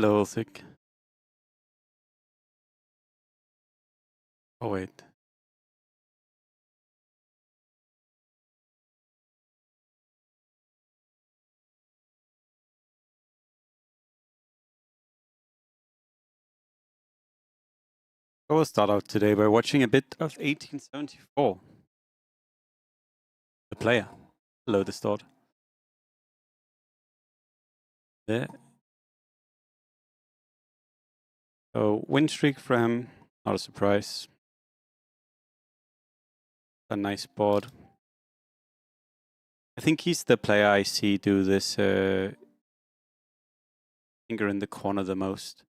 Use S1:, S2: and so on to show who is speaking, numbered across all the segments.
S1: Hello, Thick. Oh, wait. I will start out today by watching a bit of 1874. The player. Hello, Distort. There. So, win streak from, not a surprise. A nice board. I think he's the player I see do this finger in the corner the most.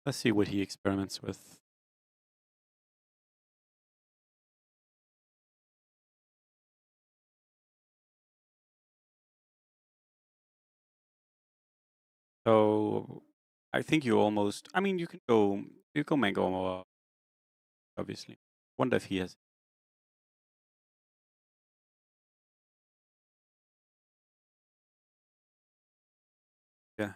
S1: Let's see what he experiments with. So, I think you almost, I mean, you go mango, obviously. Wonder if he has. Yeah.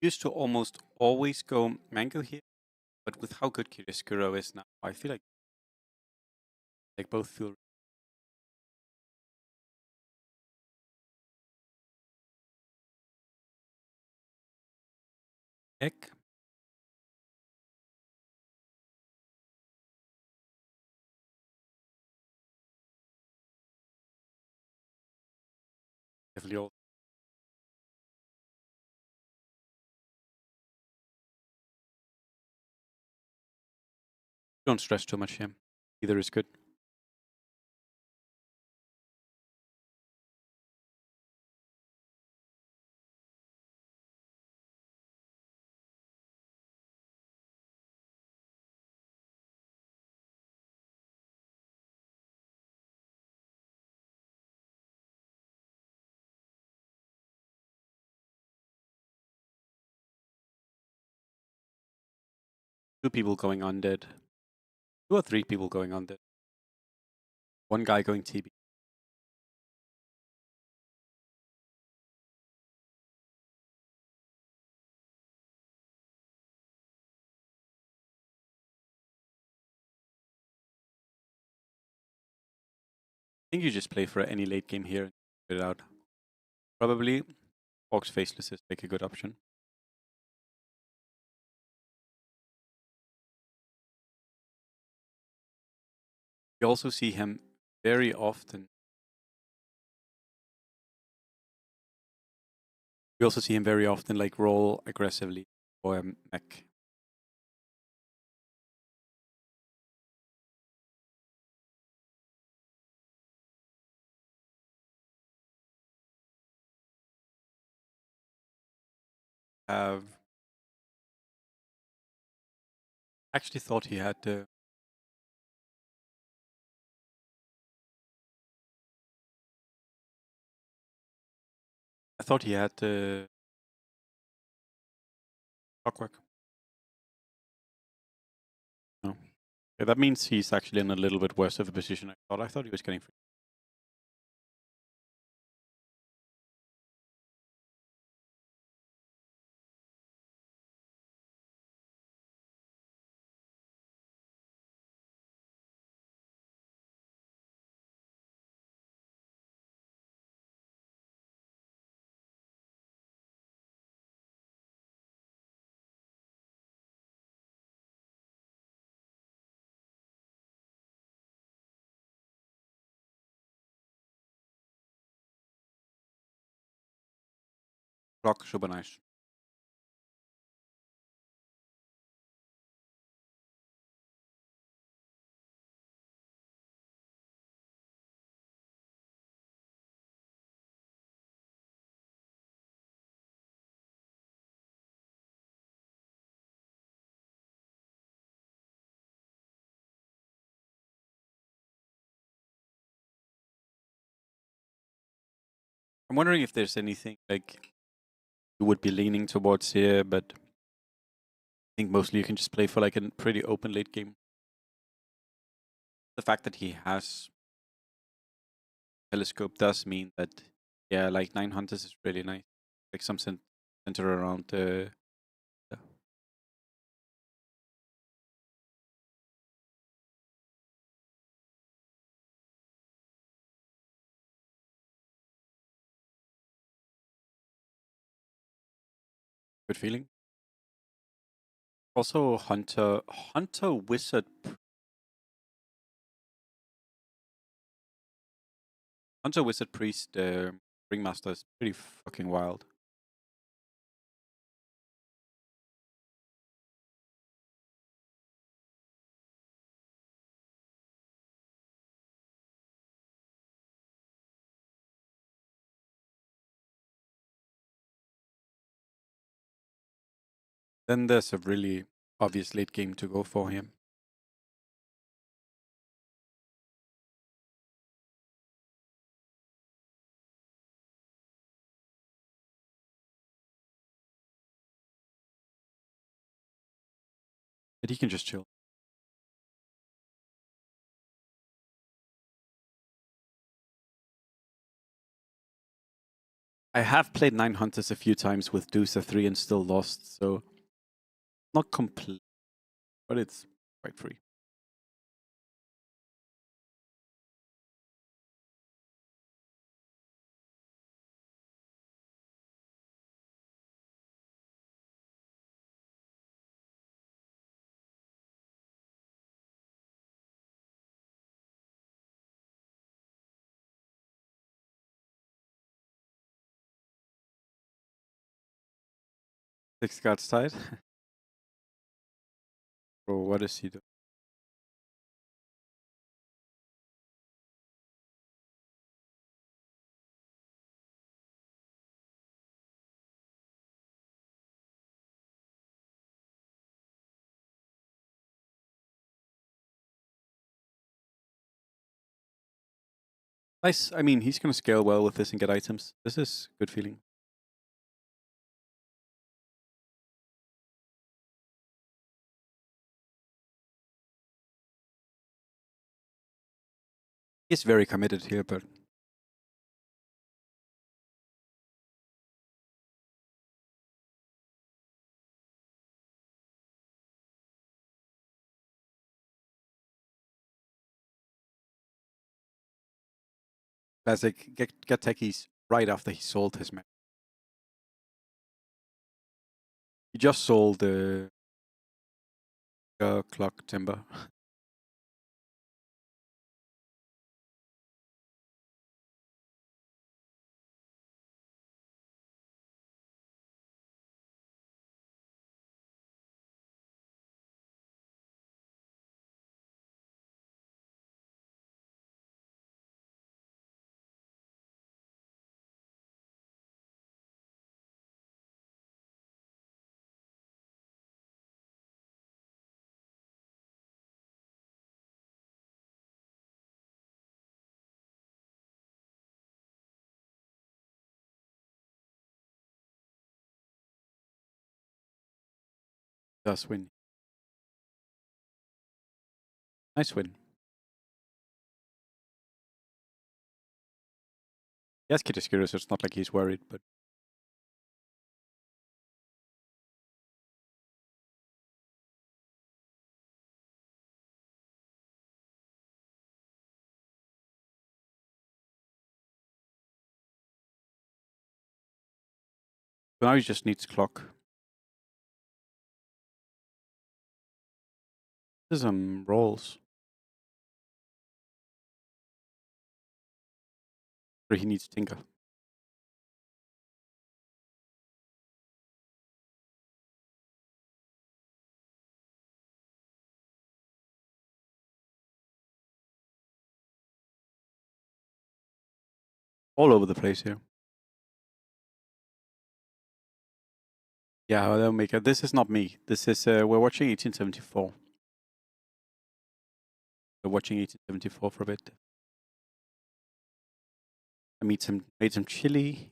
S1: Used to almost always go mango here, but with how good Kirishkuro is now, I feel like both feel egg. Definitely all. Don't stress too much here. Either is good. Two people going undead. Two or three people going undead. One guy going TB. I think you just play for any late game here and get it out. Probably Orcs Faceless is like a good option. You also see him very often. We also see him very often like roll aggressively for a mech. Actually thought he had I thought he had clockwork. No. Yeah, that means he's actually in a little bit worse of a position. I thought he was getting free. Block, super nice. I'm wondering if there's anything like you would be leaning towards here, but I think mostly you can just play for like a pretty open late game. The fact that he has telescope does mean that, yeah, like 9 hunters is really nice. Like some center around the. Good feeling. Also, hunter wizard. Hunter wizard priest ringmaster is pretty fucking wild. Then there's a really obvious late game to go for him. But he can just chill. I have played 9 hunters a few times with Deuce 3 and still lost, so not complete, but it's quite free. Six cards tied. Bro, what is he doing? Nice. I mean, he's going to scale well with this and get items. This is good feeling. He's very committed here, but classic get techies right after he sold his map. He just sold the clock timber. Does win. Nice win. Yes, Kid is curious, so it's not like he's worried, but now he just needs clock. There's some rolls. Or he needs Tinker. All over the place here. Yeah, they'll make it. This is not me. This is, we're watching 1874. We're watching 1874 for a bit. I made some chili.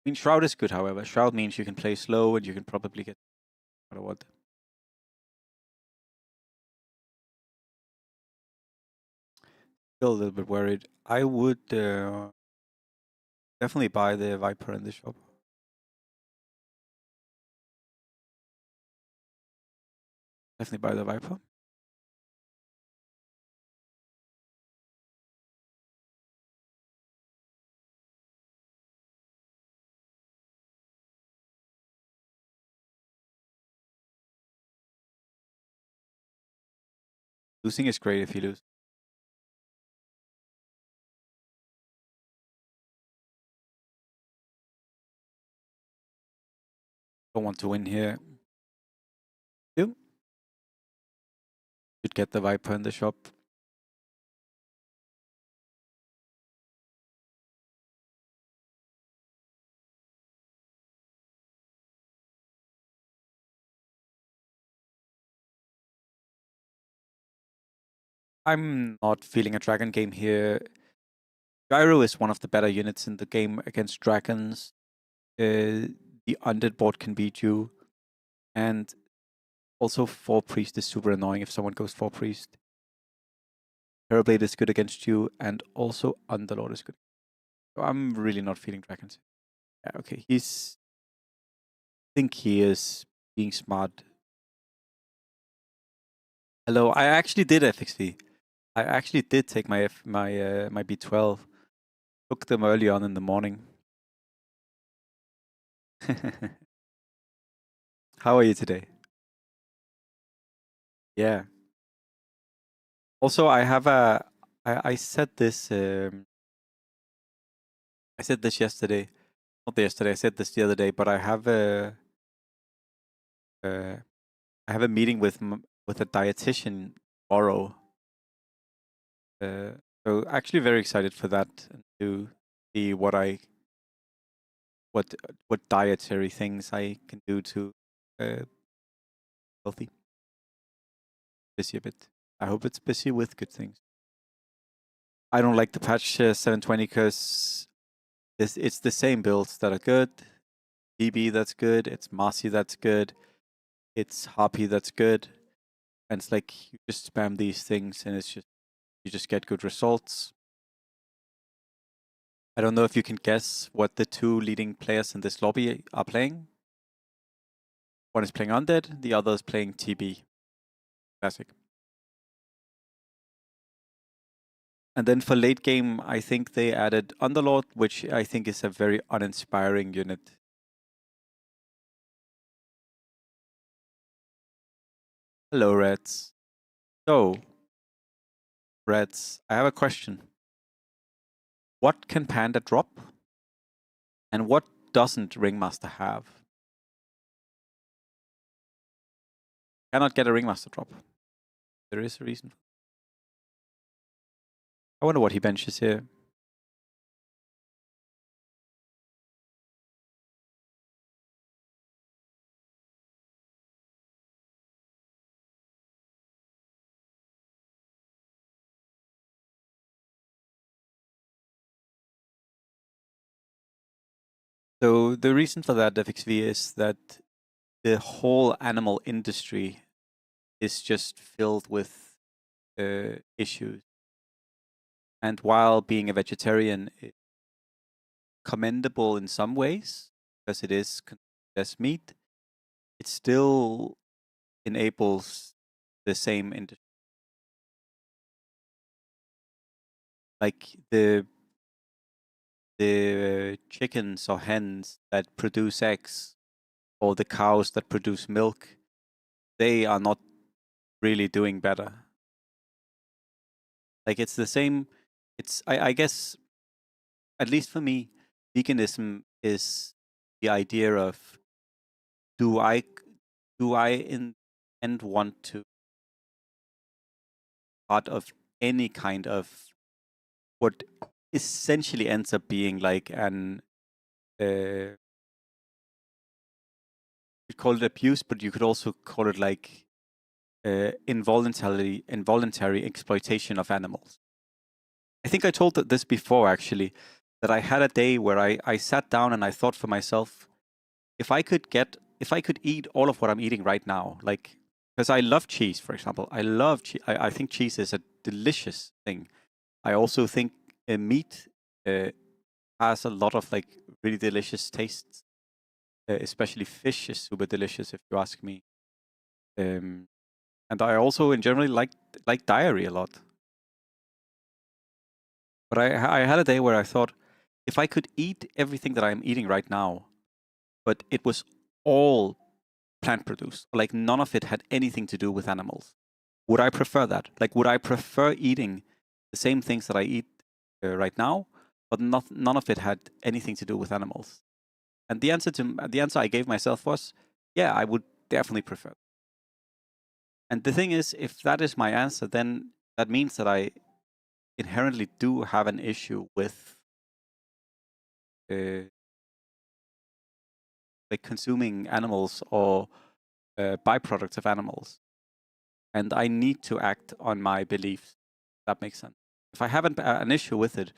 S1: mean, Shroud is good, however. Shroud means you can play slow and you can probably get no matter what. Still a little bit worried. I would definitely buy the Viper in the shop. Definitely buy the Viper. Losing is great if you lose. Don't want to win here. You should get the Viper in the shop. I'm not feeling a dragon game here. Gyro is one of the better units in the game against dragons. The undead board can beat you. And also 4 priest is super annoying if someone goes 4 priest. Terrorblade is good against you, and also Underlord is good. So I'm really not feeling dragons. Yeah, okay, I think he is being smart. Hello, I actually did FXV. I actually did take my my B12. Took them early on in the morning. How are you today? Yeah. Also, I have I said this I said this yesterday. Not yesterday. I said this the other day. But I have a meeting with a dietitian tomorrow. So actually very excited for that, and to see what dietary things I can do to healthy. Busy a bit. I hope it's busy with good things. I don't like the patch 720 because it's the same builds that are good. DB that's good. It's Marci that's good. It's Harpy that's good. And it's like you just spam these things and you just get good results. I don't know if you can guess what the 2 leading players in this lobby are playing. One is playing Undead, the other is playing TB. Classic. And then for late game, I think they added Underlord, which I think is a very uninspiring unit. Hello, Reds. So, Reds, I have a question. What can Panda drop? And what doesn't Ringmaster have? Cannot get a Ringmaster drop. There is a reason. I wonder what he benches here. So the reason for that, FXV, is that the whole animal industry is just filled with issues. And while being a vegetarian is commendable in some ways, because it is less meat, it still enables the same industry. Like the chickens or hens that produce eggs, or the cows that produce milk, they are not really doing better. Like it's the same. It's I guess, at least for me, veganism is the idea of do I in end want to part of any kind of what essentially ends up being like an you could call it abuse, but you could also call it like involuntary exploitation of animals. I think I told this before actually. that I had a day where I sat down and I thought for myself, if I could eat all of what I'm eating right now, like, because I love cheese, for example. I love cheese. I think cheese is a delicious thing. I also think meat has a lot of like really delicious tastes. Especially fish is super delicious, if you ask me. And I also in general like dairy a lot. But I had a day where I thought, if I could eat everything that I'm eating right now, but it was all plant produced, like none of it had anything to do with animals, would I prefer that? Like, would I prefer eating the same things that I eat right now, but none of it had anything to do with animals? And the answer I gave myself was, yeah, I would definitely prefer. And the thing is, if that is my answer, then that means that I inherently do have an issue with uh, like consuming animals or byproducts of animals, and I need to act on my beliefs. That makes sense. If I have an issue with it,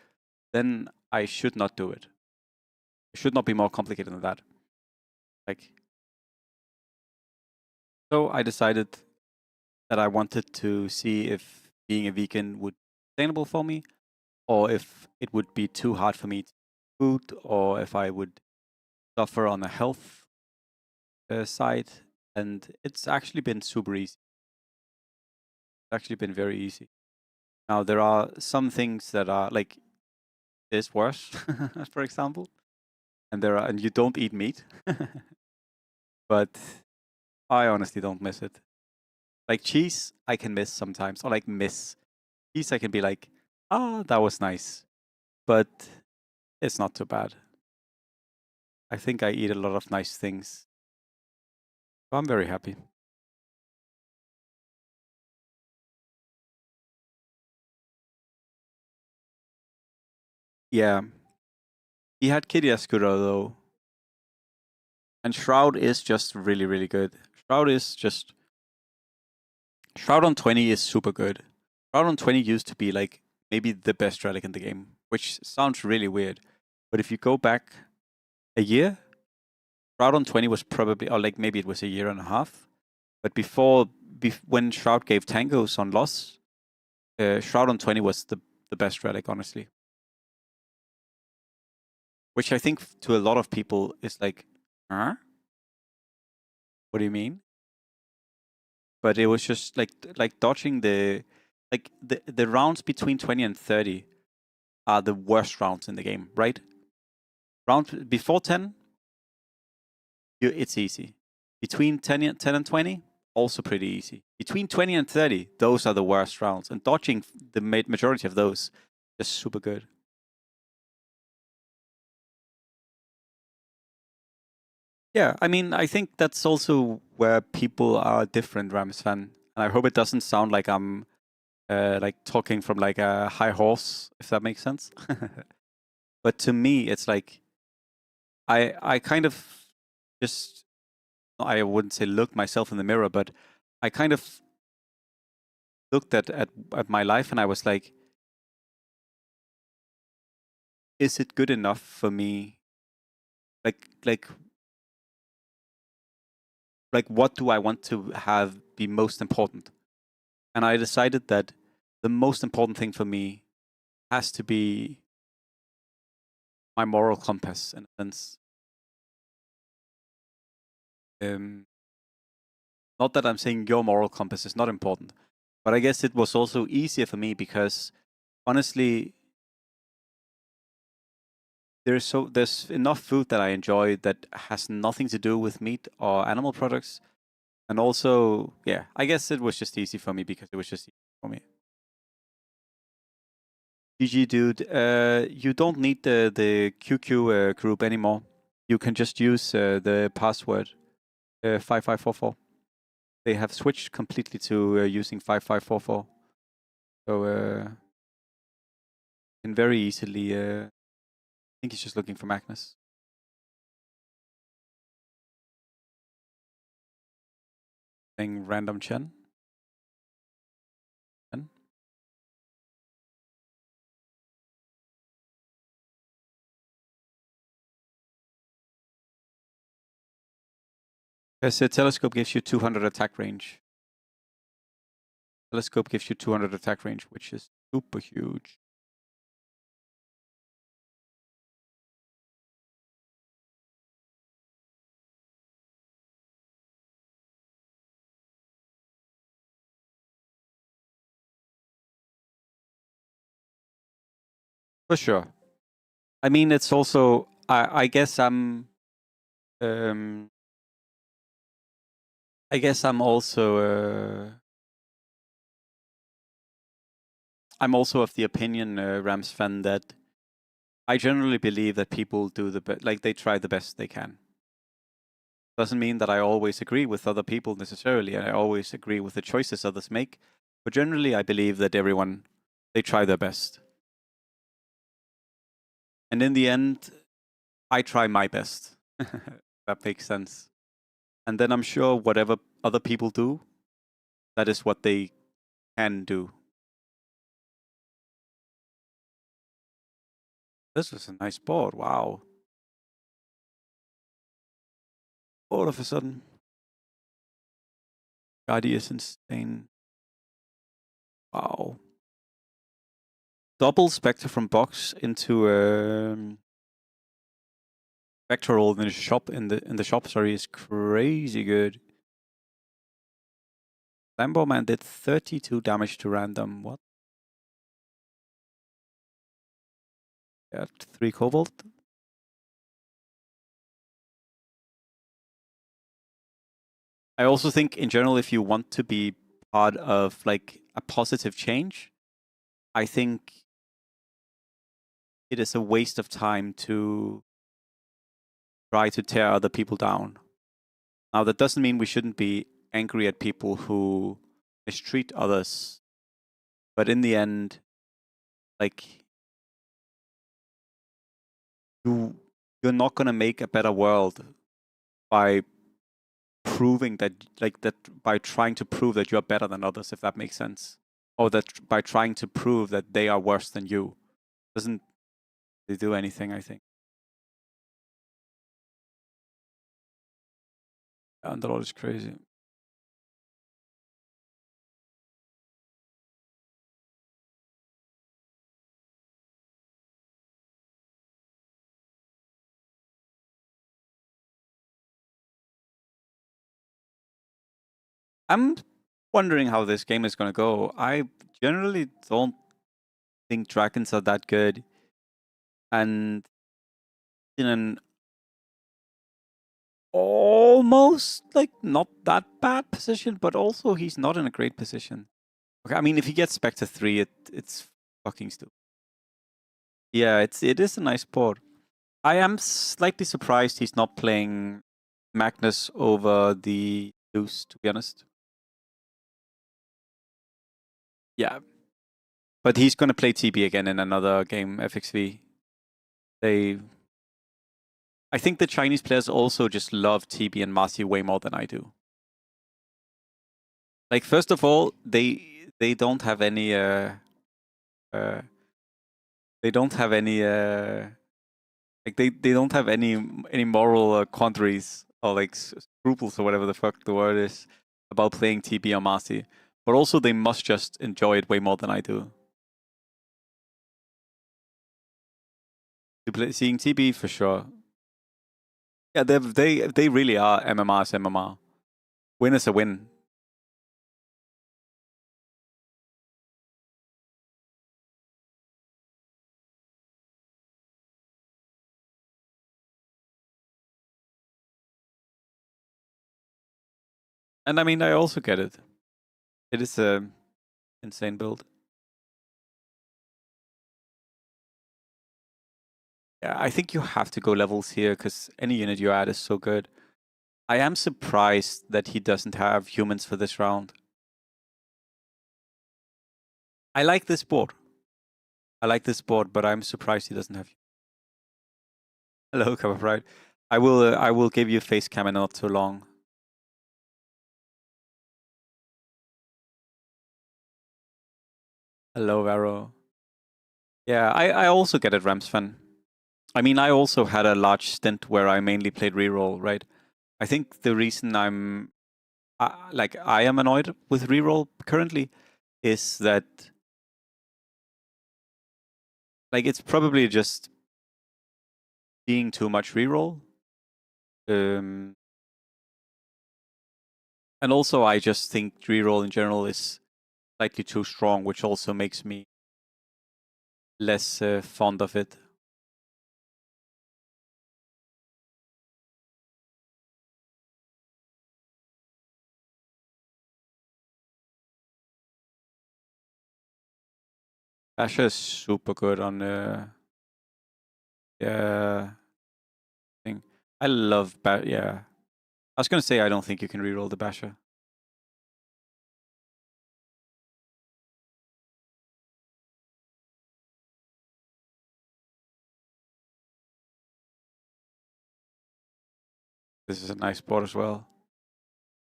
S1: then I should not do it. It should not be more complicated than that. Like, so I decided that I wanted to see if being a vegan would be sustainable for me, or if it would be too hard for me to eat food, or if I would suffer on the health side. And it's actually been super easy. It's actually been very easy. Now there are some things that are like this worse, for example, and you don't eat meat, but I honestly don't miss it. Like cheese, I can miss sometimes, or like miss cheese, I can be like, ah, that was nice, but it's not too bad. I think I eat a lot of nice things, so I'm very happy. Yeah, he had Kitty Ascuro though, and Shroud is just really, really good. Shroud is just Shroud on 20 is super good. Shroud on 20 used to be like maybe the best relic in the game, which sounds really weird. But if you go back a year, Shroud on 20 was probably, or like maybe it was a year and a half. But when Shroud gave tangos on loss, Shroud on 20 was the best relic, honestly. Which I think to a lot of people is like, huh? What do you mean? But it was just like dodging the rounds between 20 and 30 are the worst rounds in the game, right? Round before 10, it's easy. Between 10 and 20, also pretty easy. Between 20 and 30, those are the worst rounds. And dodging the majority of those is super good. Yeah, I mean, I think that's also where people are different, Ramsfan. And I hope it doesn't sound like I'm like talking from like a high horse, if that makes sense. But to me, it's like I kind of just, I wouldn't say look myself in the mirror, but I kind of looked at my life and I was like, is it good enough for me? Like like like what do I want to have be most important? And I decided that the most important thing for me has to be my moral compass in a sense. Um, Not that I'm saying your moral compass is not important, but I guess it was also easier for me because honestly, there's enough food that I enjoy that has nothing to do with meat or animal products. And also, yeah, I guess it was just easy for me because it was just easy for me. GG, dude. You don't need the QQ group anymore. You can just use the password 5544. They have switched completely to using 5544. So can very easily. I think he's just looking for Magnus. Saying random Chen. Because the telescope gives you 200 attack range. Telescope gives you 200 attack range, which is super huge. For sure. I mean, it's also, I guess I'm also I'm also of the opinion, Rams fan, that I generally believe that people do they try the best they can. Doesn't mean that I always agree with other people necessarily, and I always agree with the choices others make. But generally, I believe that everyone, they try their best. And in the end, I try my best. That makes sense. And then I'm sure whatever other people do, that is what they can do. This was a nice board. Wow. All of a sudden. Guardi is insane. Wow. Double Spectre from box into Spectral in the shop, sorry, is crazy good. Lambo Man did 32 damage to random. What? Yeah, 3 Cobalt. I also think in general, if you want to be part of like a positive change, I think it is a waste of time to try to tear other people down. Now, that doesn't mean we shouldn't be angry at people who mistreat others. But in the end, like, you're not going to make a better world by proving that, by trying to prove that you're better than others, if that makes sense. Or that by trying to prove that they are worse than you. Doesn't really do anything, I think. Underlord is crazy. I'm wondering how this game is going to go. I generally don't think dragons are that good. And in an almost like not that bad position, but also he's not in a great position. Okay, I mean, if he gets Spectre 3, it's fucking stupid. Yeah, it is a nice board. I am slightly surprised he's not playing Magnus over the Deuce, to be honest. Yeah. But he's going to play TB again in another game, FXV. I think the Chinese players also just love TB and Marci way more than I do. Like, first of all, they don't have any they don't have any like they don't have any moral quandaries or like scruples or whatever the fuck the word is about playing TB or Marci. But also they must just enjoy it way more than I do. Seeing TB for sure. Yeah, they really are MMR's MMR. Win is a win. And I mean, I also get it. It is a insane build. Yeah, I think you have to go levels here because any unit you add is so good. I am surprised that he doesn't have humans for this round. I like this board. But I'm surprised he doesn't have. Hello, Cover Pride. I will give you face cam in not too long. Hello, Varo. Yeah, I also get it, Rams fan. I mean, I also had a large stint where I mainly played reroll, right? I think the reason I am annoyed with reroll currently is that like it's probably just being too much reroll. And also I just think reroll in general is slightly too strong, which also makes me less fond of it. Basha is super good on yeah thing. I love yeah. I was gonna say I don't think you can reroll the Basha. This is a nice board as well.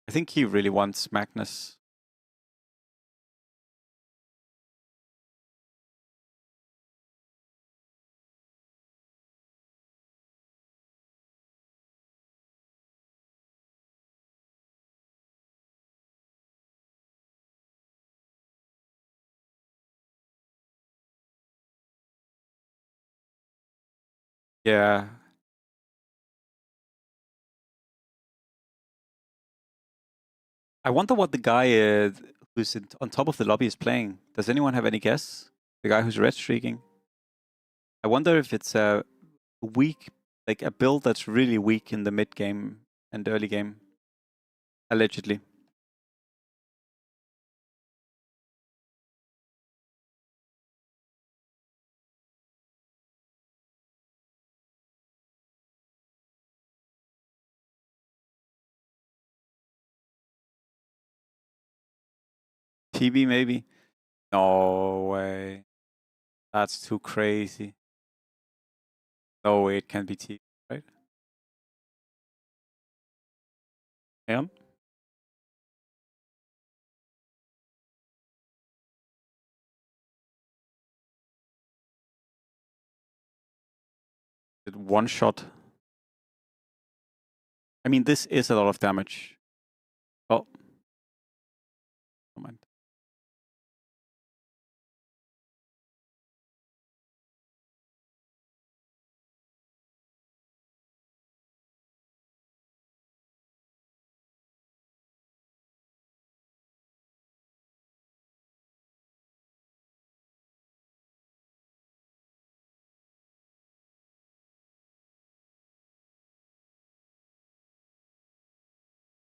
S1: I think he really wants Magnus. Yeah. I wonder what the guy who's on top of the lobby is playing. Does anyone have any guess? The guy who's red streaking? I wonder if it's a weak, like a build that's really weak in the mid game and early game. Allegedly. TB maybe? No way. That's too crazy. No way it can be TB, right? Yeah. Did one shot. I mean, this is a lot of damage. Oh. Moment.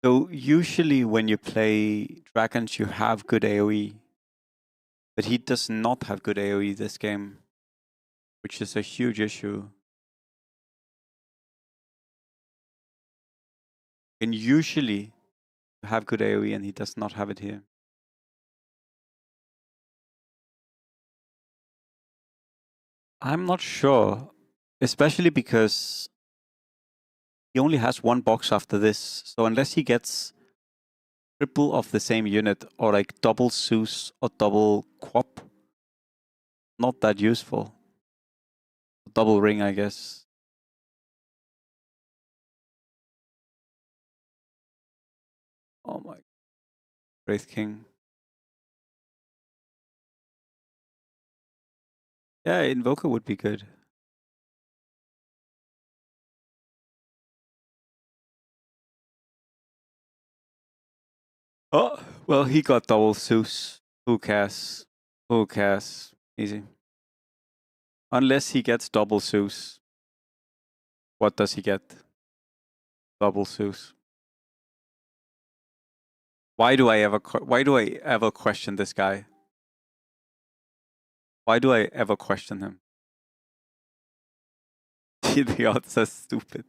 S1: So usually when you play dragons, you have good AoE. But he does not have good AoE this game, which is a huge issue. And usually have good AoE and he does not have it here. I'm not sure, especially because he only has one box after this. So unless he gets triple of the same unit or like double Zeus or double Quap, not that useful. Double ring, I guess. Oh my. Wraith King. Yeah, Invoker would be good. Oh, well, he got double Zeus. Who cares? Who cares? Easy. Unless he gets double Zeus. What does he get? Double Zeus. Why do I ever question this guy? Why do I ever question him? The odds are stupid.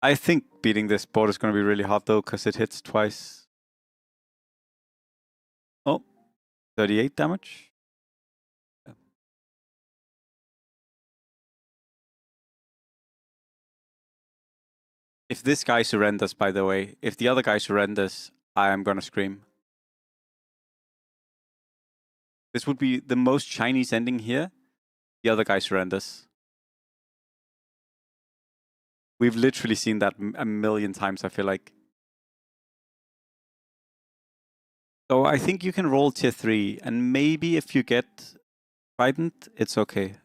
S1: I think beating this board is going to be really hard though, because it hits twice. 38 damage. Yeah. If this guy surrenders, by the way, if the other guy surrenders, I am gonna scream. This would be the most Chinese ending here. The other guy surrenders. We've literally seen that a million times, I feel like. So I think you can roll tier 3, and maybe if you get Trident, it's okay.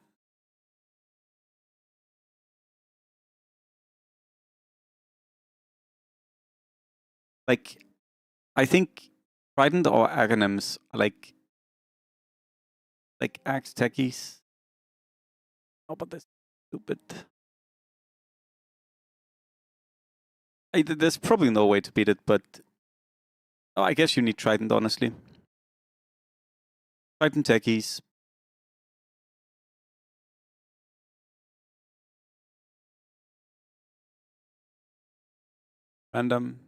S1: Like, I think Trident or Aghanims are like axe techies. Oh, but that's stupid. There's probably no way to beat it, but oh, I guess you need Trident, honestly. Trident techies. Random.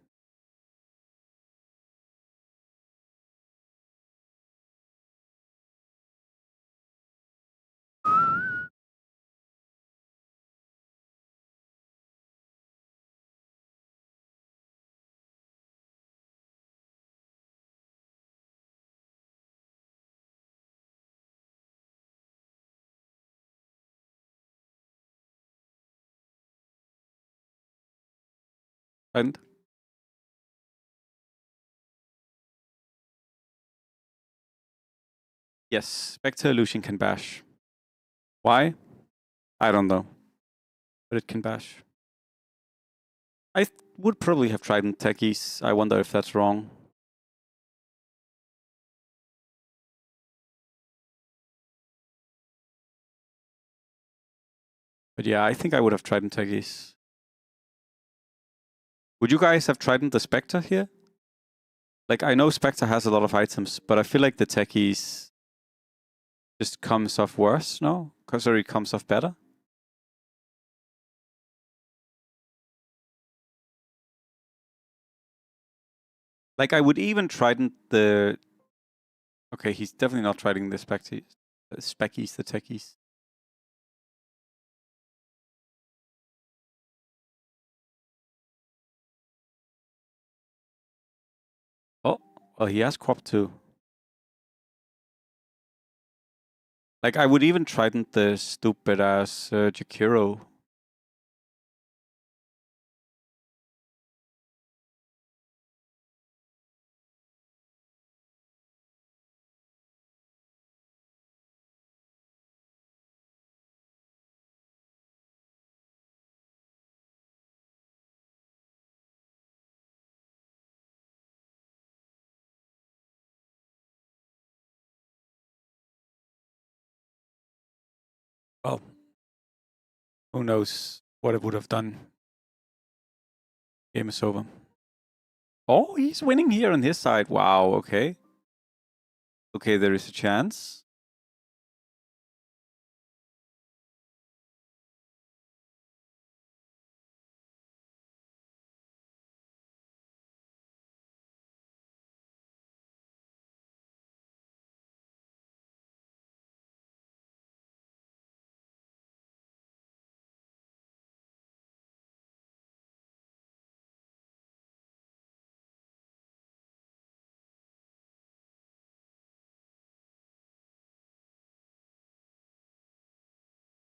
S1: Trident. Yes, Spectre Illusion can bash. Why? I don't know. But it can bash. I would probably have Trident techies. I wonder if that's wrong. But yeah, I think I would have Trident techies. Would you guys have Trident the Spectre here? Like, I know Spectre has a lot of items, but I feel like the techies just comes off worse, no? Or it comes off better? Like, I would even Trident the... Okay, he's definitely not Trident the Speckies, the techies. Oh, well, he has Quap too. Like, I would even Trident the stupid-ass Jakiro. Well, who knows what it would have done. Game is over. Oh, he's winning here on his side. Wow, okay. Okay, there is a chance.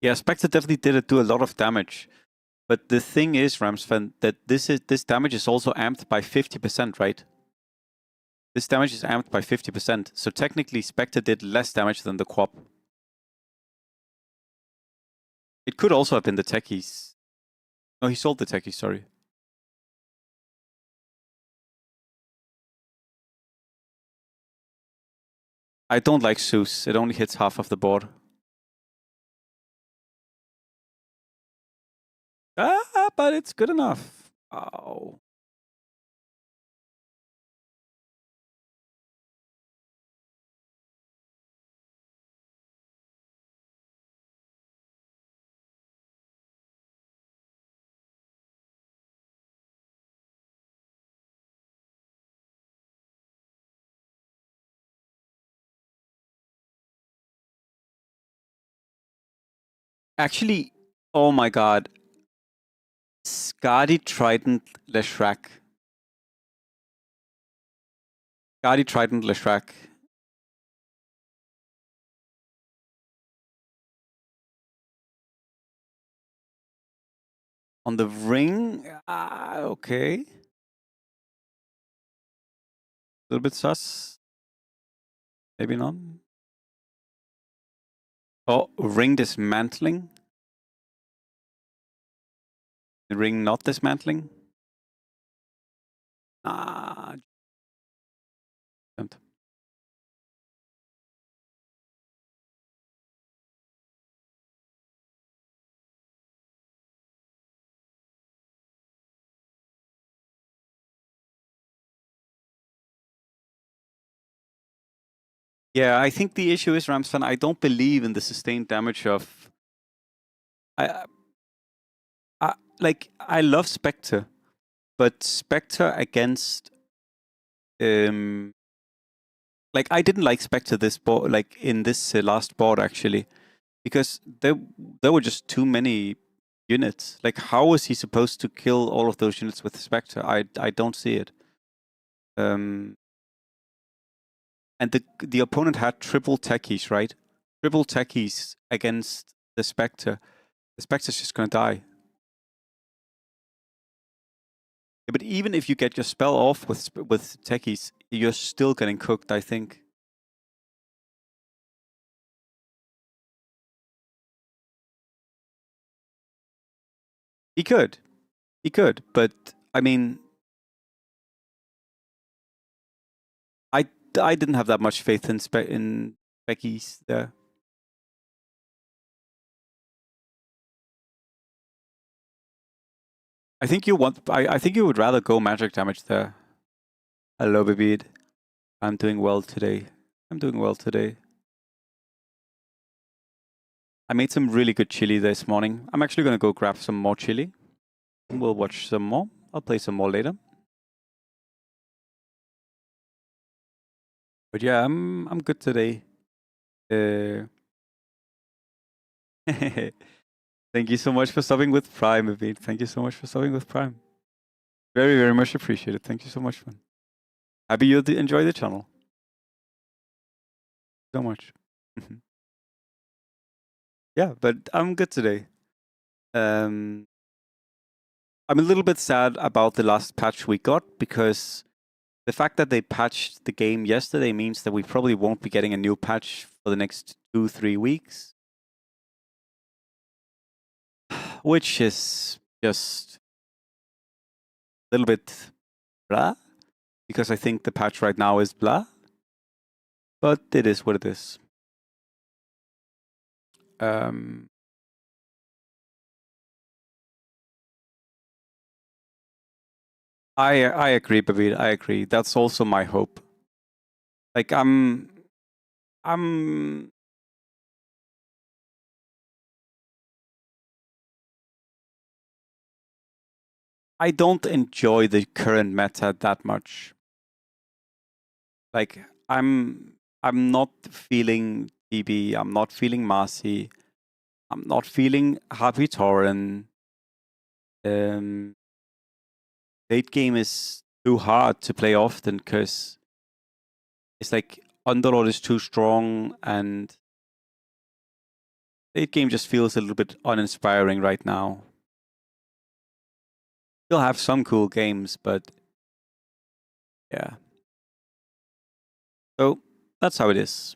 S1: Yeah, Spectre definitely did do a lot of damage. But the thing is, Ramsfan, that this damage is also amped by 50%, right? This damage is amped by 50%. So technically, Spectre did less damage than the Quap. It could also have been the techies. No, he sold the techies, sorry. I don't like Zeus. It only hits half of the board. Ah, but it's good enough. Oh. Actually, oh my god. Skadi Trident Leshrac. Skadi Trident Leshrac. On the ring? Okay. A little bit sus. Maybe not. Oh, ring dismantling? The ring not dismantling? Ah. Yeah, I think the issue is, Ramsfan, I don't believe in the sustained damage of... I love Spectre, but Spectre against... like, I didn't like Spectre this board, like, in this last board, actually, because there were just too many units. Like, how was he supposed to kill all of those units with Spectre? I don't see it. And the opponent had triple techies, right? Triple techies against the Spectre. The Spectre's just gonna die. Yeah, but even if you get your spell off with techies, you're still getting cooked, I think. He could, but I mean, I didn't have that much faith in Becky's there. I think you want. I think you would rather go magic damage there. Hello, baby. I'm doing well today. I'm doing well today. I made some really good chili this morning. I'm actually gonna go grab some more chili. We'll watch some more. I'll play some more later. But yeah, I'm good today. Thank you so much for subbing with Prime, Abid. Thank you so much for subbing with Prime. Very, very much appreciated. Thank you so much, man. Happy you enjoy the channel. So much. Yeah, but I'm good today. I'm a little bit sad about the last patch we got, because the fact that they patched the game yesterday means that we probably won't be getting a new patch for the next 2-3 weeks. Which is just a little bit blah, because I think the patch right now is blah. But it is what it is. I agree, Babil. I agree. That's also my hope. Like I don't enjoy the current meta that much. Like I'm not feeling TB. I'm not feeling Marci. I'm not feeling Happy Torren. Late game is too hard to play often because it's like Underlord is too strong, and late game just feels a little bit uninspiring right now. Still have some cool games, but yeah. So that's how it is.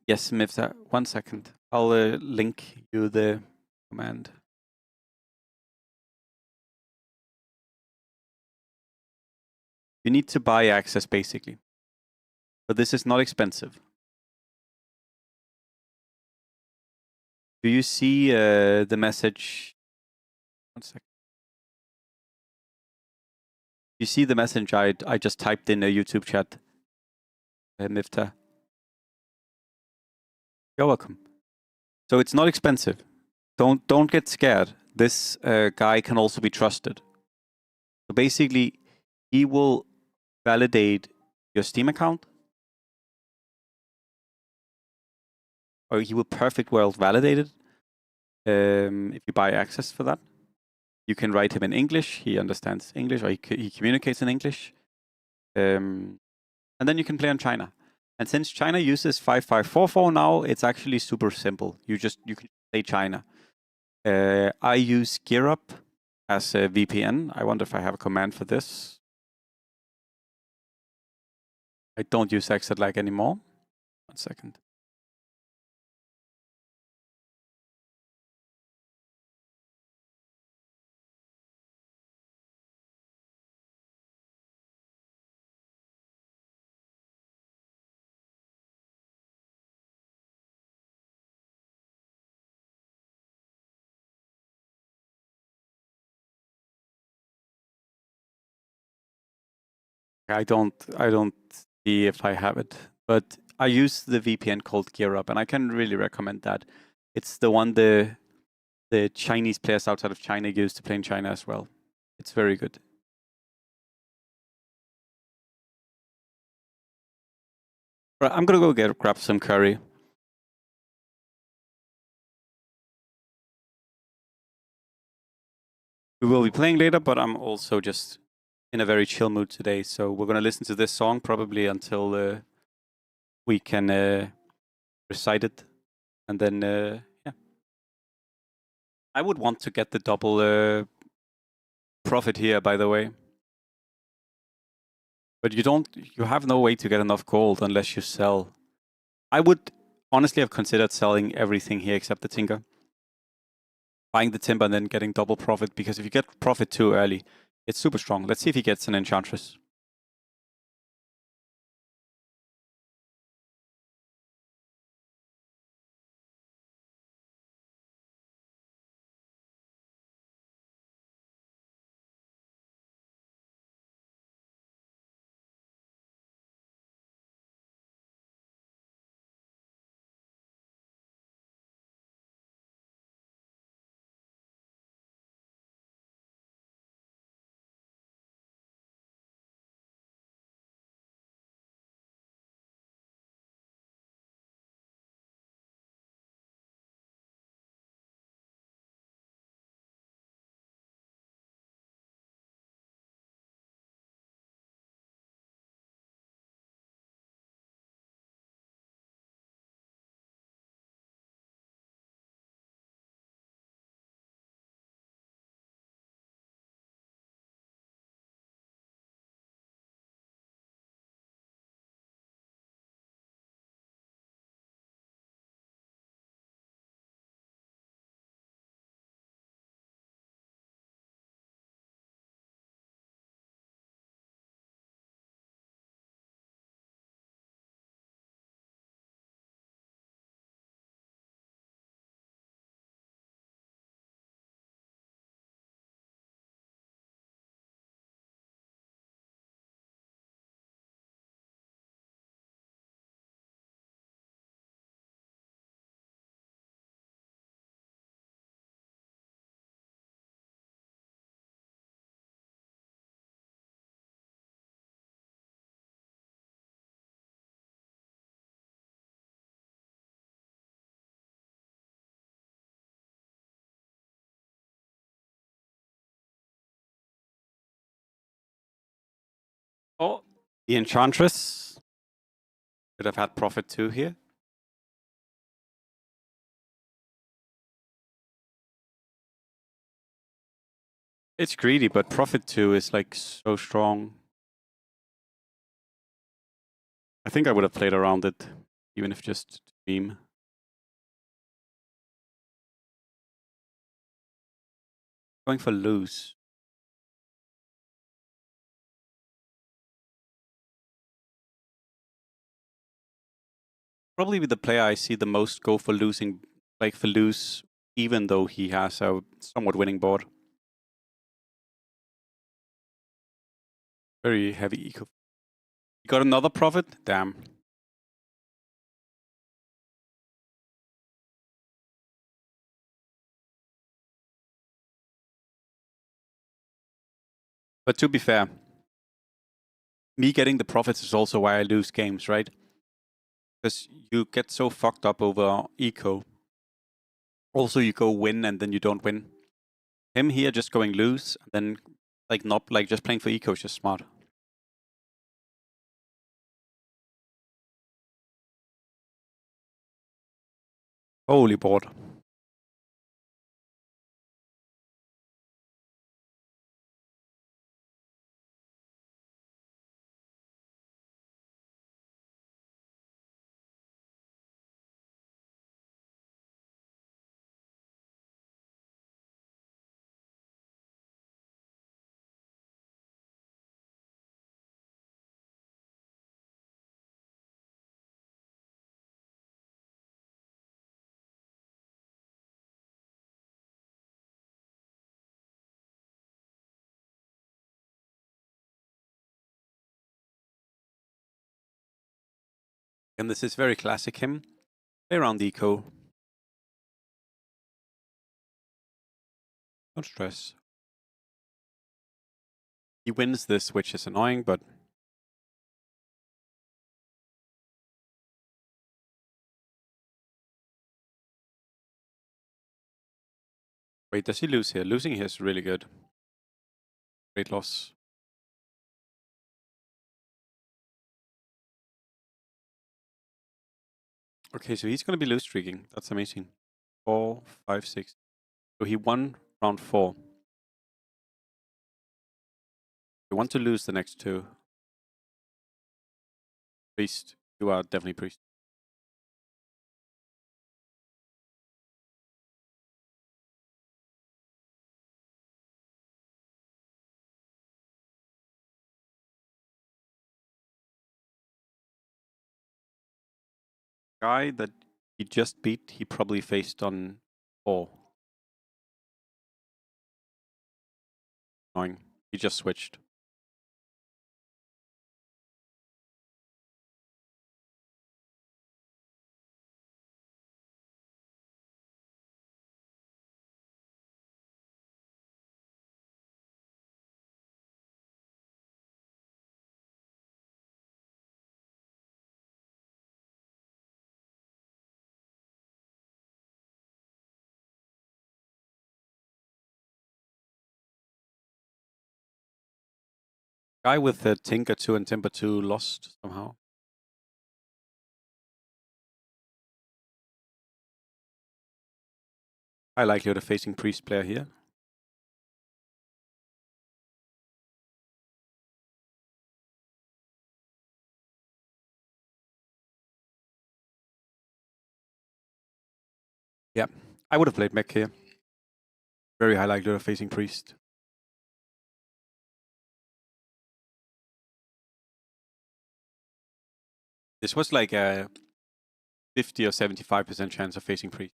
S1: Yes, Mifta, 1 second. I'll link you the command. You need to buy access, basically. But this is not expensive. Do you see the message? 1 second. You see the message I just typed in a YouTube chat? Miftah. You're welcome. So it's not expensive. Don't get scared. This guy can also be trusted. So basically, he will validate your Steam account, or he will perfect world validate it. If you buy access for that, you can write him in English. He understands English, or he communicates in English. And then you can play on China. And since China uses 5544 now, it's actually super simple. You can play China. I use GearUp as a VPN. I wonder if I have a command for this. I don't use Exit-Lag anymore. 1 second. I don't see if I have it, but I use the VPN called GearUp, and I can really recommend that. It's the one the Chinese players outside of China use to play in China as well. It's very good. Right, I'm gonna go grab some curry. We will be playing later, but I'm also just in a very chill mood today. So we're gonna listen to this song probably until we can recite it, and then yeah. I would want to get the double profit here, by the way. But you have no way to get enough gold unless you sell. I would honestly have considered selling everything here except the tinker. Buying the timber and then getting double profit, because if you get profit too early, it's super strong. Let's see if he gets an enchantress. Oh, the enchantress could have had profit too here. It's greedy, but profit 2 is like so strong. I think I would have played around it, even if just to meme. Going for lose. Probably the player I see the most go for losing, like for lose, even though he has a somewhat winning board. Very heavy eco. You got another profit? Damn. But to be fair, me getting the profits is also why I lose games, right? Because you get so fucked up over eco. Also, you go win and then you don't win. Him here just going lose, and then not just playing for eco is just smart. Holy board. And this is very classic him. Play around eco. Don't stress. He wins this, which is annoying, but wait, does he lose here? Losing here is really good. Great loss. Okay, so he's going to be loose streaking. That's amazing. 4, 5, 6. So he won round 4. You want to lose the next 2. Priest. You are definitely priest. Guy that he just beat, he probably faced on 4. Annoying. He just switched. Guy with the Tinker 2 and Timber 2 lost somehow. High likelihood of facing priest player here. Yeah, I would have played mech here. Very high likelihood of facing priest. This was like a 50 or 75% chance of facing priest.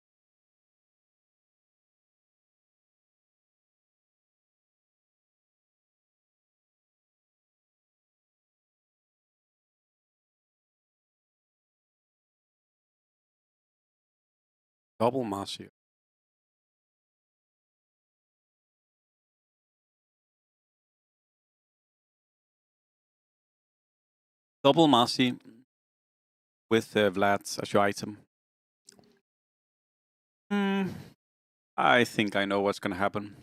S1: Double Marci. Double Marci with Vlad's as your item. I think I know what's going to happen.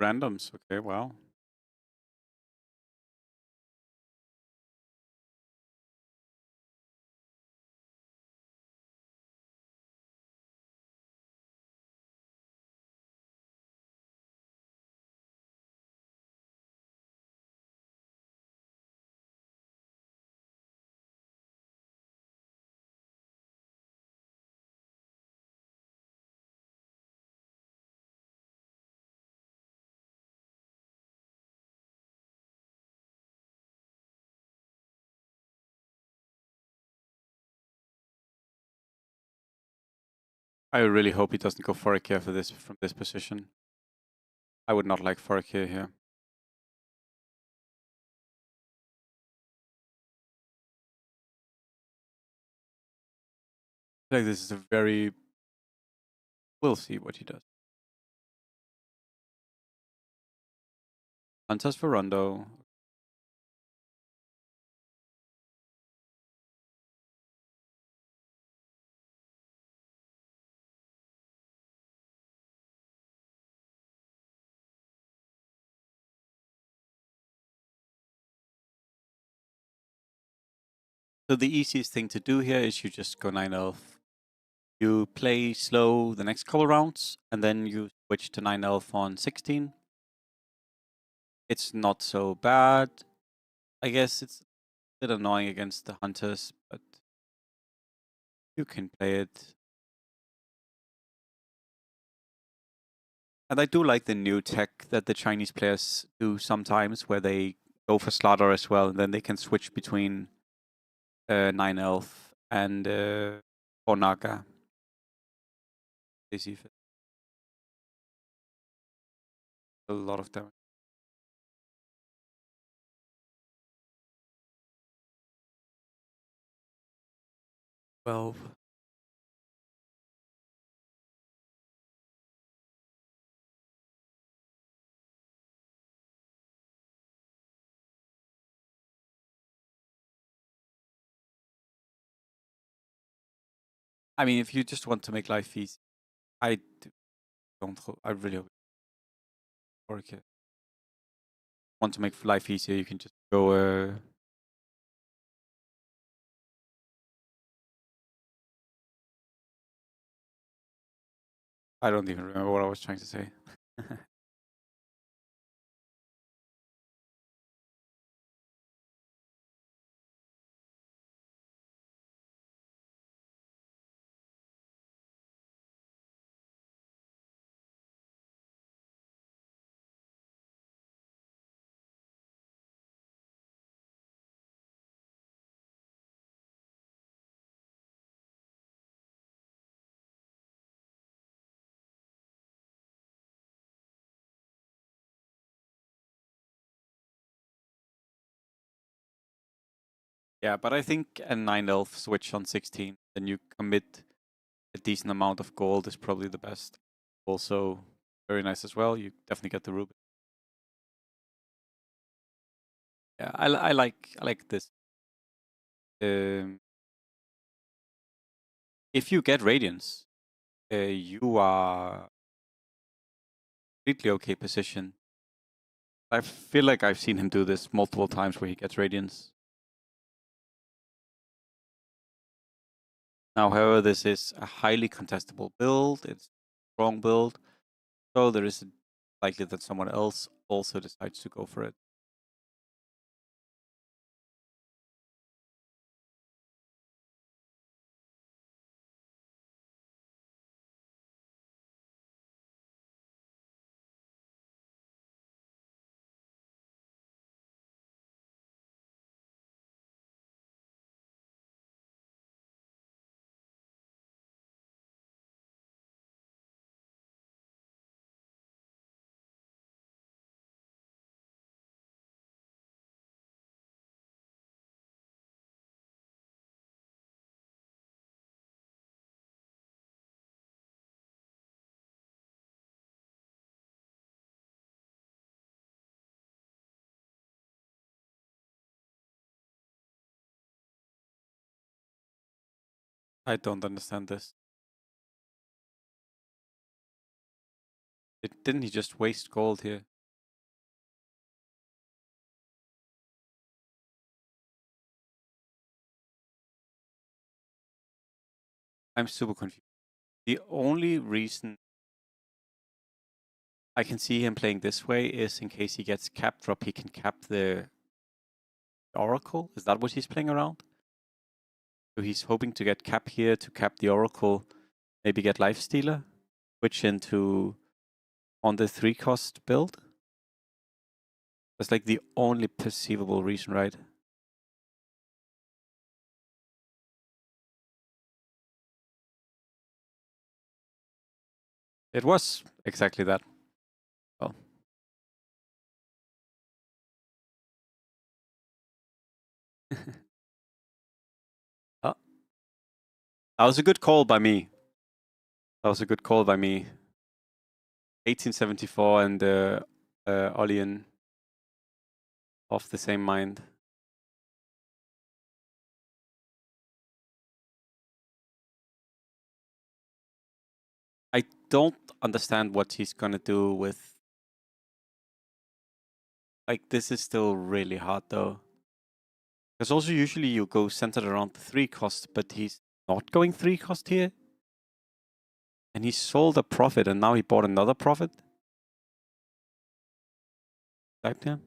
S1: Randoms. Okay, wow. I really hope he doesn't go for a care for this from this position. I would not like for a care here. I feel like this is a very... We'll see what he does. Hunters for Rondo. So the easiest thing to do here is you just go 9 elf. You play slow the next couple rounds, and then you switch to 9 elf on 16. It's not so bad. I guess it's a bit annoying against the hunters, but you can play it. And I do like the new tech that the Chinese players do sometimes, where they go for slaughter as well, and then they can switch between 9 elf and Naga. They see if a lot of damage. 12. I mean, if you just want to make life easy, I don't. I really hope work it. Want to make life easier, you can just go. I don't even remember what I was trying to say. Yeah, but I think a 9 elf switch on 16, then you commit a decent amount of gold is probably the best. Also, very nice as well. You definitely get the ruby. Yeah, I like this. If you get radiance, you are completely okay position. I feel like I've seen him do this multiple times where he gets radiance. Now, however, this is a highly contestable build. It's a strong build. So there is a likely that someone else also decides to go for it. I don't understand this. Didn't he just waste gold here? I'm super confused. The only reason I can see him playing this way is in case he gets cap drop, he can cap the Oracle. Is that what he's playing around? So he's hoping to get cap here to cap the Oracle, maybe get Life Stealer, switch into on the 3 cost build. That's like the only perceivable reason, right? It was exactly that. Well. Oh, that was a good call by me. That was a good call by me. 1874 and Olian of the same mind. I don't understand what he's gonna do with. Like, this is still really hard though. Because also usually you go centered around the 3 cost, but he's not going 3 cost here. And he sold a profit and now he bought another profit. Right there.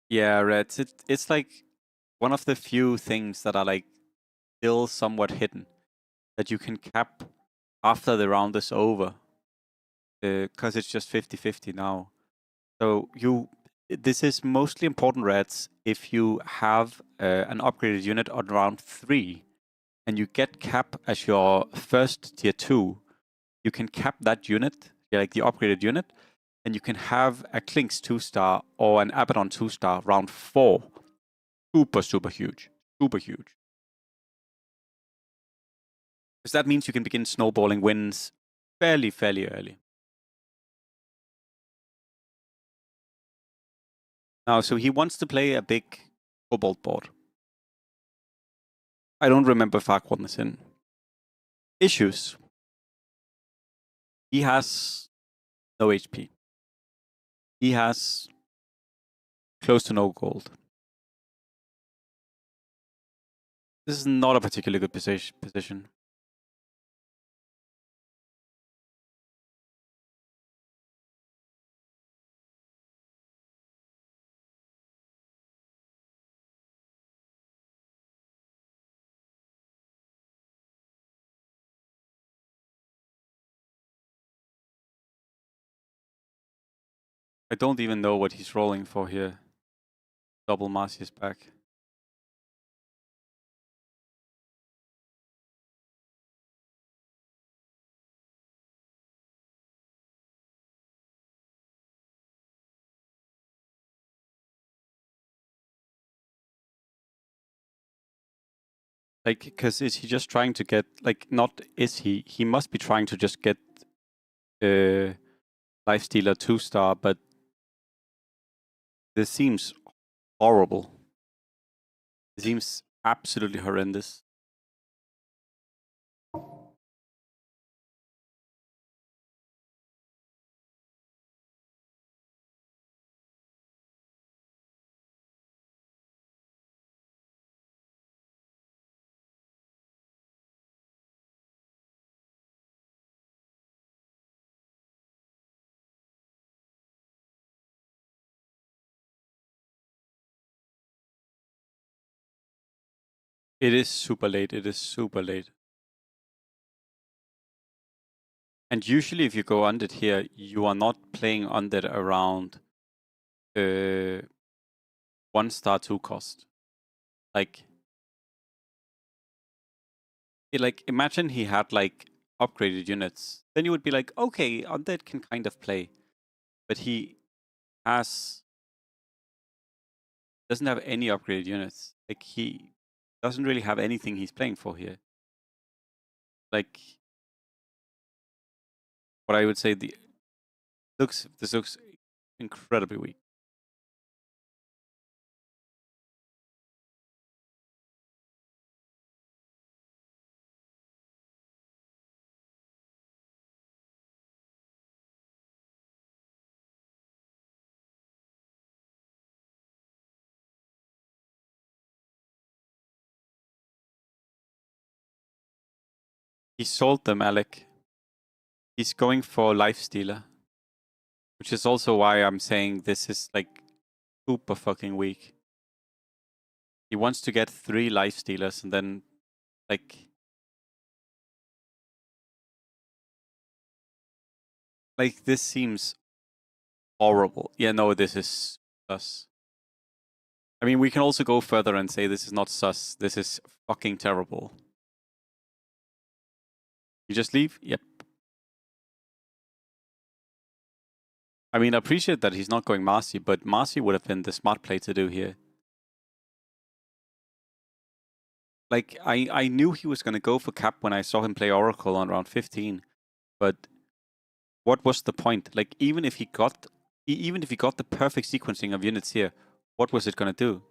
S1: Yeah, Reds. It's like one of the few things that are like still somewhat hidden that you can cap after the round is over. Because it's just 50-50 now. So this is mostly important, Reds, if you have an upgraded unit on round 3 and you get cap as your first tier 2, you can cap that unit, like the upgraded unit, and you can have a Klinks 2-star or an Abaddon 2-star round 4. Super, super huge. Super huge. Because that means you can begin snowballing wins fairly early. Now, so he wants to play a big Cobalt board. I don't remember Farquaad is in. Issues. He has no HP. He has close to no gold. This is not a particularly good position. I don't even know what he's rolling for here. Double Marci is back. Like, because is he just trying to get, like, not is he? He must be trying to just get Lifestealer 2-star, but this seems horrible. It seems absolutely horrendous. It is super late. It is super late. And usually if you go undead here, you are not playing undead around 1-star 2 cost. Like, imagine he had like upgraded units. Then you would be like, okay, undead can kind of play. But he doesn't have any upgraded units. Like, he doesn't really have anything he's playing for here. Like, what I would say, this looks incredibly weak. He sold them, Alec. He's going for Lifestealer. Which is also why I'm saying this is like super fucking weak. He wants to get 3 Lifestealers and then like this seems horrible. Yeah, no, this is sus. I mean, we can also go further and say this is not sus. This is fucking terrible. You just leave? Yep. I mean, I appreciate that he's not going Marci, but Marci would have been the smart play to do here. Like, I knew he was going to go for Cap when I saw him play Oracle on round 15, but what was the point? Like, even if he got the perfect sequencing of units here, what was it going to do?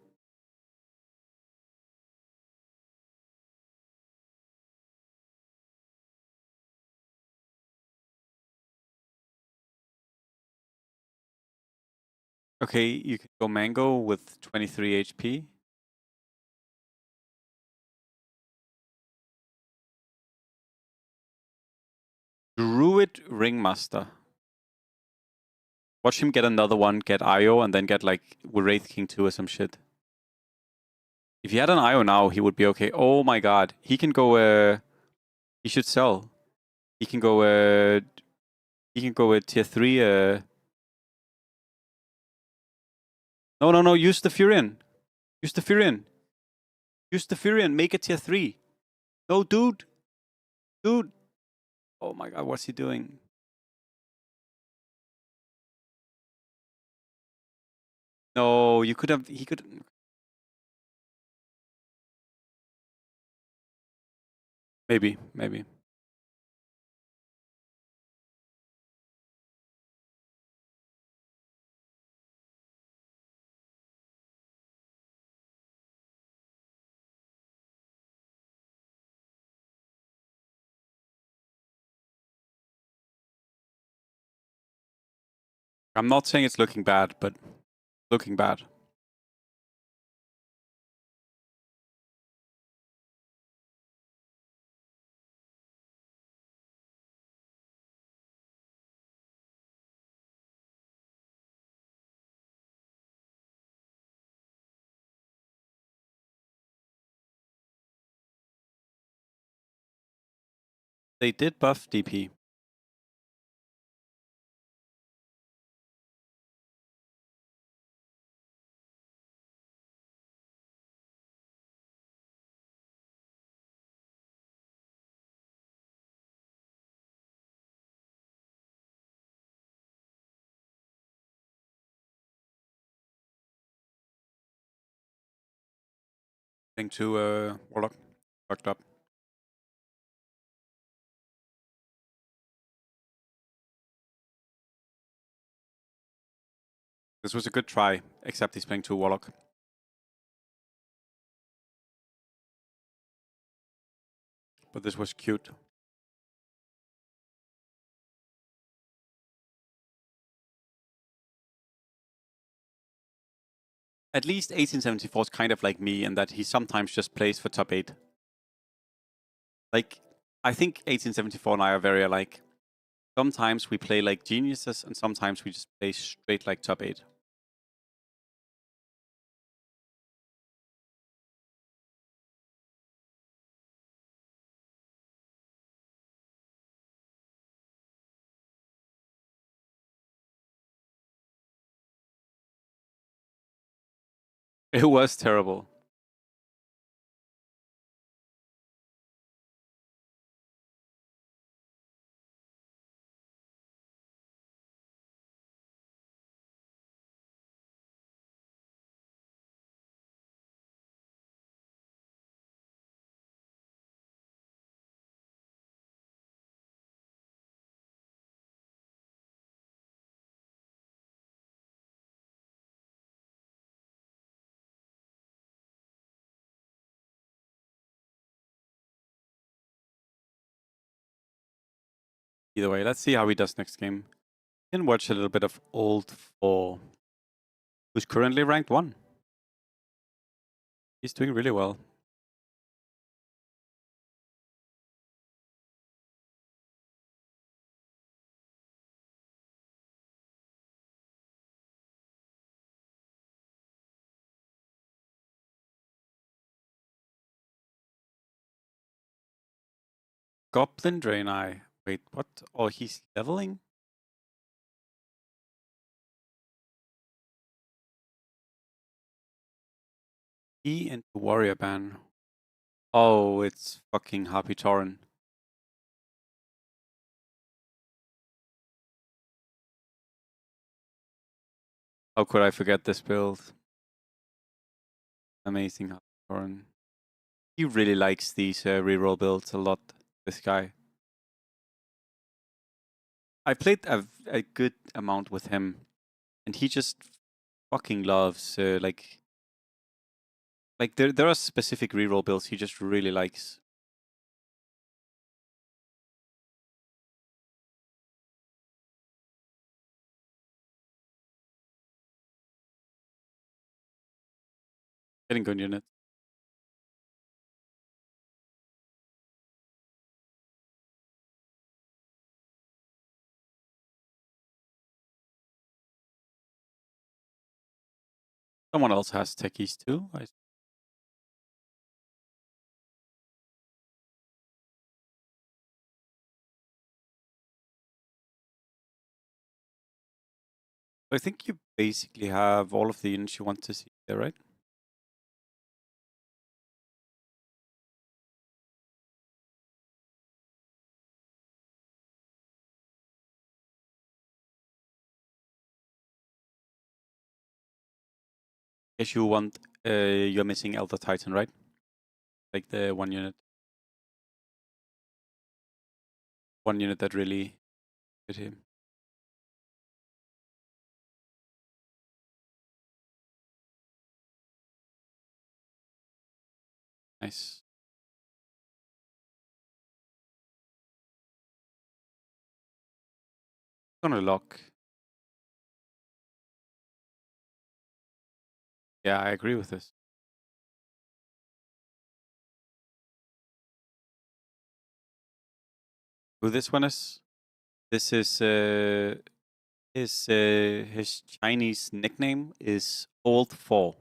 S1: Okay, you can go Mango with 23 HP. Druid Ringmaster. Watch him get another one, get IO, and then get like Wraith King 2 or some shit. If he had an IO now, he would be okay. Oh my god. He can go he should sell. He can go tier 3 No, use the Furion. Use the Furion. Use the Furion, make it tier 3. No, dude. Dude. Oh my god, what's he doing? No, he could. Maybe. I'm not saying it's looking bad, but looking bad. They did buff DP. Thing to Warlock. Fucked up. This was a good try, except he's playing 2 Warlock. But this was cute. At least 1874 is kind of like me in that he sometimes just plays for top 8. Like, I think 1874 and I are very alike. Sometimes we play like geniuses, and sometimes we just play straight like top 8. It was terrible. Either way, let's see how he does next game. We can watch a little bit of Old 4, who's currently ranked 1. He's doing really well. Goblin Drain Eye. Wait, what? Oh, he's leveling? E into Warrior Ban. Oh, it's fucking Happy Torrent. How could I forget this build? Amazing Happy Torrent. He really likes these reroll builds a lot, this guy. I played a good amount with him, and he just fucking loves, like there are specific reroll builds he just really likes. Getting good unit. Someone else has techies too. I think you basically have all of the units you want to see there, right? Guess you want, you're missing Elder Titan, right? Like the one unit. One unit that really hit him. Nice. Gonna lock. Yeah, I agree with this. Who this one is? This is his Chinese nickname is Old 4.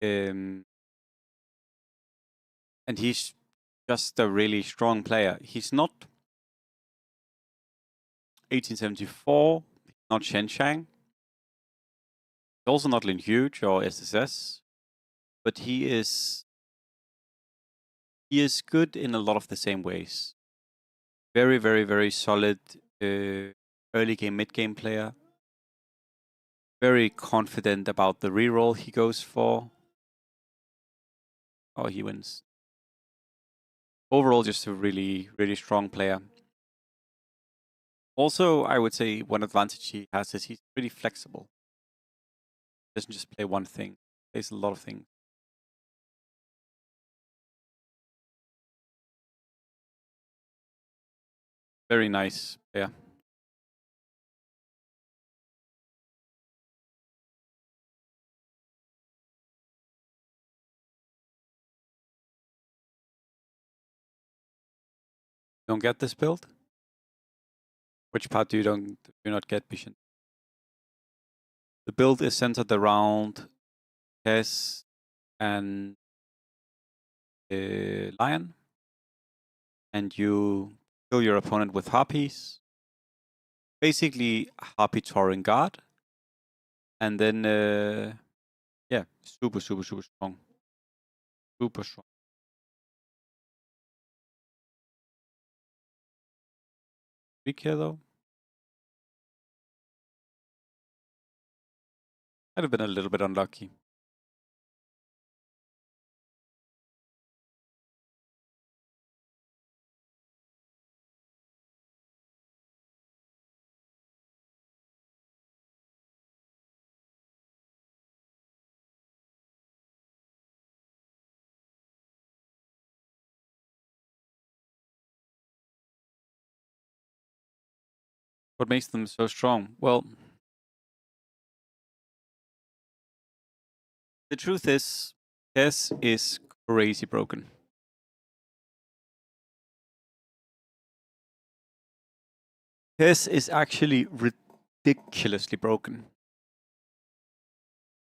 S1: And he's just a really strong player. He's not 1874, not Shenzhang. He's also not Lin Huge or SSS, but he is good in a lot of the same ways. Very, very, very solid early game, mid game player. Very confident about the reroll he goes for. Oh, he wins. Overall, just a really, really strong player. Also, I would say one advantage he has is he's pretty flexible. He doesn't just play one thing. He plays a lot of things. Very nice player. Don't get this build? Which part do you not get, Bishan? The build is centered around Tess and Lion, and you kill your opponent with Harpies. Basically, Harpy Tauren Guard, and then yeah, super, super, super strong. Super strong. Weak here though. Might have been a little bit unlucky. What makes them so strong? Well, the truth is, Tess is crazy broken. Tess is actually ridiculously broken.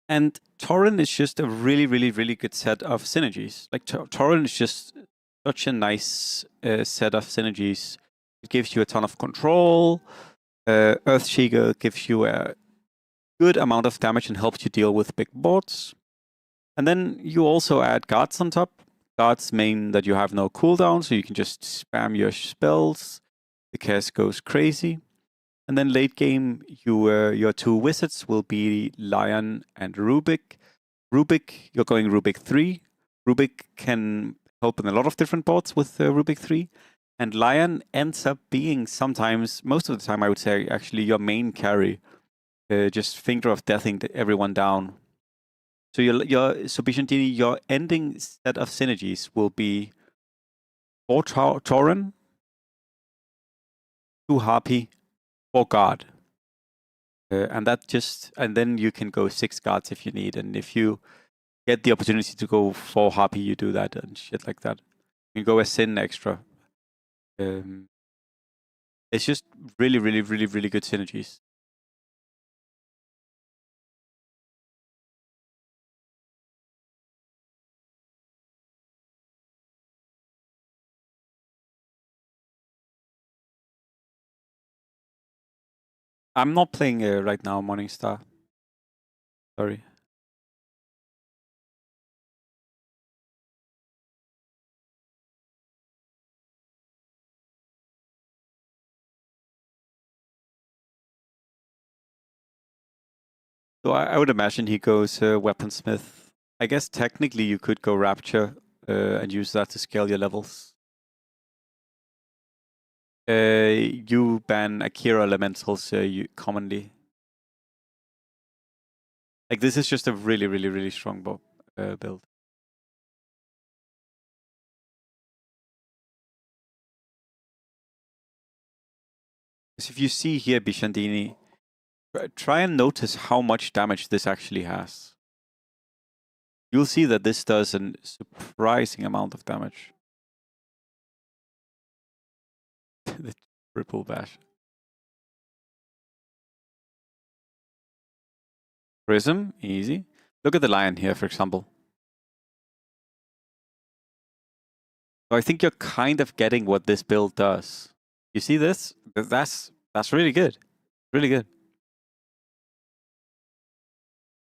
S1: And Tauren is just a really, really, really good set of synergies. Like Tauren is just such a nice set of synergies. It gives you a ton of control. Earthshaker gives you a good amount of damage and helps you deal with big boards. And then you also add guards on top. Guards mean that you have no cooldown, so you can just spam your spells. The cast goes crazy. And then late game, your two wizards will be Lion and Rubik. Rubik, you're going Rubik 3. Rubik can help in a lot of different boards with Rubik 3. And Lion ends up being sometimes, most of the time I would say, actually your main carry. Just finger of deathing everyone down. So so Bishantini, your ending set of synergies will be 4 Tauren, 2 Harpy, 4 Guard. And then you can go 6 Guards if you need. And if you get the opportunity to go 4 Harpy, you do that and shit like that. You can go a Sin extra. It's just really, really, really, really good synergies. I'm not playing right now Morningstar. Sorry. So I would imagine he goes Weaponsmith. I guess technically you could go Rapture and use that to scale your levels. You ban Akira Elementals commonly. Like, this is just a really, really, really strong build. Because if you see here, Bishandini, try and notice how much damage this actually has. You'll see that this does a surprising amount of damage. The triple bash. Prism, easy. Look at the lion here, for example. So I think you're kind of getting what this build does. You see this? That's really good. Really good.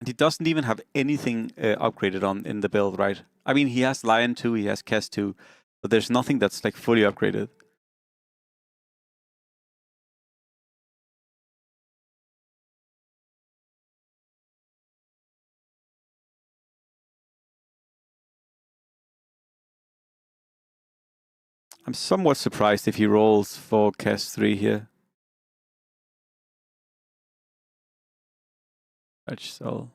S1: And he doesn't even have anything upgraded on in the build, right? I mean, he has Lion 2, he has Kess 2, but there's nothing that's like fully upgraded. I'm somewhat surprised if he rolls for Kess 3 here. Touch Soul.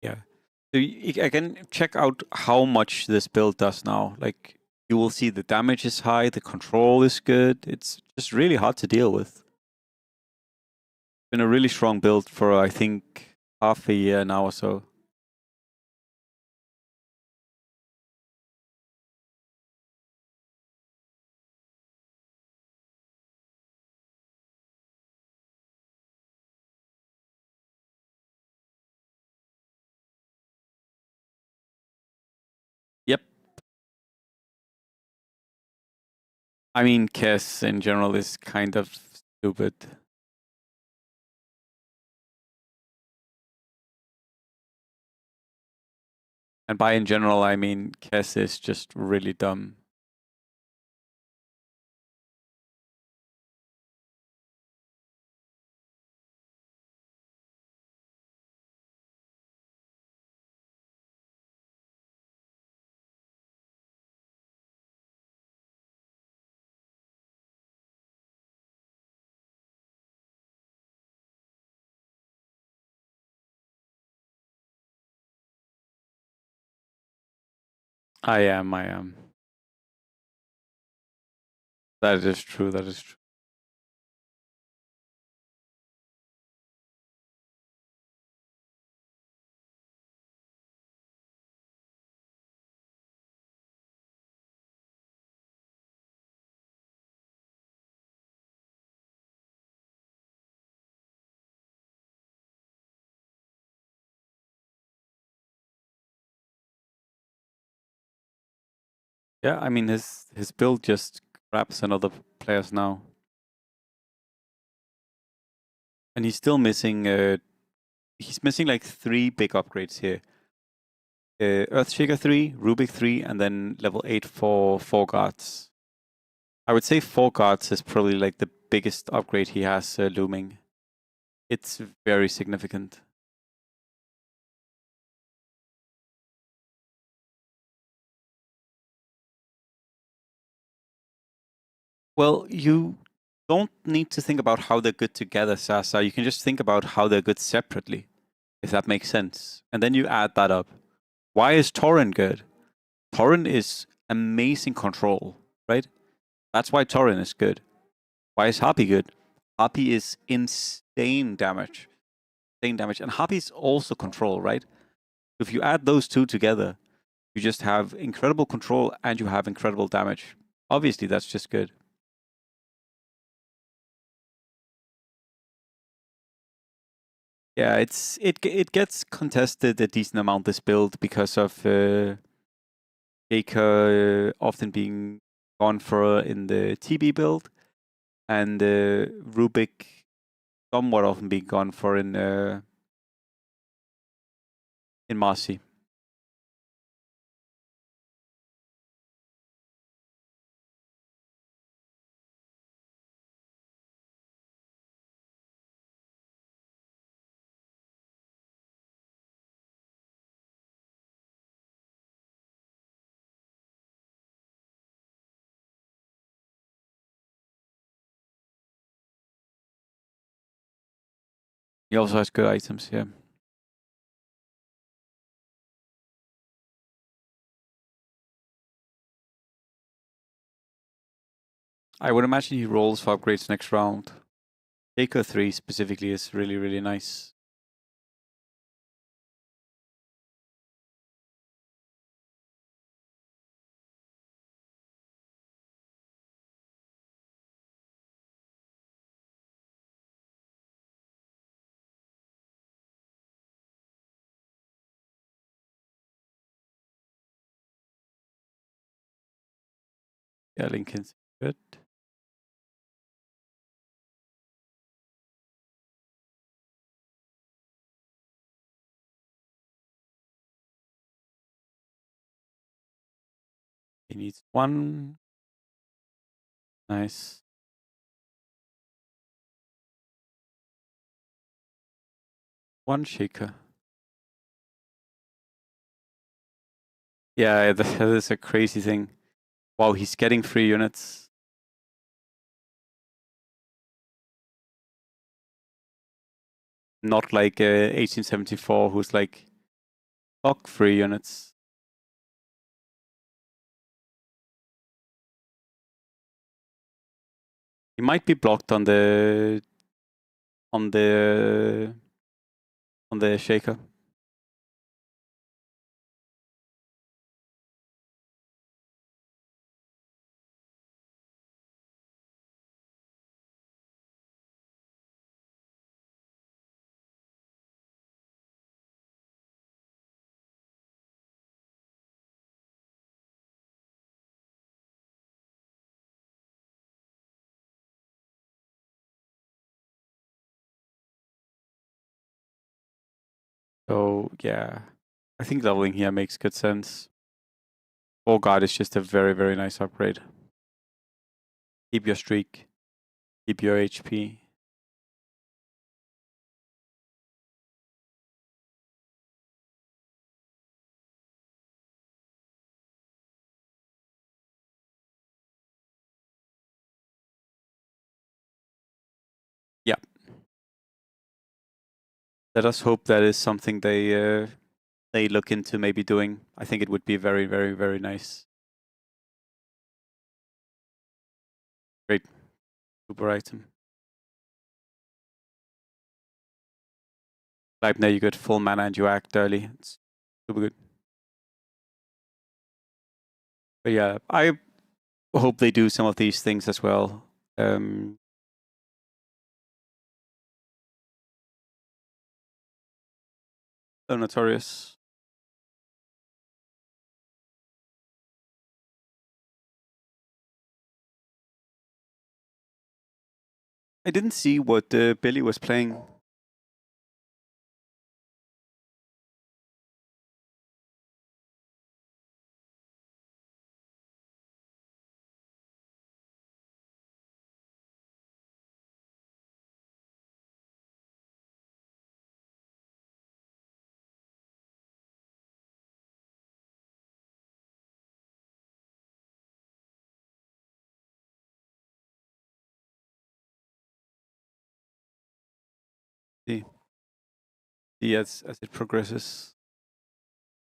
S1: Yeah. So again, check out how much this build does now. Like, you will see the damage is high, the control is good. It's just really hard to deal with. Been a really strong build for, I think, half a year now or so. Yep. I mean, Kess in general is kind of stupid. And by in general, I mean Kess is just really dumb. I am. That is true, that is true. Yeah, I mean his build just grabs another players now. And he's still missing he's missing like 3 big upgrades here. Earthshaker 3, Rubik 3, and then level 8 for 4 guards. I would say 4 guards is probably like the biggest upgrade he has looming. It's very significant. Well, you don't need to think about how they're good together, Sasa. You can just think about how they're good separately, if that makes sense. And then you add that up. Why is Torrent good? Torrent is amazing control, right? That's why Torrent is good. Why is Harpy good? Harpy is insane damage. Insane damage. And Harpy is also control, right? If you add those two together, you just have incredible control and you have incredible damage. Obviously, that's just good. Yeah, it gets contested a decent amount this build because of Baker often being gone for in the TB build, and Rubik somewhat often being gone for in Marci. He also has good items, yeah. I would imagine he rolls for upgrades next round. Baker 3 specifically is really, really nice. Yeah, Lincoln's good. He needs 1. Nice. 1 shaker. Yeah, that is a crazy thing. Wow, he's getting 3 units. Not like 1874, who's like, fuck 3 units. He might be blocked on the shaker. So yeah, I think leveling here makes good sense. 4 guard is just a very, very nice upgrade. Keep your streak. Keep your HP. Yeah. Let us hope that is something they look into maybe doing. I think it would be very, very, very nice. Great. Super item. Leibniz, you get full mana and you act early. It's super good. But yeah, I hope they do some of these things as well. So Notorious. I didn't see what Billy was playing. See, see as it progresses.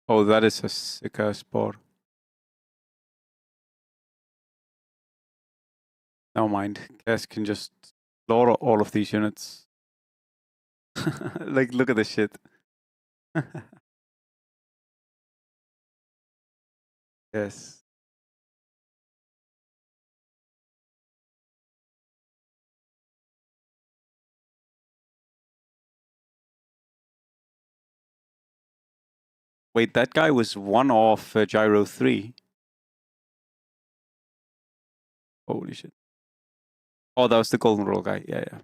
S1: Oh, that is a sick spot. Never mind. Cass can just slaughter all of these units. Like, look at this shit. Yes. Wait, that guy was one off Gyro 3. Holy shit. Oh, that was the golden roll guy. Yeah, yeah.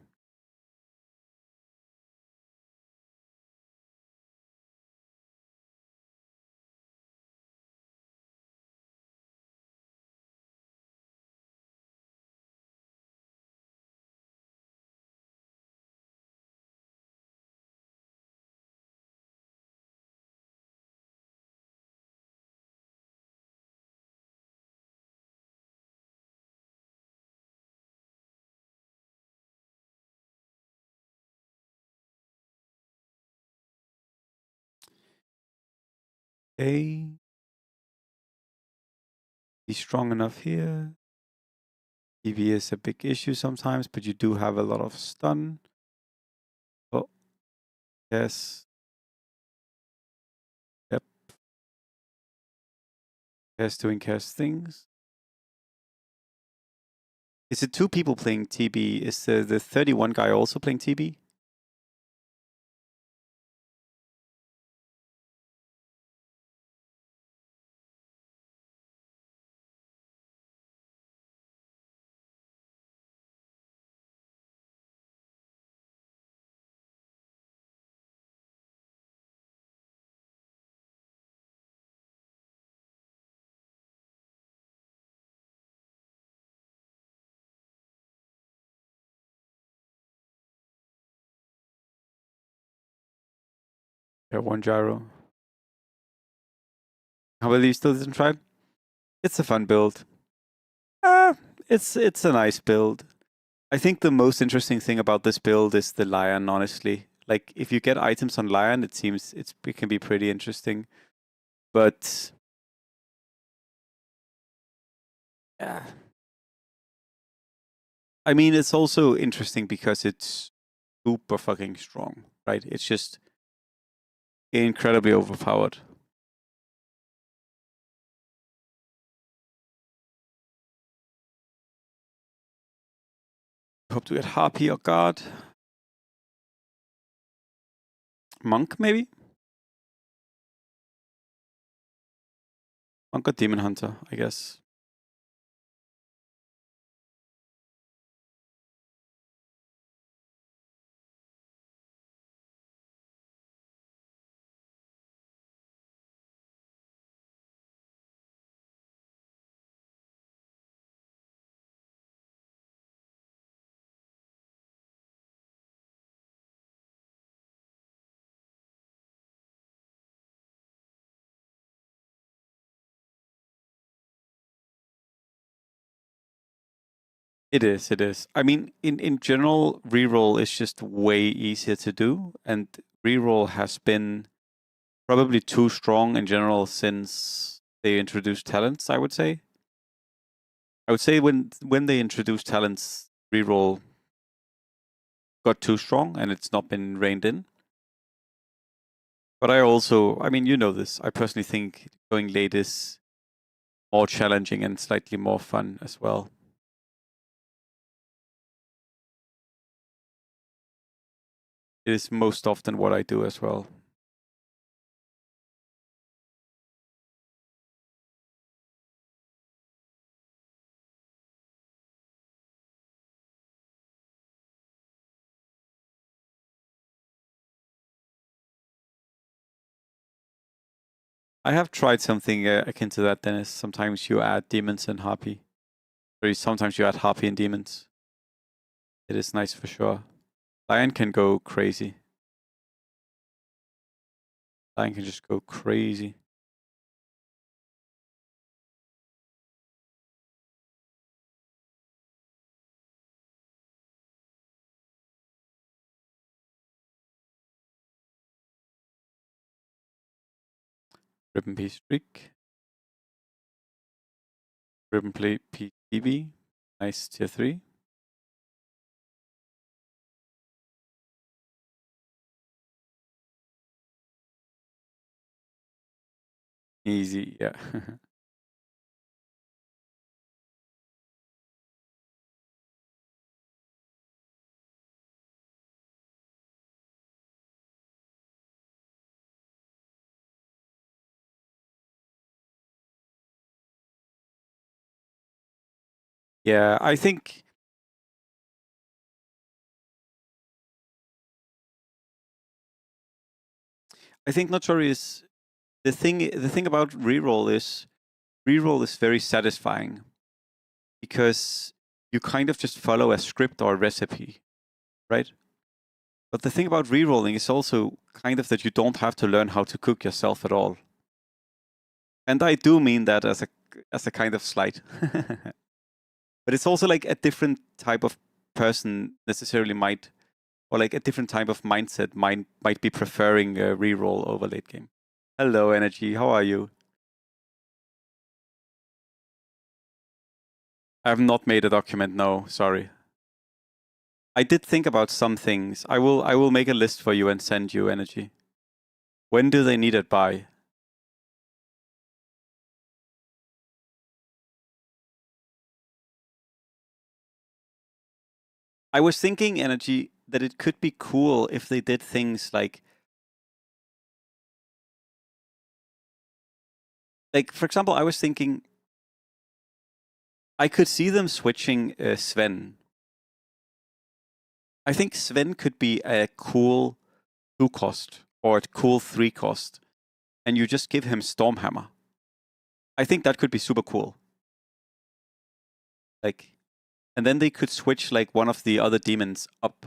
S1: Okay. He's strong enough here. EV is a big issue sometimes, but you do have a lot of stun. Oh, yes. Yep. Cass doing Cass things. Is it two people playing TB? Is the 31 guy also playing TB? Yeah, one gyro. How about you still didn't try it? It's a fun build. It's a nice build. I think the most interesting thing about this build is the Lion, honestly. Like, if you get items on Lion, it seems it can be pretty interesting. But yeah. I mean, it's also interesting because it's super fucking strong, right? It's just incredibly overpowered. Hope to get Harpy or Guard. Monk, maybe? Monk or Demon Hunter, I guess. It is, it is. I mean, in general, reroll is just way easier to do, and reroll has been probably too strong in general since they introduced talents, I would say. I would say when they introduced talents, reroll got too strong and it's not been reined in. But I also, I mean, you know this, I personally think going late is more challenging and slightly more fun as well. It is most often what I do as well. I have tried something akin to that, Dennis. Sometimes you add demons and harpy. Or sometimes you add harpy and demons. It is nice for sure. Lion can go crazy. Lion can just go crazy. Ribbon P streak. Ribbon play PTV. Nice tier 3. Easy, yeah. Yeah, I think Notori is the thing about reroll is very satisfying because you kind of just follow a script or a recipe, right? But the thing about rerolling is also kind of that you don't have to learn how to cook yourself at all. And I do mean that as a kind of slight. But it's also like a different type of person necessarily might, or like a different type of mindset might be preferring a reroll over late game. Hello, Energy. How are you? I have not made a document. No, sorry. I did think about some things. I will make a list for you and send you, Energy. When do they need it by? I was thinking, Energy, that it could be cool if they did things like, for example, I was thinking I could see them switching Sven. I think Sven could be a cool 2 cost or a cool 3 cost, and you just give him Stormhammer. I think that could be super cool. And then they could switch like one of the other demons up.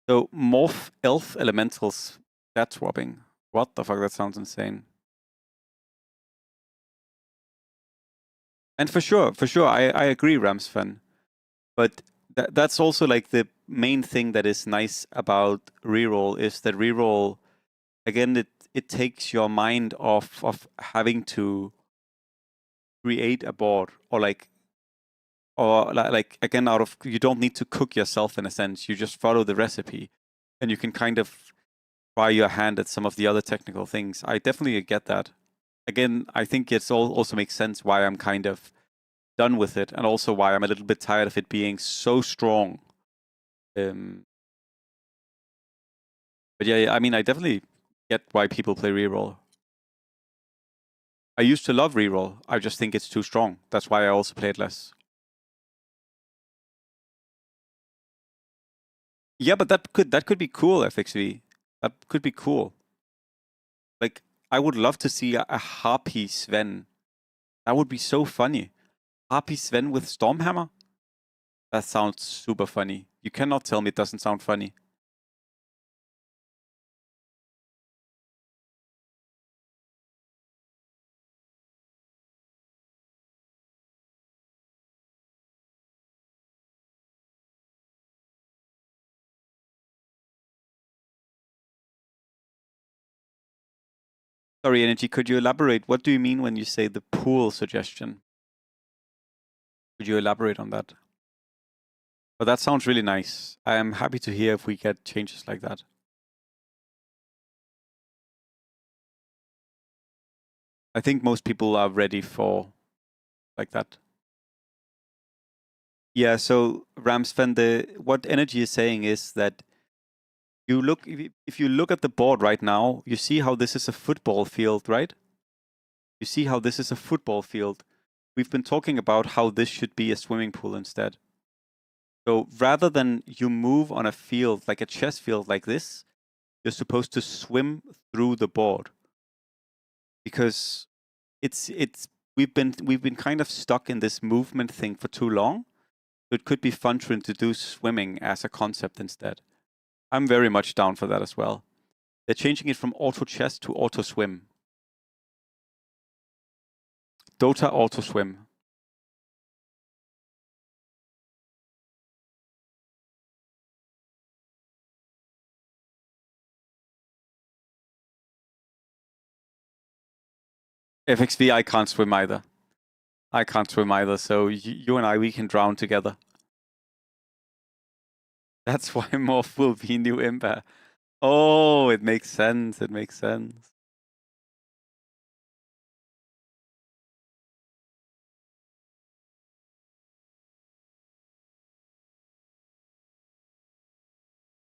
S1: So morph elf elementals stat swapping. What the fuck? That sounds insane. And for sure, I agree, Ramsfan. But that's also like the main thing that is nice about reroll is that reroll, again, it takes your mind off of having to create a board or like again, out of, you don't need to cook yourself in a sense. You just follow the recipe and you can kind of try your hand at some of the other technical things. I definitely get that. Again, I think it's also makes sense why I'm kind of done with it, and also why I'm a little bit tired of it being so strong. But yeah, I mean, I definitely get why people play reroll. I used to love reroll. I just think it's too strong. That's why I also play it less. Yeah, but that could be cool, FXV. That could be cool. Like, I would love to see a Harpy Sven. That would be so funny. Harpy Sven with Stormhammer? That sounds super funny. You cannot tell me it doesn't sound funny. Sorry, Energy, could you elaborate? What do you mean when you say the pool suggestion? Could you elaborate on that? But that sounds really nice. I am happy to hear if we get changes like that. I think most people are ready for like that. Yeah, so Ramsfen, what Energy is saying is that if you look at the board right now, you see how this is a football field, right? You see how this is a football field. We've been talking about how this should be a swimming pool instead. So rather than you move on a field, like a chess field like this, you're supposed to swim through the board. Because we've been kind of stuck in this movement thing for too long. So it could be fun to introduce swimming as a concept instead. I'm very much down for that as well. They're changing it from auto chess to auto swim. Dota auto swim. FXV, I can't swim either. I can't swim either, so you and I, we can drown together. That's why Morph will be new Impa. Oh, it makes sense. It makes sense.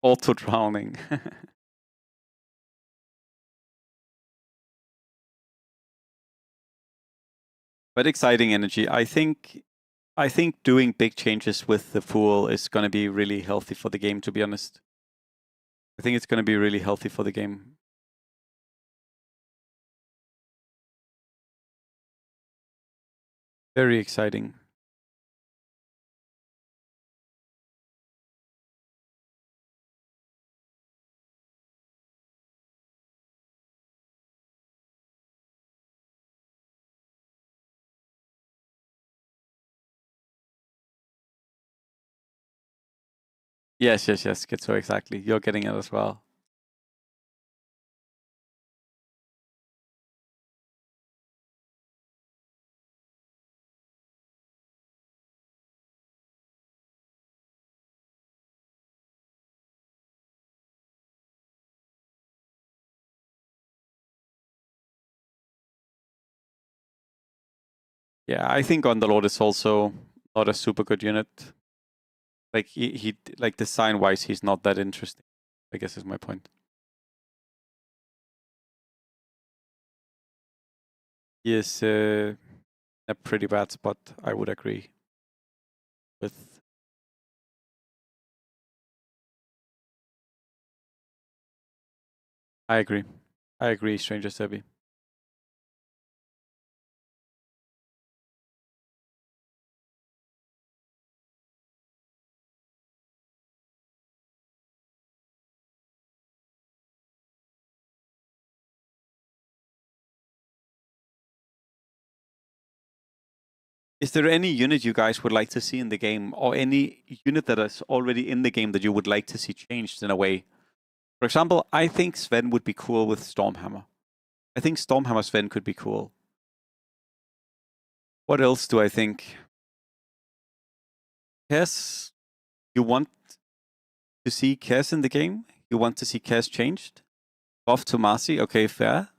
S1: Auto drowning. But exciting energy. I think doing big changes with the Fool is going to be really healthy for the game, to be honest. I think it's going to be really healthy for the game. Very exciting. Yes, Schizo, exactly. You're getting it as well. Yeah, I think Underlord is also not a super good unit. Like he like design wise, he's not that interesting, I guess is my point. He is a pretty bad spot, I would agree with. I agree, Stranger Sebi. Is there any unit you guys would like to see in the game, or any unit that is already in the game that you would like to see changed in a way? For example, I think Sven would be cool with Stormhammer. I think Stormhammer Sven could be cool. What else do I think? Kess, you want to see Kess in the game? You want to see Kess changed? Buff to Marci? Okay, fair.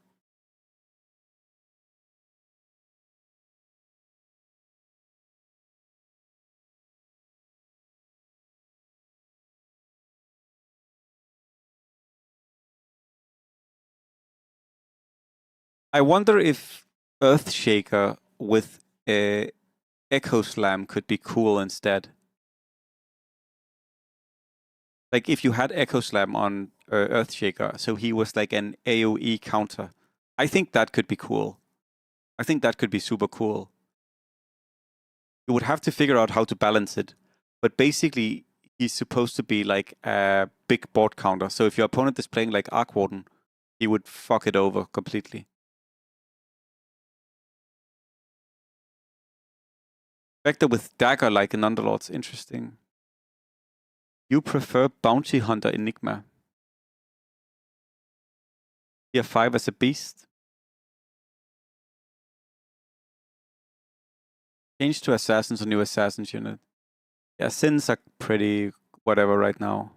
S1: I wonder if Earthshaker with Echo Slam could be cool instead. Like if you had Echo Slam on Earthshaker, so he was like an AoE counter. I think that could be cool. I think that could be super cool. You would have to figure out how to balance it. But basically, he's supposed to be like a big board counter. So if your opponent is playing like Arc Warden, he would fuck it over completely. Vector with Dagger like an Underlord's interesting. You prefer Bounty Hunter Enigma. Tier 5 as a beast. Change to Assassins or new Assassins unit. Yeah, Sins are pretty whatever right now.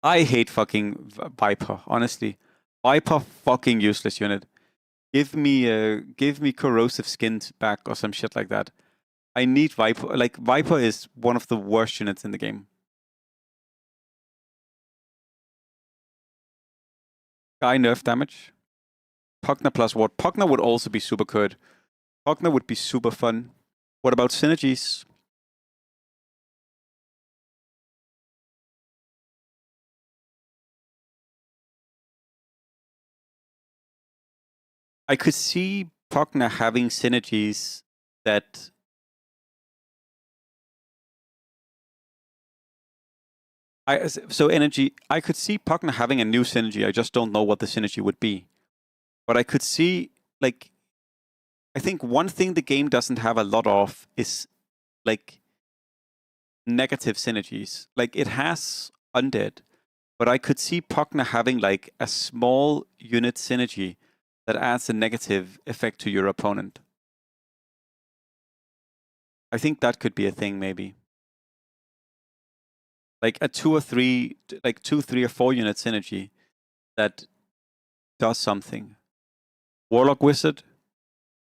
S1: I hate fucking Viper, honestly. Viper fucking useless unit. Give me corrosive skins back or some shit like that. I need Viper. Like Viper is one of the worst units in the game. Guy nerf damage. Pugna plus what? Pugna would also be super good. Pugna would be super fun. What about synergies? I could see Pugna having synergies that energy. I could see Pugna having a new synergy. I just don't know what the synergy would be. But I could see, like, I think one thing the game doesn't have a lot of is like negative synergies. Like it has undead, but I could see Pugna having like a small unit synergy that adds a negative effect to your opponent. I think that could be a thing, maybe. Like a 2 or 3, like 2, 3 or 4 unit synergy that does something. Warlock Wizard.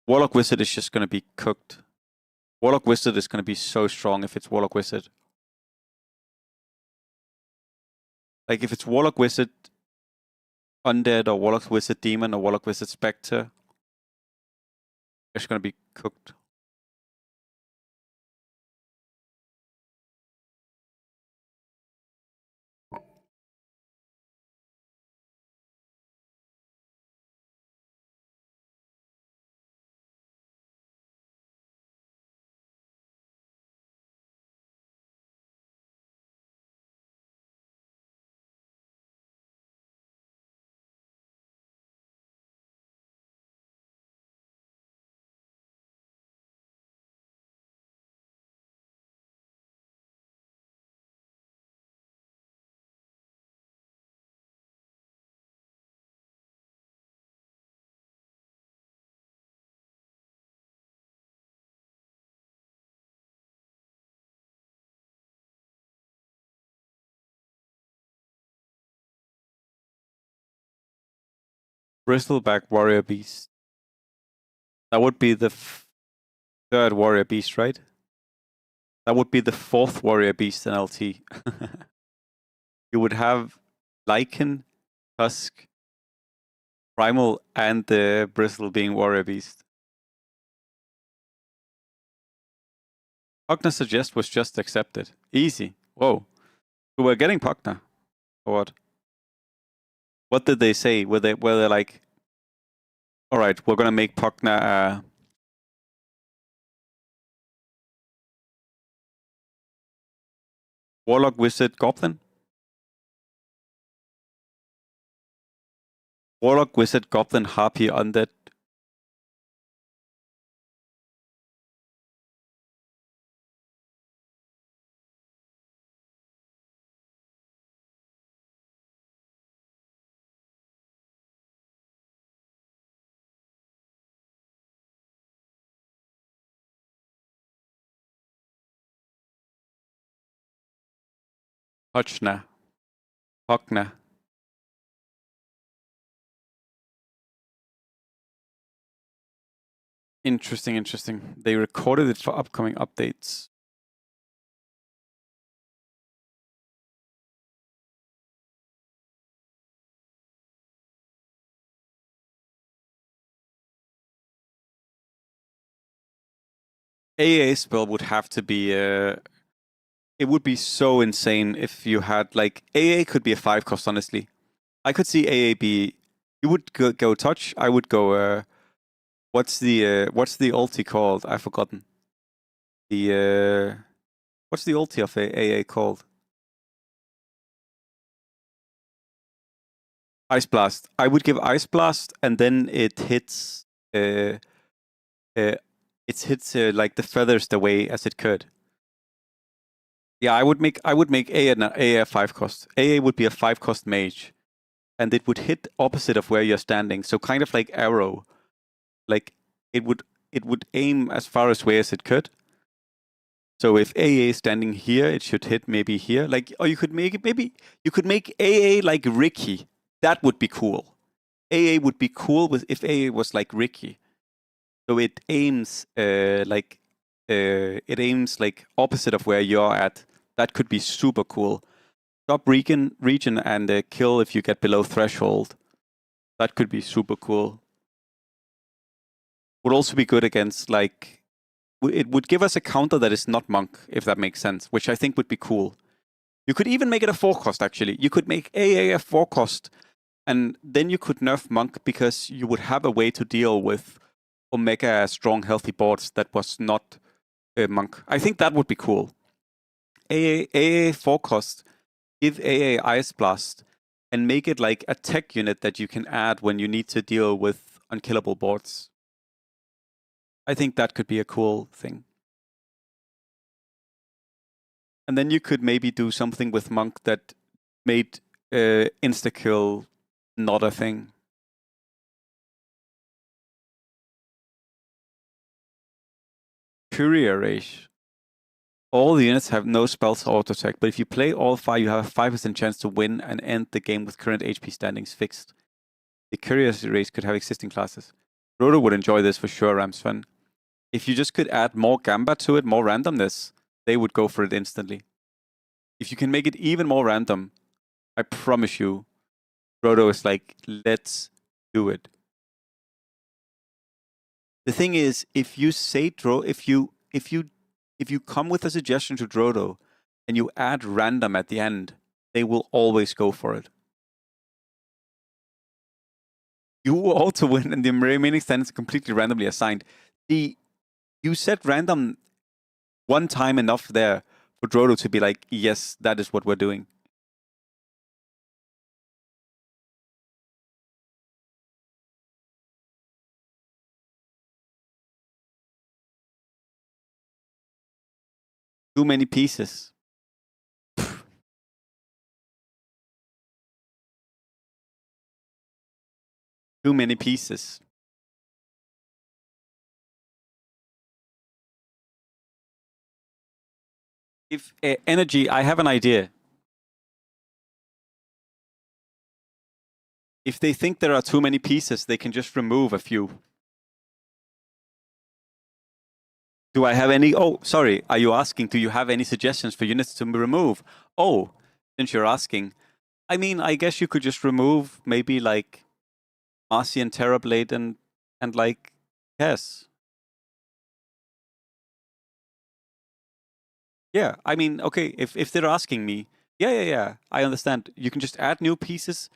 S1: Warlock Wizard is just going to be cooked. Warlock Wizard is going to be so strong if it's Warlock Wizard. Like if it's Warlock Wizard Undead or Warlock Wizard Demon or Warlock Wizard Spectre, it's going to be cooked. Bristleback Warrior Beast. That would be the third Warrior Beast, right? That would be the fourth Warrior Beast in LT. You would have Lycan, Tusk, Primal, and the Bristle being Warrior Beast. Pugna Suggest was just accepted. Easy. Whoa. So we're getting Pugna. Or what? What did they say? Were they like, all right, we're gonna make Pugna Warlock Wizard Goblin? Warlock Wizard Goblin Harpy Undead. Pugna. Pugna. Interesting, interesting. They recorded it for upcoming updates. AA spell would have to be it would be so insane if you had like AA could be a 5 cost, honestly. I could see AA be, you would go touch, I would go what's the ulti called? I've forgotten. The what's the ulti of AA called? Ice Blast. I would give Ice Blast and then it hits like the furthest away as it could. Yeah, I would make AA a 5 cost. AA would be a 5 cost mage. And it would hit opposite of where you're standing. So kind of like arrow. Like it would aim as far away as it could. So if AA is standing here, it should hit maybe here. Like, or you could make it, maybe you could make AA like Ricky. That would be cool. AA would be cool if AA was like Ricky. So it aims like opposite of where you're at. That could be super cool. Stop region and kill if you get below threshold. That could be super cool. Would also be good against like, it would give us a counter that is not monk, if that makes sense, which I think would be cool. You could even make it a 4 cost actually. You could make AA a 4 cost And then you could nerf Monk because you would have a way to deal with Omega strong, healthy boards that was not Monk. I think that would be cool. AA 4 cost, give AA Ice Blast, and make it like a tech unit that you can add when you need to deal with unkillable boards. I think that could be a cool thing. And then you could maybe do something with Monk that made insta-kill not a thing. Courier Rage. All the units have no spells or auto attack, but if you play all 5, you have a 5% chance to win and end the game with current HP standings fixed. The Courier Rage could have existing classes. Roto would enjoy this for sure, Ramsfan. If you just could add more Gamba to it, more randomness, they would go for it instantly. If you can make it even more random, I promise you, Roto is like, let's do it. The thing is, if you say if you come with a suggestion to Drodo and you add random at the end, they will always go for it. You will also win, and the remaining stands completely randomly assigned. You set random one time enough there for Drodo to be like, yes, that is what we're doing. Too many pieces. Too many pieces. If energy, I have an idea. If they think there are too many pieces, they can just remove a few. Do I have any? Oh, sorry. Are you asking, do you have any suggestions for units to remove? Oh, since you're asking, I mean, I guess you could just remove maybe like Marci and Terrorblade and like Kess. Yeah, I mean, okay, if they're asking me, yeah, I understand. You can just add new pieces,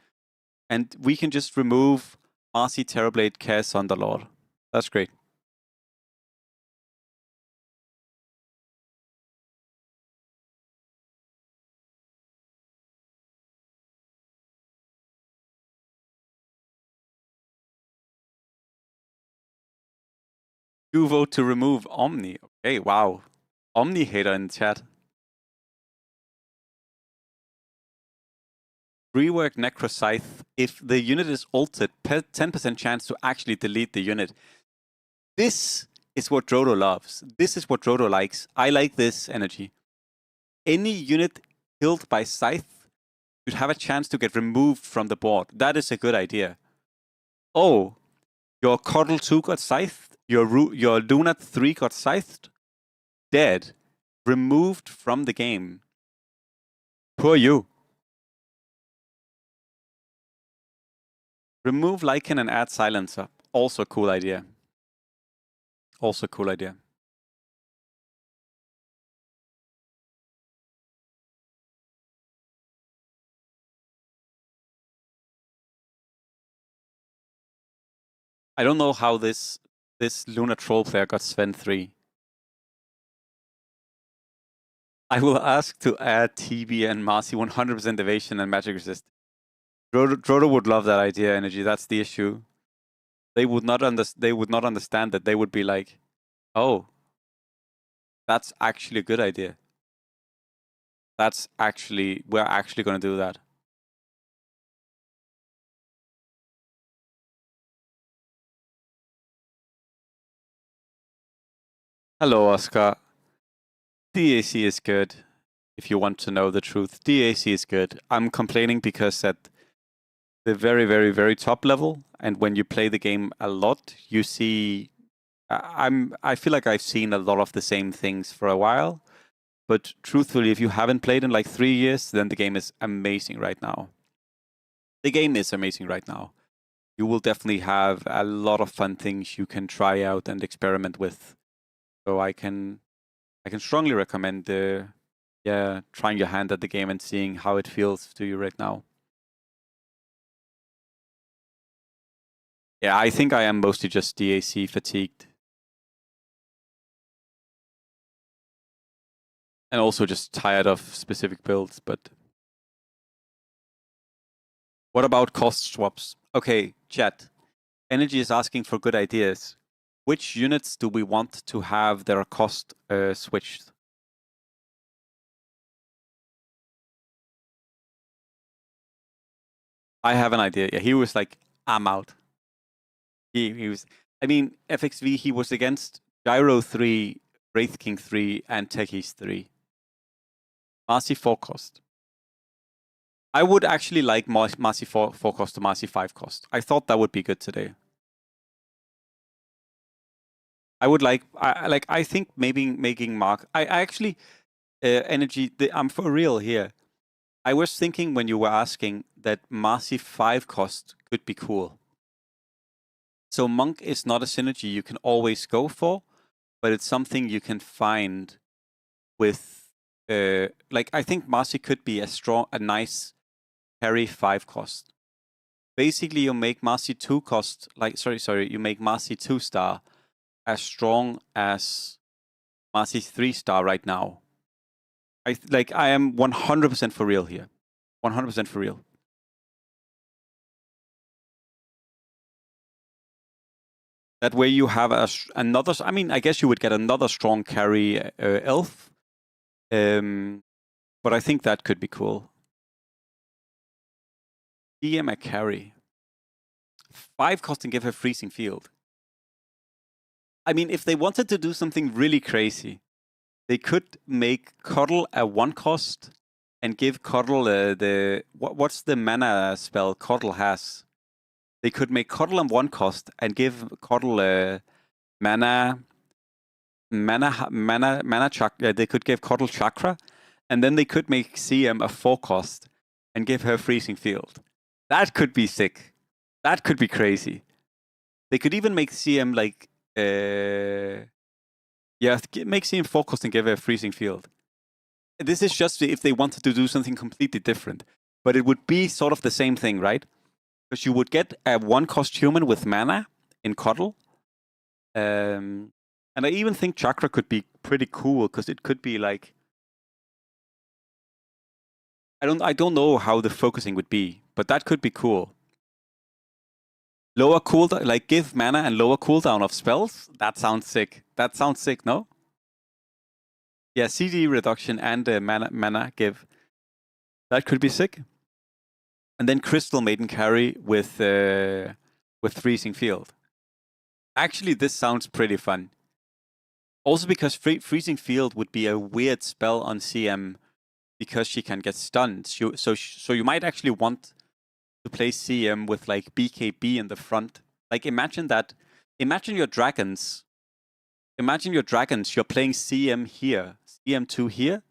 S1: and we can just remove Marci, Terrorblade, Kess, Underlord. That's great. You vote to remove Omni. Okay, wow. Omni hater in chat. Rework Necroscythe. If the unit is altered, 10% chance to actually delete the unit. This is what Drodo loves. This is what Drodo likes. I like this energy. Any unit killed by Scythe should have a chance to get removed from the board. That is a good idea. Oh, your Coddle 2 got Scythed. Your Lunat 3 got Scythed. Dead. Removed from the game. Poor you. Remove Lycan and add Silencer. Also a cool idea. Also a cool idea. I don't know how this Lunar Troll player got Sven 3. I will ask to add TB and Marci 100% evasion and magic resist. Drodo would love that idea, energy. That's the issue. They would not understand that. They would be like, oh, that's actually a good idea. We're actually going to do that. Hello, Oscar. DAC is good. If you want to know the truth, DAC is good. I'm complaining because at the very, very, very top level, and when you play the game a lot, you see. I feel like I've seen a lot of the same things for a while, but truthfully, if you haven't played in like 3 years, then the game is amazing right now. The game is amazing right now. You will definitely have a lot of fun things you can try out and experiment with. So I can strongly recommend trying your hand at the game and seeing how it feels to you right now. Yeah, I think I am mostly just DAC fatigued. And also just tired of specific builds, but... What about cost swaps? Okay, chat. Energy is asking for good ideas. Which units do we want to have their cost switched? I have an idea. Yeah, he was like, I'm out. He was... I mean, FXV, he was against Gyro 3, Wraith King 3, and Techies 3. Marci 4 cost. I would actually like Marci 4 cost to Marci 5 cost. I thought that would be good today. I would like... I think maybe making Mark... I actually... Energy... I'm for real here. I was thinking when you were asking that Marci 5 cost could be cool. So Monk is not a synergy you can always go for, but it's something you can find with... like, I think Marci could be a nice carry 5 cost. Basically, you make Marci 2 cost... Like, sorry, you make Marci 2 star as strong as Marci 3 star right now. I am 100% for real here. 100% for real. That way you have another... I mean, I guess you would get another strong carry elf. But I think that could be cool. DM a carry. 5 cost and give her freezing field. I mean, if they wanted to do something really crazy, they could make Cuddle a 1 cost and give Cuddle the... What's the mana spell Cuddle has? They could make Cuddle a 1 cost and give Cuddle a mana chakra. They could give Cuddle chakra, and then they could make CM a 4 cost and give her freezing field. That could be sick. That could be crazy. They could even make CM like... yeah, make CM 4 cost and give her a freezing field. This is just if they wanted to do something completely different. But it would be sort of the same thing, right? Because you would get a 1 cost human with mana in Cuddle. And I even think Chakra could be pretty cool, because it could be like... I don't know how the focusing would be, but that could be cool. Lower cooldown, like give mana and lower cooldown of spells? That sounds sick. That sounds sick, no? Yeah, CD reduction and mana give. That could be sick. And then Crystal Maiden carry with Freezing Field. Actually, this sounds pretty fun. Also because Freezing Field would be a weird spell on CM because she can get stunned. So you might actually want to play CM with like BKB in the front. Like imagine that. Imagine your dragons. You're playing CM here, CM2 here,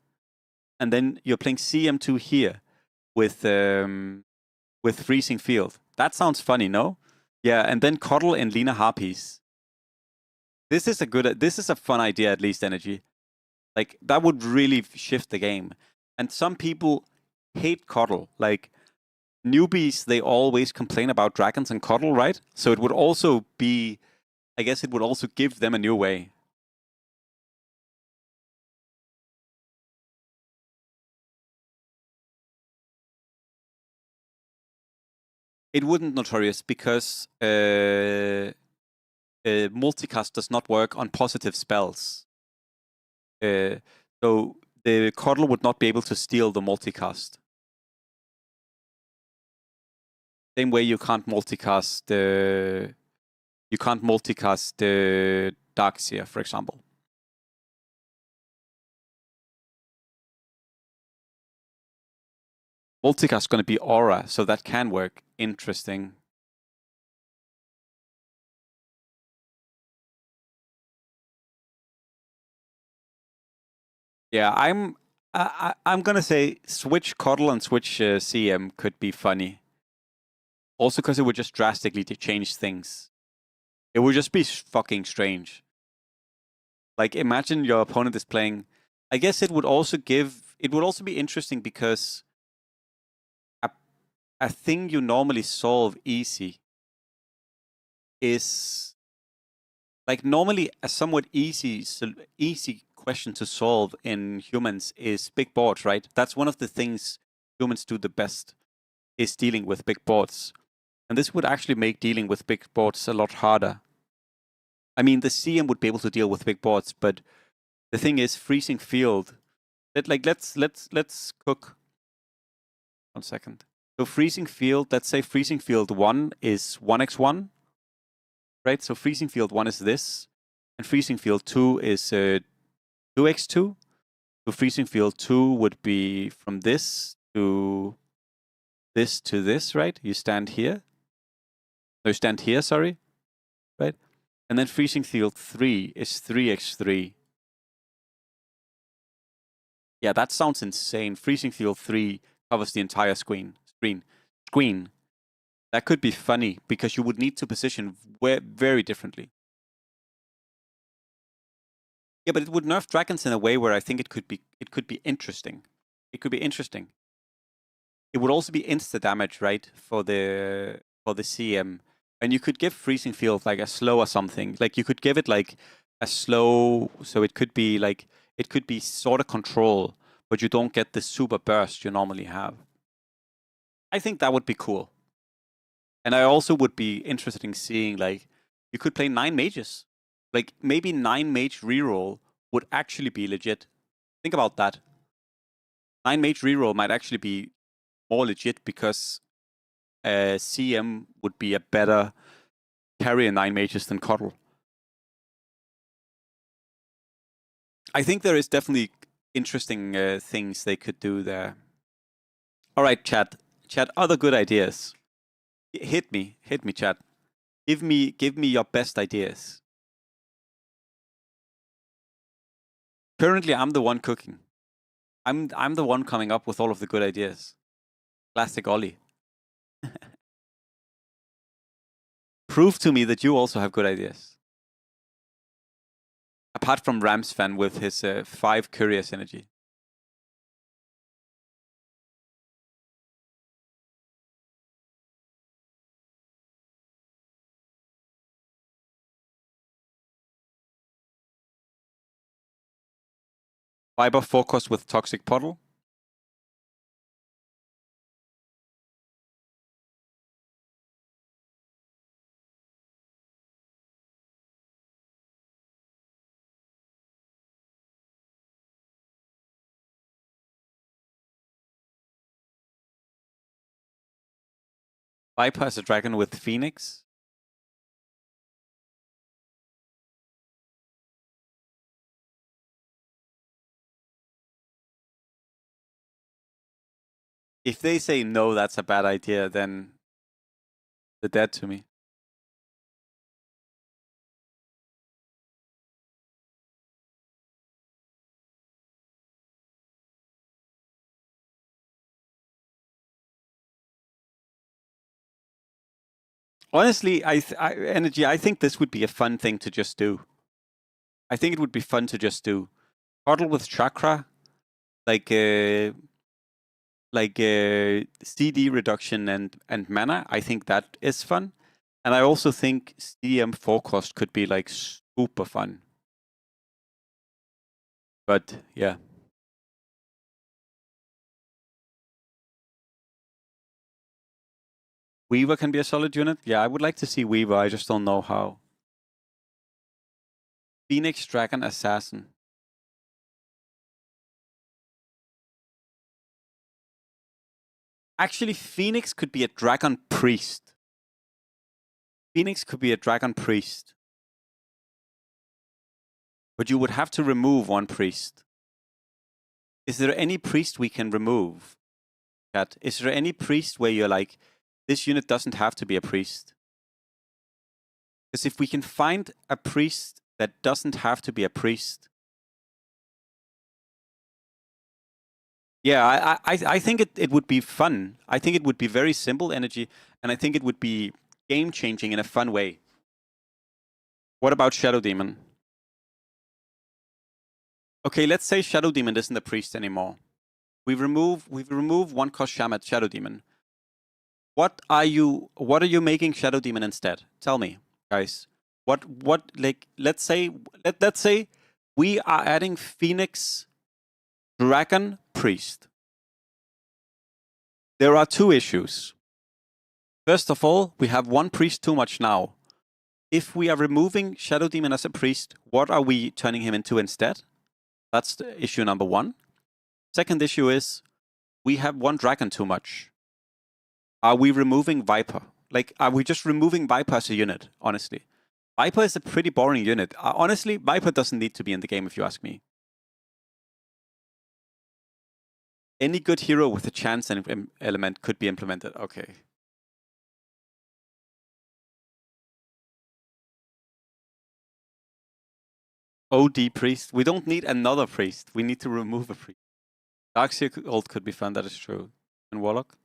S1: and then you're playing CM2 here with Freezing Field. That sounds funny, no? Yeah, and then Cuddle and Lena Harpies. This is a fun idea, at least, Energy. Like, that would really shift the game. And some people hate Cuddle. Like, newbies, they always complain about dragons and Cuddle, right? So it would also be... I guess it would also give them a new way. It wouldn't, Notorious, because multicast does not work on positive spells. So the Cuddle would not be able to steal the multicast. Same way you can't multicast the Darkseer, for example. Multicast is going to be Aura, so that can work. Interesting. Yeah, I'm gonna say switch Cuddle and switch CM could be funny. Also because it would just drastically change things. It would just be fucking strange. Like imagine your opponent is playing... I guess it would also be interesting because a thing you normally solve easy is like normally a somewhat easy question to solve in humans is big boards, right? That's one of the things humans do the best, is dealing with big boards. And this would actually make dealing with big boards a lot harder. I mean, the CM would be able to deal with big boards, but the thing is, freezing field. Let's cook. 1 second. So freezing field. Let's say freezing field 1 is 1x1, right? So freezing field 1 is this, and freezing field 2 is 2x2. So freezing field 2 would be from this to this, right? You stand here. No, you stand here, sorry. Right? And then freezing field 3 is 3x3. Yeah, that sounds insane. Freezing field 3 covers the entire screen. That could be funny because you would need to position very differently. Yeah, but it would nerf dragons in a way where I think it could be interesting. It could be interesting. It would also be insta damage, right, for the CM. And you could give freezing field like a slow or something. Like you could give it like a slow, so it could be like it could be sort of control, but you don't get the super burst you normally have. I think that would be cool. And I also would be interested in seeing like you could play 9 mages. Like maybe 9 mage reroll would actually be legit. Think about that. 9 mage reroll might actually be more legit because CM would be a better carry in 9 mages than Cuddle. I think there is definitely interesting things they could do there. All right, chat. Chat, other good ideas. Hit me, chat. Give me your best ideas. Currently, I'm the one cooking. I'm the one coming up with all of the good ideas. Classic Ollie. Prove to me that you also have good ideas. Apart from Rams fan with his 5 curious energy. Fiber focus with toxic puddle. Bypass a dragon with Phoenix. If they say no, that's a bad idea, then they're dead to me. Honestly, Energy, I think this would be a fun thing to just do. I think it would be fun to just do. Puddle with chakra, like CD reduction and mana. I think that is fun. And I also think CM forecast could be like super fun. But yeah. Weaver can be a solid unit. Yeah, I would like to see Weaver. I just don't know how. Phoenix Dragon Assassin. Actually, Phoenix could be a Dragon Priest. Phoenix could be a Dragon Priest. But you would have to remove one priest. Is there any priest we can remove? Chat, is there any priest where you're like, this unit doesn't have to be a priest? Because if we can find a priest that doesn't have to be a priest. Yeah, I think it would be fun. I think it would be very simple energy, and I think it would be game-changing in a fun way. What about Shadow Demon? Okay, let's say Shadow Demon isn't a priest anymore. We've removed 1-cost Shaman Shadow Demon. What are you making Shadow Demon instead? Tell me. guys. What like let's say we are adding Phoenix Dragon Priest. There are two issues. First of all, we have one priest too much now. If we are removing Shadow Demon as a priest, what are we turning him into instead? That's the issue number one. Second issue is we have one dragon too much. Are we removing Viper? Like, are we just removing Viper as a unit, honestly? Viper is a pretty boring unit. Honestly, Viper doesn't need to be in the game, if you ask me. Any good hero with a chance element could be implemented. Okay. OD priest. We don't need another priest. We need to remove a priest. Darkseer ult could be fun, that is true. And Warlock?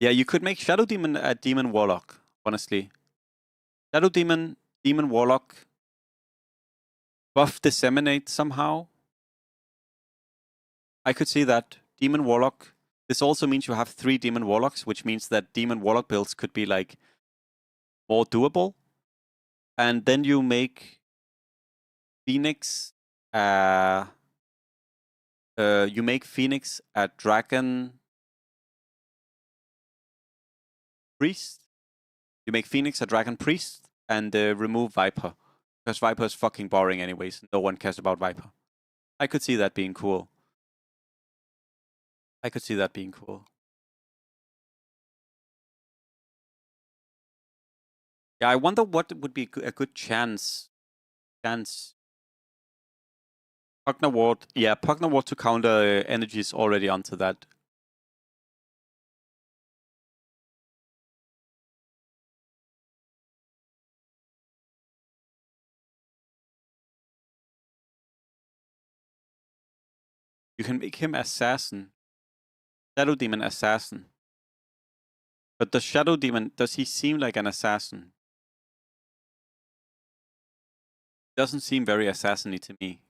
S1: Yeah, you could make Shadow Demon a Demon Warlock, honestly. Shadow Demon, Demon Warlock, buff Disseminate somehow. I could see that. Demon Warlock. This also means you have 3 Demon Warlocks, which means that Demon Warlock builds could be like more doable. And then you make Phoenix you make Phoenix a Dragon Priest. You make Phoenix a Dragon Priest and remove Viper. Because Viper is fucking boring anyways. No one cares about Viper. I could see that being cool. I could see that being cool. Yeah, I wonder what would be a good chance. Pugna Ward. Yeah, Pugna Ward to counter energy is already onto that. You can make him Assassin. Shadow Demon Assassin. But the Shadow Demon, does he seem like an assassin? Doesn't seem very assassiny to me.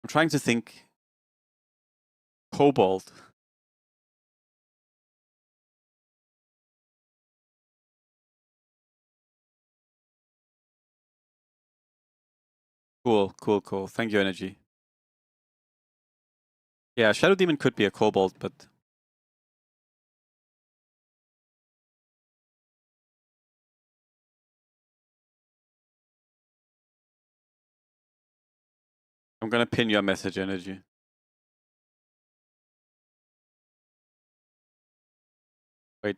S1: I'm trying to think. Cobalt. Cool. Thank you, Energy. Yeah, Shadow Demon could be a Cobalt, but... I'm gonna pin your message, Energy. Wait.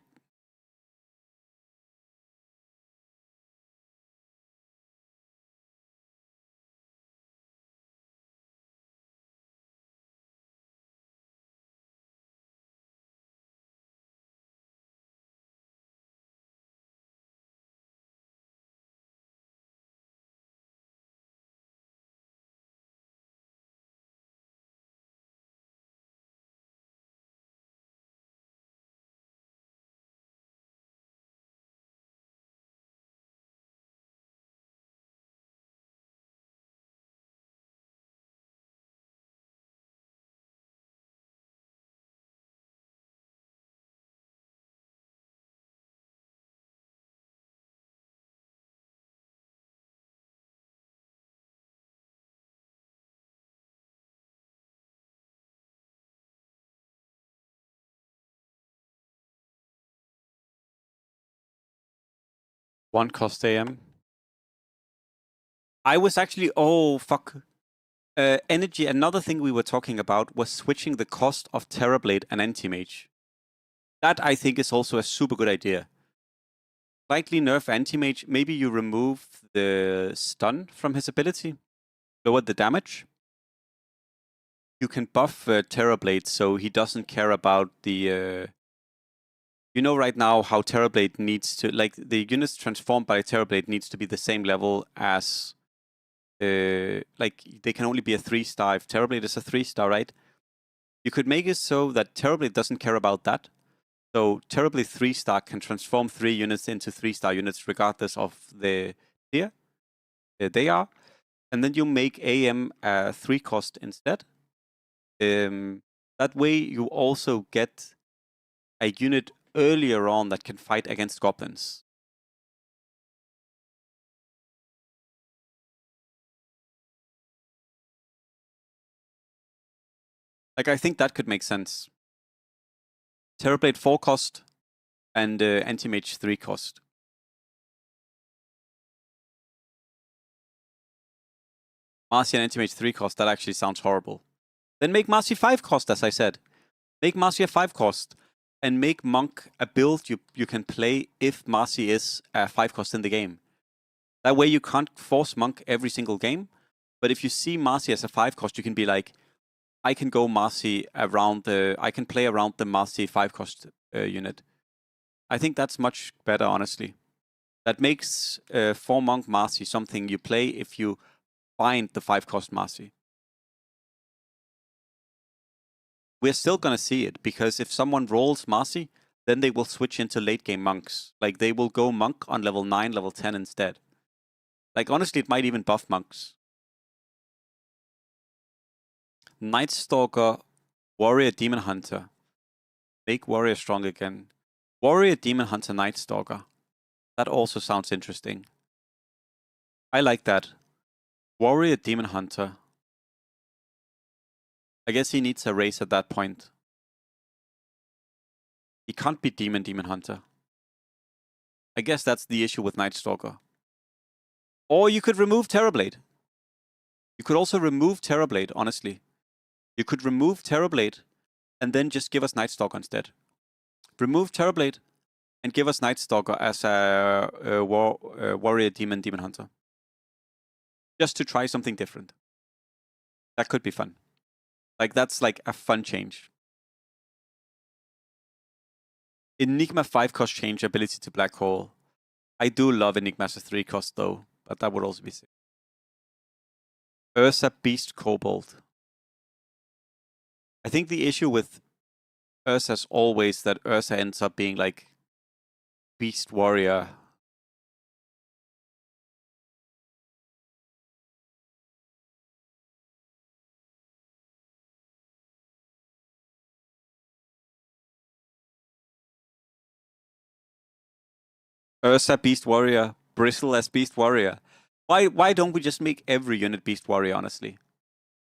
S1: One cost AM. I was actually... Oh, fuck. Energy, another thing we were talking about was switching the cost of Terrorblade and Anti-Mage. That, I think, is also a super good idea. Slightly nerf Anti-Mage. Maybe you remove the stun from his ability. Lower the damage. You can buff Terrorblade so he doesn't care about the... You know right now how Terrorblade needs to... Like, the units transformed by Terrorblade needs to be the same level as... like, they can only be a 3-star if Terrorblade is a 3-star, right? You could make it so that Terrorblade doesn't care about that. So Terrorblade 3-star can transform 3 units into 3-star units regardless of the tier they are. And then you make AM 3-cost instead. That way you also get a unit earlier on that can fight against goblins. Like, I think that could make sense. Terrorblade 4-cost and Anti-Mage 3-cost. Marci and Anti-Mage 3-cost, that actually sounds horrible. Then make Marci 5-cost, as I said. Make Marci a 5-cost. And make Monk a build you can play if Marci is a 5-cost in the game. That way you can't force Monk every single game. But if you see Marci as a 5-cost, you can be like, I can go Marci around I can play around the Marci 5-cost unit. I think that's much better, honestly. That makes 4-Monk Marci something you play if you find the 5-cost Marci. We're still going to see it, because if someone rolls Marci, then they will switch into late game monks. Like, they will go monk on level 9, level 10 instead. Like, honestly, it might even buff monks. Night Stalker, Warrior, Demon Hunter. Make Warrior strong again. Warrior, Demon Hunter, Night Stalker. That also sounds interesting. I like that. Warrior, Demon Hunter. I guess he needs a race at that point. He can't be Demon Hunter. I guess that's the issue with Night Stalker. Or you could remove Terrorblade. You could also remove Terrorblade, honestly. You could remove Terrorblade and then just give us Night Stalker instead. Remove Terrorblade and give us Night Stalker as a Warrior, Demon Hunter. Just to try something different. That could be fun. Like, that's like a fun change. Enigma 5-cost change ability to Black Hole. I do love Enigma as a 3-cost though, but that would also be sick. Ursa Beast Kobold. I think the issue with Ursa is always that Ursa ends up being like Beast Warrior. Ursa Beast Warrior, Bristle as Beast Warrior. Why don't we just make every unit Beast Warrior, honestly?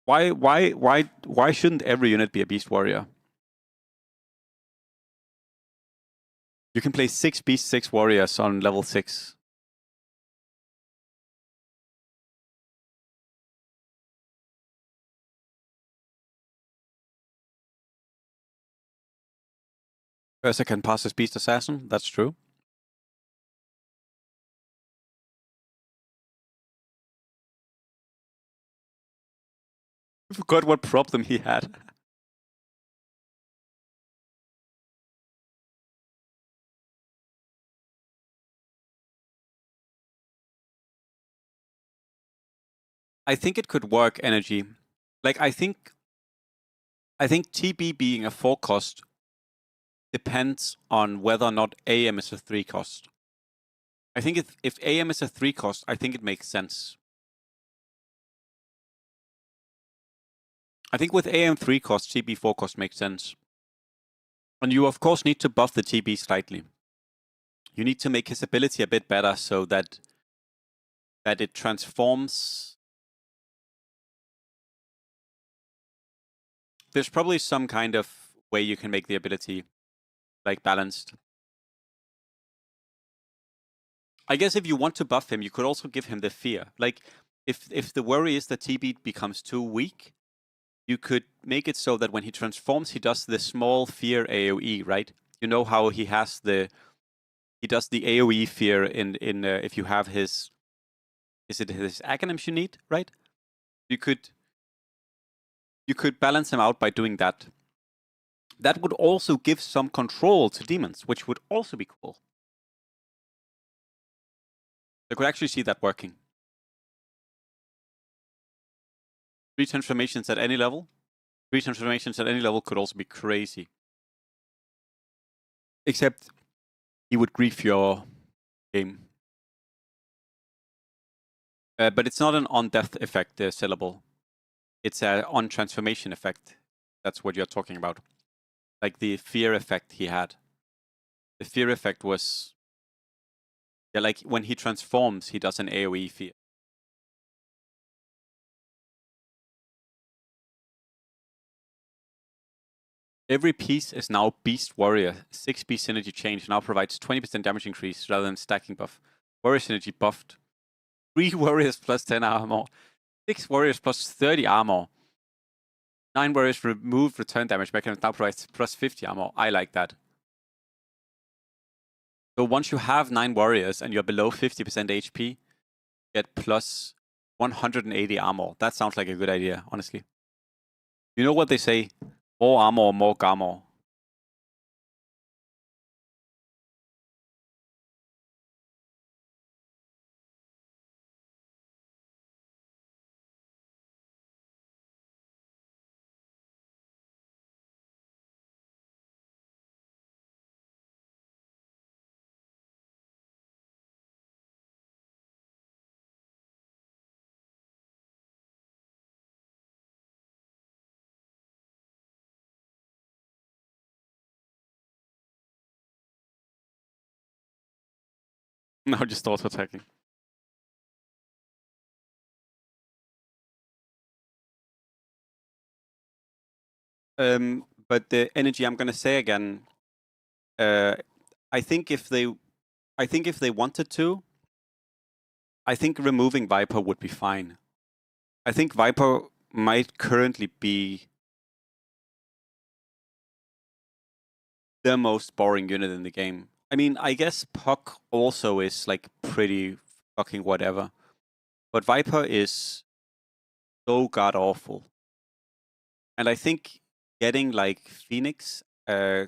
S1: Why shouldn't every unit be a Beast Warrior? You can play 6 Beast 6 Warriors on level 6. Ursa can pass as Beast Assassin, that's true. I forgot what problem he had. I think it could work, Energy. Like, I think TB being a 4-cost depends on whether or not AM is a 3-cost. I think if AM is a 3-cost, I think it makes sense. I think with AM 3-cost, TB 4-cost makes sense. And you, of course, need to buff the TB slightly. You need to make his ability a bit better so that it transforms. There's probably some kind of way you can make the ability like balanced. I guess if you want to buff him, you could also give him the fear. Like, if the worry is that TB becomes too weak, you could make it so that when he transforms, he does the small fear AoE, right? You know how he does the AoE fear in if you have his, is it his acronyms you need, right? You could balance him out by doing that. That would also give some control to demons, which would also be cool. I could actually see that working. 3 transformations at any level. 3 transformations at any level could also be crazy. Except he would grief your game. But it's not an on-death effect, sellable. It's a on-transformation effect. That's what you're talking about. Like the fear effect he had. The fear effect was... Yeah, like when he transforms, he does an AoE fear. Every piece is now Beast Warrior. 6 piece synergy change now provides 20% damage increase rather than stacking buff. Warrior synergy buffed. 3 warriors plus 10 armor. 6 warriors plus 30 armor. 9 warriors remove return damage mechanism now provides plus 50 armor. I like that. So once you have 9 warriors and you're below 50% HP, you get plus 180 armor. That sounds like a good idea, honestly. You know what they say? More armor, more garmor. Now just auto attacking. But the energy, I'm gonna say again. I think if they wanted to, I think removing Viper would be fine. I think Viper might currently be the most boring unit in the game. I mean, I guess Puck also is like pretty fucking whatever, but Viper is so god awful. And I think getting like Phoenix, and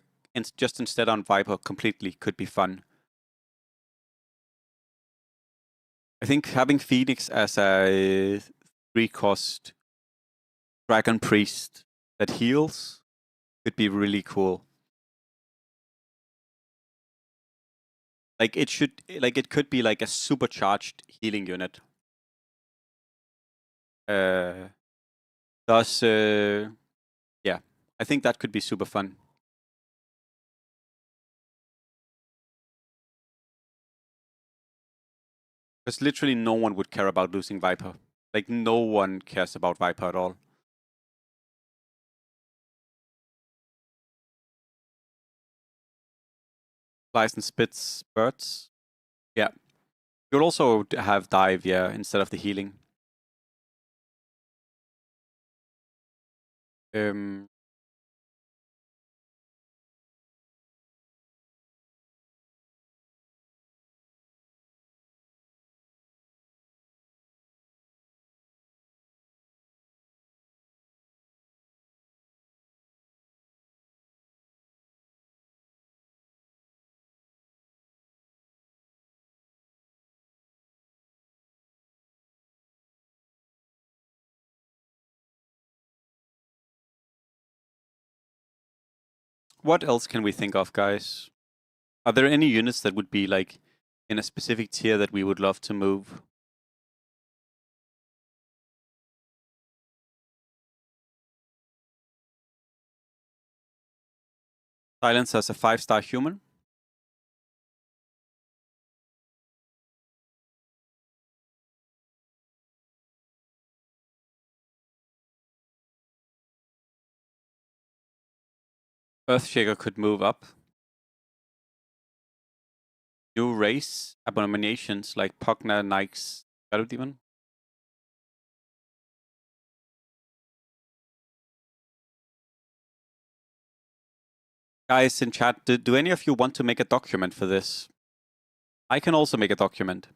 S1: just instead on Viper completely could be fun. I think having Phoenix as a 3-cost Dragon Priest that heals could be really cool. Like it could be like a supercharged healing unit. Thus, yeah, I think that could be super fun. Because literally no one would care about losing Viper. Like no one cares about Viper at all. Flies and spits birds. Yeah. You'll also have dive, yeah, instead of the healing. What else can we think of, guys? Are there any units that would be like in a specific tier that we would love to move? Silence as a 5-star human. Earthshaker could move up. New race abominations like Pugna, Nike's Shadow Demon. Guys in chat, do any of you want to make a document for this? I can also make a document,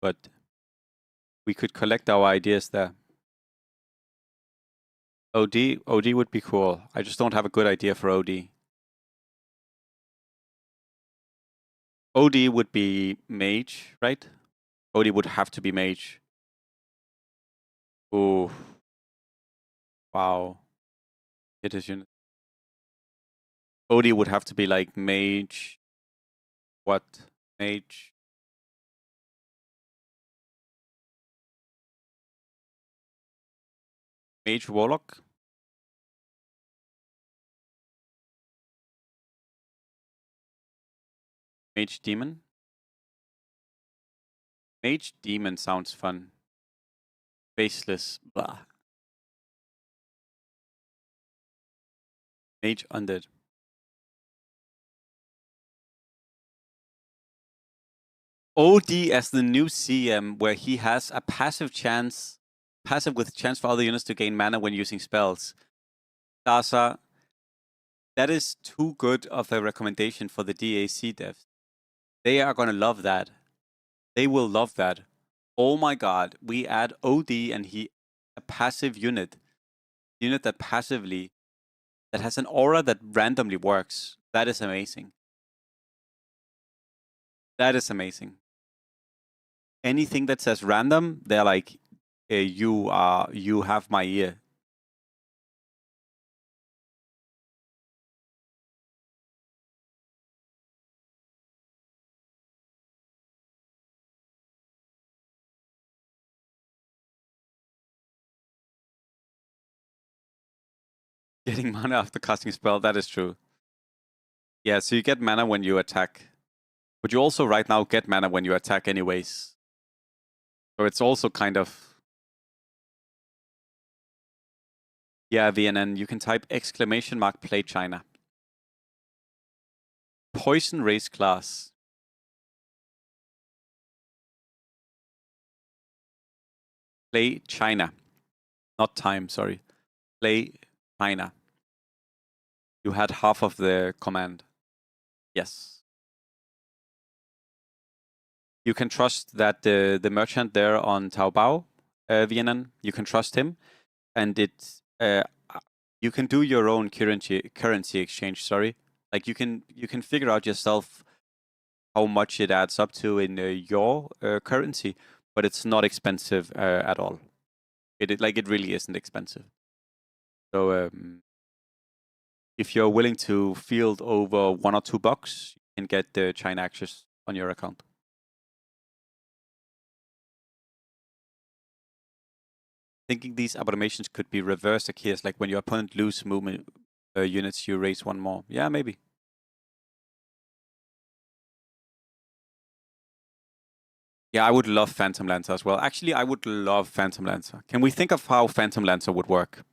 S1: but we could collect our ideas there. OD would be cool. I just don't have a good idea for OD. OD would be mage, right? OD would have to be mage. Ooh. Wow. Hit his unit. Odie would have to be like mage. What? Mage. Mage warlock. Mage demon. Mage demon sounds fun. Faceless. Blah. Mage undead. OD as the new CM, where he has a passive with chance for other units to gain mana when using spells. Daza, that is too good of a recommendation for the DAC devs. They are gonna love that. They will love that. Oh my god, we add OD and a passive unit that passively, that has an aura that randomly works. That is amazing. That is amazing. Anything that says random, they're like, you have my ear. Getting mana after casting a spell, that is true. Yeah, so you get mana when you attack. But you also right now get mana when you attack anyways. So it's also kind of... Yeah, VNN, you can type !play China. Poison race class. Play China. Not time, sorry. Play China. You had half of the command. Yes. You can trust that the merchant there on Taobao, VNN, you can trust him. And you can do your own currency exchange, sorry. Like you can figure out yourself how much it adds up to in your currency, but it's not expensive at all. It really isn't expensive. So if you're willing to field over $1 or $2, you can get the China access on your account. Thinking these automations could be reverse Akias, like when your opponent loses movement units, you raise one more. Yeah, maybe. Yeah, I would love Phantom Lancer as well. Actually, I would love Phantom Lancer. Can we think of how Phantom Lancer would work?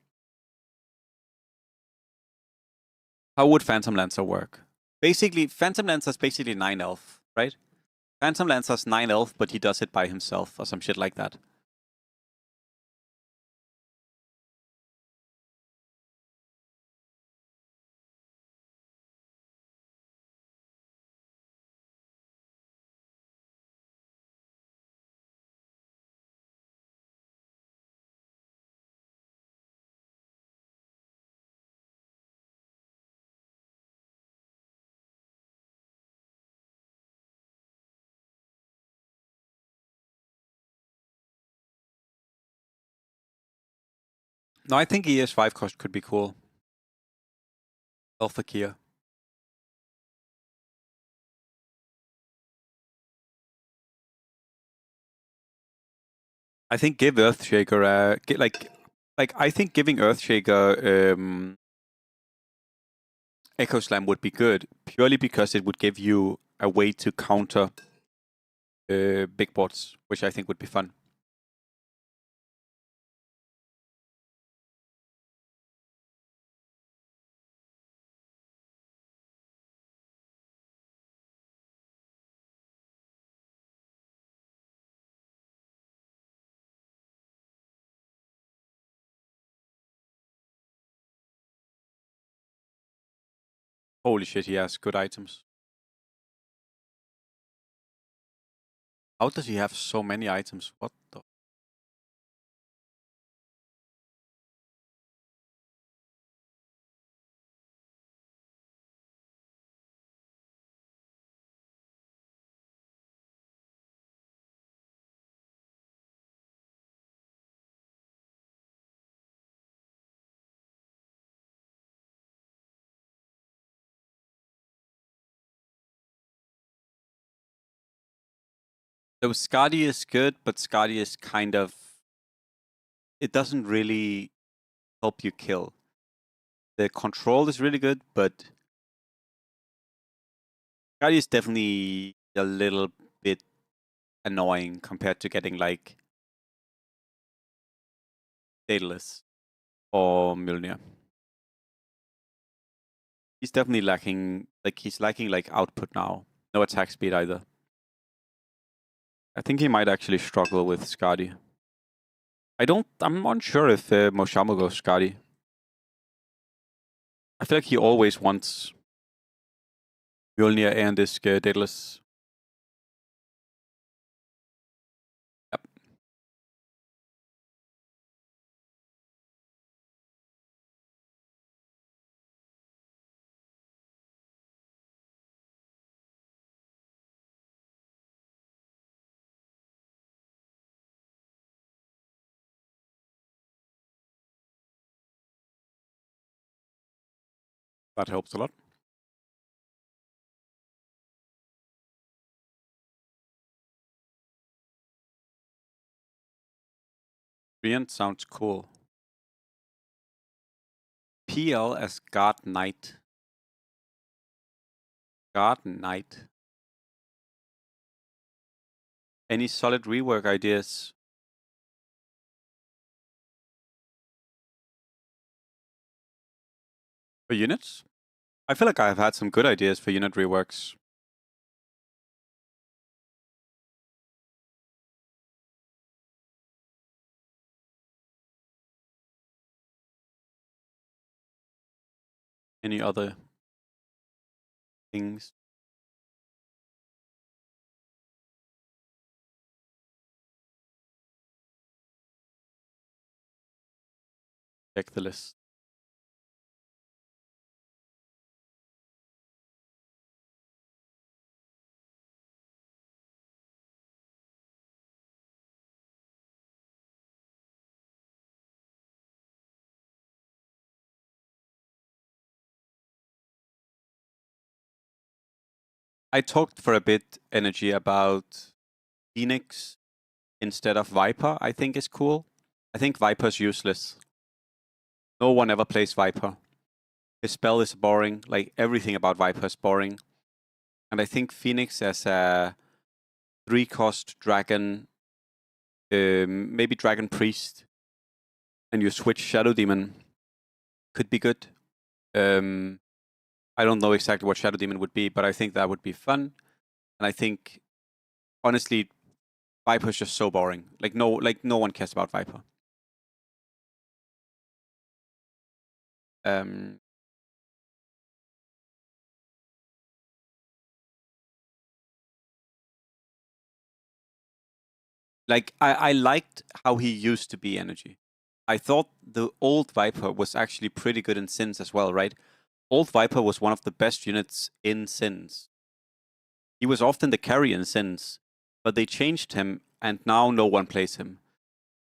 S1: How would Phantom Lancer work? Basically, Phantom Lancer is basically 9 elf, right? Phantom Lancer's 9 elf, but he does it by himself or some shit like that. No, I think ES5 cost could be cool. Alpha Kia. I think give Earthshaker I think giving Earthshaker Echo Slam would be good, purely because it would give you a way to counter big boards, which I think would be fun. Holy shit, he has good items. How does he have so many items? What the... So Skadi is good, but Skadi is kind of... It doesn't really help you kill. The control is really good, but Skadi is definitely a little bit annoying compared to getting like Daedalus or Mjolnir. He's definitely lacking, he's lacking output now. No attack speed either. I think he might actually struggle with Skadi. I'm unsure if Moshamo goes Skadi. I feel like he always wants Mjolnir and this Daedalus. Yep. That helps a lot. Brian sounds cool. PL as God Knight. God Knight. Any solid rework ideas? For units? I feel like I've had some good ideas for unit reworks. Any other things? Check the list. I talked for a bit, Energy, about Phoenix instead of Viper, I think is cool. I think Viper's useless. No one ever plays Viper. His spell is boring. Like, everything about Viper is boring. And I think Phoenix as a 3-cost dragon, maybe Dragon Priest, and you switch Shadow Demon, could be good. I don't know exactly what Shadow Demon would be, but I think that would be fun. And I think, honestly, Viper is just so boring. No one cares about Viper. I liked how he used to be Energy. I thought the old Viper was actually pretty good in Sins as well, right? Old Viper was one of the best units in Sins. He was often the carry in Sins, but they changed him, and now no one plays him.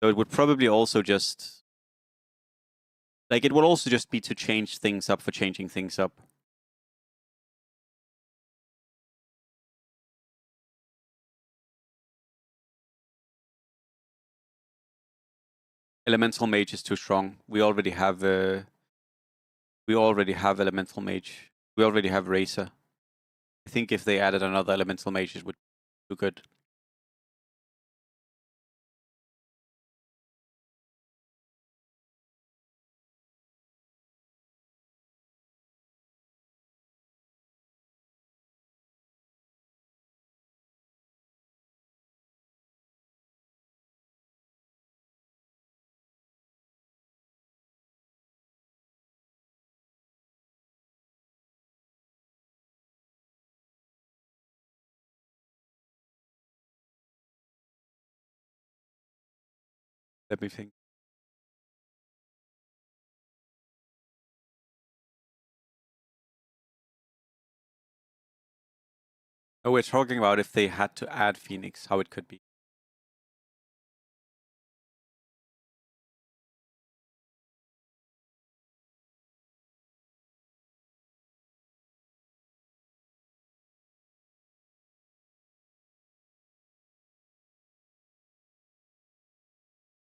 S1: So it would probably also just... it would also just be to change things up for changing things up. Elemental Mage is too strong. We already have Elemental Mage. We already have Razor. I think if they added another Elemental Mage, it would be good. Let me think. Oh, we're talking about if they had to add Phoenix, how it could be.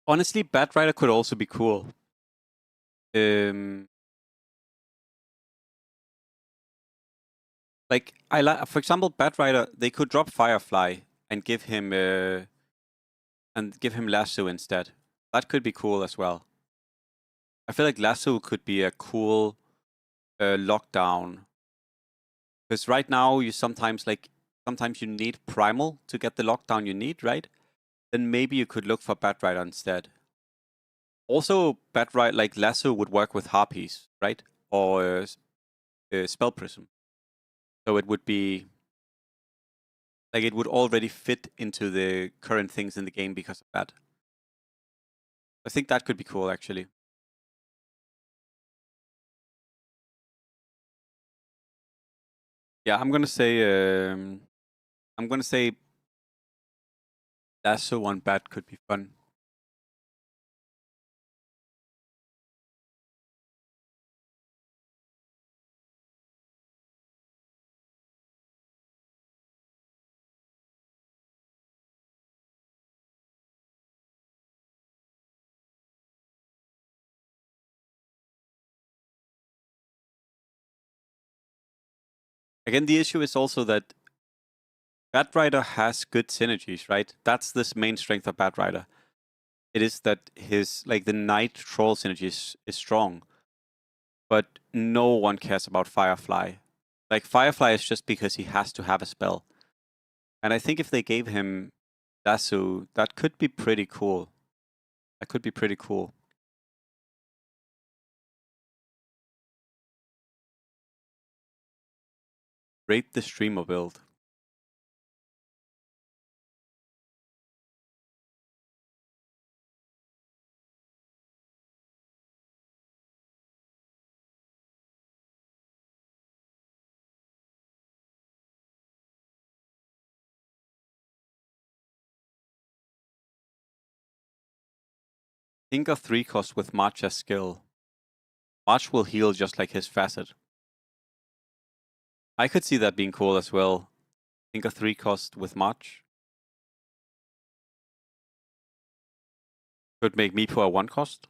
S1: Honestly, Batrider could also be cool. Like I like, for example, Batrider. They could drop Firefly and give him Lasso instead. That could be cool as well. I feel like Lasso could be a cool lockdown, because right now you sometimes you need Primal to get the lockdown you need, right? Then maybe you could look for Batrider instead. Also, Batrider like Lasso would work with Harpies, right? Or Spell Prism. So it would be like it would already fit into the current things in the game because of that. I think that could be cool, actually. Yeah, I'm gonna say Lasso on Bat could be fun. Again, the issue is also that Batrider has good synergies, right? That's this main strength of Batrider. It is that his like the Knight Troll synergy is strong, but no one cares about Firefly. Like Firefly is just because he has to have a spell, and I think if they gave him Lasso, that could be pretty cool. That could be pretty cool. Rate the streamer build. Think of 3 cost with March as skill. March will heal just like his facet. I could see that being cool as well. Think of 3 cost with March. Could make Meepo a 1 cost.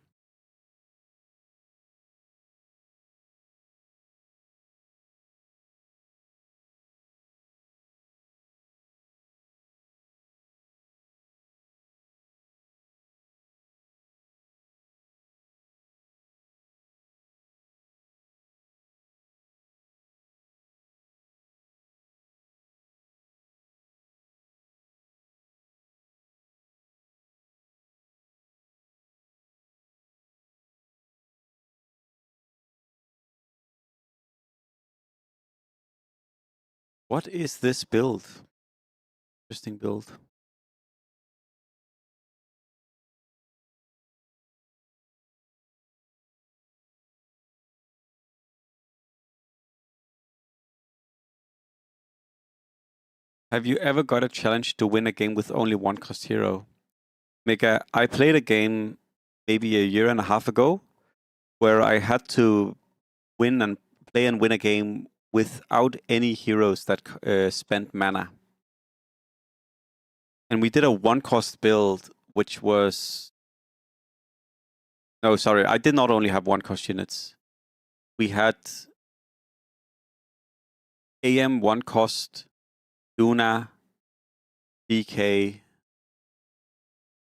S1: What is this build? Interesting build. Have you ever got a challenge to win a game with only 1 cost hero? Mega, I played a game maybe a year and a half ago where I had to win and play and win a game without any heroes that spent mana. And we did a 1 cost build, which was... No, sorry, I did not only have 1 cost units. We had AM 1 cost, Luna, DK,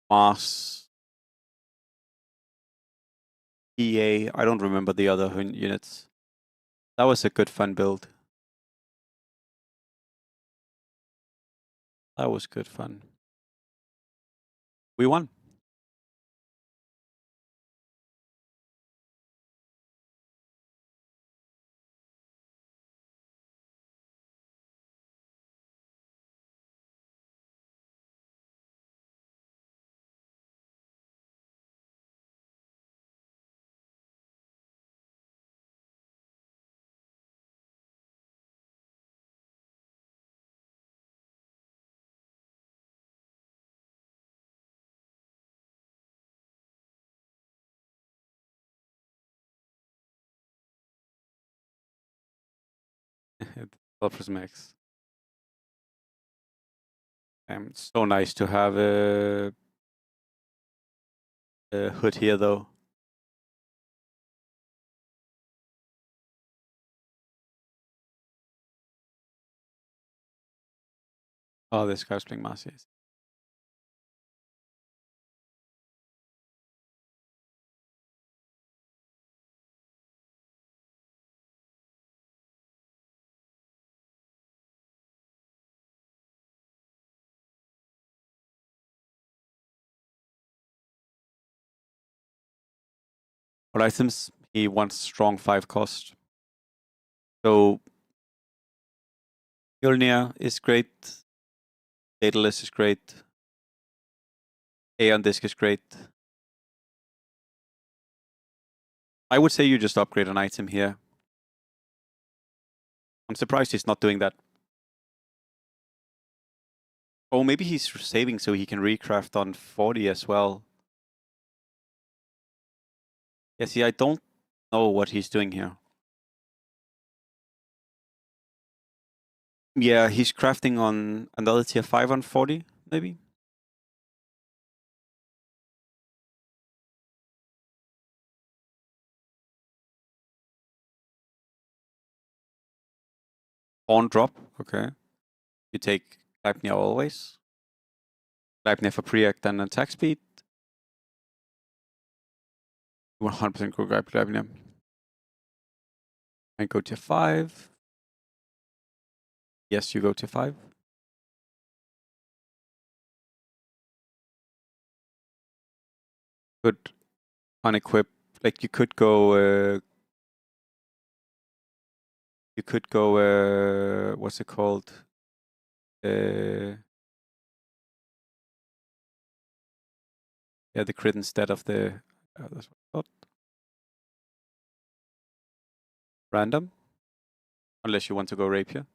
S1: Mars, EA. I don't remember the other units. That was a good fun build. That was good fun. We won. Buffers max. It's so nice to have hood here though. Oh, this guy's playing Marci. What items? He wants strong 5 cost. So Mjolnir is great. Daedalus is great. Aeon Disc is great. I would say you just upgrade an item here. I'm surprised he's not doing that. Oh, maybe he's saving so he can recraft on 40 as well. Yeah, see, I don't know what he's doing here. Yeah, he's crafting on another tier 5 on 40, maybe? On drop, okay. You take Gleipnir always. Gleipnir for pre-act and attack speed. 100% go Gleipnir. And go tier 5. Yes, you go tier 5. Good unequip. Like you could go what's it called? Yeah, the crit instead of the that's what I thought. Random. Unless you want to go rapier.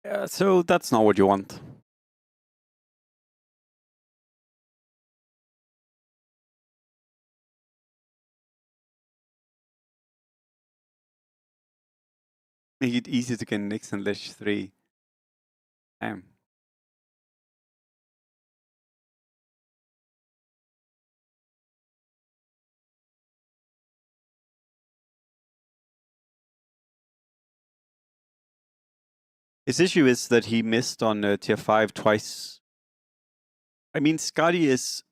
S1: Yeah, so that's not what you want. Make it easy to get Nix and Lich 3. Damn. His issue is that he missed on tier 5 twice. I mean, Skadi is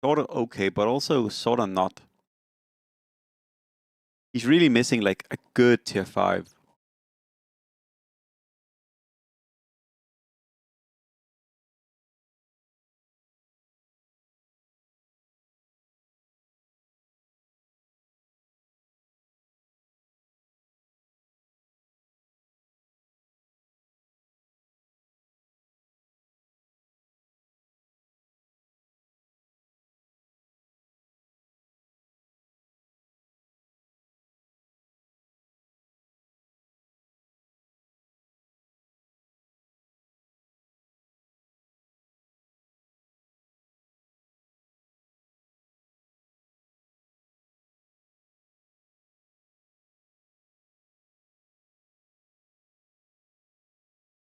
S1: sort of okay, but also sort of not. He's really missing like a good tier 5.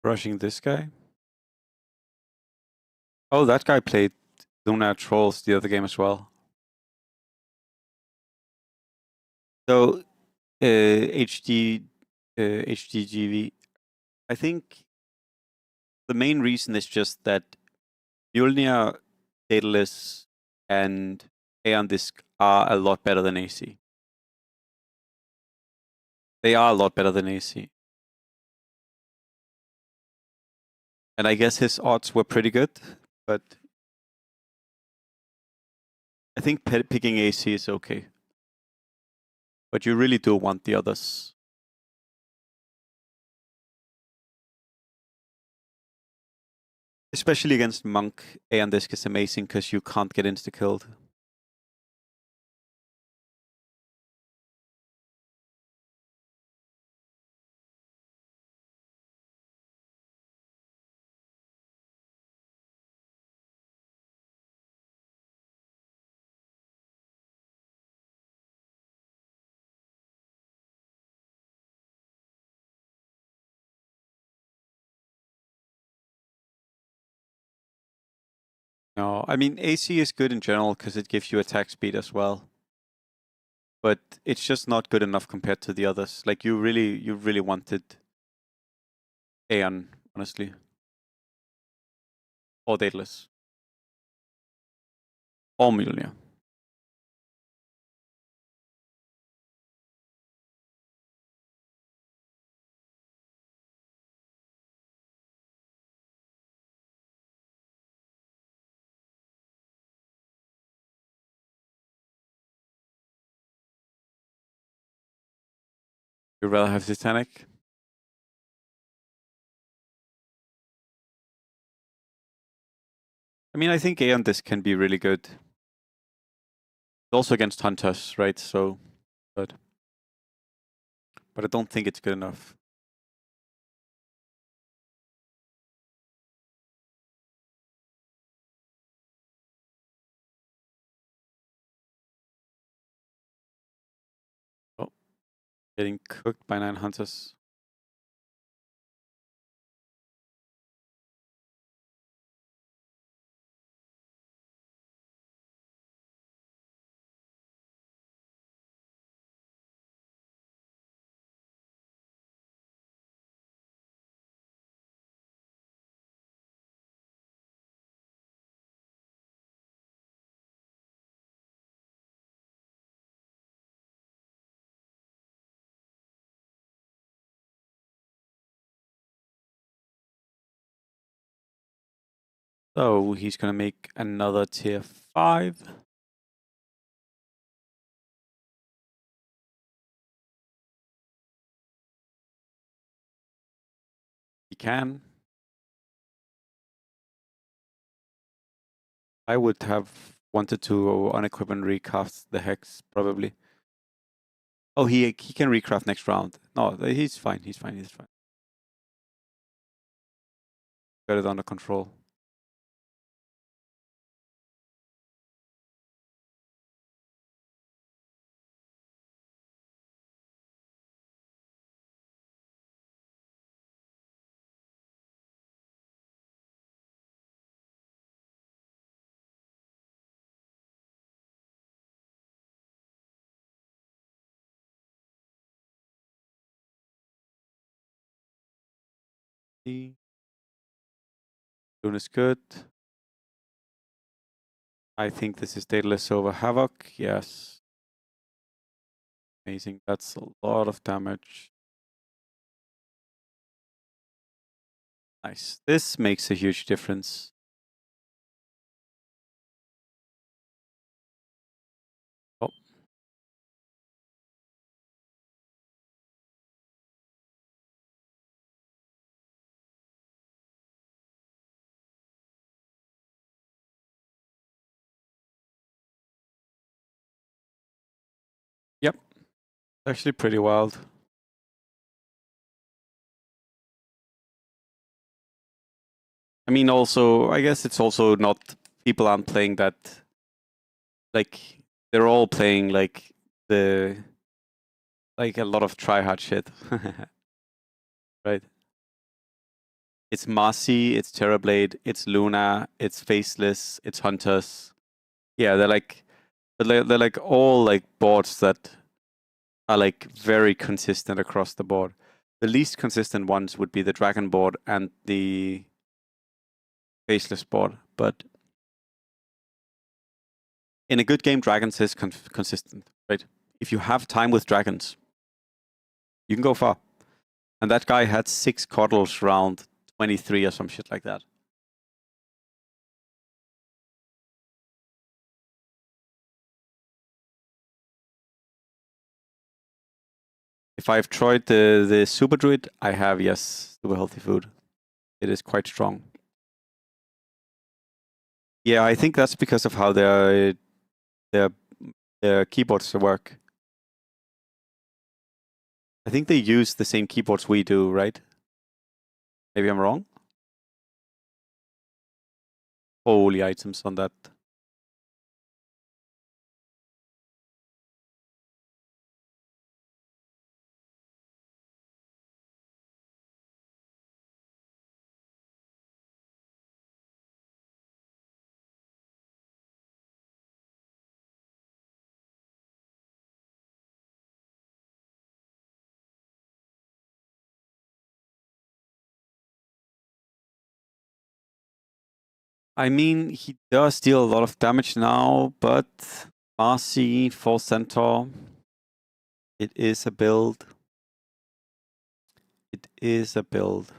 S1: Rushing this guy. Oh, that guy played Luna Trolls the other game as well. So, HDGV. I think the main reason is just that Mjolnir, Daedalus, and Aeon Disc are a lot better than AC. They are a lot better than AC. And I guess his odds were pretty good, but I think picking AC is okay. But you really do want the others. Especially against Monk, Aeon Disc is amazing because you can't get insta-killed. No, I mean AC is good in general because it gives you attack speed as well. But it's just not good enough compared to the others. Like you really wanted Aeon, honestly. Or Daedalus. Or Mjolnir. You'd rather have Titanic? I mean, I think Aeon this can be really good. Also against Hunters, right? So, but I don't think it's good enough. Oh, getting cooked by 9 Hunters. So he's gonna make another tier 5. He can. I would have wanted to unequip and recraft the Hex, probably. Oh, he can recraft next round. No, he's fine, he's fine. Got it under control. Dune is good. I think this is Daedalus over Havoc. Yes. Amazing. That's a lot of damage. Nice. This makes a huge difference. Oh. Yep. Actually pretty wild. I mean, also, I guess it's also not, people aren't playing that, like, they're all playing, like, a lot of try-hard shit. Right? It's Marci, it's Terrorblade, it's Luna, it's Faceless, it's Hunters. Yeah, they're like all like boards that are like very consistent across the board. The least consistent ones would be the Dragon board and the Faceless board, but in a good game, Dragons is consistent, right? If you have time with Dragons, you can go far. And that guy had 6 Coddles round 23 or some shit like that. If I've tried the Super Druid, I have, yes, Super Healthy Food. It is quite strong. Yeah, I think that's because of how their keyboards work. I think they use the same keyboards we do, right? Maybe I'm wrong. Holy items on that. I mean, he does deal a lot of damage now, but Marci, full centaur. It is a build. It is a build.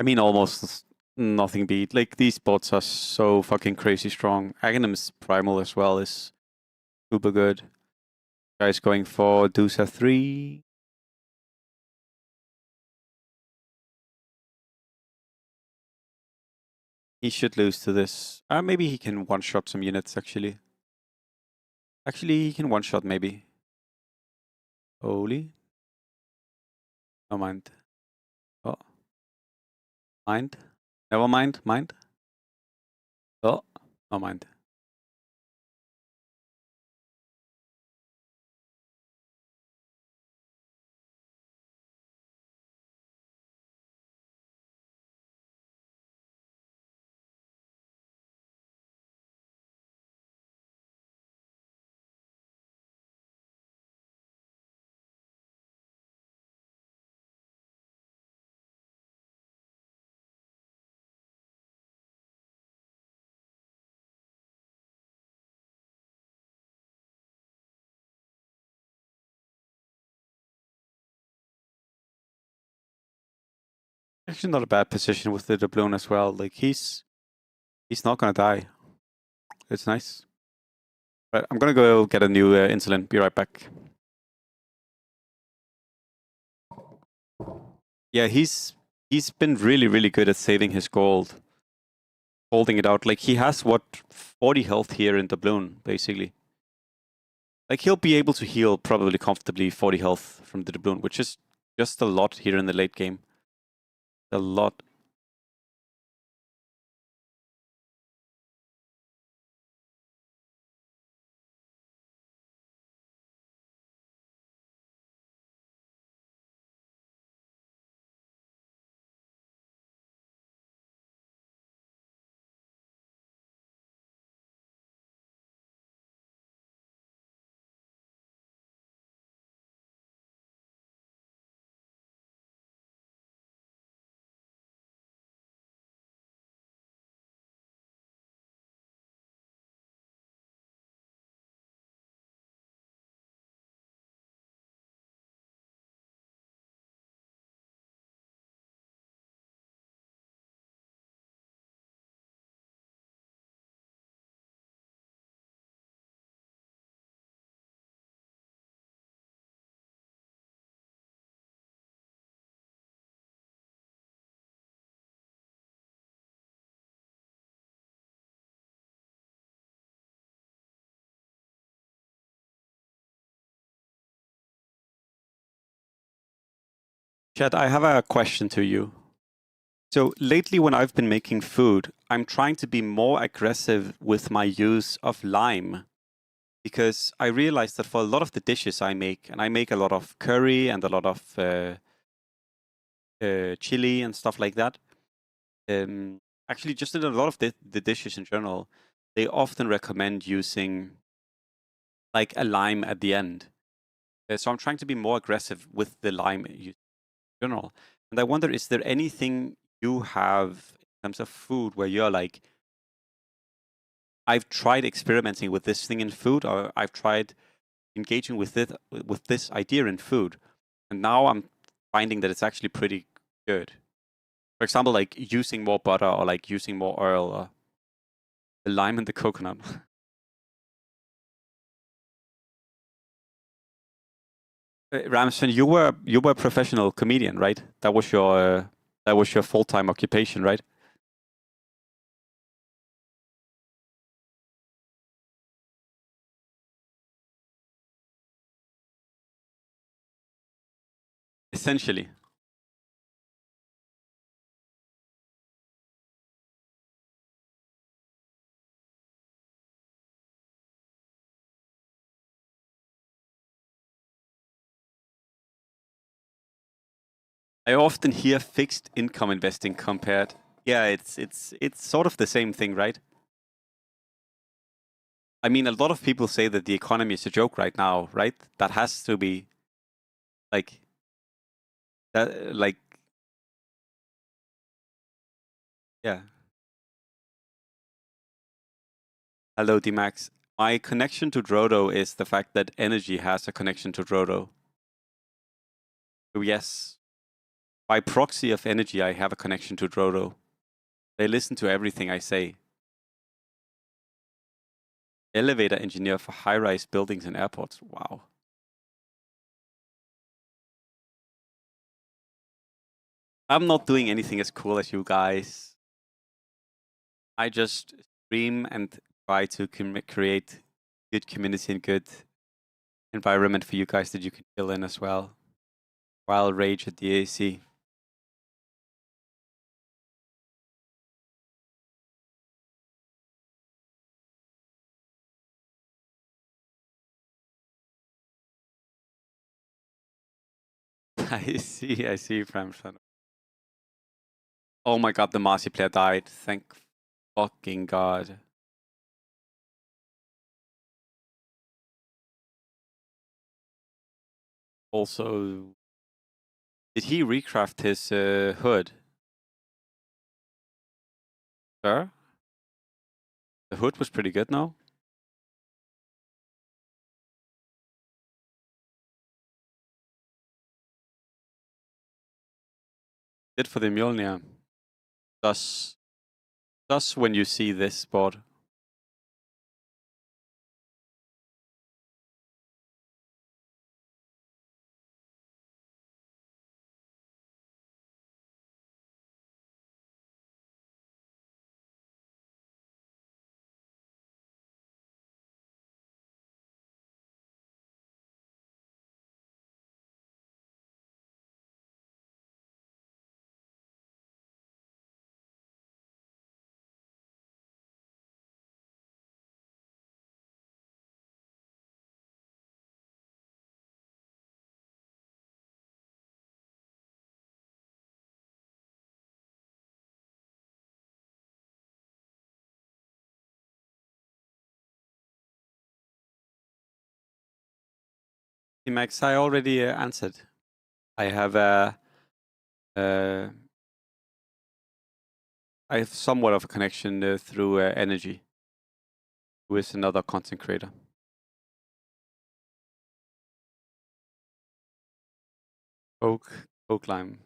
S1: I mean, almost nothing beat. Like, these bots are so fucking crazy strong. Aghanim's Primal as well is super good. Guys going for Dusa 3. He should lose to this. Maybe he can one-shot some units, actually. Actually, he can one-shot, maybe. Holy. No mind. Oh. Mind. Never mind. Mind. Oh. No mind. Actually, not a bad position with the doubloon as well. Like, he's not gonna die. It's nice. Right, I'm gonna go get a new insulin. Be right back. Yeah, he's been really good at saving his gold, holding it out. Like, he has what 40 health here in doubloon, basically. Like, he'll be able to heal probably comfortably 40 health from the doubloon, which is just a lot here in the late game. A lot. Chad, I have a question to you. So lately when I've been making food, I'm trying to be more aggressive with my use of lime. Because I realized that for a lot of the dishes I make, and I make a lot of curry and a lot of chili and stuff like that, actually just in a lot of the dishes in general, they often recommend using like a lime at the end. So I'm trying to be more aggressive with the lime in general. And I wonder, is there anything you have in terms of food where you're like, I've tried experimenting with this thing in food, or I've tried engaging with it with this idea in food, and now I'm finding that it's actually pretty good. For example, like using more butter or like using more oil or the lime and the coconut. Ramsden, you were a professional comedian, right? That was your full-time occupation, right? Essentially. I often hear fixed income investing compared. Yeah, it's sort of the same thing, right? I mean, a lot of people say that the economy is a joke right now, right? That has to be like that, like yeah. Hello, D-Max. My connection to Drodo is the fact that energy has a connection to Drodo. So yes, by proxy of energy, I have a connection to Drodo. They listen to everything I say. Elevator engineer for high-rise buildings and airports. Wow. I'm not doing anything as cool as you guys. I just stream and try to create good community and good environment for you guys that you can chill in as well. While rage at the AC. I see, Framson. Oh my god, the Marci player died. Thank fucking god. Also, did he recraft his hood? Sure. The hood was pretty good now. Did for the Mjolnir. Thus when you see this board. Max, I already answered. I have uh, I have somewhat of a connection through energy, who is another content creator. Oak lime.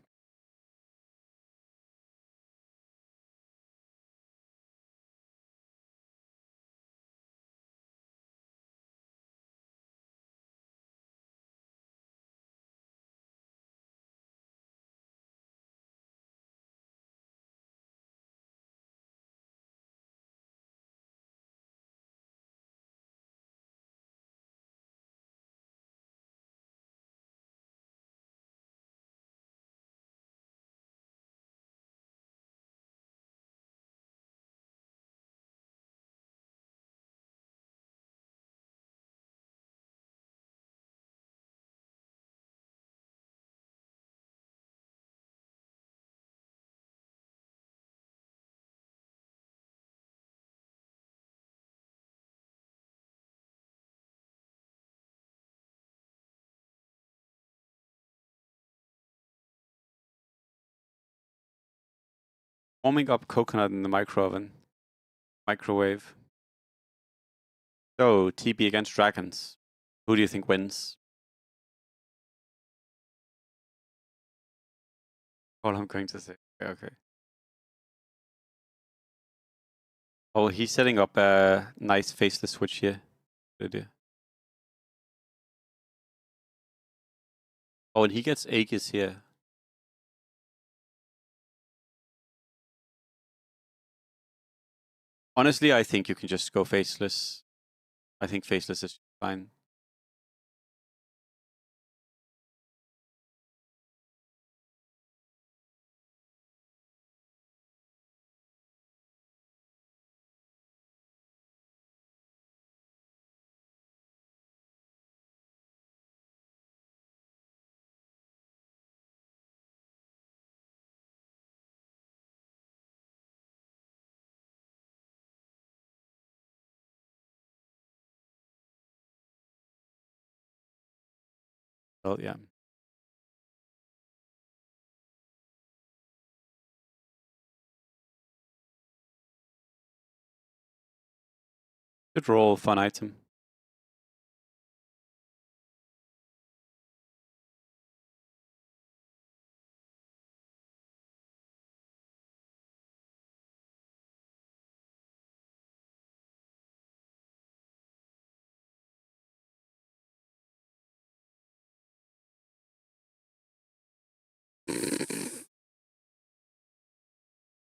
S1: Warming up coconut in the microwave. So, TB against dragons. Who do you think wins? All I'm going to say. Okay. Oh, he's setting up a nice faceless switch here. Good idea. Oh, and he gets Aegis here. Honestly, I think you can just go faceless. I think faceless is fine. Well, yeah. Good roll, fun item.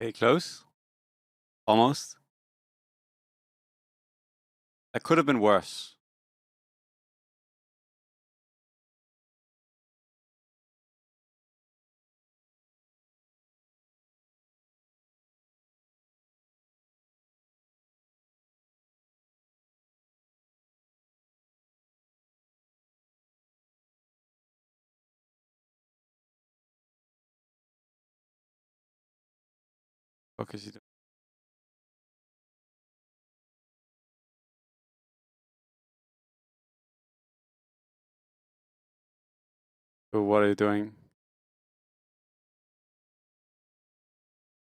S1: Okay, close. Almost. That could have been worse. What is he doing? So what are you doing?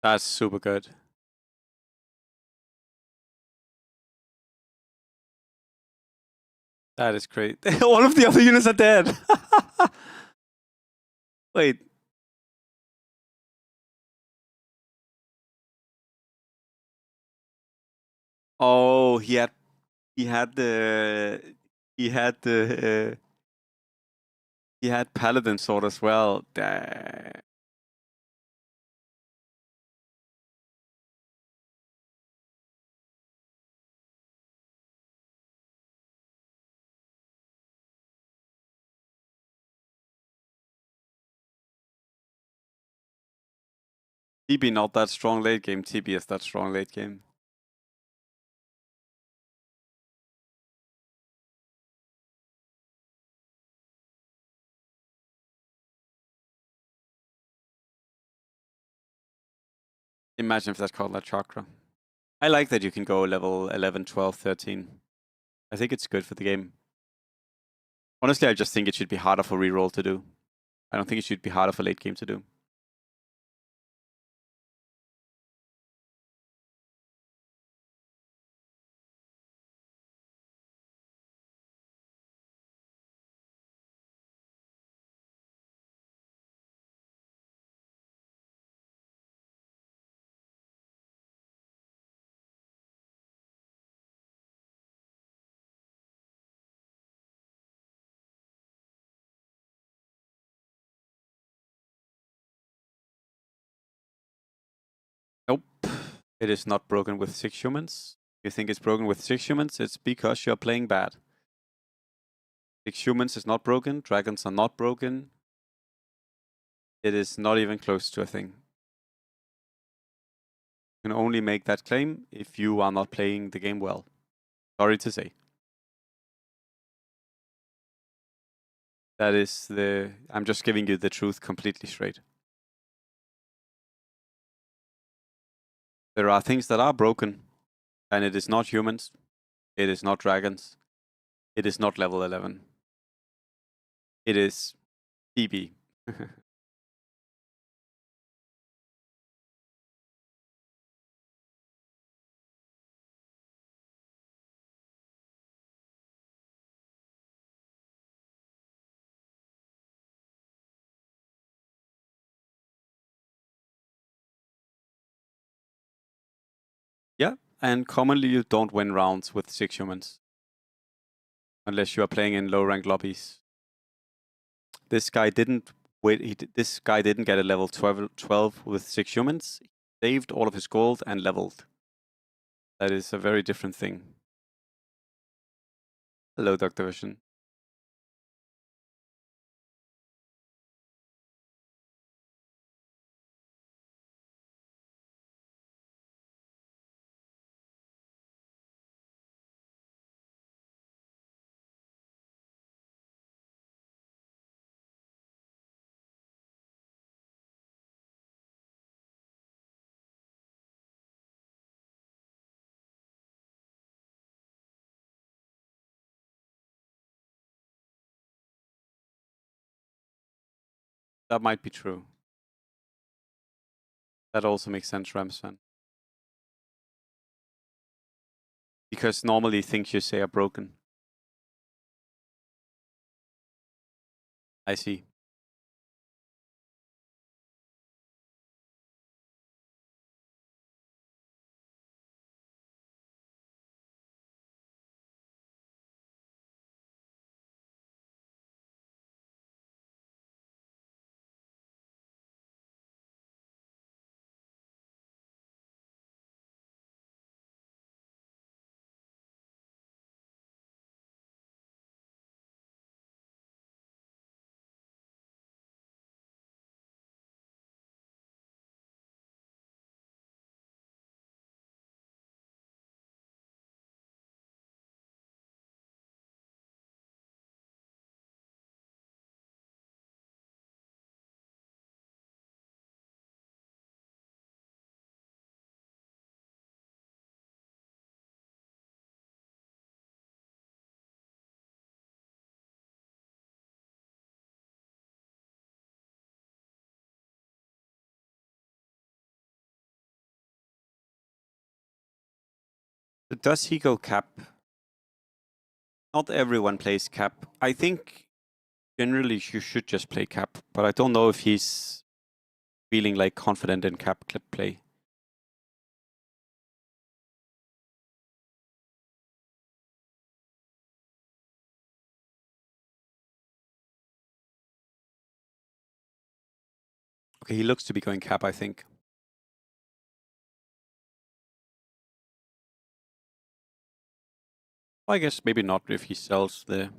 S1: That's super good. That is great. All of the other units are dead. Wait. Oh, he had the he had Paladin Sword as well. TB not that strong late game. TB is that strong late game. Imagine if that's called that chakra. I like that you can go level 11, 12, 13. I think it's good for the game. Honestly, I just think it should be harder for reroll to do. I don't think it should be harder for late game to do. Nope. It is not broken with 6 humans. If you think it's broken with 6 humans, it's because you're playing bad. 6 humans is not broken. Dragons are not broken. It is not even close to a thing. You can only make that claim if you are not playing the game well. Sorry to say. That is the... I'm just giving you the truth completely straight. There are things that are broken, and it is not humans. It is not dragons. It is not level 11. It is DB. Yeah, and commonly you don't win rounds with 6 humans. Unless you are playing in low rank lobbies. This guy didn't wait. This guy didn't get a level 12 with 6 humans. He saved all of his gold and leveled. That is a very different thing. Hello, Dr. Vision. That might be true. That also makes sense, Ramsvan. Because normally things you say are broken. I see. Does he go cap? Not everyone plays cap. I think generally you should just play cap, but I don't know if he's feeling like confident in cap clip play. Okay, he looks to be going cap, I think. Well, I guess maybe not if he sells the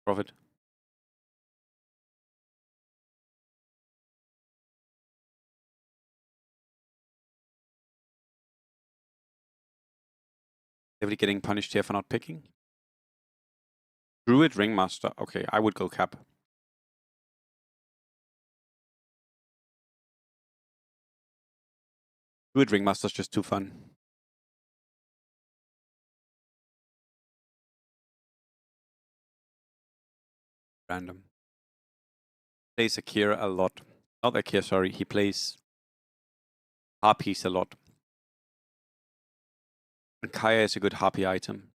S1: profit. Definitely getting punished here for not picking. Druid Ringmaster. Okay, I would go cap. Druid Ringmaster's just too fun. Random. Plays Akira a lot. Not Akira, sorry. He plays Harpies a lot. And Kaya is a good Harpy item.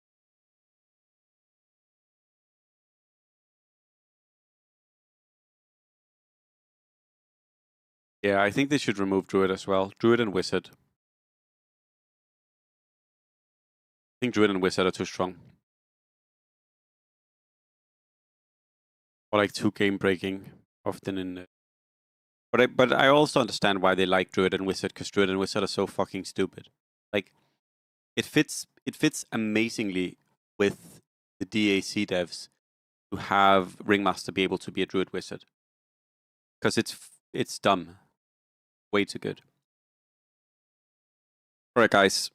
S1: Yeah, I think they should remove Druid as well. Druid and Wizard. I think Druid and Wizard are too strong. Or like too game breaking often in. But I also understand why they like Druid and Wizard, because Druid and Wizard are so fucking stupid. Like it fits amazingly with the DAC devs to have Ringmaster be able to be a Druid Wizard. Because it's dumb. Way too good. Alright guys.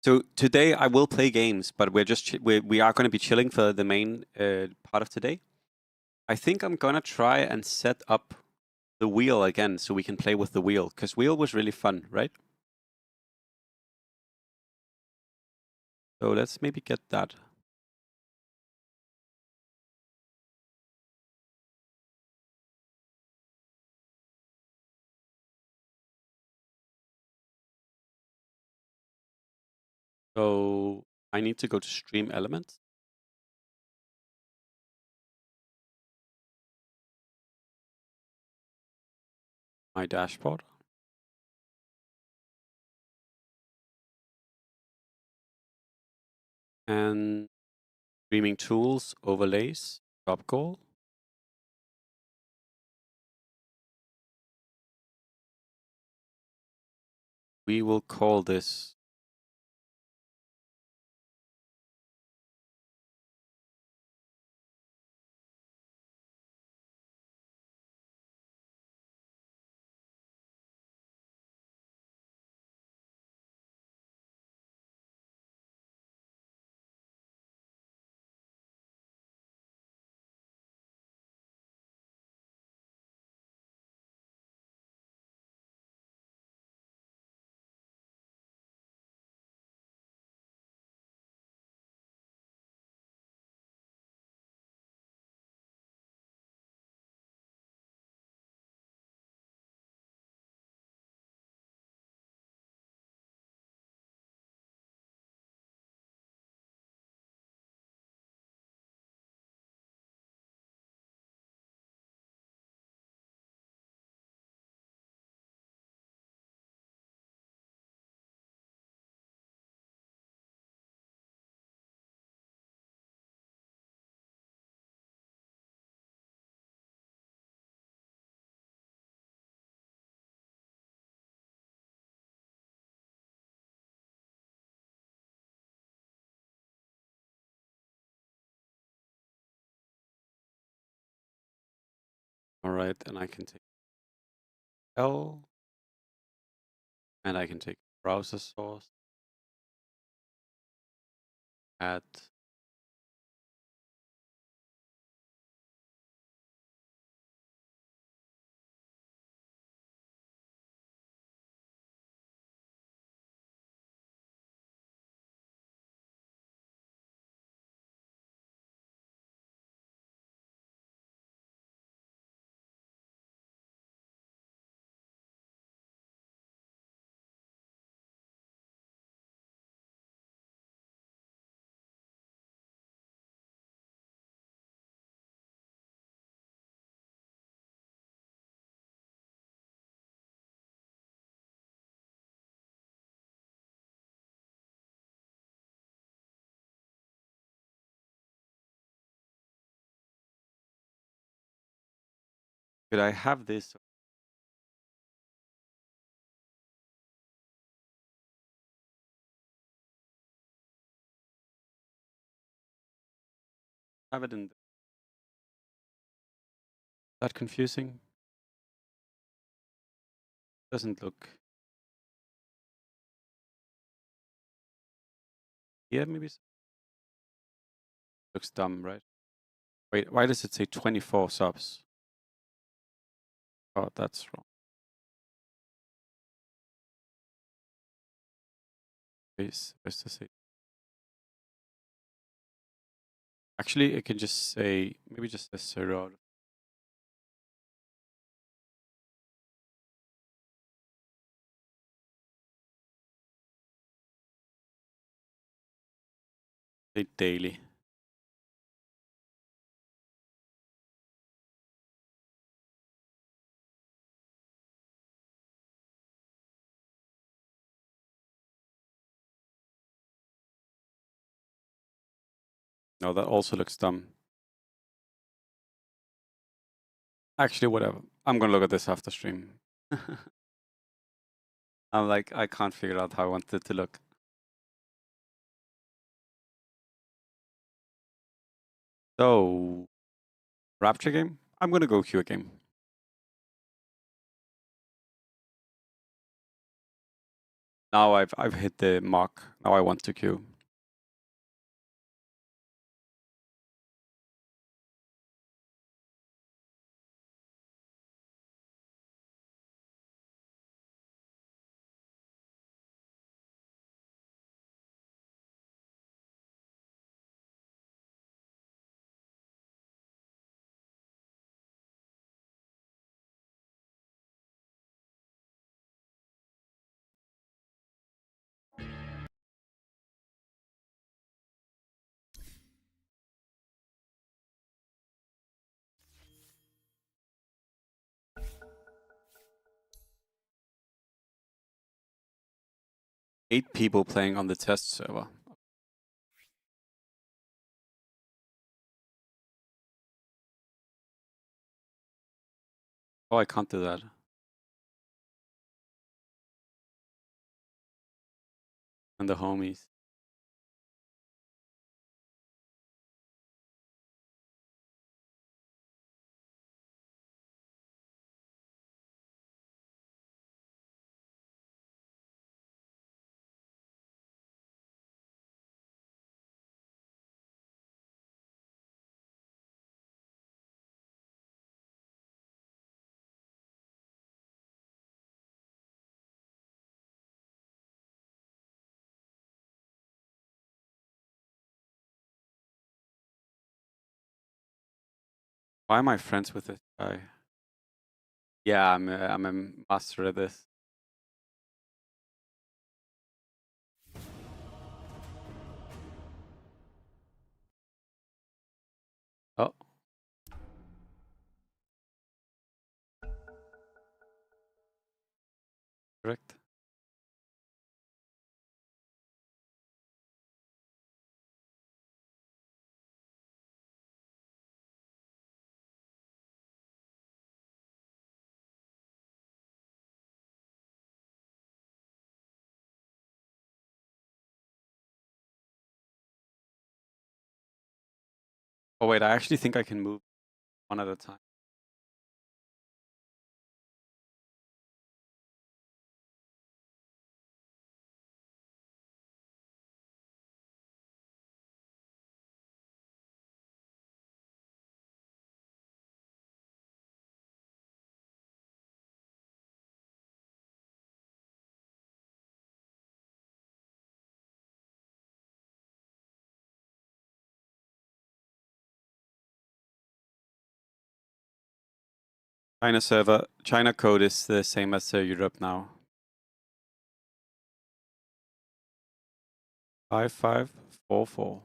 S1: So today I will play games, but we are going to be chilling for the main part of today. I think I'm going to try and set up the wheel again so we can play with the wheel, because wheel was really fun, right? So let's maybe get that. So I need to go to stream elements. My dashboard. And streaming tools, overlays, job goal. We will call this All right, and I can take L, and I can take browser source, add Could I have this? Have it in. That confusing? Doesn't look. Yeah, maybe looks dumb, right? Wait, why does it say 24 subs? Oh, that's wrong. It's supposed to say. Actually, it can just say maybe just a 0. Say daily. No, that also looks dumb. Actually, whatever. I'm gonna look at this after stream. I'm like, I can't figure out how I want it to look. So, Rapture game? I'm gonna go queue a game. Now I've hit the mark. Now I want to queue. Eight people playing on the test server. Oh, I can't do that. And the homies. Why am I friends with this guy? Yeah, I'm a master at this. Oh. Correct. Oh wait, I actually think I can move one at a time. China server, China code is the same as Europe now. 5544.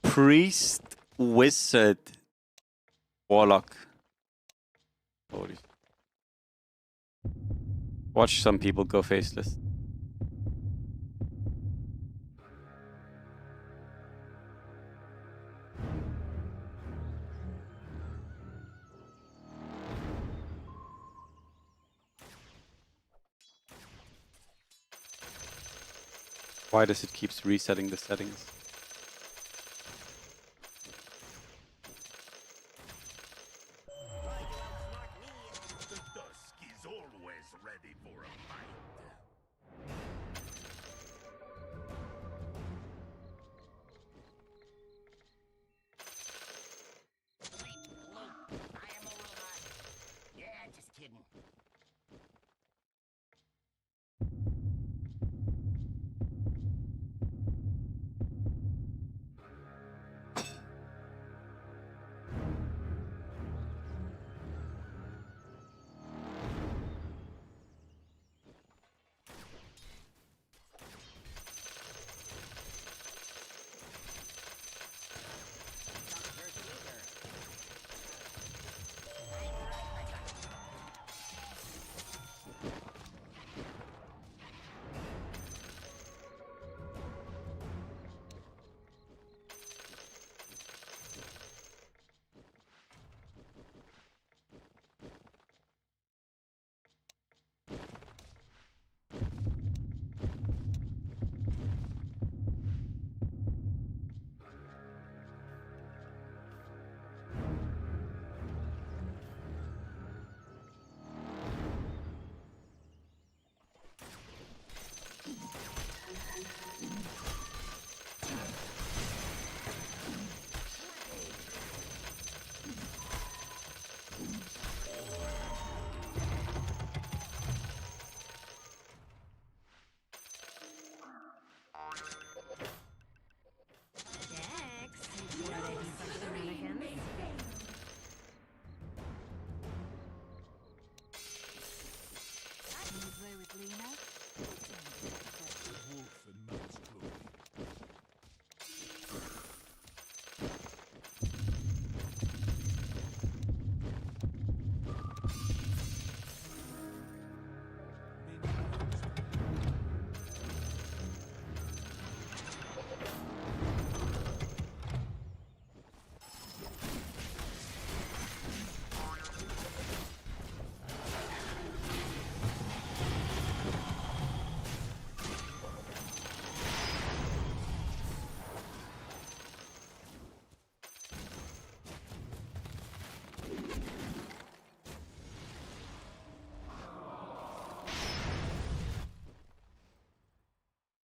S1: Priest, wizard, warlock. Holy. Watch some people go faceless. Why does it keep resetting the settings?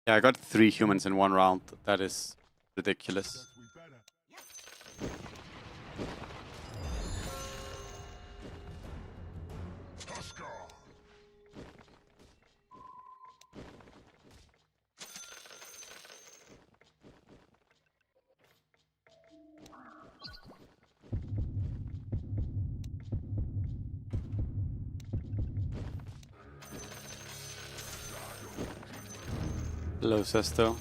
S1: Yeah, I got 3 humans in 1 round. That is ridiculous. Hello, Sesto.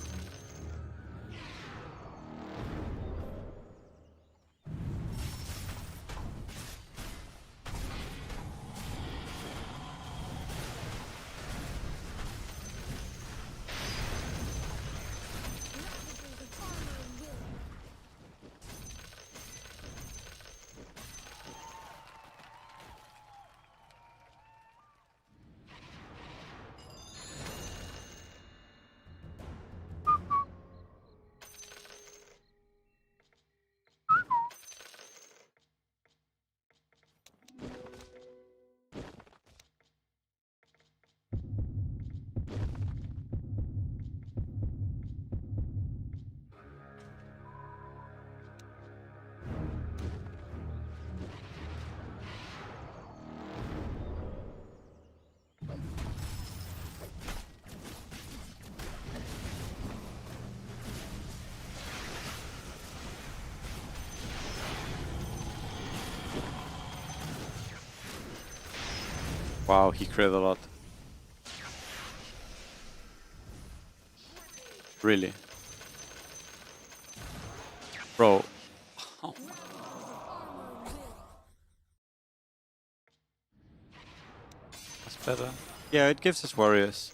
S1: Wow, he crit a lot. Really? Bro. Oh. That's better. Yeah, it gives us warriors.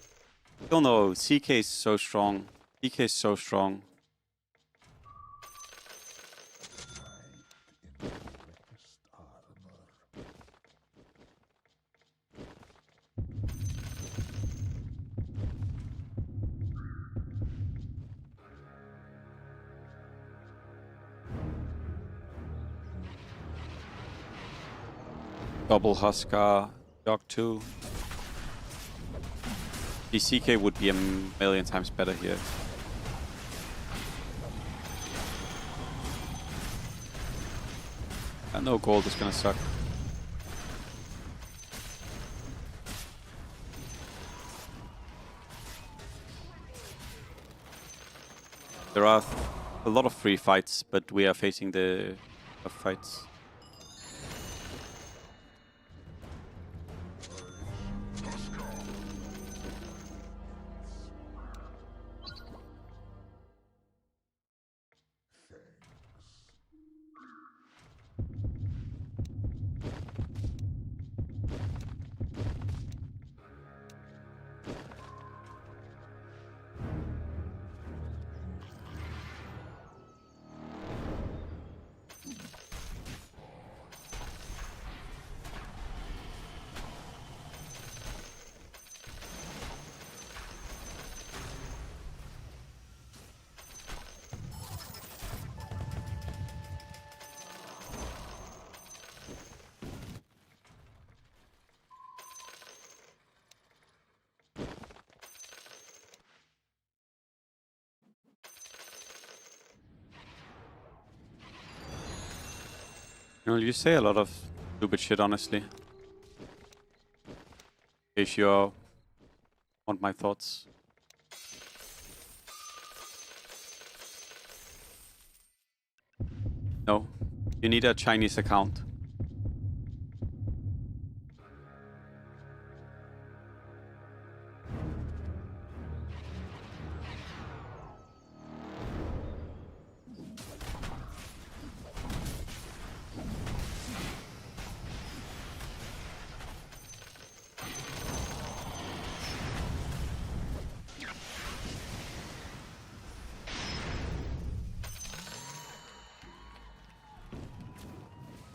S1: Still no, CK is so strong. CK is so strong. Double Huskar, Dog 2. The CK would be a million times better here. And no gold is gonna suck. There are a lot of free fights, but we are facing the tough fights. You know, you say a lot of stupid shit, honestly. In case you want my thoughts. No, you need a Chinese account.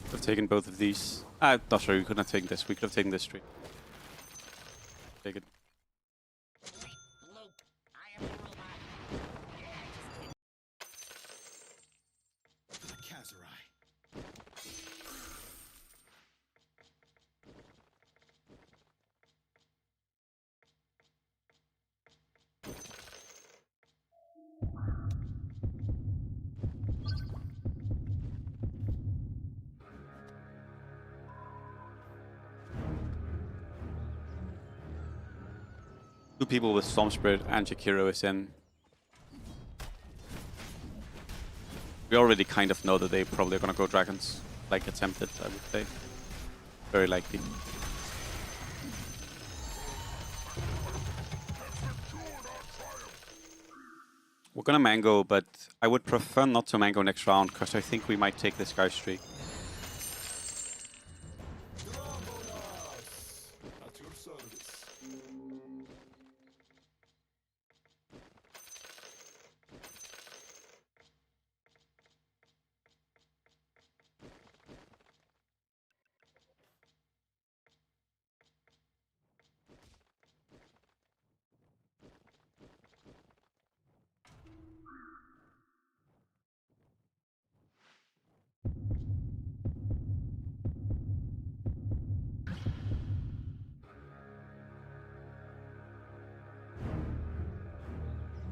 S1: Could have taken both of these. I'm not sure, we couldn't have taken this. We could have taken this stream. Take it. Two people with Storm Spirit and Jakiro is in. We already kind of know that they probably are gonna go dragons. Like attempted, I would say. Very likely. We're gonna mango, but I would prefer not to mango next round, because I think we might take this guy's streak.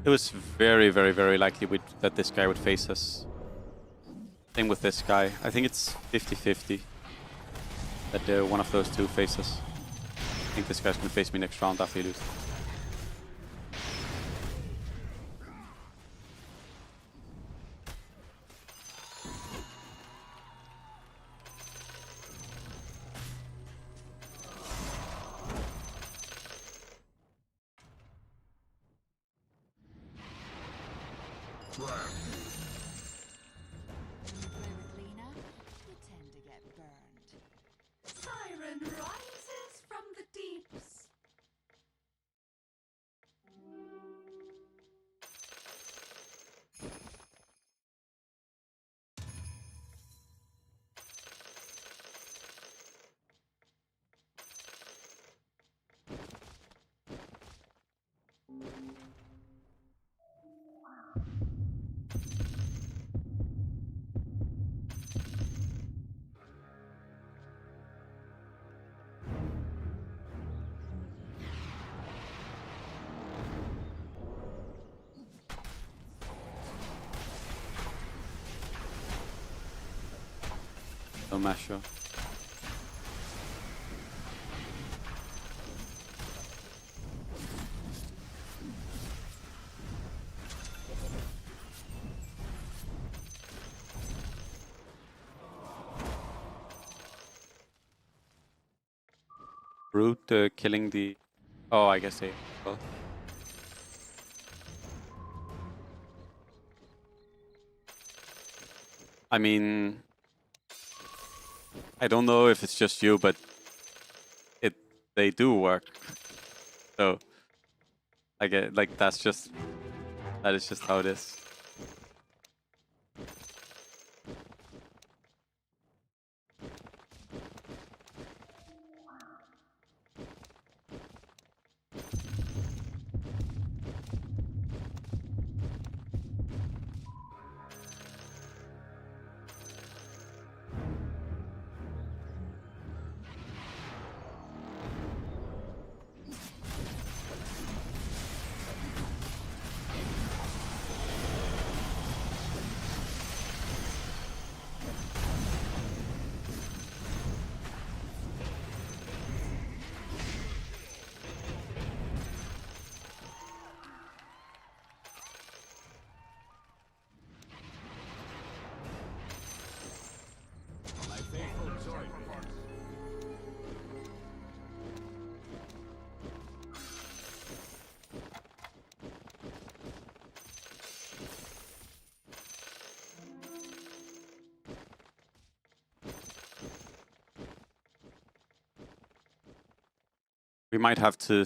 S1: It was very, very, very likely that this guy would face us. Same with this guy. I think it's 50-50 that one of those two faces. I think this guy's gonna face me next round after he loses.
S2: Siren rises from the deeps.
S1: No masher. Root killing the... Oh, I guess they... Well. I mean... I don't know if it's just you, but they do work. So I get like that is just how it is. We might have to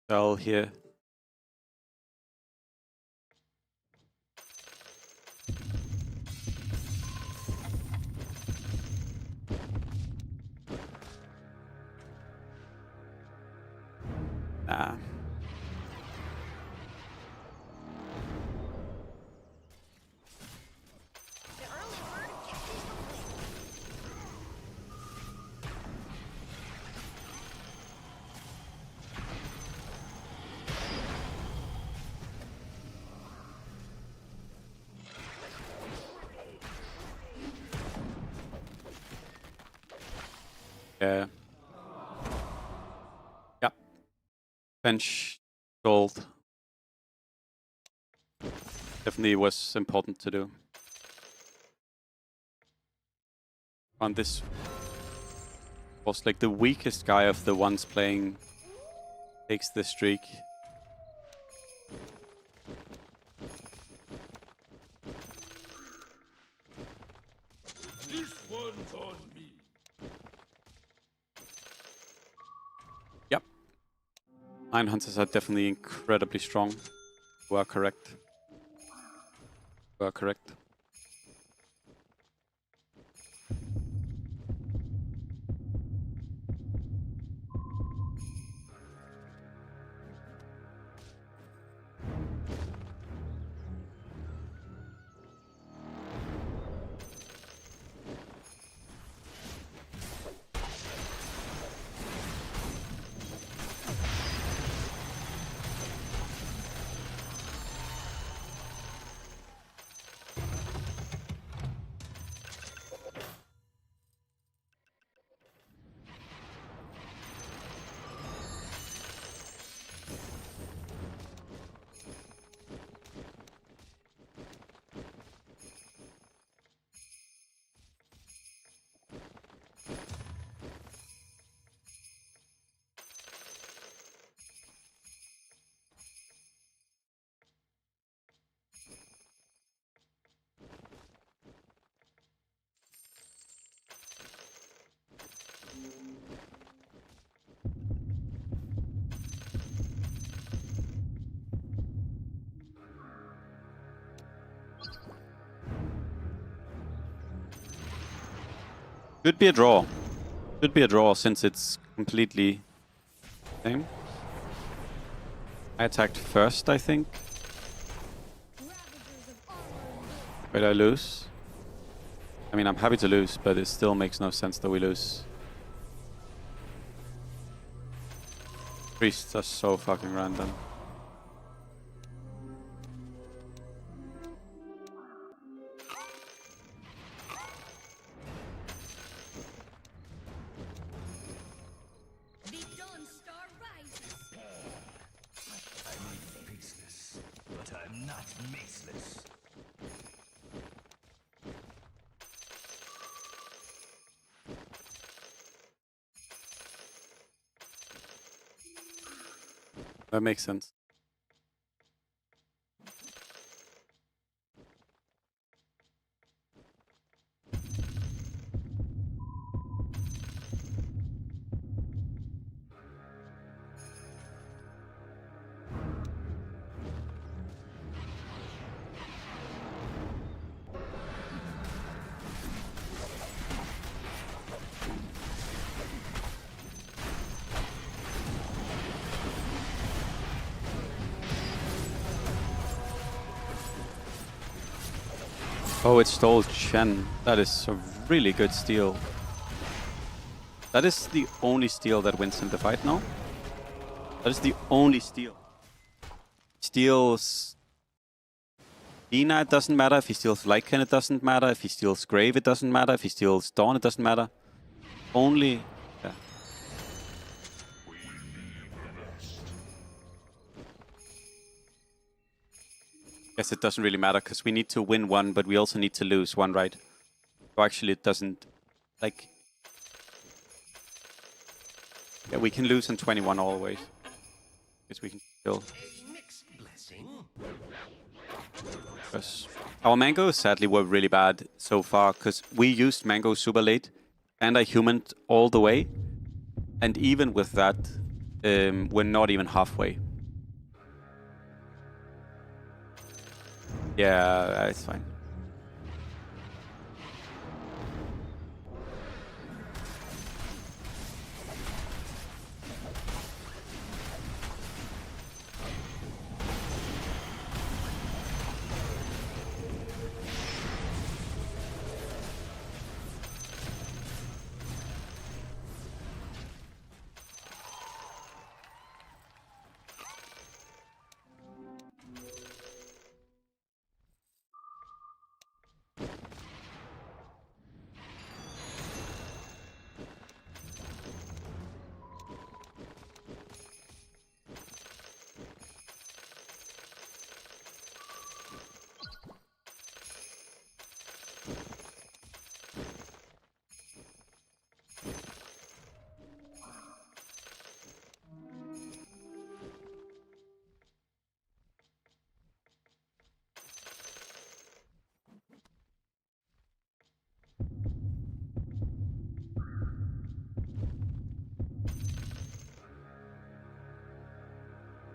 S1: sell here. Nah. Yeah. Yep. Bench gold. Definitely was important to do. On this was like the weakest guy of the ones playing takes the streak.
S3: This one's on me.
S1: Yep. Iron Hunters are definitely incredibly strong. You are correct. You are correct. Should be a draw. Should be a draw since it's completely same. I attacked first, I think. Wait, I lose? I mean, I'm happy to lose, but it still makes no sense that we lose. Priests are so fucking random. That makes sense. Oh, it stole Chen. That is a really good steal. That is the only steal that wins in the fight now. That is the only steal. Steals Dina, it doesn't matter. If he steals Lycan, it doesn't matter. If he steals Grave, it doesn't matter. If he steals Dawn, it doesn't matter. Only... Yeah. Guess it doesn't really matter, because we need to win one, but we also need to lose one, right? So actually it doesn't... Like... Yeah, we can lose in 21 always. Guess we can still... Yes. Our mangoes sadly were really bad so far, because we used mango super late, and I humaned all the way. And even with that, we're not even halfway. Yeah, it's fine.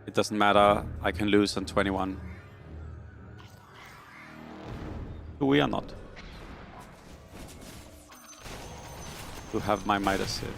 S1: It doesn't matter, I can lose on 21. We are not. To have my Midas here.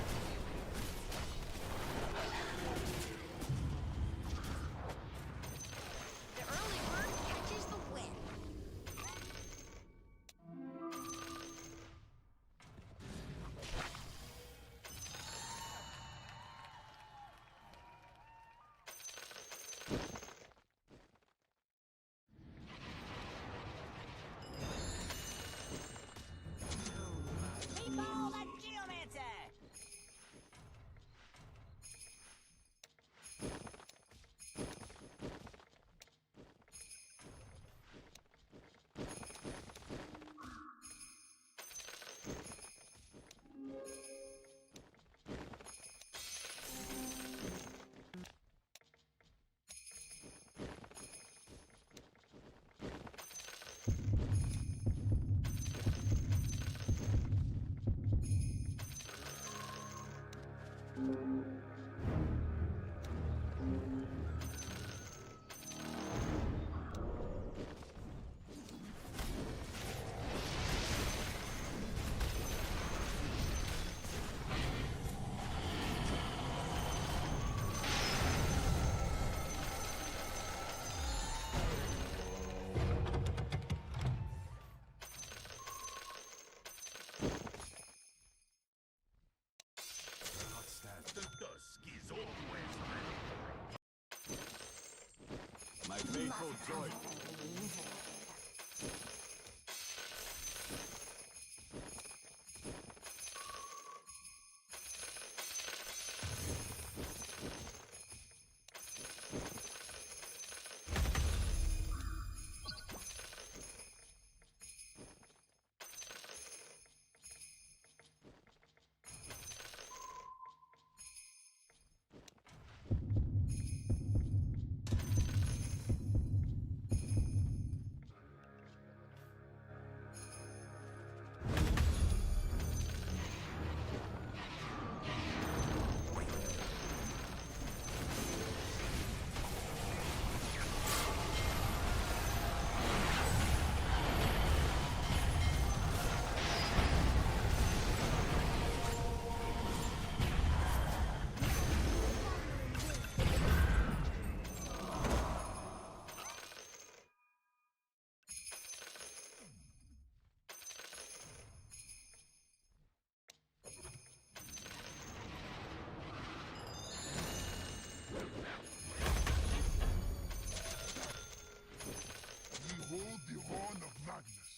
S3: Behold the horn of Magnus.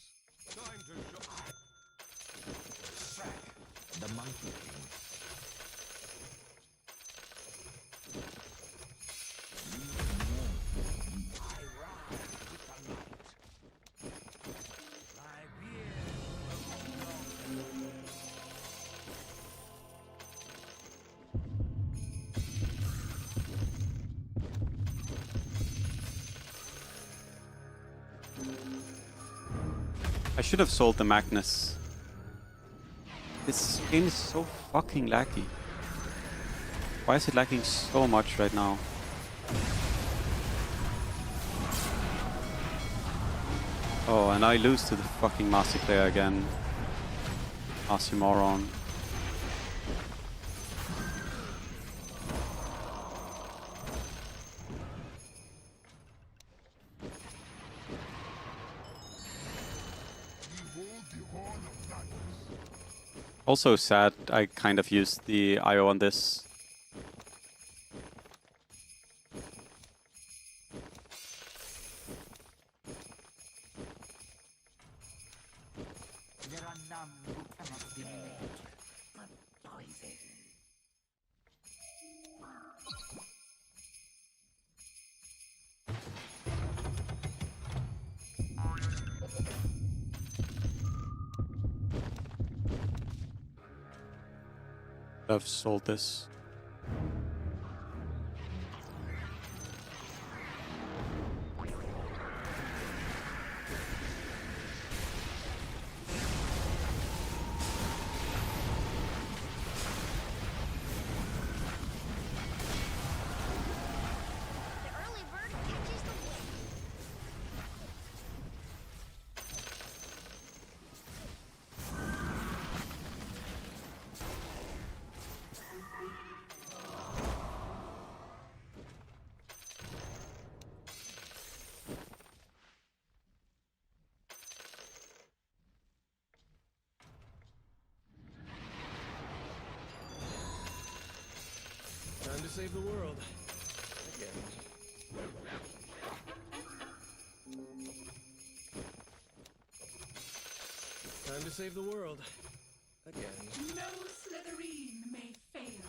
S3: Time to sack the Monkey King. I ride with the light. My beard will long.
S1: I should have sold the Magnus. This game is so fucking laggy. Why is it lagging so much right now? Oh, and I lose to the fucking Marci player again. Marci moron. Also sad, I kind of used the IO on this.
S2: There are none who cannot be made but poison.
S1: I've sold this.
S4: Time to save the world. Again. Time to save the world. Again.
S2: No Slytherin may fail.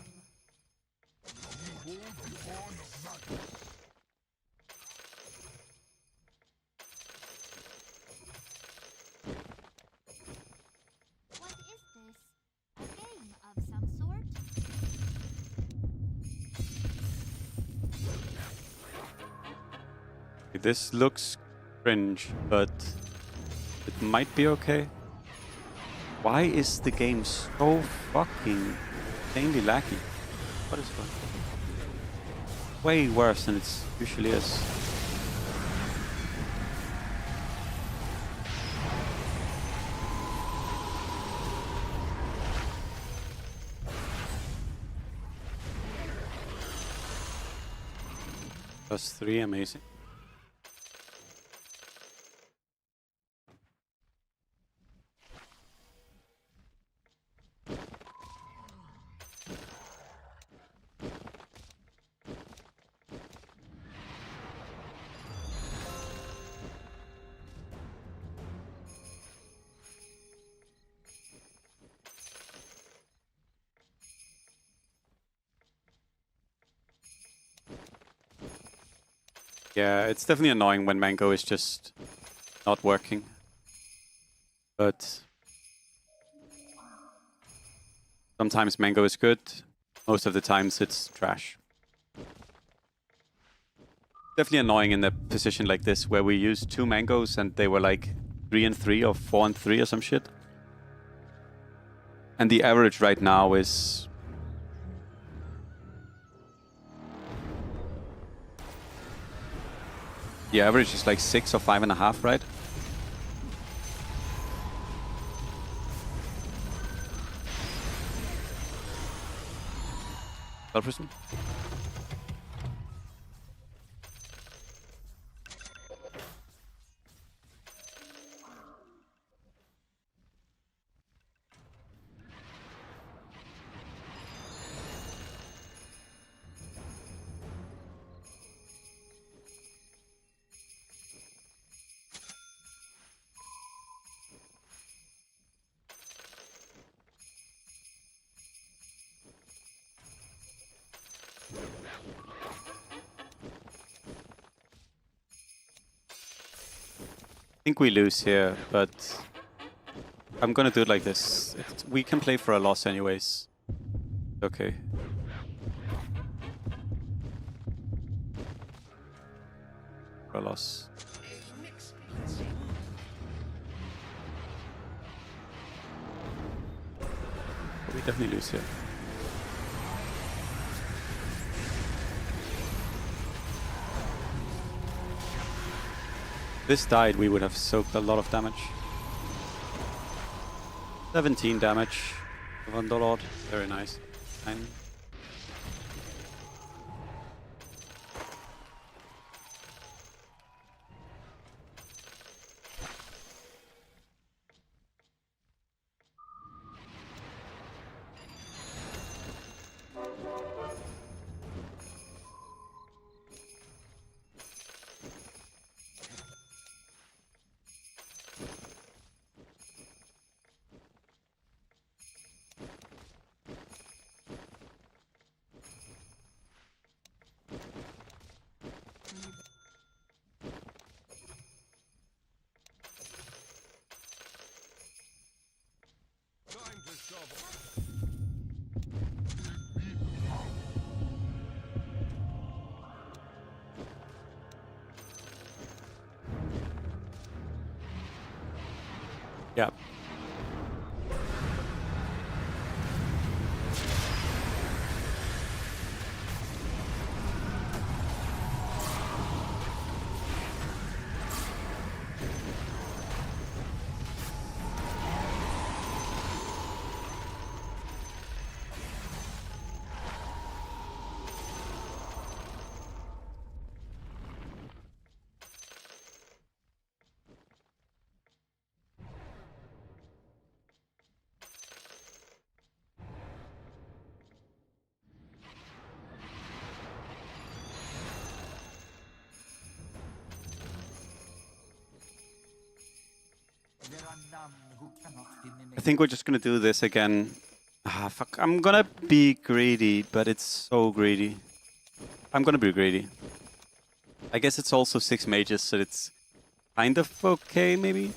S3: Behold the horn of Magnus.
S5: What is this? A game of some sort?
S1: This looks cringe, but it might be okay. Why is the game so fucking insanely laggy? What is going on? Way worse than it usually is. +3, amazing. Yeah, it's definitely annoying when Mango is just not working. But sometimes Mango is good. Most of the times it's trash. Definitely annoying in a position like this where we used 2 mangoes and they were like 3 and 3 or 4 and 3 or some shit. And the average right now is... The average is like 6 or 5.5, right? Prison? I think we lose here, but I'm gonna do it like this. We can play for a loss anyways. Okay. For a loss. But we definitely lose here. If this died, we would have soaked a lot of damage. 17 damage. Vandalord. Very nice. 9.
S3: Time to shovel.
S1: Yeah.
S2: There are none who cannot be mimicked.
S1: I think we're just gonna do this again. Ah, fuck. I'm gonna be greedy, but it's so greedy. I'm gonna be greedy. I guess it's also 6 mages, so it's kind of okay, maybe?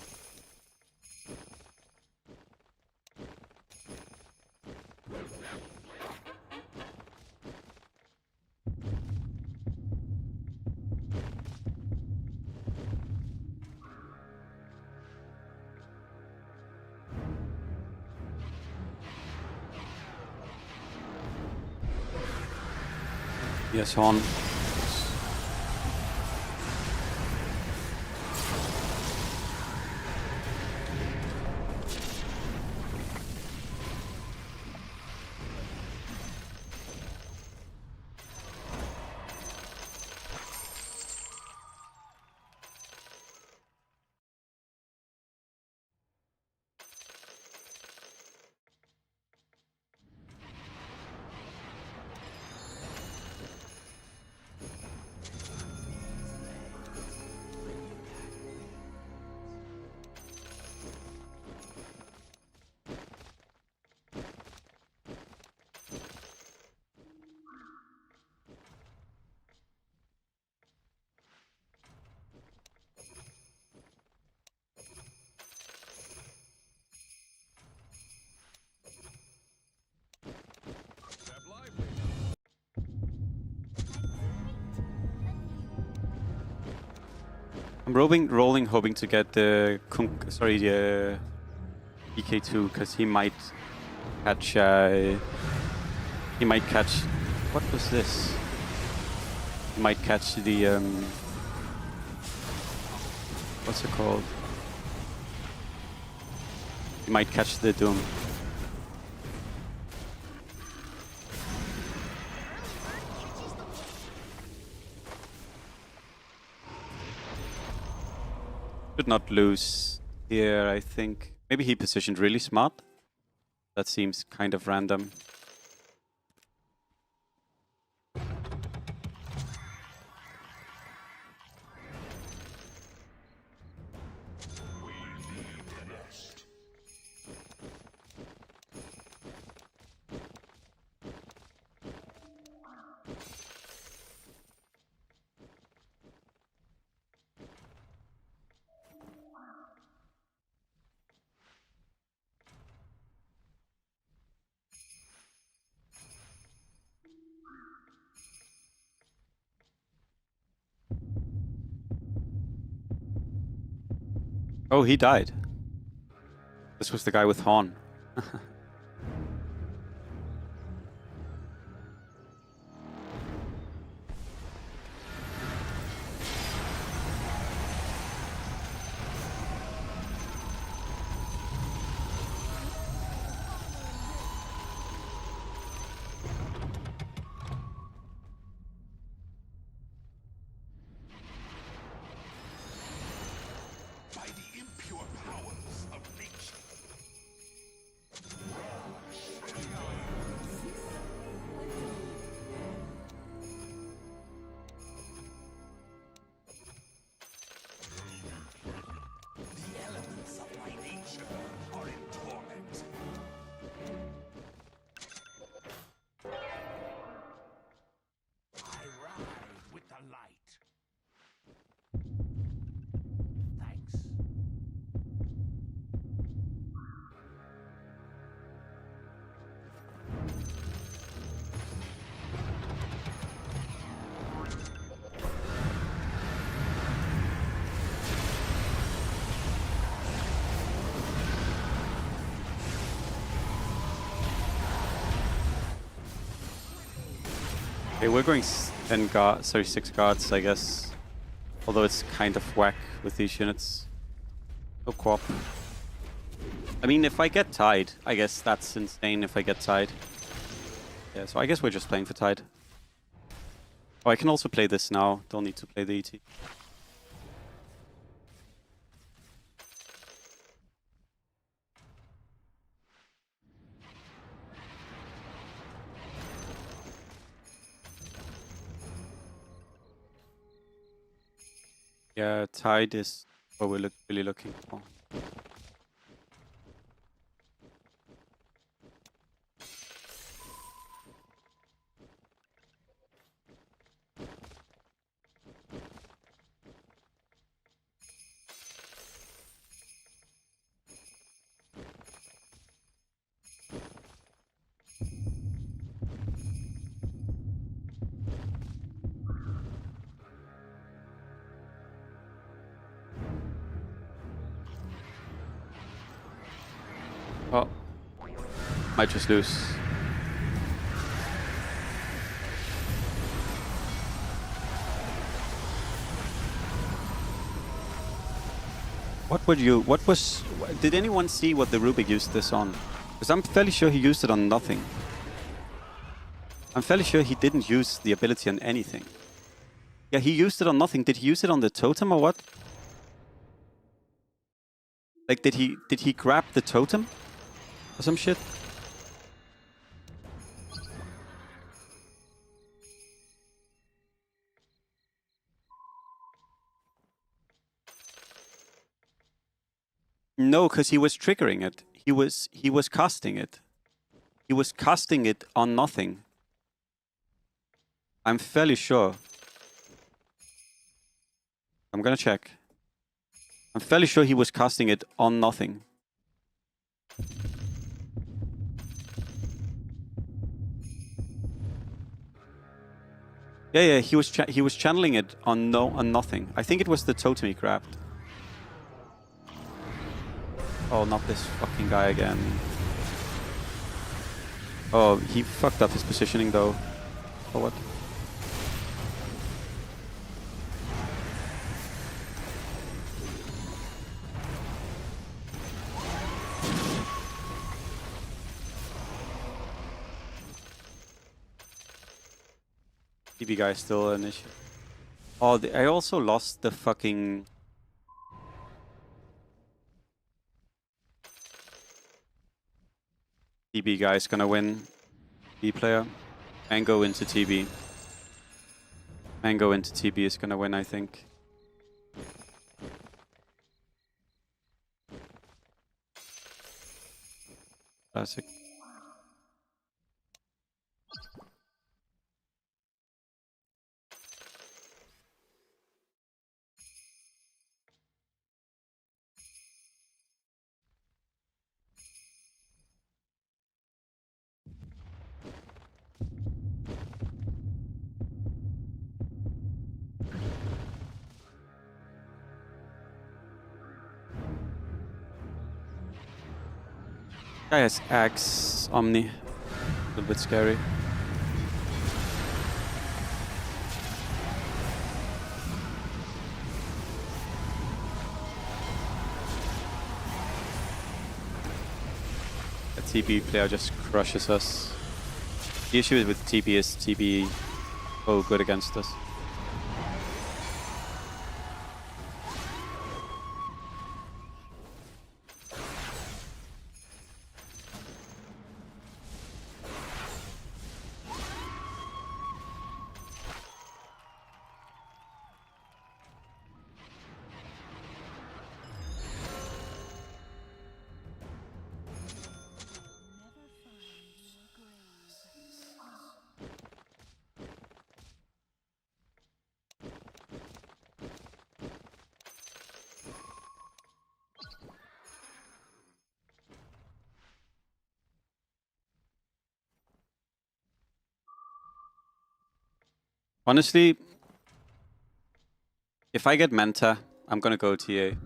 S1: Yes, Horn. I'm rolling, hoping to get the DK2 because he might catch. He might catch. What was this? He might catch the what's it called? He might catch the Doom. Should not lose here, I think. Maybe he positioned really smart. That seems kind of random. Oh, he died. This was the guy with Horn.
S3: By the impure powers of nature. The elements of my nature are in torment. I ride with the light. Thanks.
S1: Okay, we're going 6 guards, I guess. Although it's kind of whack with these units. No co-op. I mean, if I get tied, I guess that's insane if I get tied. Yeah, so I guess we're just playing for tide. Oh, I can also play this now. Don't need to play the ET. Yeah, tide is what we're really looking for. Oh, might just lose. Did anyone see what the Rubik used this on? Because I'm fairly sure he used it on nothing. I'm fairly sure he didn't use the ability on anything. Yeah, he used it on nothing. Did he use it on the totem or what? Like, did he grab the totem? Or some shit? No, because he was triggering it. He was casting it. He was casting it on nothing. I'm fairly sure. I'm gonna check. I'm fairly sure he was casting it on nothing. Yeah, he was channeling it on nothing. I think it was the totem he grabbed. Oh, not this fucking guy again. Oh, he fucked up his positioning though. For what? TB guy is still an issue. Oh, I also lost the fucking... TB guy is gonna win. B player. Mango into TB. Mango into TB is gonna win, I think. Classic. Guy has Axe, Omni. A little bit scary. The TB player just crushes us. The issue with TB is TB so good against us. Honestly, if I get Manta, I'm gonna go TA.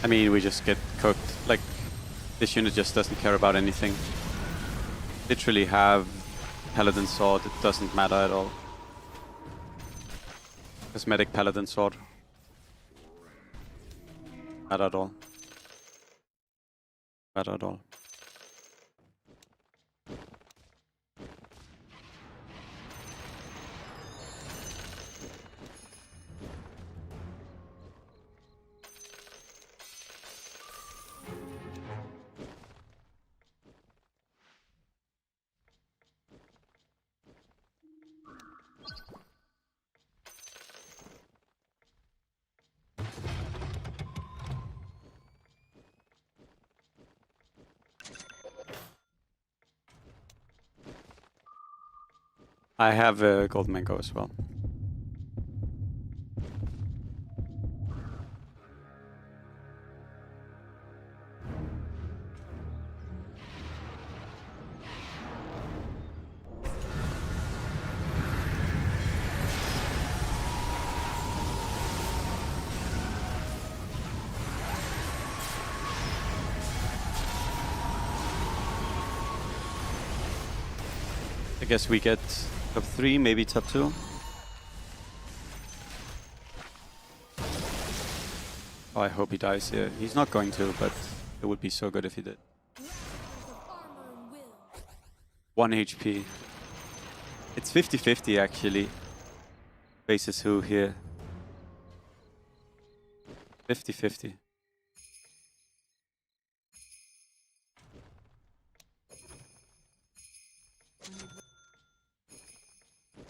S1: I mean, we just get cooked. Like, this unit just doesn't care about anything. Literally have Paladin Sword, it doesn't matter at all. Cosmetic Paladin Sword. Not at all. Not at all. I have a gold mango as well. I guess we get top 3, maybe top 2. Oh, I hope he dies here. He's not going to, but it would be so good if he did. 1 HP. It's 50-50 actually. Faces who here? 50-50.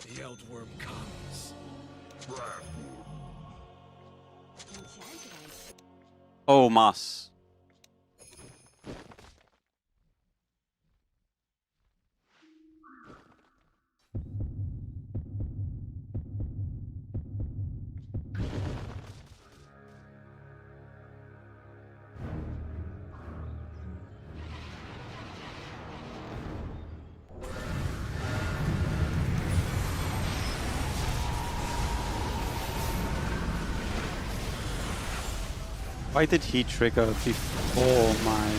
S4: The Eldworm comes.
S1: Oh, Mas. Why did he trigger before my...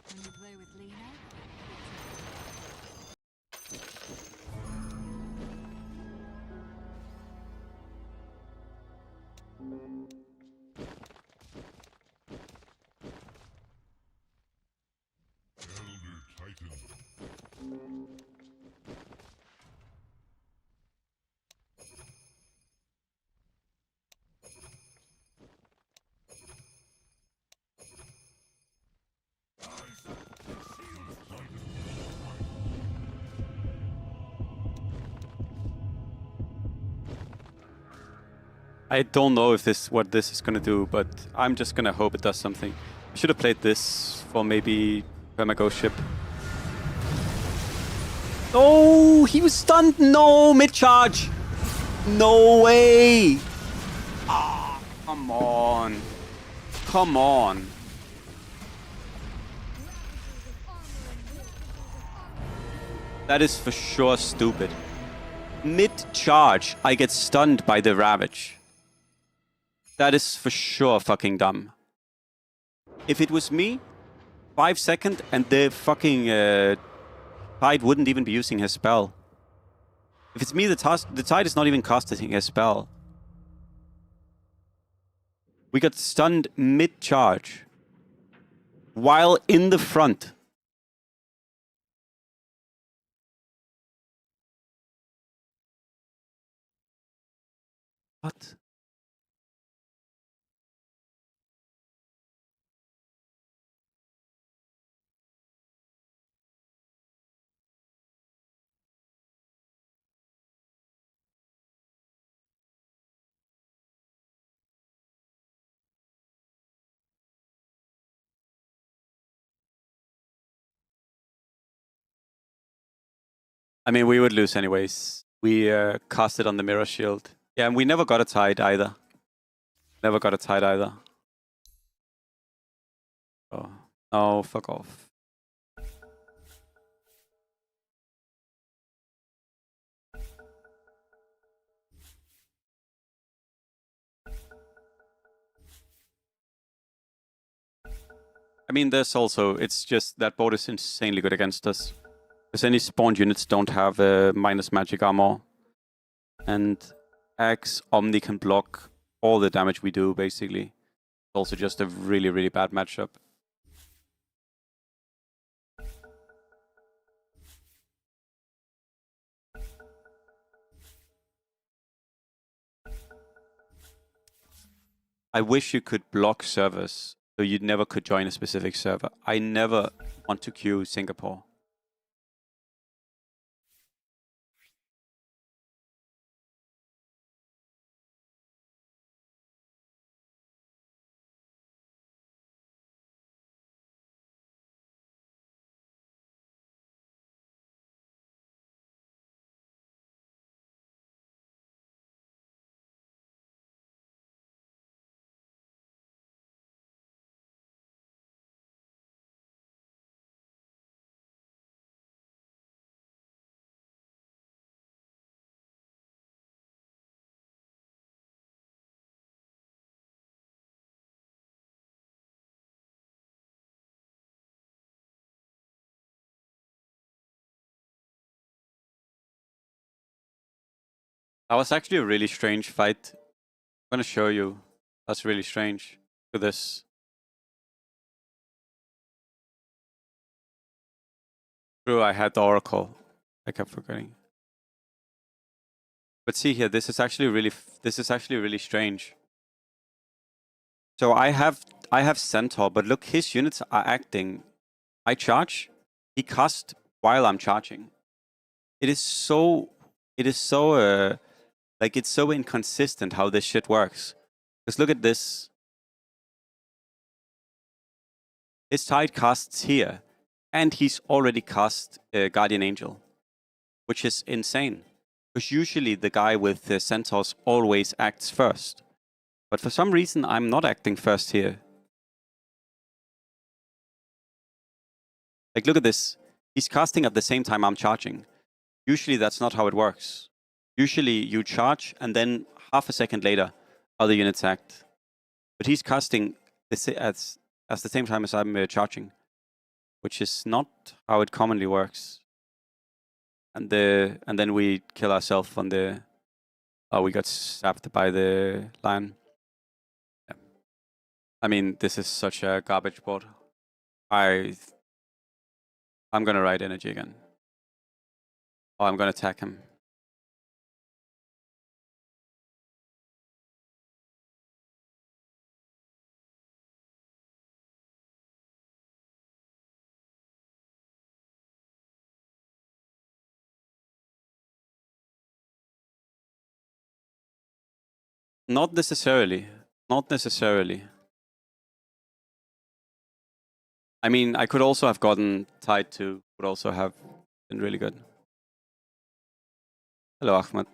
S2: When you play with Lena,
S1: I don't know if what this is gonna do, but I'm just gonna hope it does something. I should have played this for maybe Permago ship. No, he was stunned. No, mid charge. No way. Ah, come on. Come on. That is for sure stupid. Mid charge, I get stunned by the Ravage. That is for sure fucking dumb. If it was me, 5 seconds and the fucking Tide wouldn't even be using his spell. If it's me, the Tide is not even casting his spell. We got stunned mid-charge. While in the front. What? I mean, we would lose anyways. We cast it on the mirror shield. Yeah, and we never got a Tide either. Never got a Tide either. Oh, no, fuck off. I mean, there's also, it's just that board is insanely good against us. Because any spawned units don't have minus magic armor. And Axe Omni can block all the damage we do, basically. It's also just a really, really bad matchup. I wish you could block servers, so you never could join a specific server. I never want to queue Singapore. That was actually a really strange fight. I'm gonna show you. That's really strange. Look at this. True, I had the Oracle. I kept forgetting. But see here, this is actually really strange. So I have Centaur, but look, his units are acting. I charge, he cast while I'm charging. It is so like it's so inconsistent how this shit works. Because look at this. His tide casts here, and he's already cast Guardian Angel, which is insane. Because usually the guy with the Centaurs always acts first. But for some reason, I'm not acting first here. Like, look at this. He's casting at the same time I'm charging. Usually that's not how it works. Usually you charge, and then half a second later, other units act. But he's casting as the same time as I'm charging, which is not how it commonly works. And then we kill ourselves on the... Oh, we got sapped by the lion. Yeah. I mean, this is such a garbage board. I'm gonna ride energy again. Oh, I'm gonna attack him. Not necessarily. Not necessarily. I mean, I could also have gotten tied to, would also have been really good. Hello, Ahmed.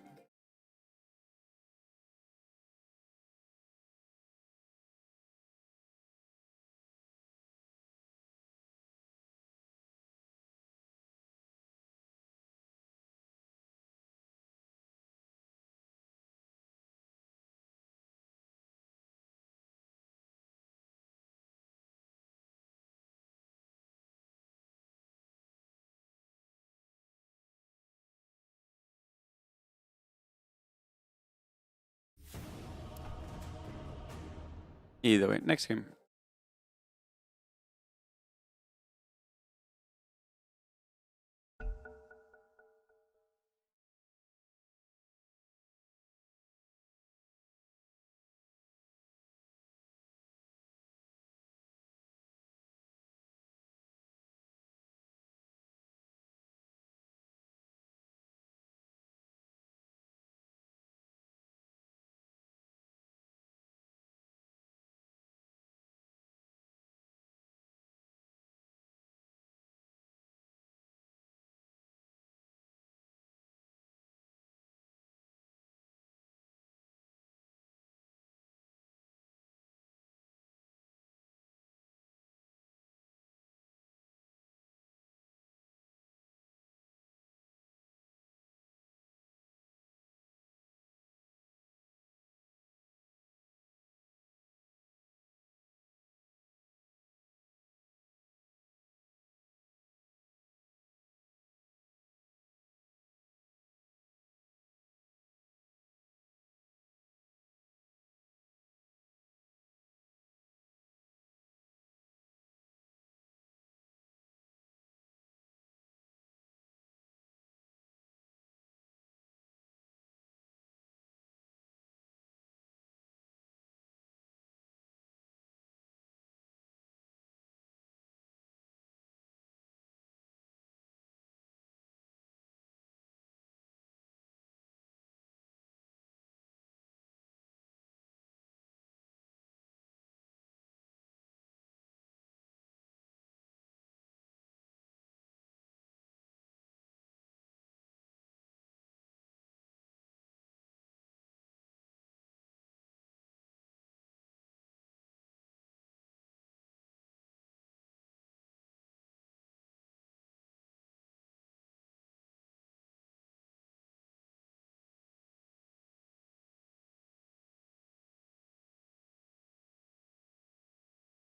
S1: Either way, next game.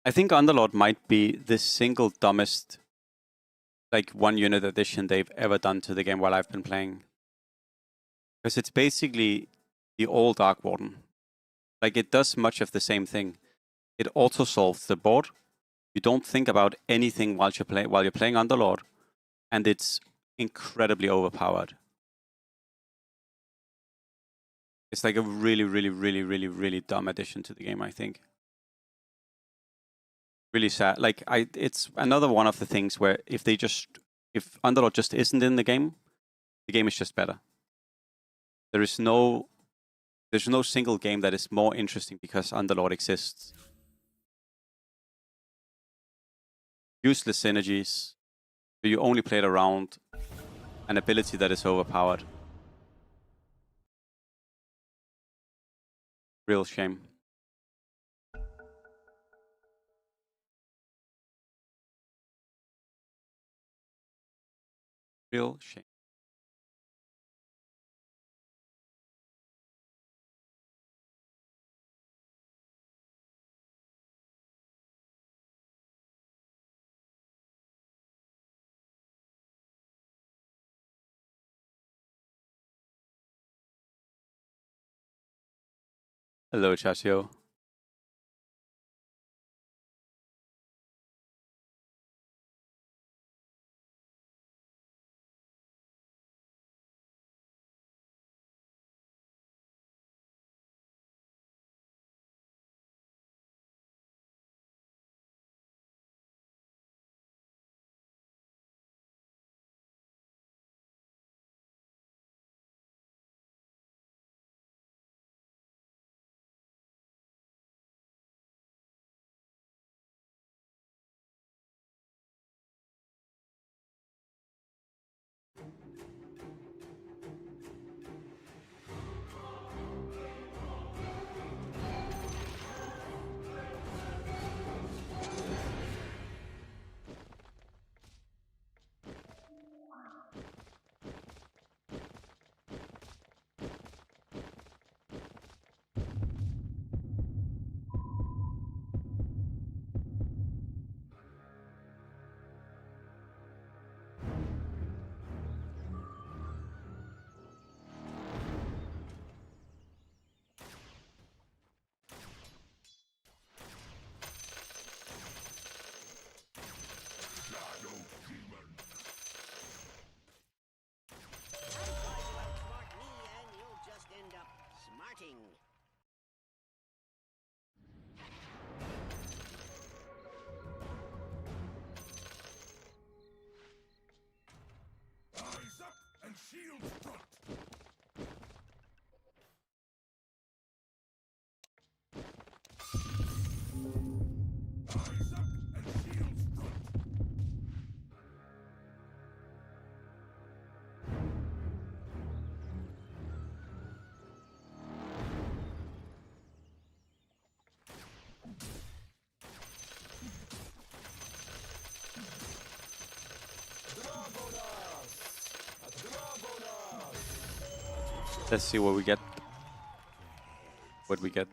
S1: I think Underlord might be the single dumbest, like, one unit addition they've ever done to the game while I've been playing. Because it's basically the old Dark Warden. Like, it does much of the same thing. It auto-solves the board. You don't think about anything while you're playing Underlord, and it's incredibly overpowered. It's like a really, really, really, really, really dumb addition to the game, I think. Really sad. Like, it's another one of the things where if Underlord just isn't in the game is just better. There's no single game that is more interesting because Underlord exists. Useless synergies. So you only played around an ability that is overpowered. Real shame. Real shame. Hello, Chasio.
S3: Eyes up and shields front. Eyes up and shields front.
S1: Let's see what we get. What we get.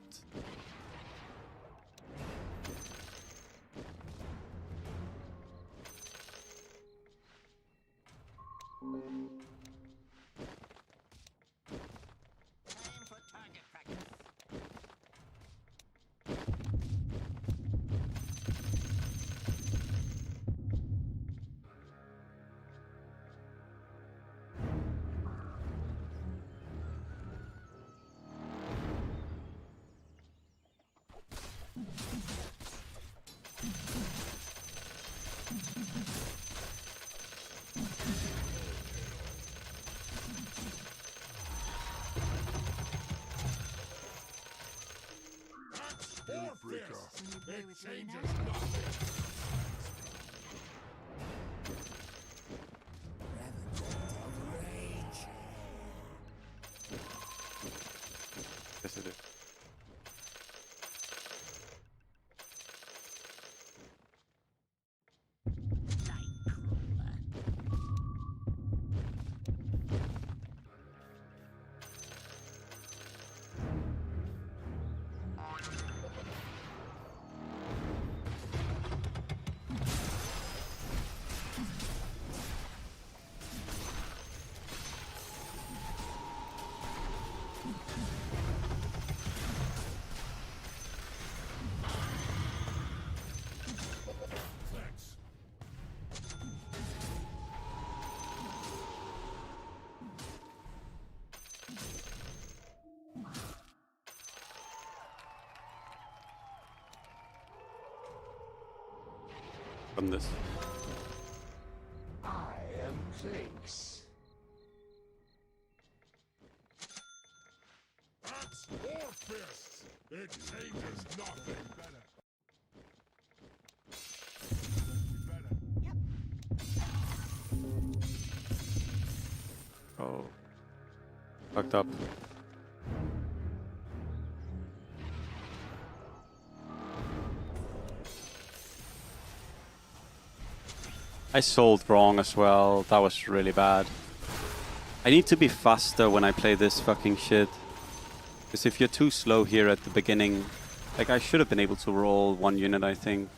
S5: Play with
S3: Changes
S5: Lena?
S3: nothing.
S1: Yes, it is. from this.
S3: I am Clinks. Axe or fists, it changes nothing. Better.
S1: Oh. Fucked up. I sold wrong as well. That was really bad. I need to be faster when I play this fucking shit. Because if you're too slow here at the beginning, like I should have been able to roll one unit, I think.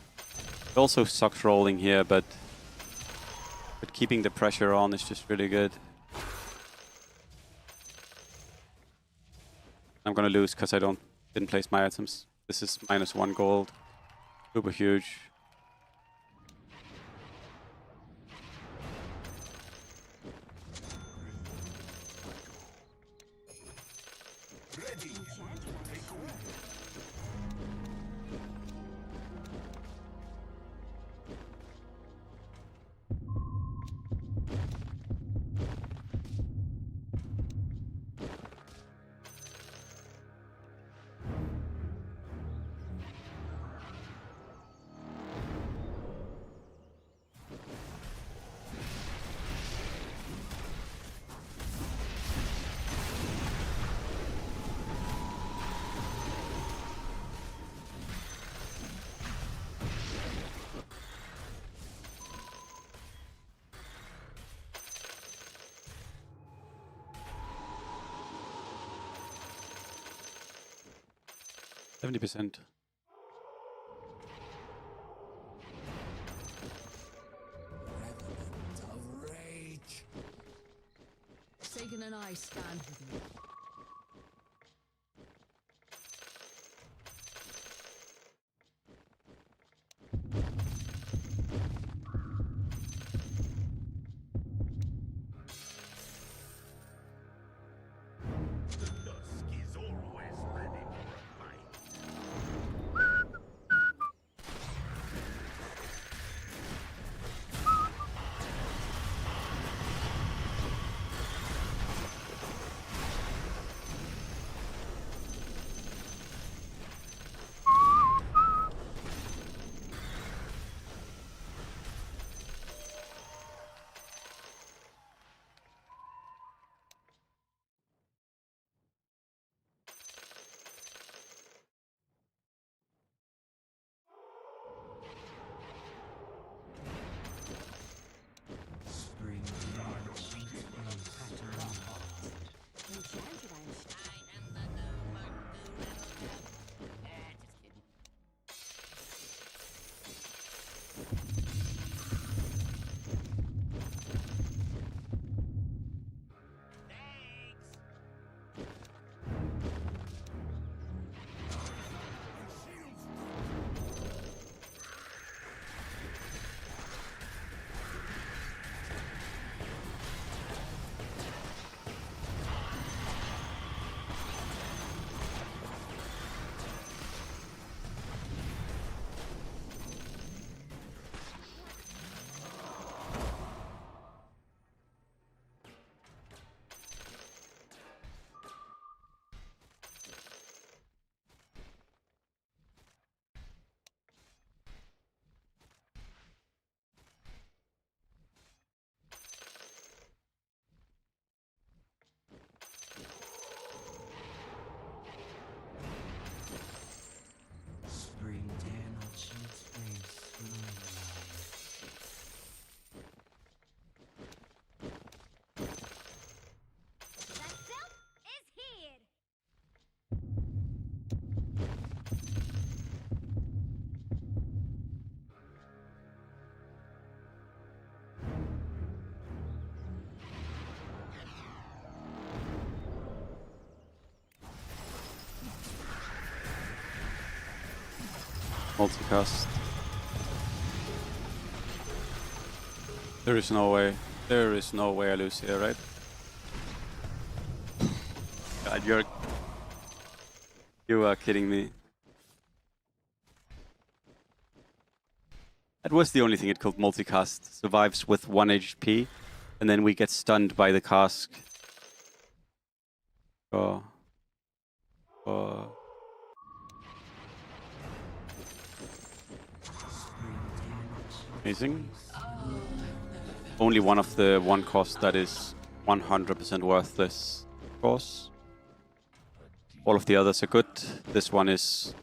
S1: It also sucks rolling here, but keeping the pressure on is just really good. I'm gonna lose because I didn't place my items. This is -1 gold. Super huge.
S3: Ready. Take away.
S1: %70%.
S3: Revenant of rage.
S2: Sagan and I stand with you.
S3: The dusk is always ready for a fight. Spring dare not show its face when I
S5: That self is here.
S1: Multicast. There is no way. There is no way I lose here, right? God, you are kidding me. That was the only thing it killed multicast. Survives with 1 HP, and then we get stunned by the cask. Oh. Oh. Amazing. Only one of the one cost that is 100% worthless, of course. All of the others are good. This one is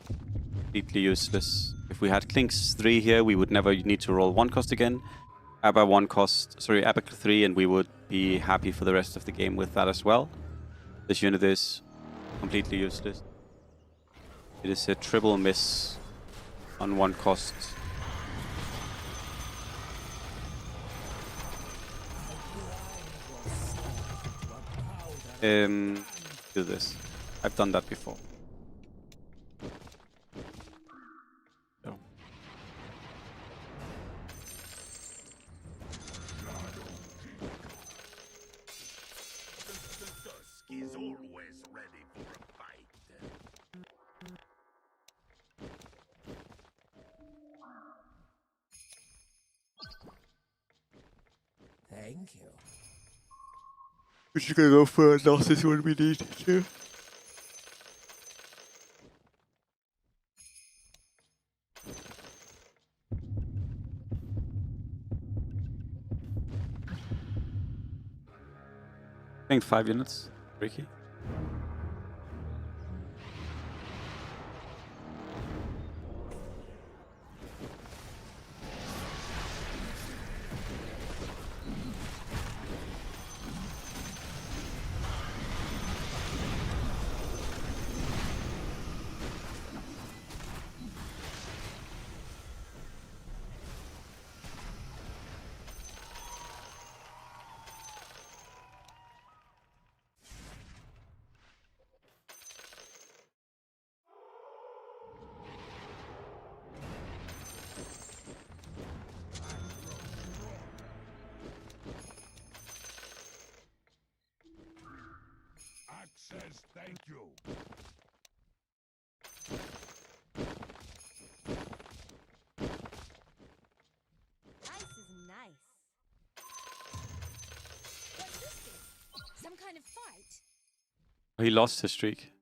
S1: completely useless. If we had Clinks 3 here, we would never need to roll 1 cost again. Abba 1 cost, sorry, Abba 3, and we would be happy for the rest of the game with that as well. This unit is completely useless. It is a triple miss on 1 cost. Do this. I've done that before. So.
S3: The Dusk is always ready for a fight.
S4: Thank you.
S1: We're just gonna go for losses when we need to. I think 5 units, Ricky.
S3: Access, thank you.
S2: Ice is nice. What's this? Some kind of fight?
S1: He lost his streak.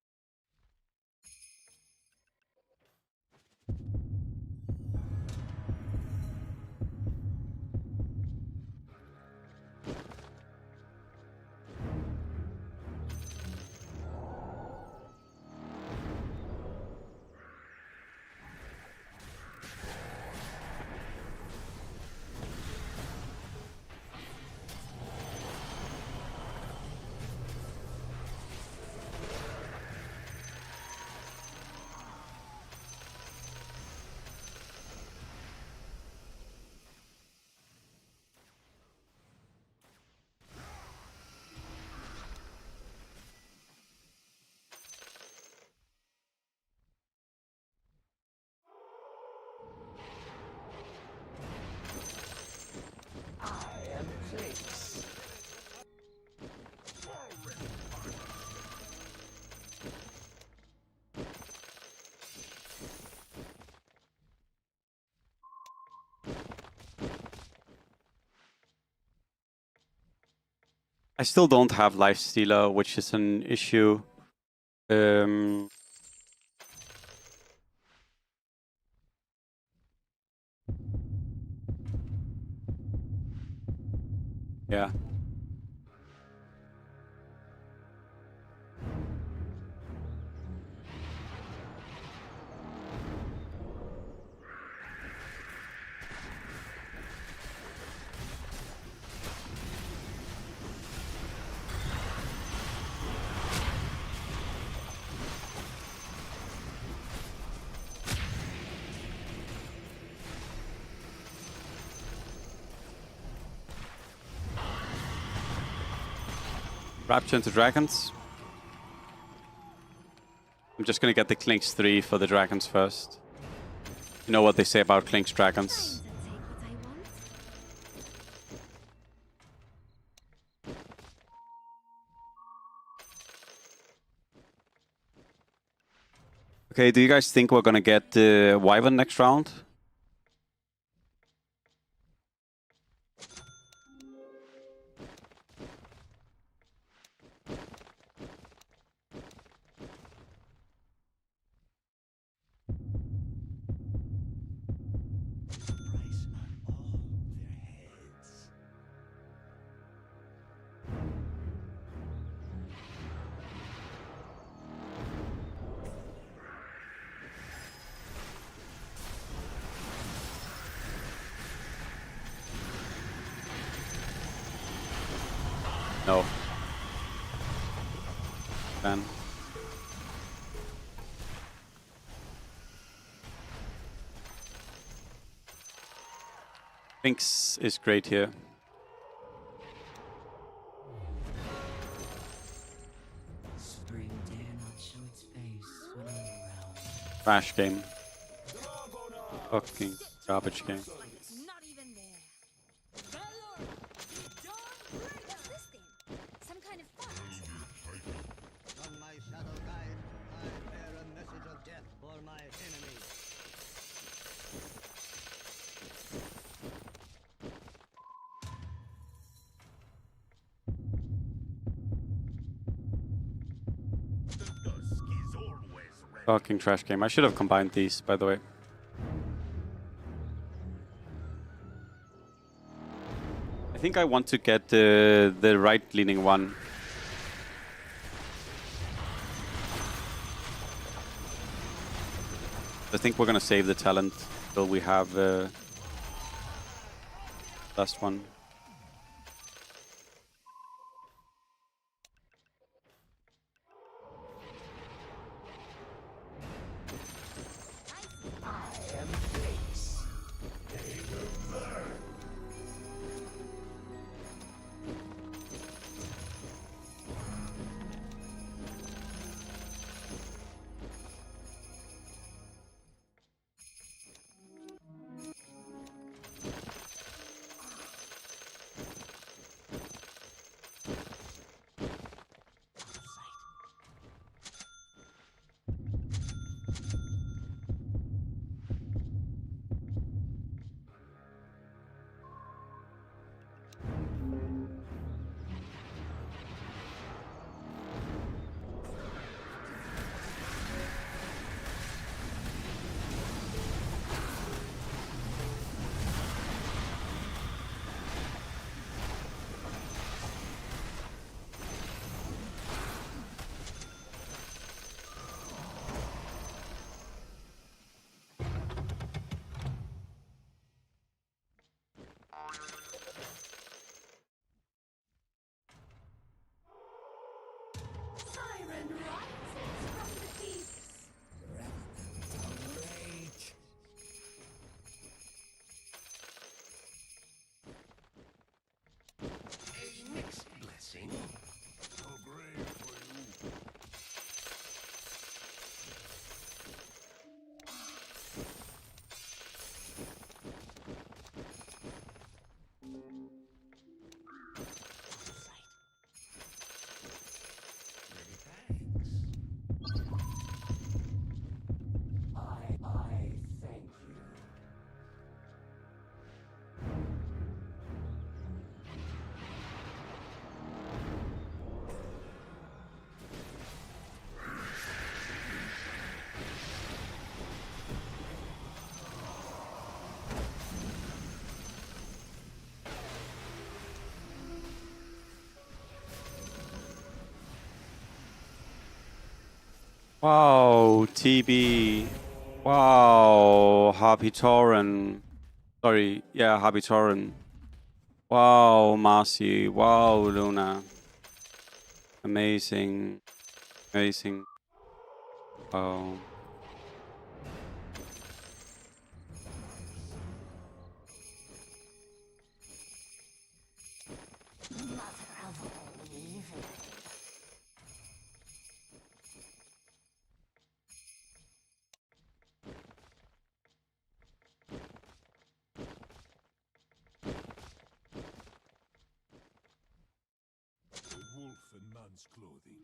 S1: I still don't have Lifestealer, which is an issue. Yeah. Rapture into dragons. I'm just gonna get the Clinks 3 for the dragons first. You know what they say about Clinks dragons. Okay, do you guys think we're gonna get the Wyvern next round? Ban. Sphinx is great here.
S2: Spring dare not show its face when I'm around.
S1: Trash game. Fucking garbage game.
S5: Like it's not even there. What's this thing? Some kind of font?
S6: From my shadow guide, I bear a message of death for my enemies.
S3: The dusk is always red.
S1: Fucking trash game. I should have combined these, by the way. I think I want to get the right-leaning one. I think we're gonna save the talent till we have last one.
S5: Siren rises from the deeps.
S3: A mixed blessing. No grave for you. Many thanks. I thank you.
S1: Wow, TB. Wow, Harpy Tauren. Sorry, yeah, Harpy Tauren. Wow, Marci. Wow, Luna. Amazing. Amazing. Wow.
S2: Mother of all evil.
S3: A wolf in man's clothing.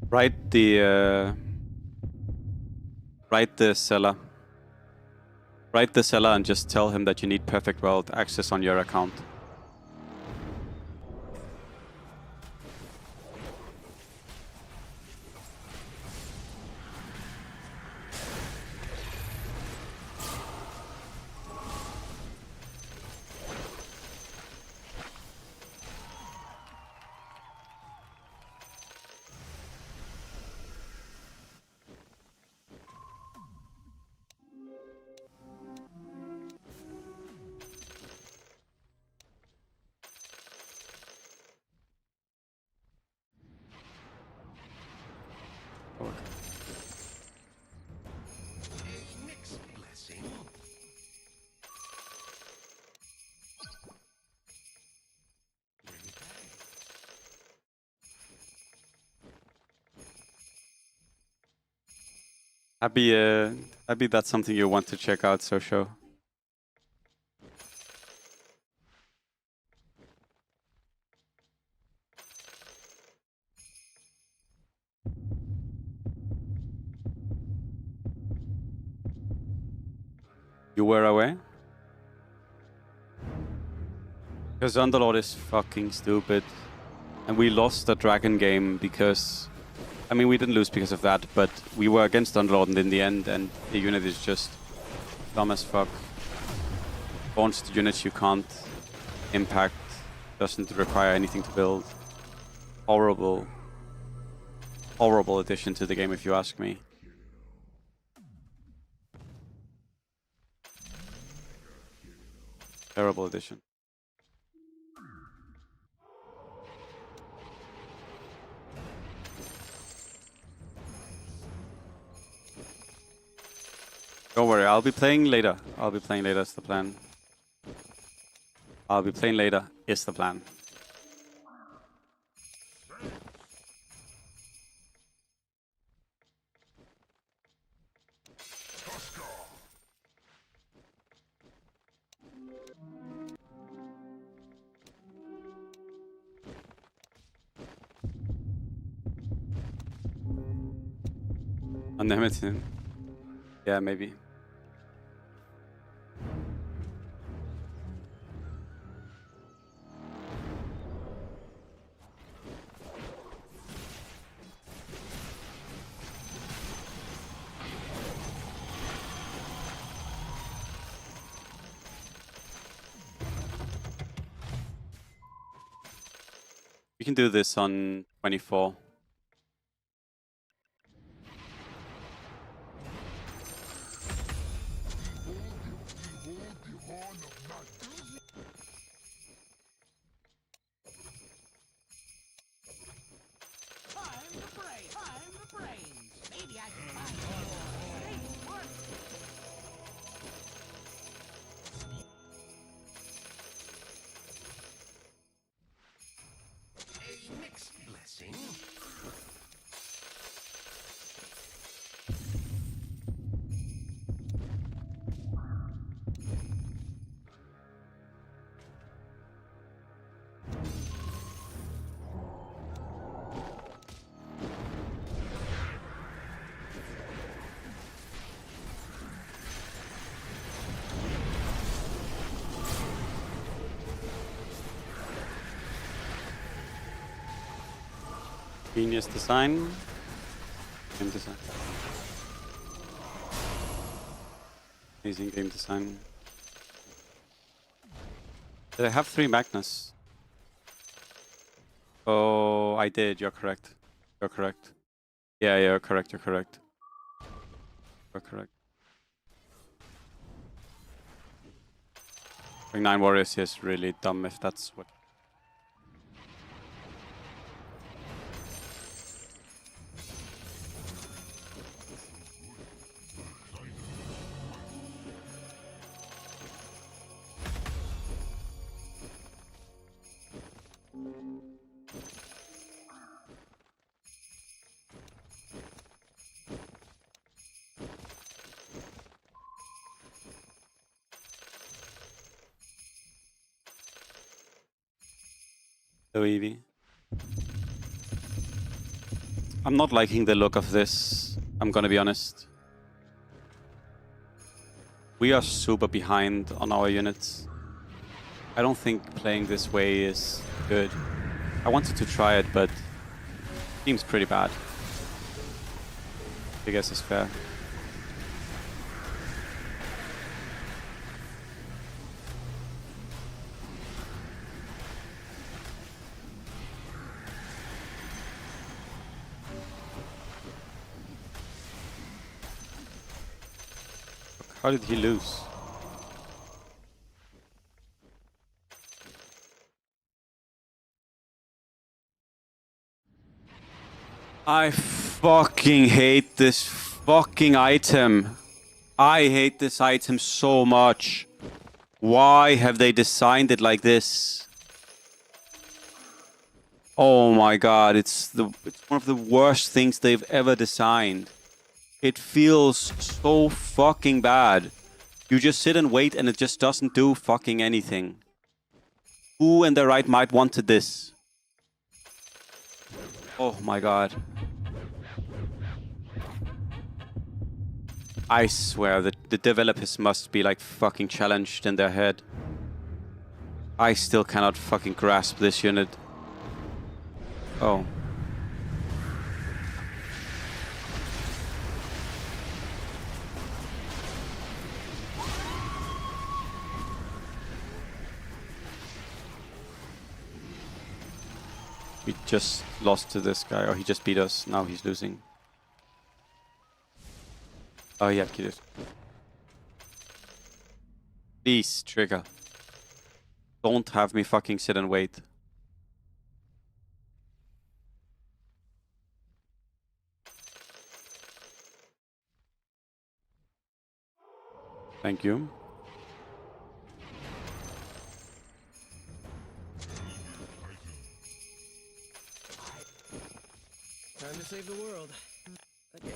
S1: Write the seller. Write the seller and just tell him that you need perfect world access on your account. Happy that's something you want to check out, Sosho. You were away? Because Underlord is fucking stupid. And we lost the dragon game because... I mean, we didn't lose because of that, but we were against Underlord in the end, and the unit is just dumb as fuck. Launched units you can't impact, doesn't require anything to build. Horrible. Horrible addition to the game, if you ask me. Terrible addition. Don't worry, I'll be playing later. I'll be playing later, is the plan. I'll be playing later, is the plan. Unlimited. Yeah, maybe. We can do this on 24.
S3: A mixed blessing.
S1: Genius design. Game design. Amazing game design. Did I have 3 Magnus? Oh, I did. You're correct. You're correct. Yeah, you're correct. You're correct. You're correct. 9 warriors is really dumb if that's what. So easy. I'm not liking the look of this, I'm gonna be honest. We are super behind on our units. I don't think playing this way is good. I wanted to try it, but it seems pretty bad. I guess it's fair. How did he lose? I fucking hate this fucking item. I hate this item so much. Why have they designed it like this? Oh my god, it's one of the worst things they've ever designed. It feels so fucking bad. You just sit and wait and it just doesn't do fucking anything. Who in their right mind wanted this? Oh my god. I swear that the developers must be like fucking challenged in their head. I still cannot fucking grasp this unit. Oh. We just lost to this guy, or he just beat us. Now he's losing. Oh yeah, kill it. Please, trigger. Don't have me fucking sit and wait. Thank you.
S4: Time to save the world. Again.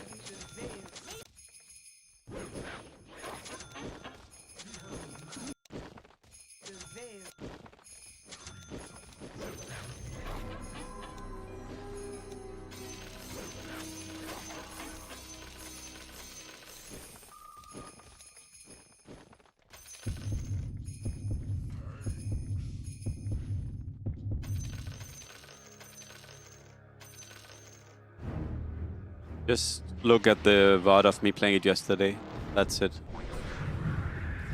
S1: Just look at the VOD of me playing it yesterday. That's it.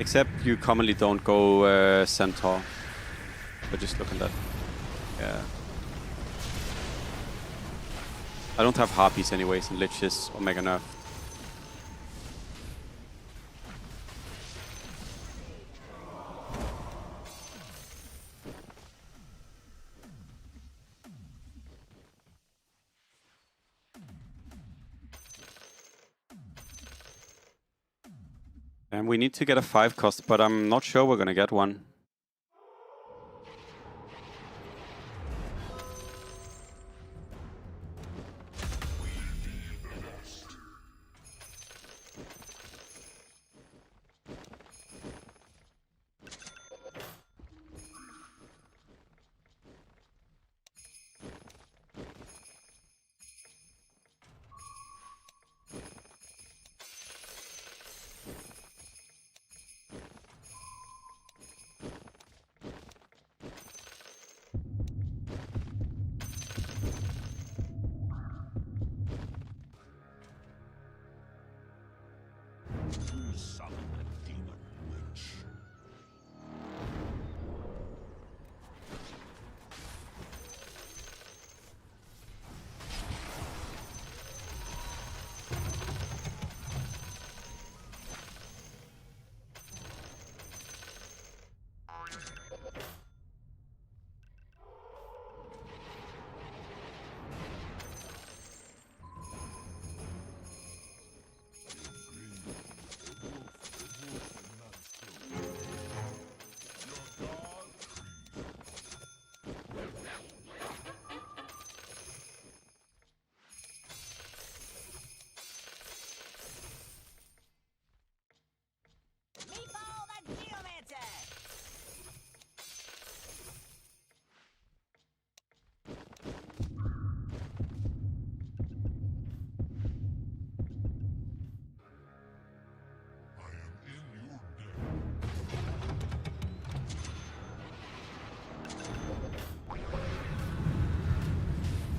S1: Except you commonly don't go Centaur. But just look at that. Yeah. I don't have Harpies anyways, and Lich is Omega Nerf. And we need to get a 5 cost, but I'm not sure we're gonna get one.
S3: Summon the demon witch.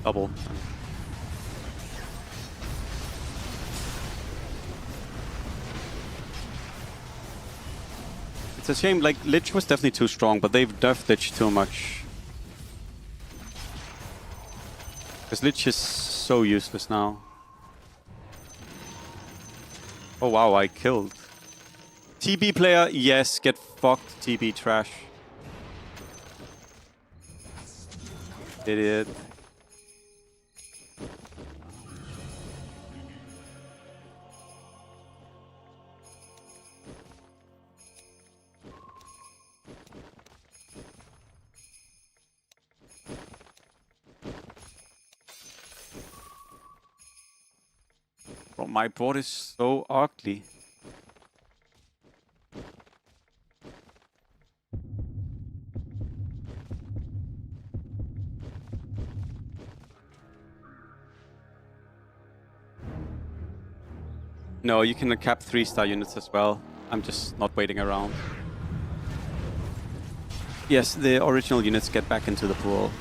S1: Double. It's a shame, like, Lich was definitely too strong, but they've nerfed Lich too much. Because Lich is so useless now. Oh wow, I killed. TB player, yes, get fucked, TB trash. Idiot. Oh, my board is so ugly. No, you can cap 3-star units as well. I'm just not waiting around. Yes, the original units get back into the pool.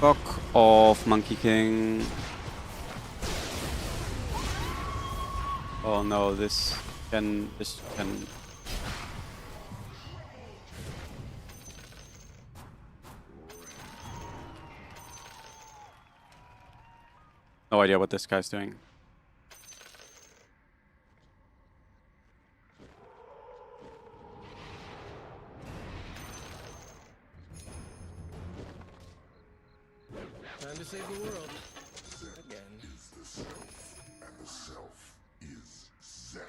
S1: Fuck off, Monkey King. Oh no, this can... No idea what this guy's doing.
S4: Time to save the world. Again.
S3: Is the self, and the self is Zet.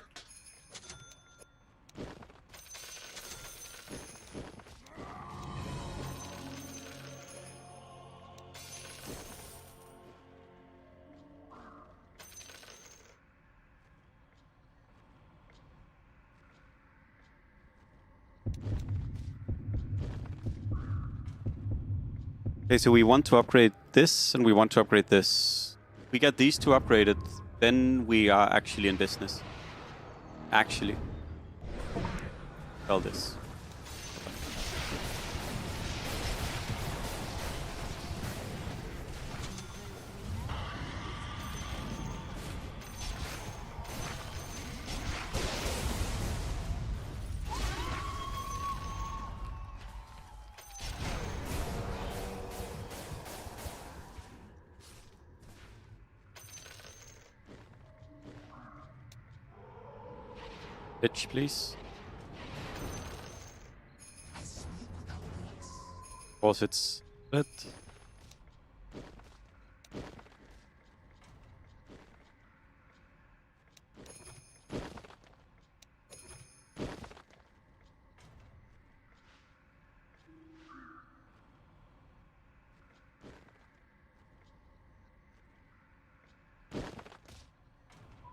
S1: Okay, so we want to upgrade this and we want to upgrade this. We get these two upgraded, then we are actually in business. Actually. Sell this. Bitch, please. Of course, it's split.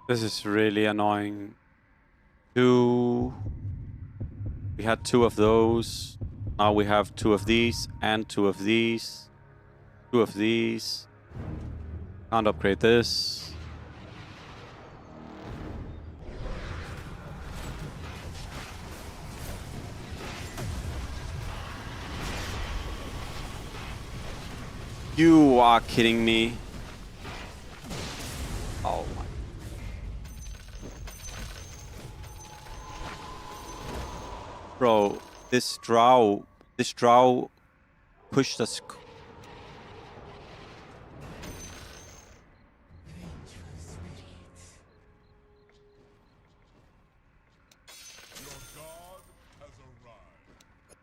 S1: This is really annoying. We had 2 of those. Now we have 2 of these and 2 of these. 2 of these. Can't upgrade this. You are kidding me. Oh my. Bro, this drow pushed us.
S3: Your god has arrived.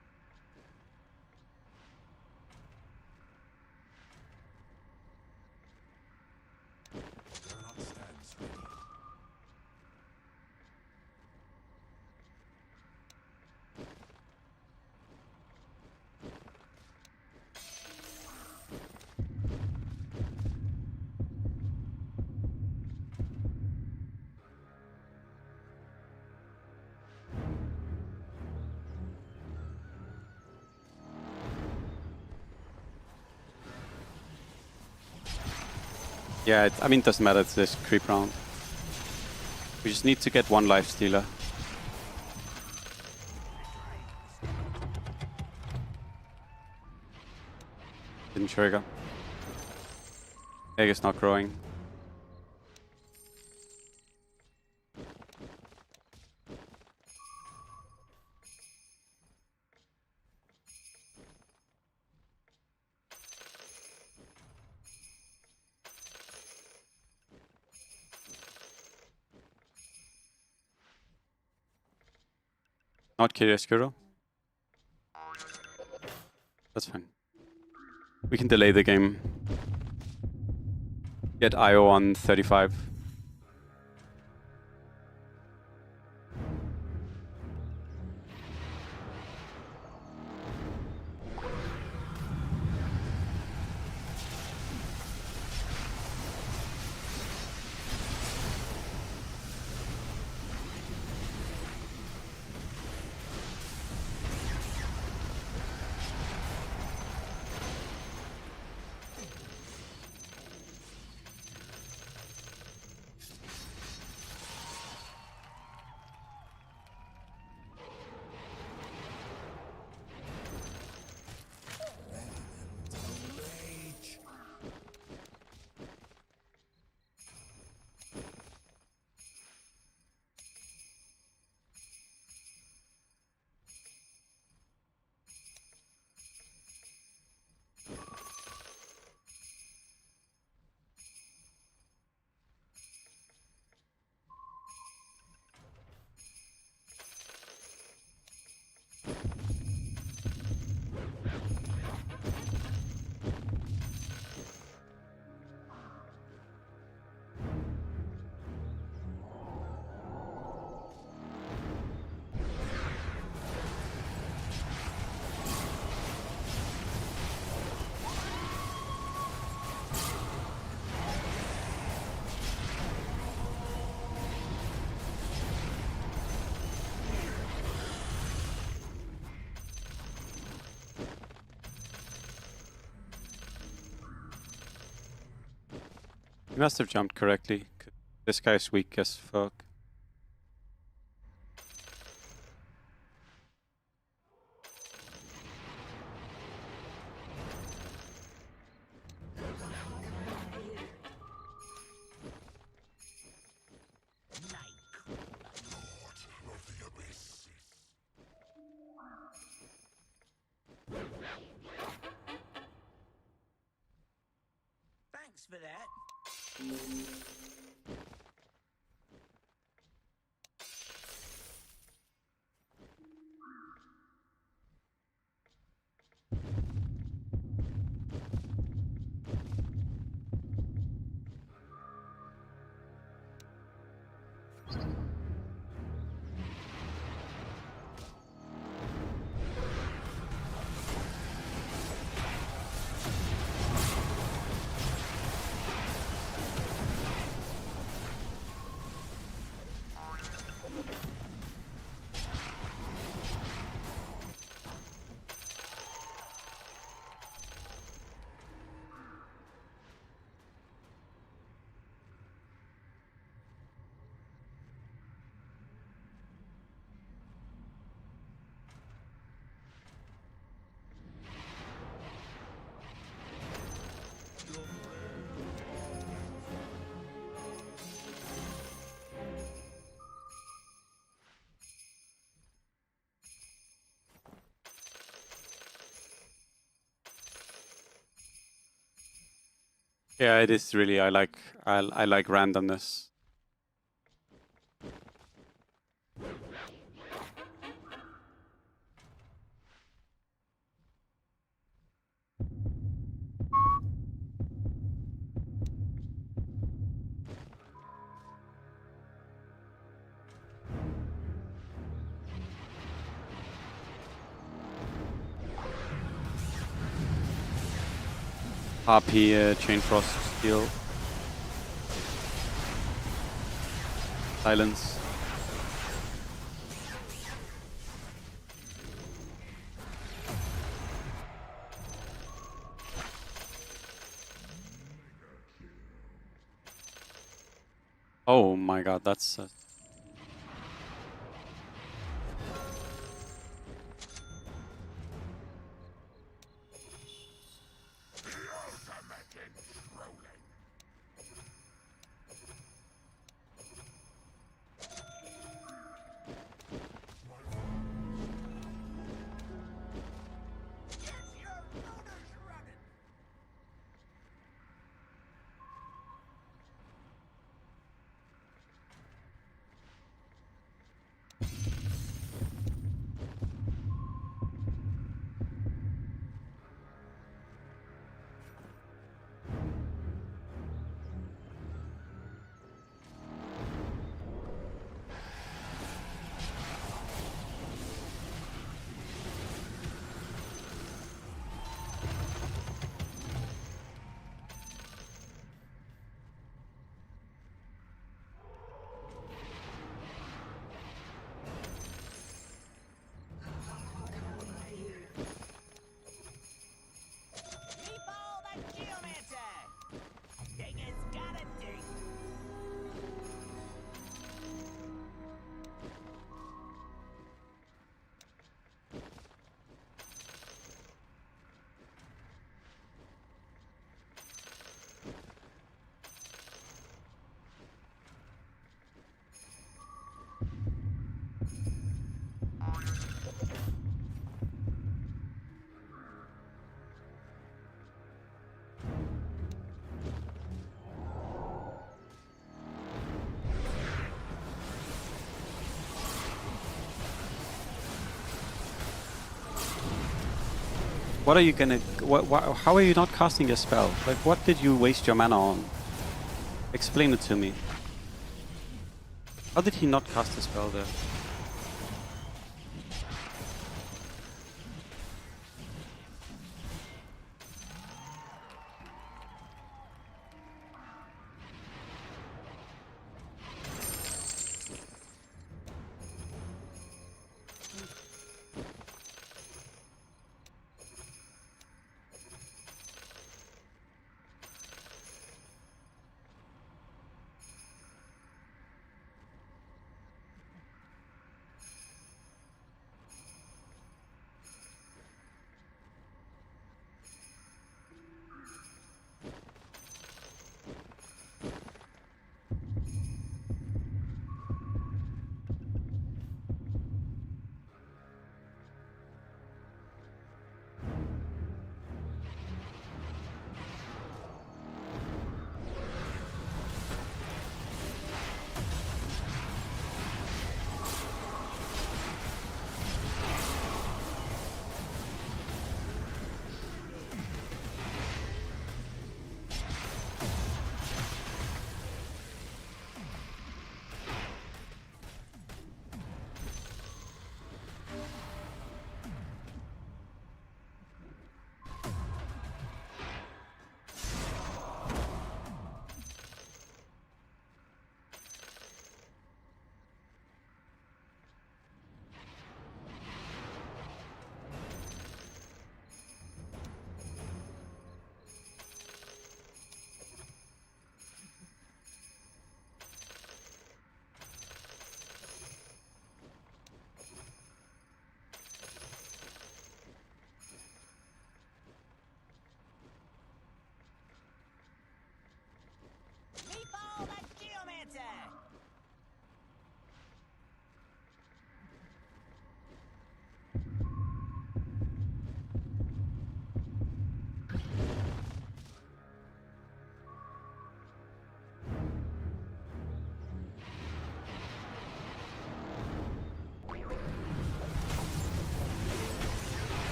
S3: Gernot stands ready.
S1: Yeah, I mean, it doesn't matter, it's this creep round. We just need to get 1 life stealer. Didn't trigger. Egg is not growing. Not Kiriaskuro. That's fine. We can delay the game. Get IO on 35. You must have jumped correctly. This guy's weak as fuck.
S3: Thanks for that.
S1: Yeah, it is really. I like randomness. RP, Chain Frost, Steel. Silence. Oh my god, that's...
S3: Meatball the Geomancer! Dinger's got a ding!
S1: What are you gonna... how are you not casting your spell? Like, what did you waste your mana on? Explain it to me. How did he not cast the spell there?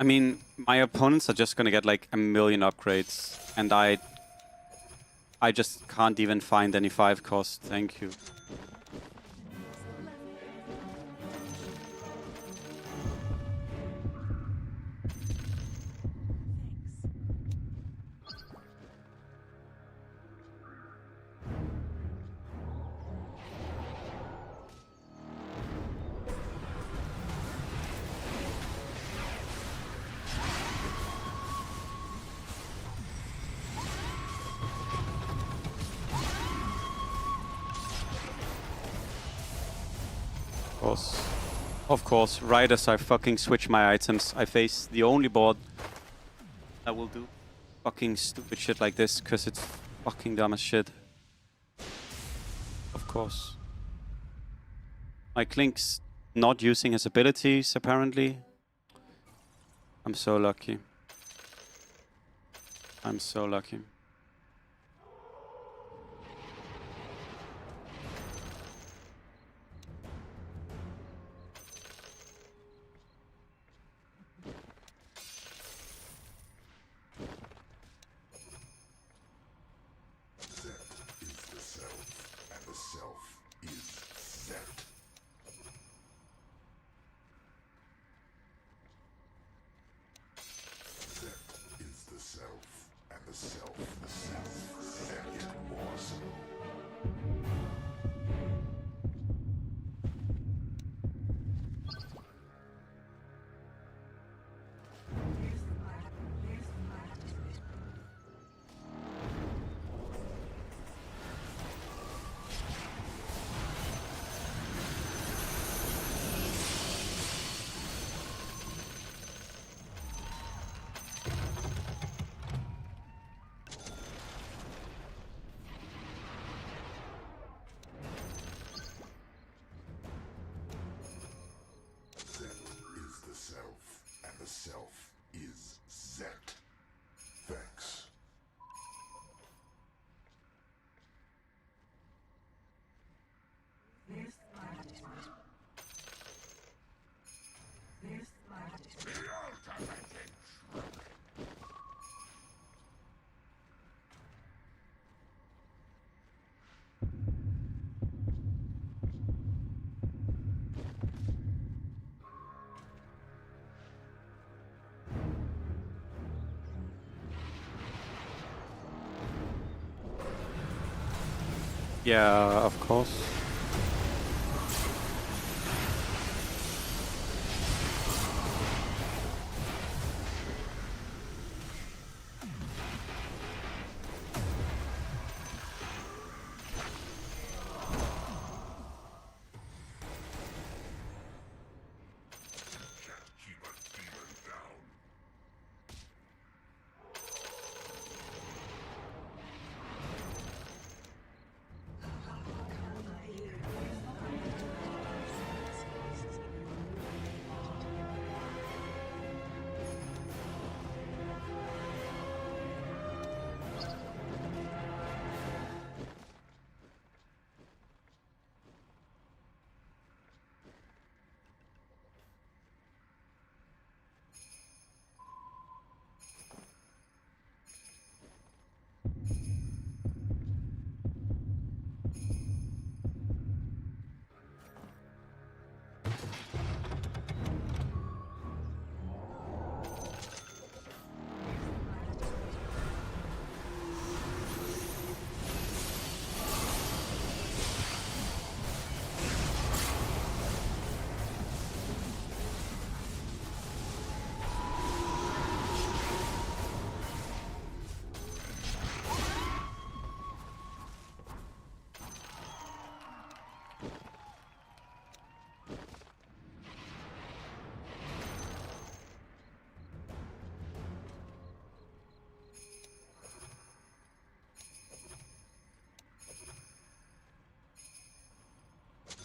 S1: I mean, my opponents are just gonna get like a million upgrades, and I just can't even find any 5 cost. Thank you. Of course, right as I fucking switch my items, I face the only board that will do fucking stupid shit like this, because it's fucking dumb as shit. Of course. My Klink's not using his abilities, apparently. I'm so lucky. I'm so lucky. Yeah, of course.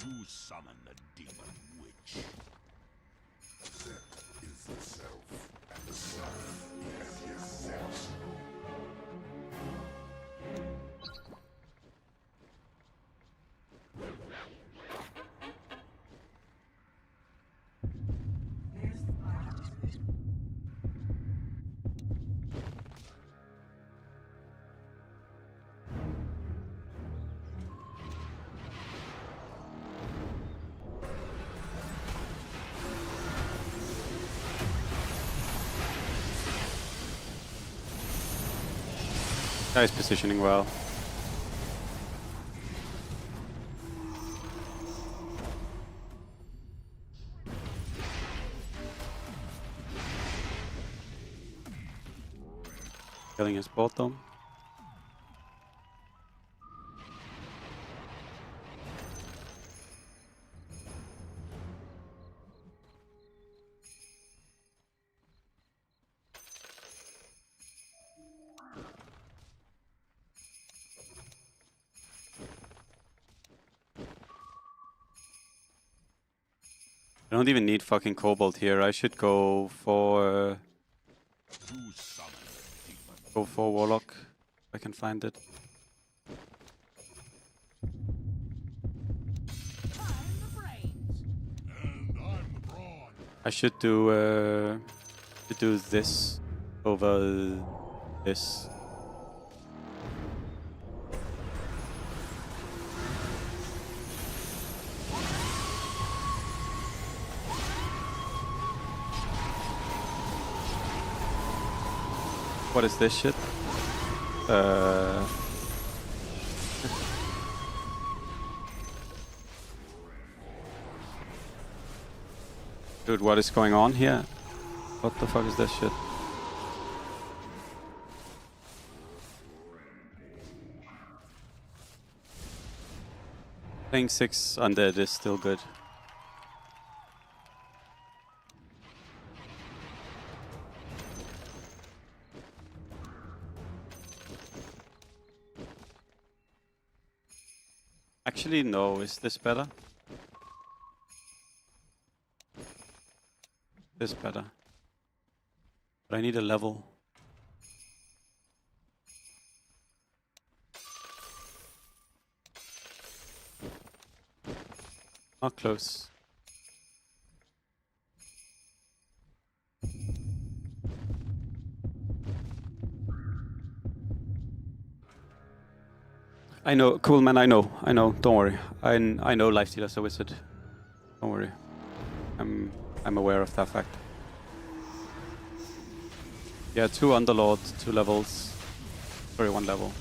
S3: You summon the demon witch. That is the self, and the self is yourself.
S1: Guy's positioning well. Killing his bottom. I don't even need fucking Cobalt here. I should go for Warlock if I can find it. I should do this over this. What is this shit? Dude, what is going on here? What the fuck is this shit? Playing 6 undead is still good. Actually, no. Is this better? This better. But I need a level. Not close. I know, cool man, I know, don't worry. I know Lifestealer's a wizard. Don't worry. I'm aware of that fact. Yeah, 2 Underlord, 2 levels. Sorry, 1 level.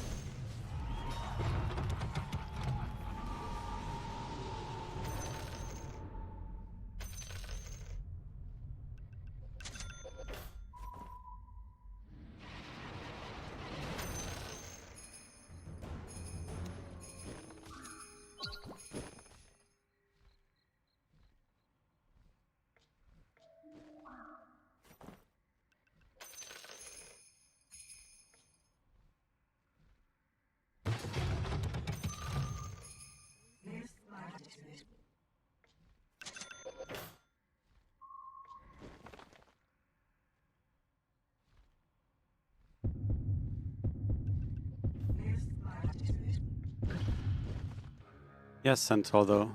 S1: Yes, Centaur though.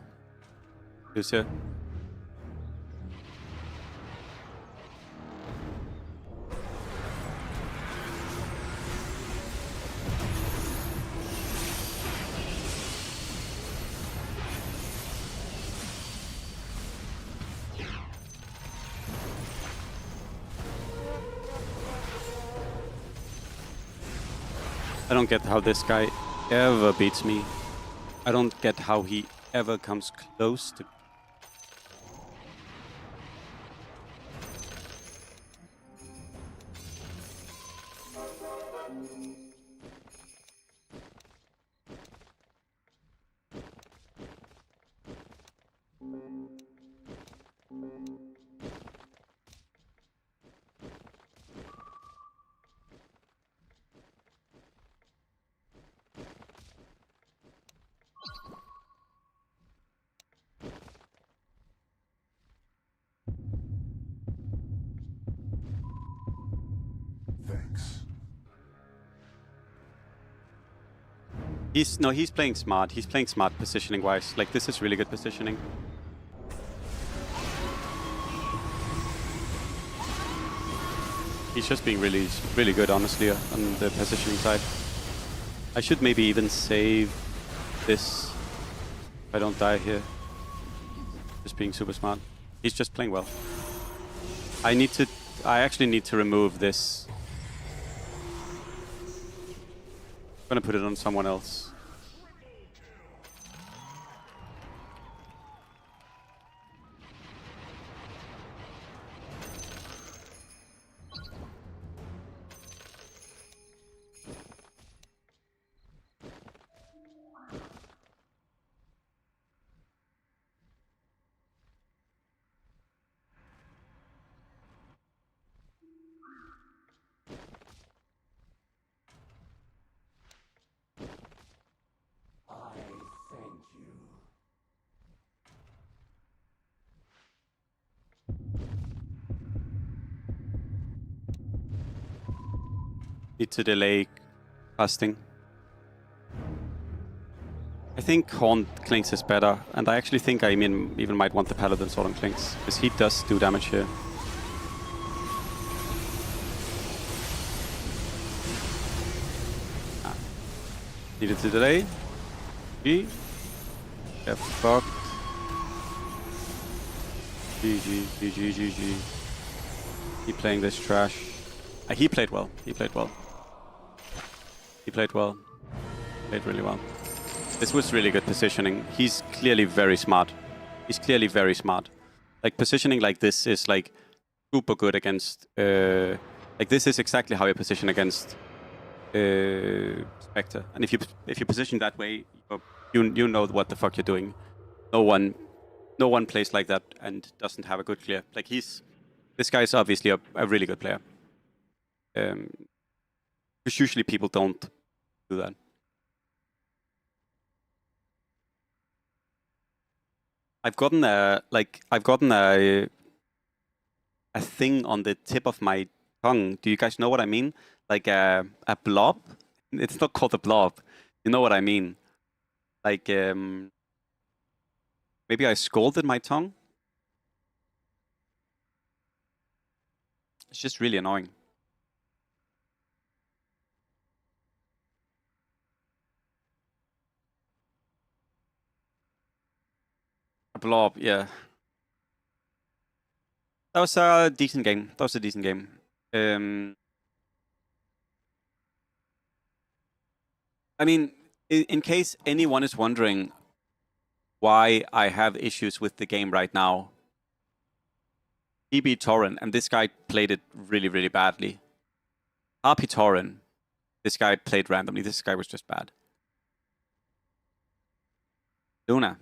S1: Who's here? I don't get how this guy ever beats me. I don't get how he ever comes close to...
S3: Thanks.
S1: He's playing smart. He's playing smart positioning wise. Like, this is really good positioning. He's just being really, really good, honestly, on the positioning side. I should maybe even save this if I don't die here. Just being super smart. He's just playing well. I actually need to remove this. gonna put it on someone else. Need to delay casting. I think Horned Clinks is better, and I actually think I even might want the Paladin Sword on Clinks, because he does do damage here. Needed to delay. G. Get fucked. GG, GG, GG. Keep playing this trash. He played well. He played well. He played well. Played really well. This was really good positioning. He's clearly very smart. He's clearly very smart. Like, positioning like this is, like, super good against... like, this is exactly how you position against Spectre. And if you position that way, you know what the fuck you're doing. No one plays like that and doesn't have a good clear. Like, this guy is obviously a really good player. Because usually people don't do that. I've gotten a thing on the tip of my tongue. Do you guys know what I mean? Like a blob? It's not called a blob. You know what I mean? Like maybe I scalded my tongue. It's just really annoying. A blob, yeah. That was a decent game. I mean, in case anyone is wondering why I have issues with the game right now, PB Torrent, and this guy played it really, really badly. RP Torrent, this guy played randomly. This guy was just bad. Luna.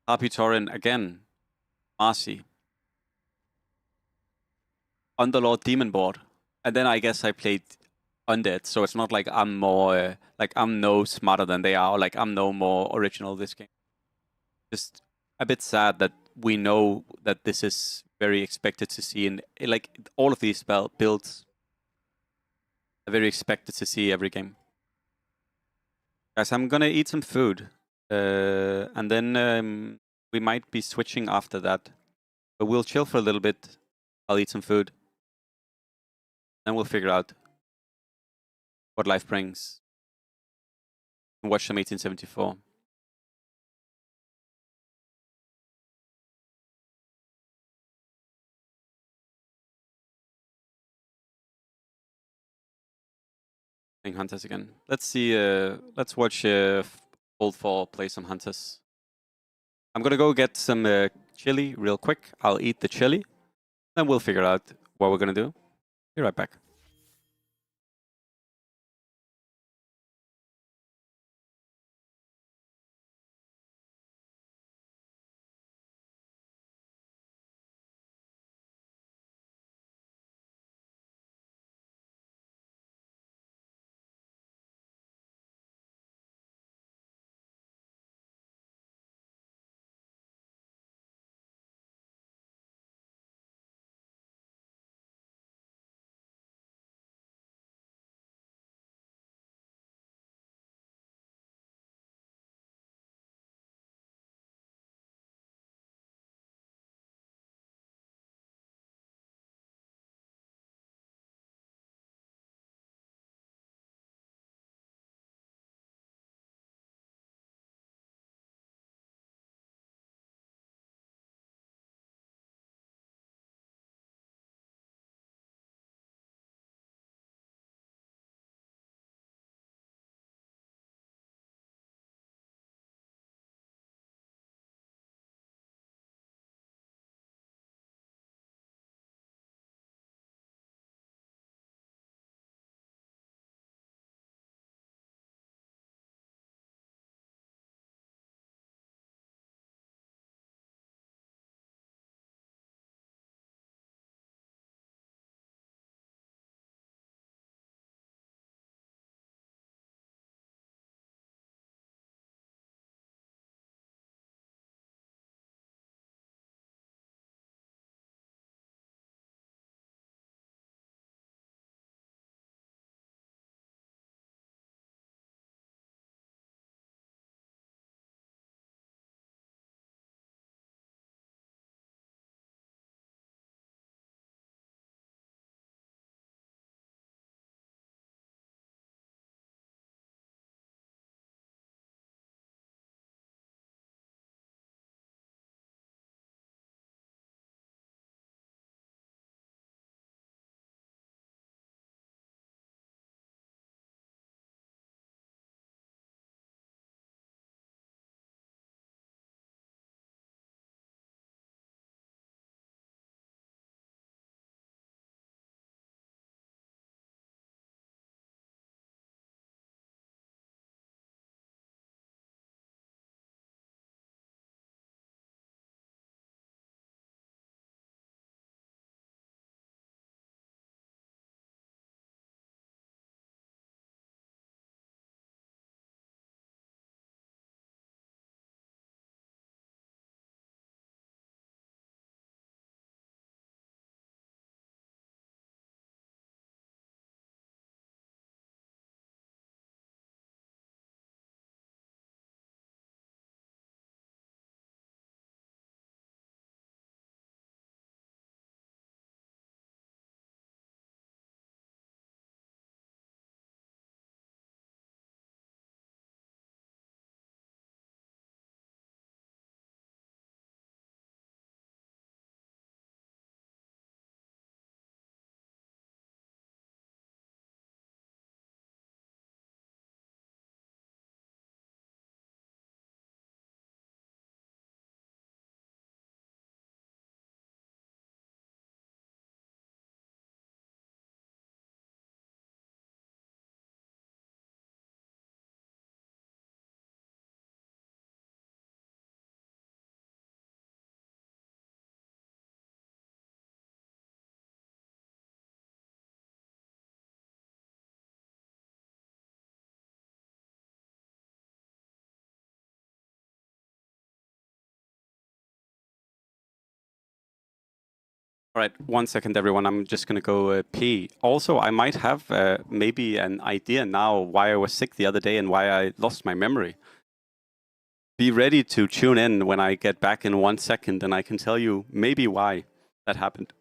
S1: RP Torrent again. Marci. Underlord Demon Board. And then I guess I played Undead, so it's not like I'm more, like I'm no smarter than they are, or like I'm no more original this game. Just a bit sad that we know that this is very expected to see in, like, all of these builds are very expected to see every game. Guys, I'm gonna eat some food, and then we might be switching after that. But we'll chill for a little bit. I'll eat some food. Then we'll figure out what life brings. And watch some 1874. Playing Hunters again. Let's see, let's watch Old 4 play some Hunters. I'm gonna go get some chili real quick. I'll eat the chili. Then we'll figure out what we're gonna do. Be right back. Right, 1 second, everyone. I'm just gonna go pee. Also, I might have maybe an idea now why I was sick the other day and why I lost my memory. Be ready to tune in when I get back in 1 second, and I can tell you maybe why that happened.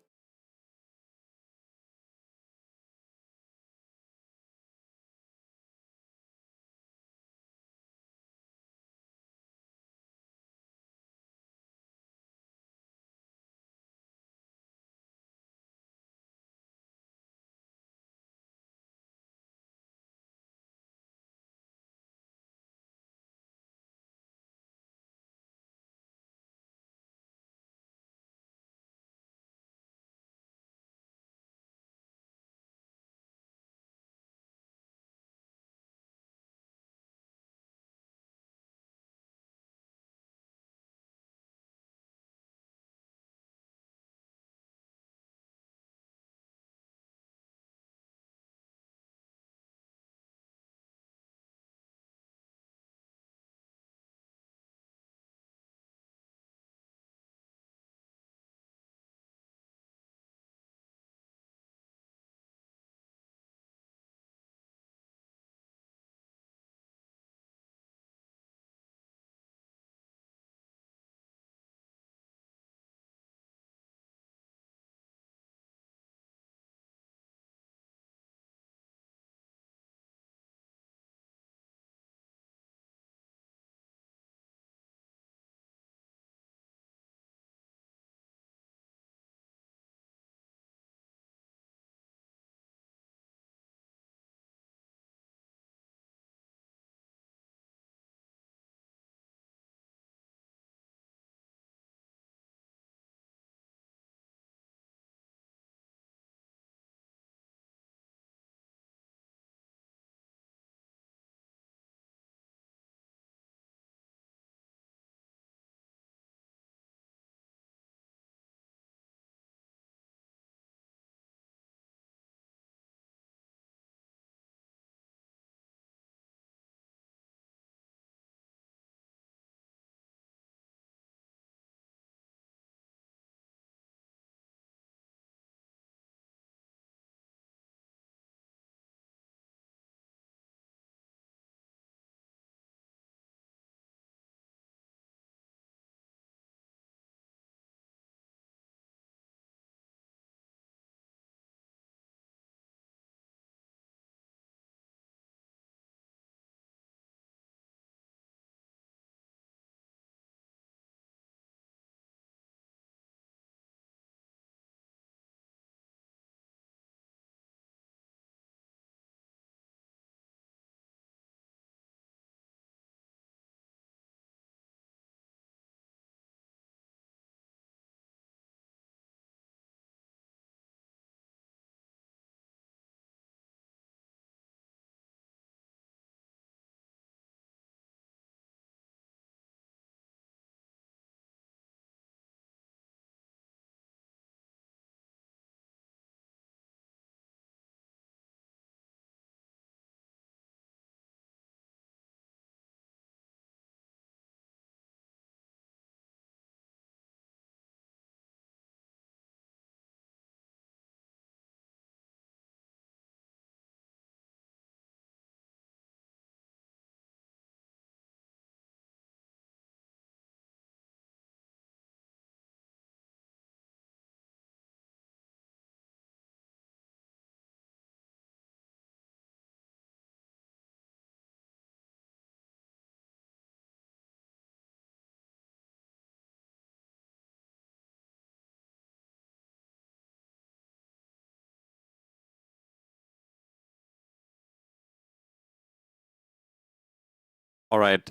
S1: All right,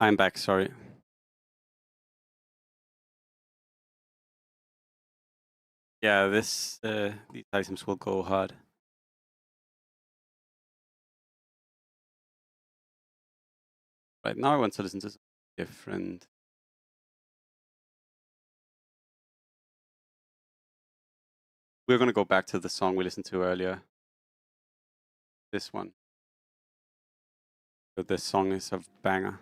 S1: I'm back. Sorry. Yeah, these items will go hard. Right now, I want to listen to something different. We're gonna go back to the song we listened to earlier. This one. But this song is a banger.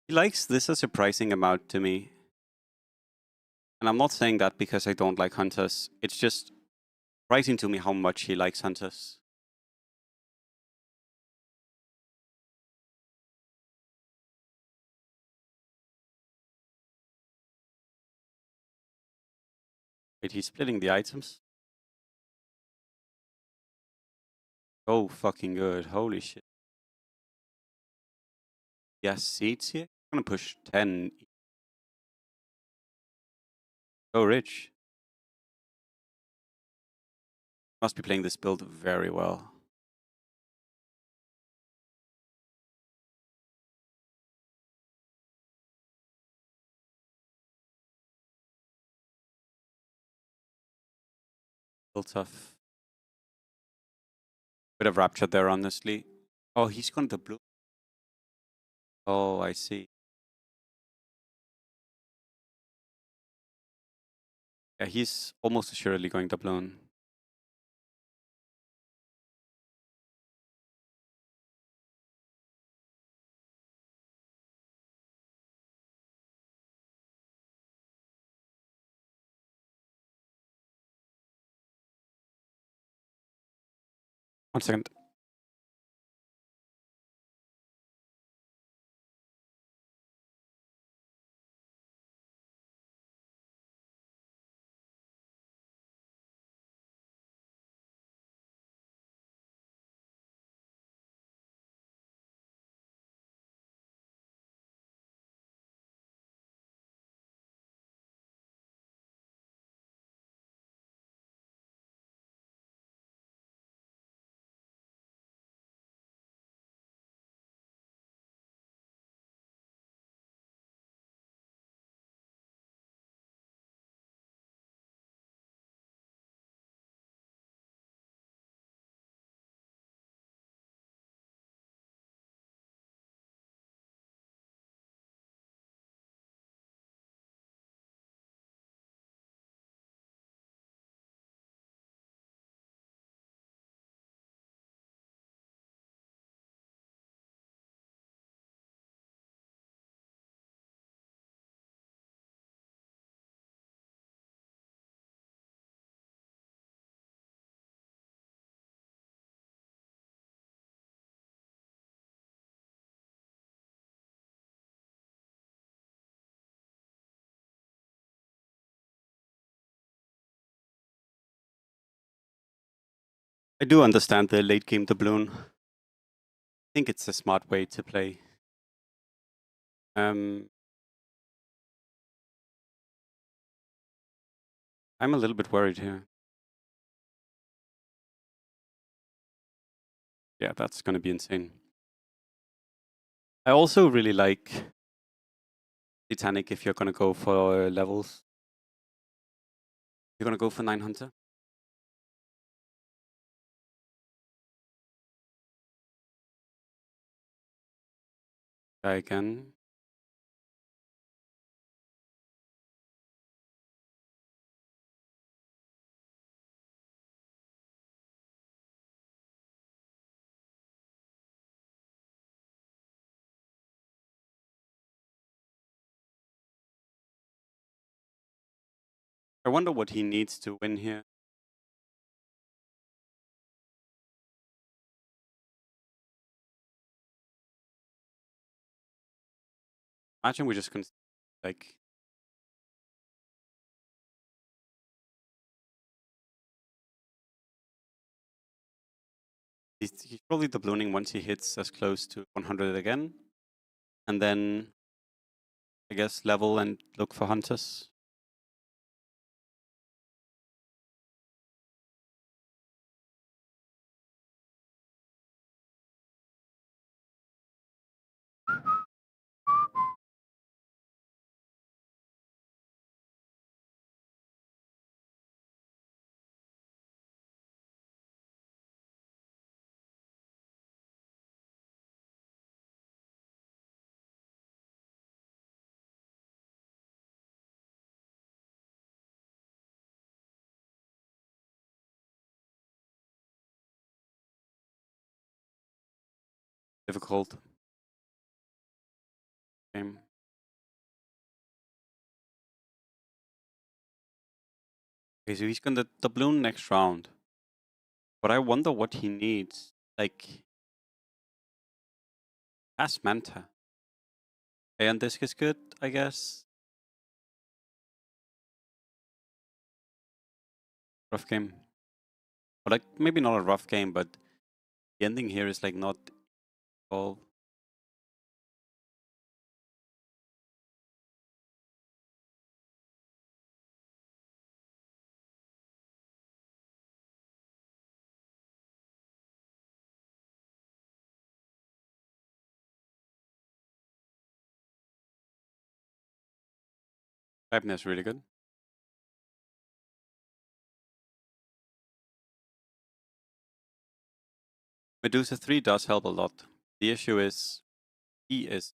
S7: He likes this a surprising amount to me. And I'm not saying that because I don't like hunters. It's just surprising to me how much he likes hunters. Wait, he's splitting the items? Oh, fucking good. Holy shit. Yes, seeds here. I'm gonna push 10. So rich. Must be playing this build very well. Still tough. Could have raptured there, honestly. Oh, he's going to blue. Oh, I see. Yeah, he's almost assuredly going to blown. One second. I do understand the late game doubloon. I think it's a smart way to play. I'm a little bit worried here. Yeah, that's going to be insane. I also really like Titanic if you're going to go for levels. You're going to go for 9 Hunter. Try again. I wonder what he needs to win here. Imagine we just can like he's probably doubloning once he hits as close to 100 again. And then I guess level and look for hunters. Difficult. game. Okay, so he's gonna doubloon next round. But I wonder what he needs. Like, has Manta. And this is good, I guess. Rough game. But like, maybe not a rough game, but the ending here is like not all. Typeness really good. Medusa 3 does help a lot. The issue is he is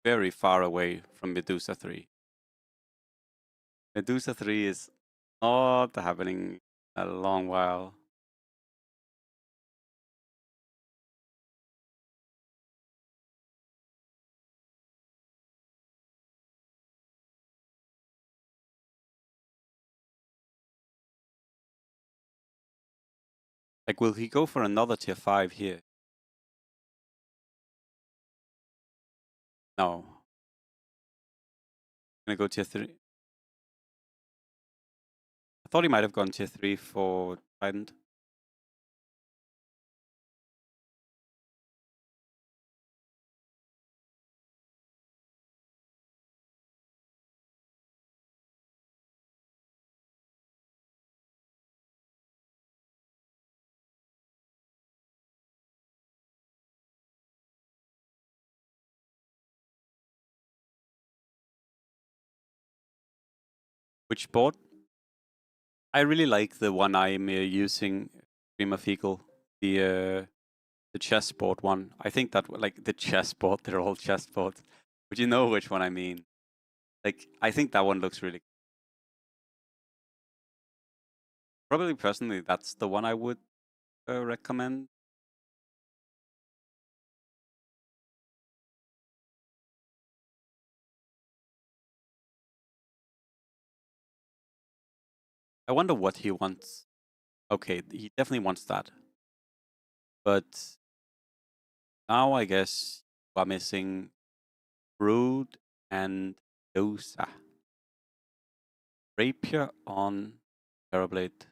S7: very far away from Medusa 3. Medusa 3 is not happening a long while. Like, will he go for another tier 5 here? No. Gonna go tier 3. I thought he might have gone tier 3 for Trident. Which board? I really like the one I'm using, Stream of Eagle, the chessboard one. I think that like the chessboard, they're all chessboards, but you know which one I mean. Like, I think that one looks really. Probably personally, that's the one I would recommend. I wonder what he wants. Okay, he definitely wants that. But now I guess we're missing Brood and Dosa. Rapier on Terrorblade.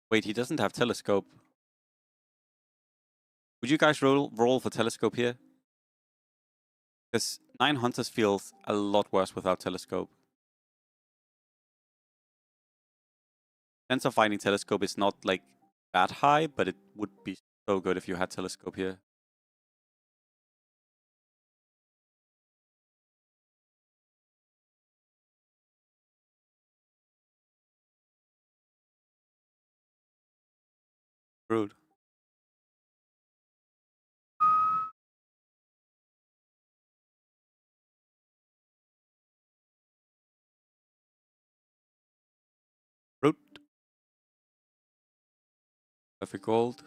S7: Wait, he doesn't have Telescope. Would you guys roll for Telescope here? Because 9 Hunters feels a lot worse without Telescope. Chance of finding Telescope is not like that high, but it would be so good if you had Telescope here. Rude. Rude. Perfect gold.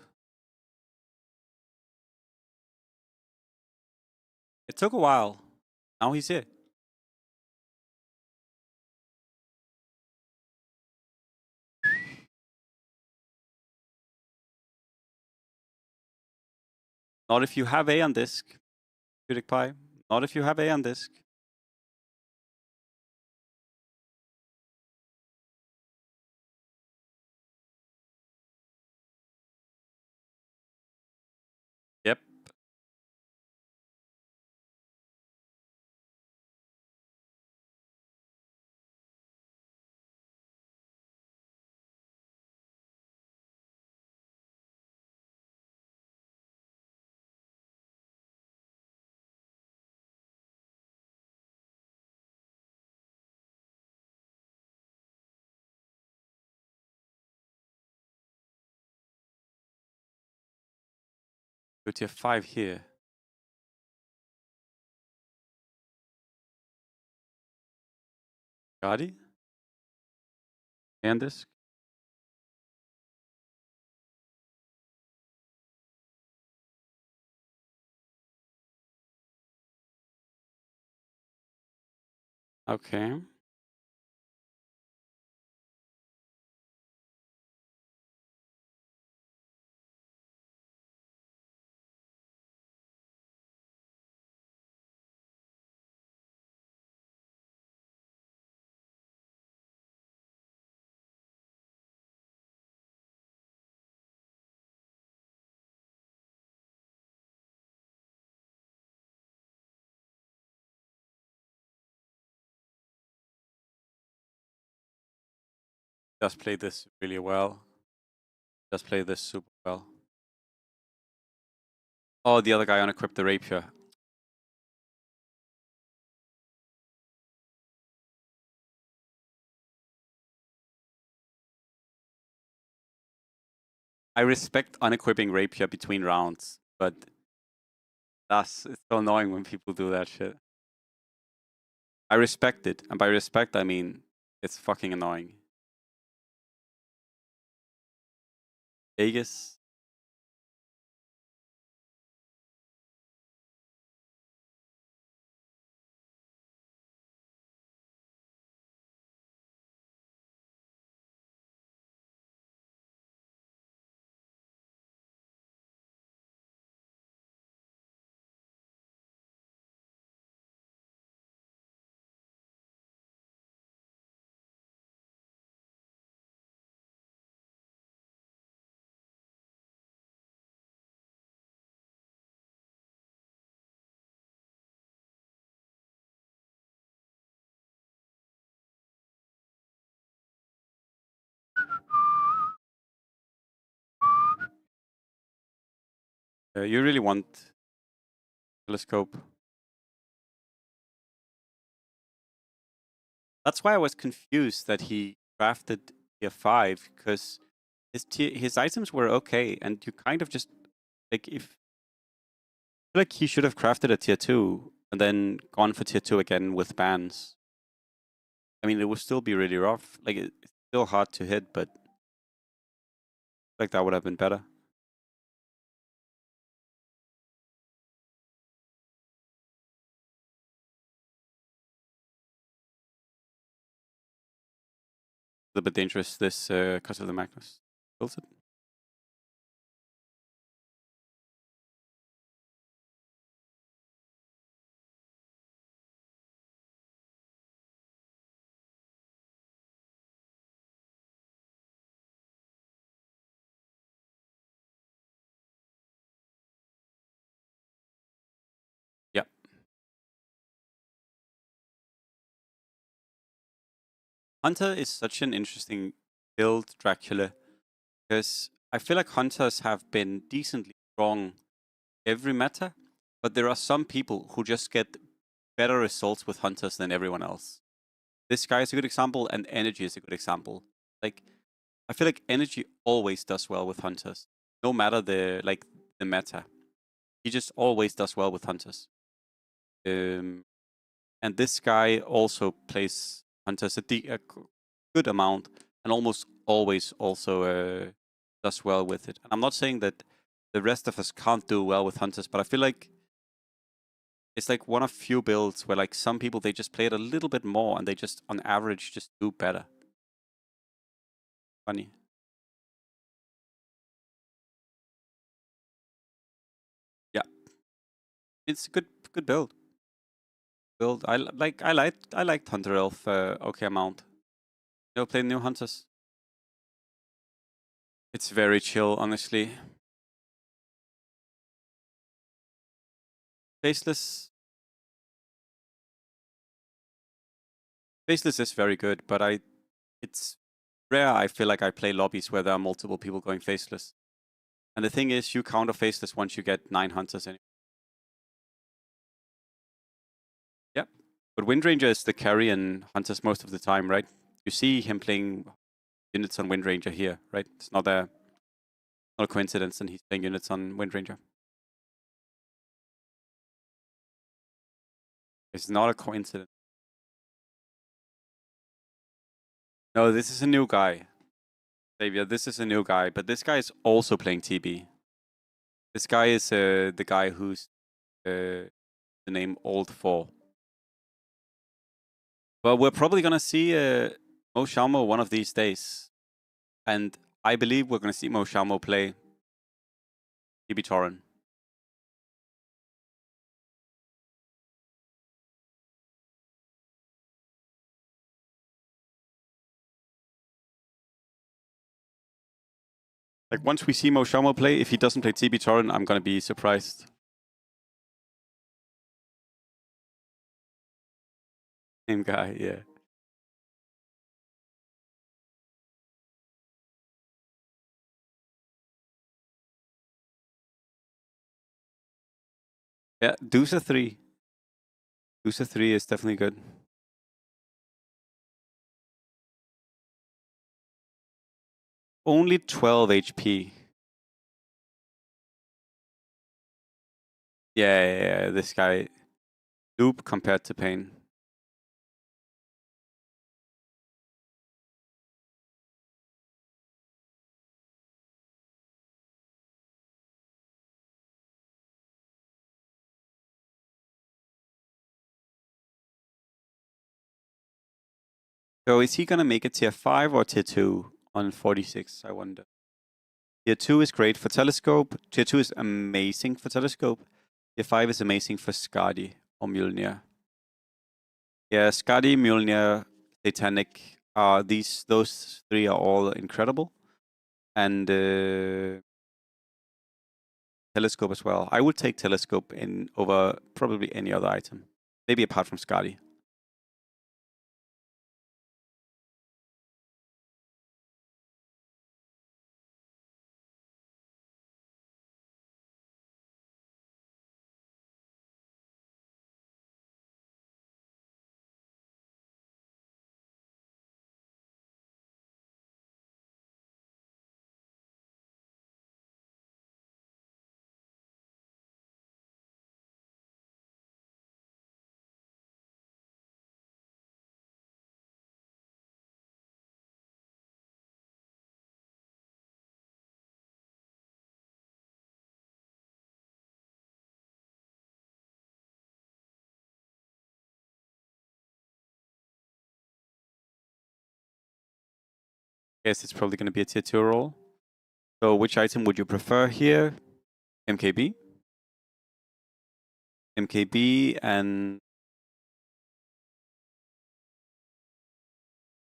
S7: It took a while. Now he's here. Not if you have A on disk, PewDiePie. Not if you have A on disk. Yep. Go tier 5 here. Guardi? A on disk. Okay. Does play this really well. Does play this super well. Oh, the other guy unequipped the rapier. I respect unequipping rapier between rounds, but it's so annoying when people do that shit. I respect it, and by respect I mean it's fucking annoying. Vegas. You really want telescope. That's why I was confused that he crafted tier 5, because his items were okay, and you kind of just like I feel like he should have crafted a tier 2 and then gone for tier 2 again with bans. I mean, it would still be really rough. Like it's still hard to hit, but like that would have been better. A little bit dangerous this because of the Magnus. Builds it. Yeah. Hunter is such an interesting build, Dracula, because I feel like hunters have been decently strong every meta, but there are some people who just get better results with hunters than everyone else. This guy is a good example, and energy is a good example. Like, I feel like energy always does well with hunters, no matter the meta. He just always does well with hunters. And this guy also plays hunters a good amount, and almost always also does well with it. And I'm not saying that the rest of us can't do well with hunters, but I feel like it's like one of few builds where like some people, they just play it a little bit more and they just on average just do better. Funny. Yeah, it's a good build. I liked Hunter Elf okay amount. You know, play new hunters. It's very chill, honestly. Faceless. Faceless is very good, but it's rare. I feel like I play lobbies where there are multiple people going faceless. And the thing is, you counter faceless once you get 9 hunters in. Yeah. But Windranger is the carry in hunters most of the time, right? You see him playing units on Windranger here, right? It's not a coincidence, and he's playing units on Windranger. It's not a coincidence. No, this is a new guy. Xavier, this is a new guy, but this guy is also playing TB. This guy is the guy who's the name Old 4. Well, we're probably gonna see Mo Xiaomo one of these days, and I believe we're gonna see Mo Xiaomo play TB Torrent. Like once we see Mo Xiaomo play, if he doesn't play TB Torrent, I'm gonna be surprised. Same guy, yeah. Yeah, Deuce 3. Deuce 3 is definitely good. Only 12 HP. Yeah, this guy. Loop compared to Pain. So is he gonna make it tier 5 or tier 2 on 46, I wonder? Tier 2 is great for Telescope. Tier 2 is amazing for Telescope. Tier 5 is amazing for Skadi or Mjolnir. Yeah, Skadi, Mjolnir, Titanic, those three are all incredible. And Telescope as well. I would take Telescope in over probably any other item. Maybe apart from Skadi. Guess it's probably going to be a tier 2 roll. So which item would you prefer here? MKB? MKB and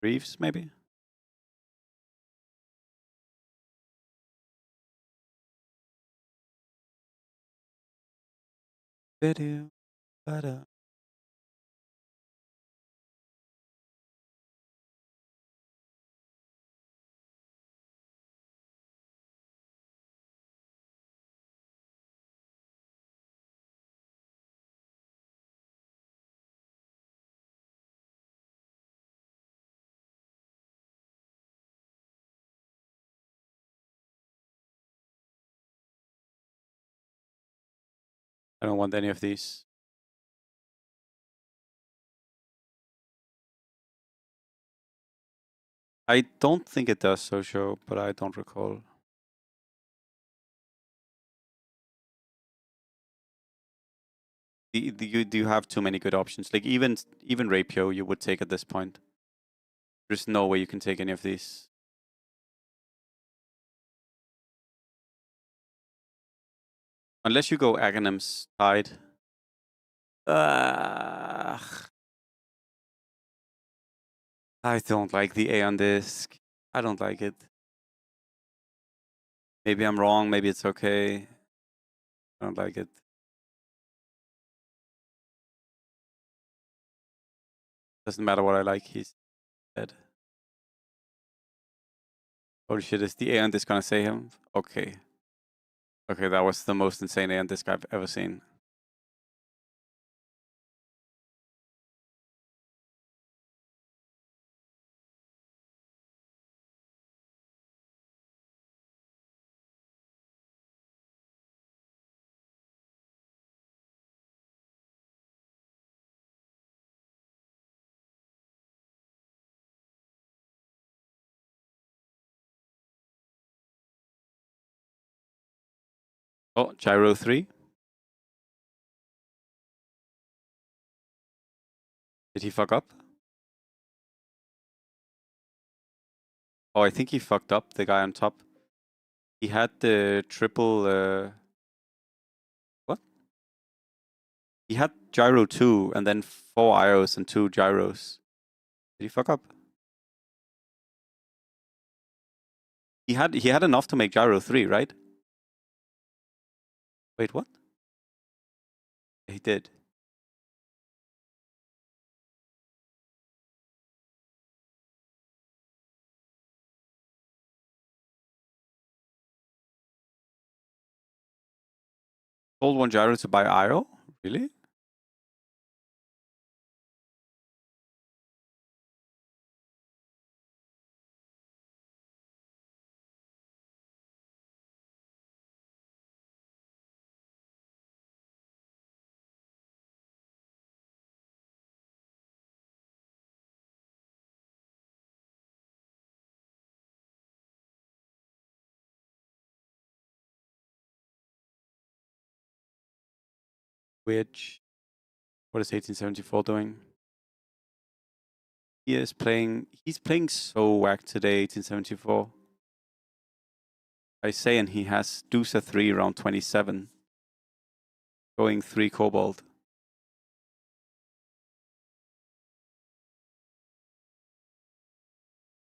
S7: Reeves, maybe? Video, bada. I don't want any of these. I don't think it does Sojo, but I don't recall. You have too many good options. Like even Rapio you would take at this point. There's no way you can take any of these. Unless you go Aghanim's Tide. I don't like the Aeon Disc. I don't like it. Maybe I'm wrong, maybe it's okay. I don't like it. Doesn't matter what I like, he's dead. Holy shit, is the Aeon Disc gonna save him? Okay. Okay, that was the most insane Aeon Disc I've ever seen. Oh, Gyro 3. Did he fuck up? Oh, I think he fucked up, the guy on top. He had the triple... what? He had gyro 2 and then 4 IOs and 2 gyros. Did he fuck up? He had enough to make gyro 3, right? Wait, what? He did. Sold 1 gyro to buy IO? Really? Which... What is 1874 doing? He's playing so whack today, 1874. I say, and he has Deuce 3 around 27. Going 3 Cobalt.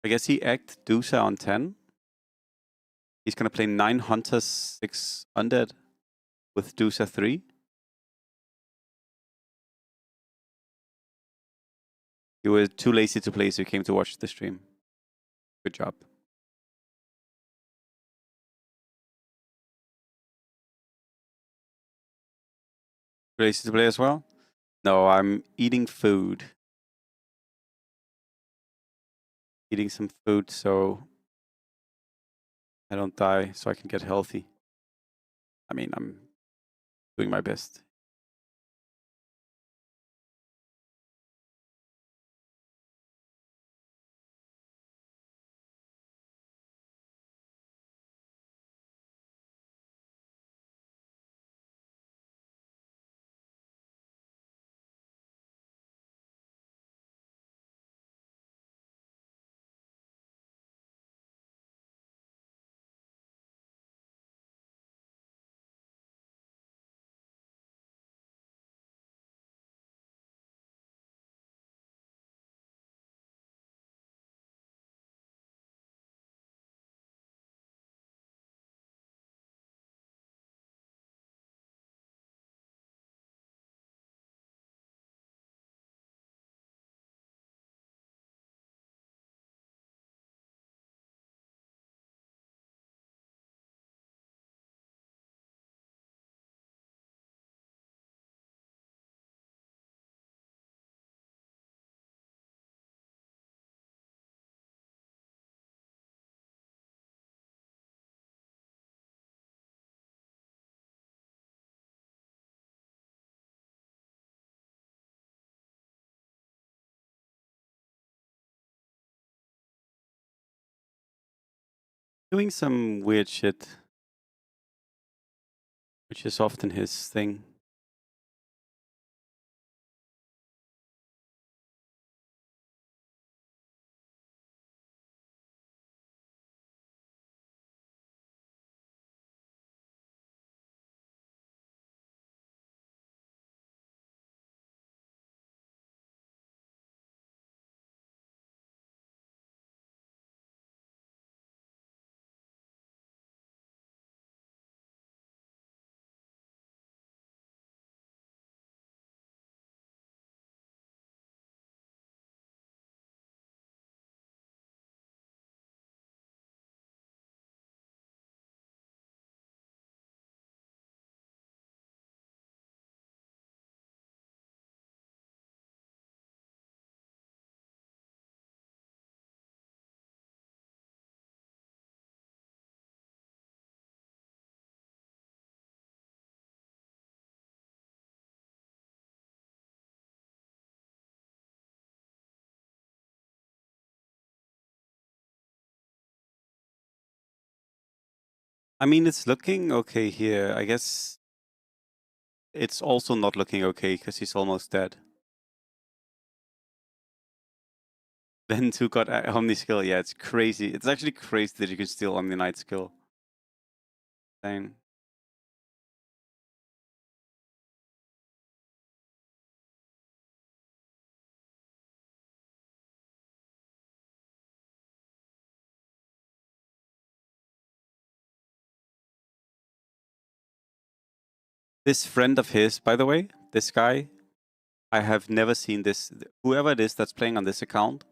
S7: I guess he act Deuce on 10. He's gonna play 9 Hunters, 6 Undead with Deuce 3. You were too lazy to play, so you came to watch the stream. Good job. Too lazy to play as well? No, I'm eating food. Eating some food so I don't die, so I can get healthy. I mean, I'm doing my best. Doing some weird shit, which is often his thing. I mean, it's looking okay here. I guess it's also not looking okay because he's almost dead. Ben 2 got Omni skill. Yeah, it's crazy. It's actually crazy that you can steal Omni Knight skill. Insane. This friend of his, by the way, this guy, I have never seen this. Whoever it is that's playing on this account,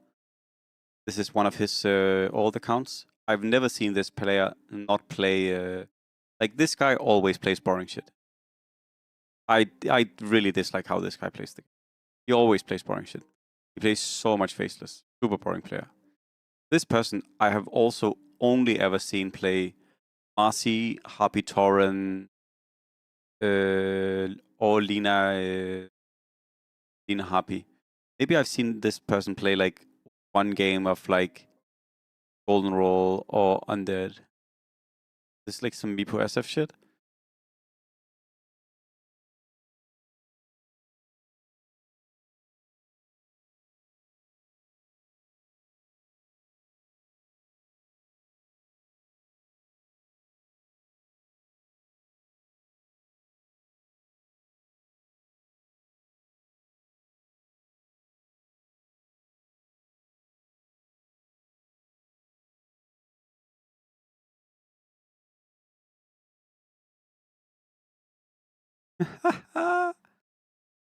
S7: this is one of his old accounts. I've never seen this player not play. Like, this guy always plays boring shit. I really dislike how this guy plays the game. He always plays boring shit. He plays so much faceless. Super boring player. This person I have also only ever seen play Marci, Happy Torren, or Lina Happy. Maybe I've seen this person play like one game of like Golden Roll or Undead. This is like some Meepo SF shit.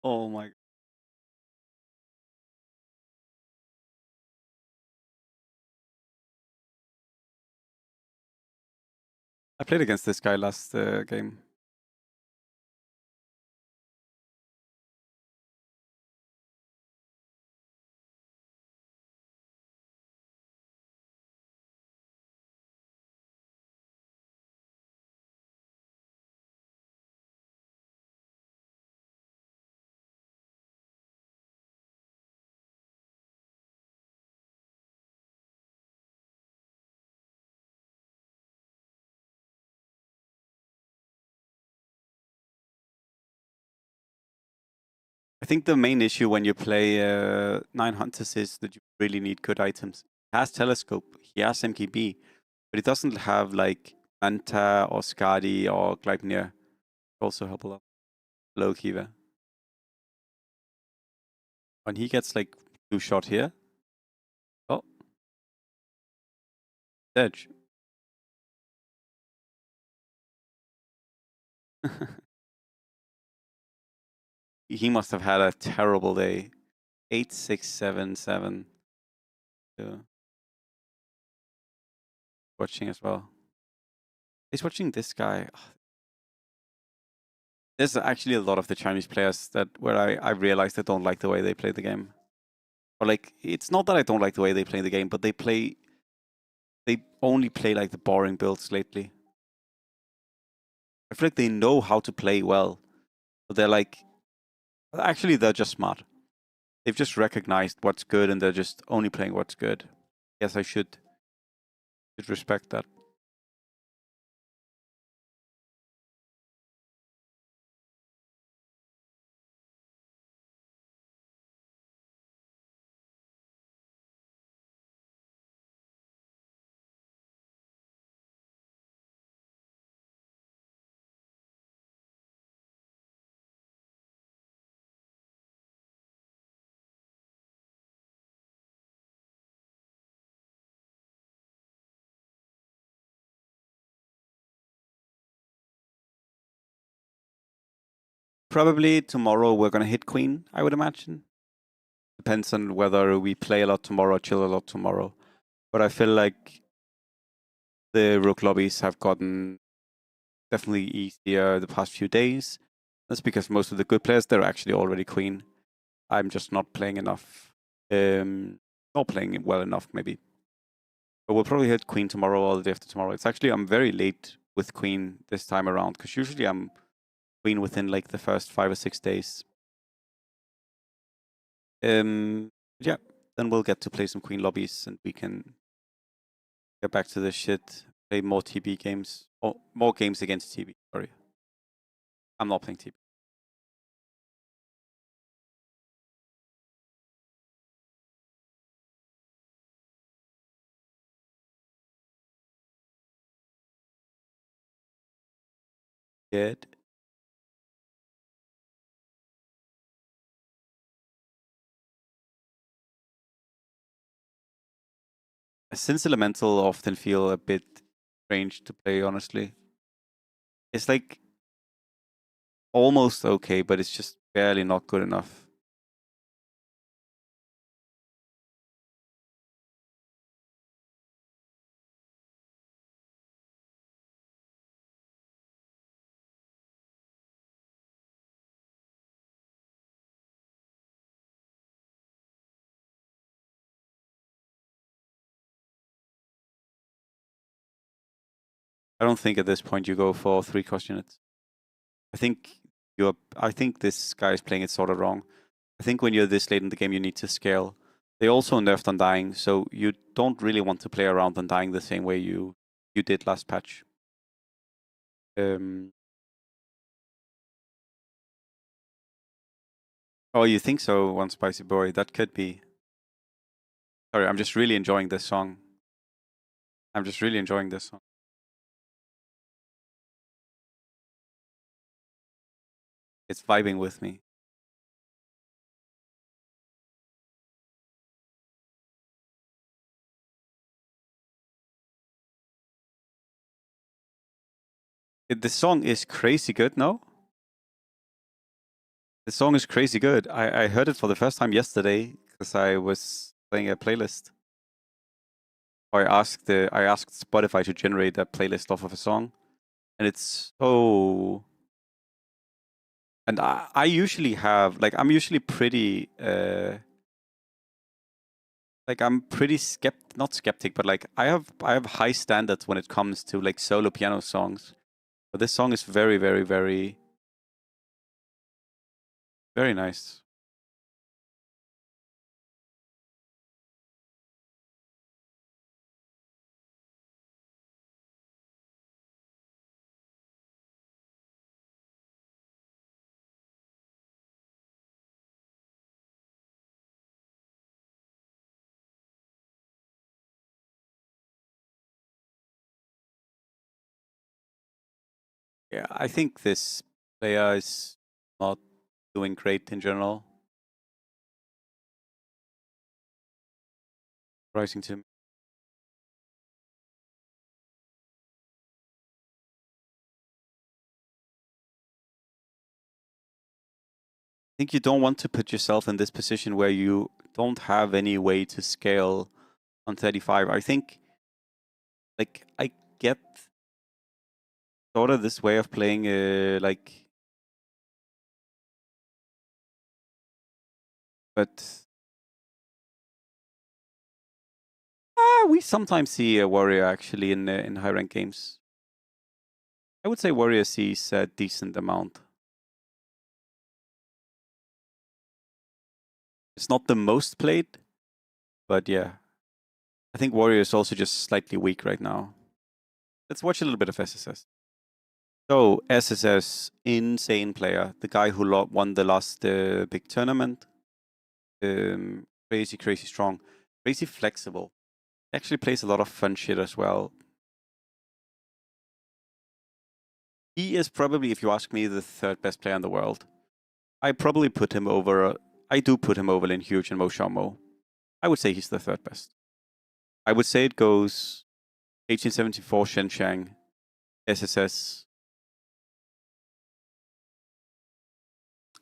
S7: Oh my. I played against this guy last game. I think the main issue when you play Nine Hunters is that you really need good items. He has Telescope, he has MKB, but he doesn't have like Manta or Skadi or Gleipnir. Also help a lot. Low Kiva. When he gets like 2-shot here. Oh. Edge. He must have had a terrible day. 8-6-7-7. Yeah. Watching as well. He's watching this guy. There's actually a lot of the Chinese players that where I realized I don't like the way they play the game. Or like, it's not that I don't like the way they play the game, but they only play like the boring builds lately. I feel like they know how to play well, but they're like, actually they're just smart. They've just recognized what's good and they're just only playing what's good. Yes, I should respect that. Probably tomorrow we're gonna hit Queen, I would imagine. Depends on whether we play a lot tomorrow or chill a lot tomorrow. But I feel like the Rook lobbies have gotten definitely easier the past few days. That's because most of the good players, they're actually already Queen. I'm just not playing enough. Not playing it well enough, maybe. But we'll probably hit Queen tomorrow or the day after tomorrow. It's actually, I'm very late with Queen this time around, because usually I'm Queen within like the first 5 or 6 days. Yeah, then we'll get to play some Queen lobbies and we can get back to this shit, play more TB games, or more games against TB, sorry. I'm not playing TB. Good. Since Elemental often feel a bit strange to play, honestly. It's like almost okay, but it's just barely not good enough. I don't think at this point you go for 3-cost units. I think this guy is playing it sort of wrong. I think when you're this late in the game, you need to scale. They also nerfed Undying, so you don't really want to play around Undying the same way you did last patch. Oh, you think so, One Spicy Boy? That could be. Sorry, I'm just really enjoying this song. It's vibing with me. The song is crazy good, no? The song is crazy good. I heard it for the first time yesterday because I was playing a playlist. Or I asked Spotify to generate a playlist off of a song, and it's so. And I usually have I'm usually pretty I'm pretty not skeptic, but I have high standards when it comes to solo piano songs. But this song is very, very, very, very nice. Yeah, I think this player is not doing great in general. Rising to. I think you don't want to put yourself in this position where you don't have any way to scale on 35. I think I get sort of this way of playing but we sometimes see a warrior actually in high rank games. I would say warrior sees a decent amount. It's not the most played, but yeah. I think warrior is also just slightly weak right now. Let's watch a little bit of SSS. So SSS, insane player. The guy who won the last big tournament. Crazy, crazy strong. Crazy flexible. Actually plays a lot of fun shit as well. He is probably, if you ask me, the third best player in the world. I probably put him over. I do put him over Lin Huge and Mo Xiaomo. I would say he's the third best. I would say it goes 1874 Shen Shang, SSS.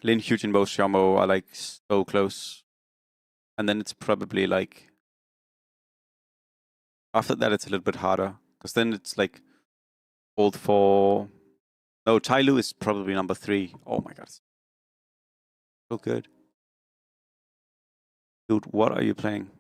S7: Lin Huge and Mo Xiaomo are so close. And then it's probably after that it's a little bit harder. Because then it's old for. No, Tai Lu is probably number 3. Oh my god. So good. Dude, what are you playing?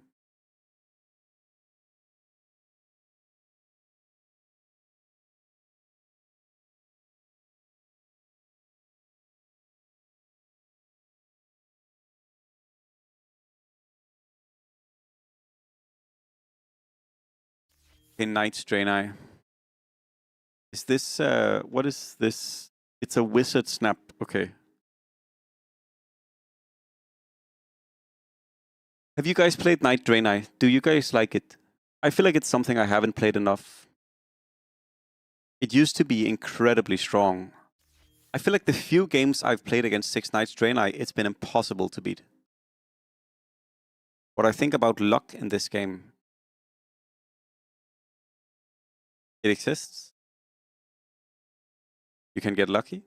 S7: In Night's Draenei. Is this what is this? It's a wizard snap. Okay. Have you guys played Night Draenei? Do you guys like it? I feel like it's something I haven't played enough. It used to be incredibly strong. I feel like the few games I've played against 6 Knights Draenei, it's been impossible to beat. What I think about luck in this game, it exists. You can get lucky.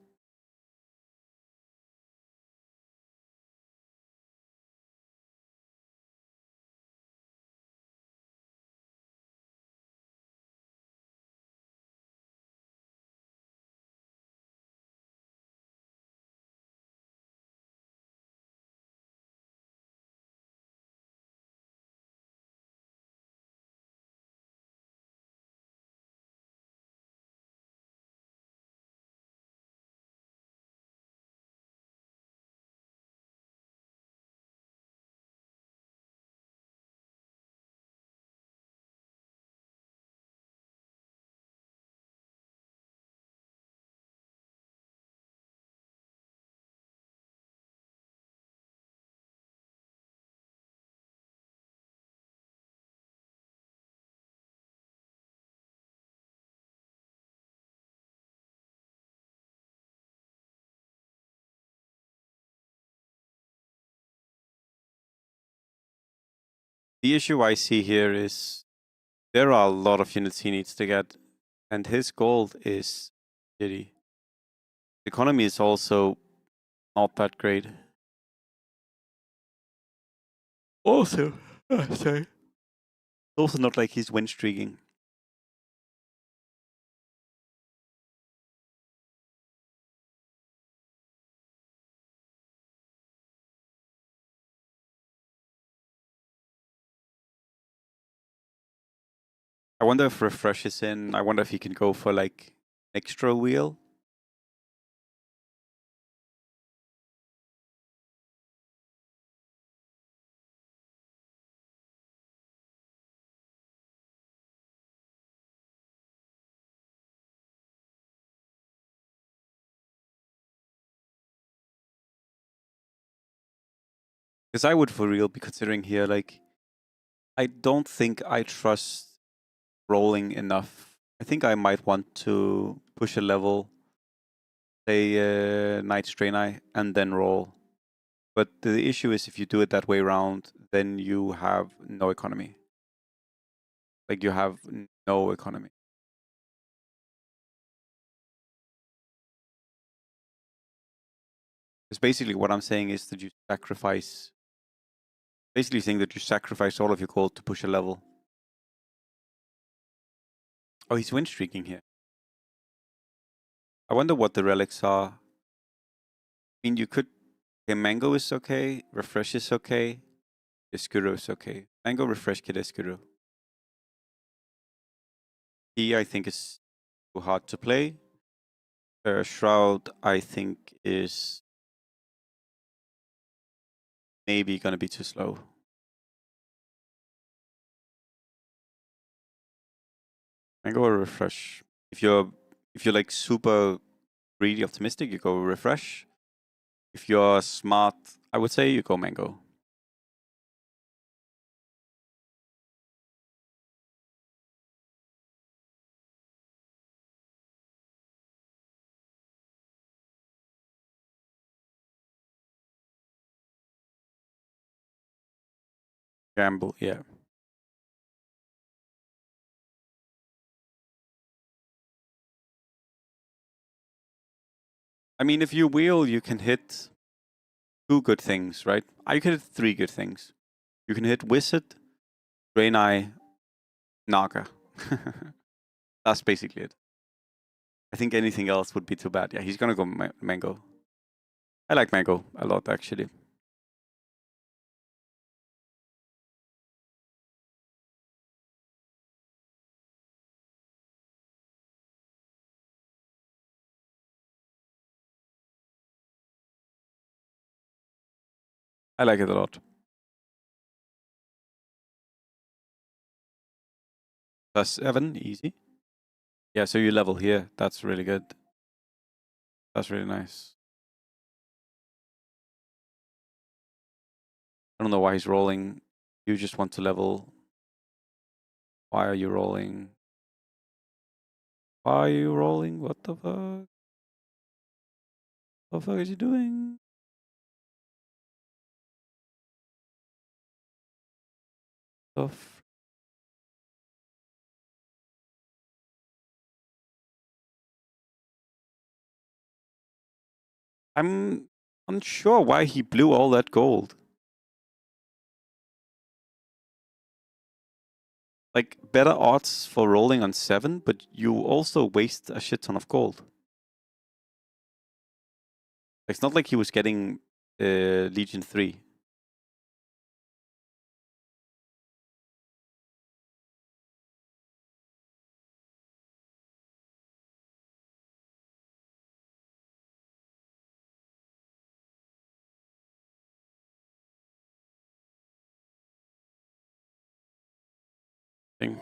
S7: The issue I see here is there are a lot of units he needs to get, and his gold is shitty. The economy is also not that great. Also, sorry. Also not like he's win streaking. I wonder if refresh is in. I wonder if he can go for like extra wheel. Because I would for real be considering here, like, I don't think I trust rolling enough. I think I might want to push a level, say Knights Draenei, and then roll. But the issue is if you do it that way around, then you have no economy. Like, you have no economy. Because basically what I'm saying is that you sacrifice, basically saying that you sacrifice all of your gold to push a level. Oh, he's win streaking here. I wonder what the relics are. I mean, you could... Okay, Mango is okay. Refresh is okay. Escuro is okay. Mango, Refresh, Kid, Escuro. He, I think, is too hard to play. Shroud, I think, is maybe gonna be too slow. Mango or Refresh. If you're like super greedy optimistic, you go Refresh. If you're smart, I would say you go Mango. Gamble, yeah. I mean, if you wheel, you can hit 2 good things, right? You can hit 3 good things. You can hit Wizard, Draenei, Naga. That's basically it. I think anything else would be too bad. Yeah, he's gonna go Mango. I like Mango a lot, actually. I like it a lot. +7, easy. Yeah, so you level here. That's really good. That's really nice. I don't know why he's rolling. You just want to level. Why are you rolling? Why are you rolling? What the fuck? What the fuck is he doing? Stuff. I'm unsure why he blew all that gold. Like, better odds for rolling on 7, but you also waste a shit ton of gold. It's not like he was getting Legion 3. Thing.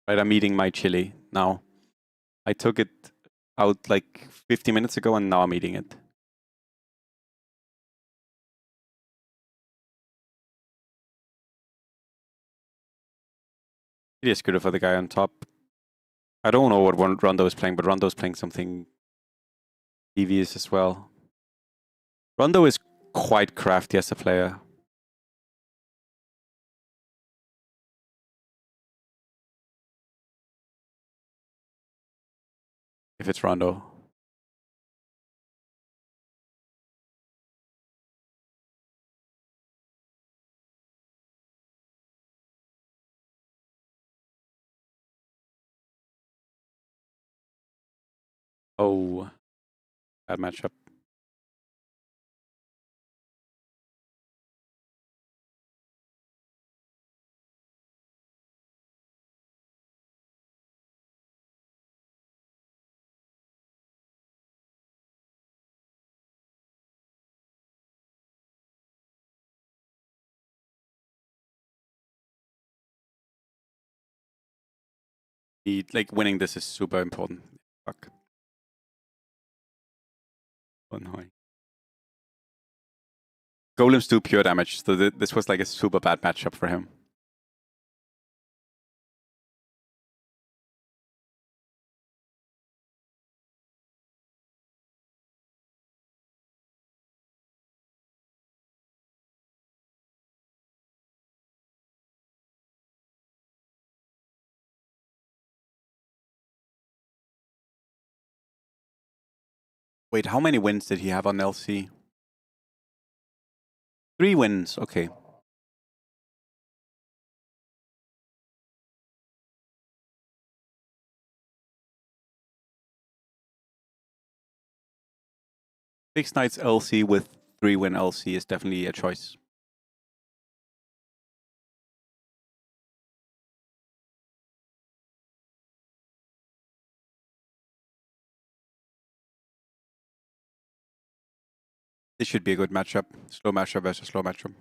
S7: Right, I'm eating my chili now. I took it out like 50 minutes ago and now I'm eating it. It is good for the guy on top. I don't know what Rondo is playing, but Rondo is playing something devious as well. Rondo is quite crafty as a player. If it's Rondo. Oh, bad matchup. Like winning this is super important. Fuck. So annoying. Golems do pure damage, so this was like a super bad matchup for him. Wait, how many wins did he have on LC? 3 wins, okay. Six Knights LC with 3-win LC is definitely a choice. This should be a good matchup. Slow matchup versus slow matchup.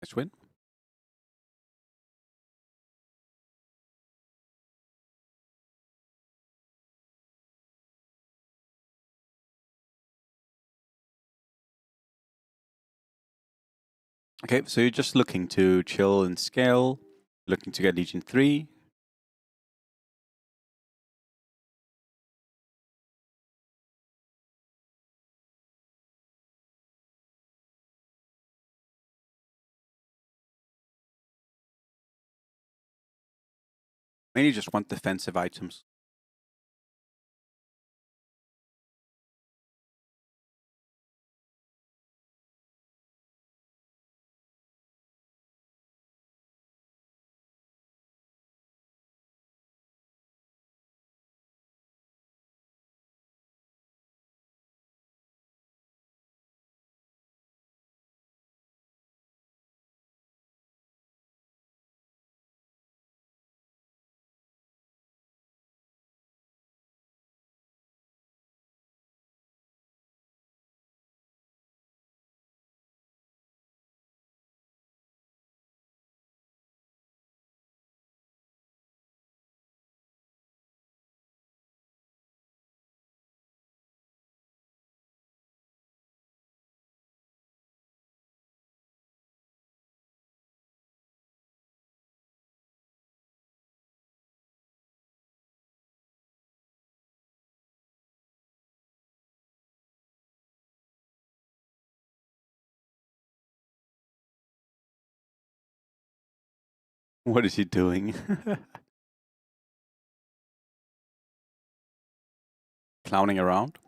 S7: Nice win. Okay, so you're just looking to chill and scale, looking to get Legion 3. Mainly just want defensive items. What is he doing? Clowning around?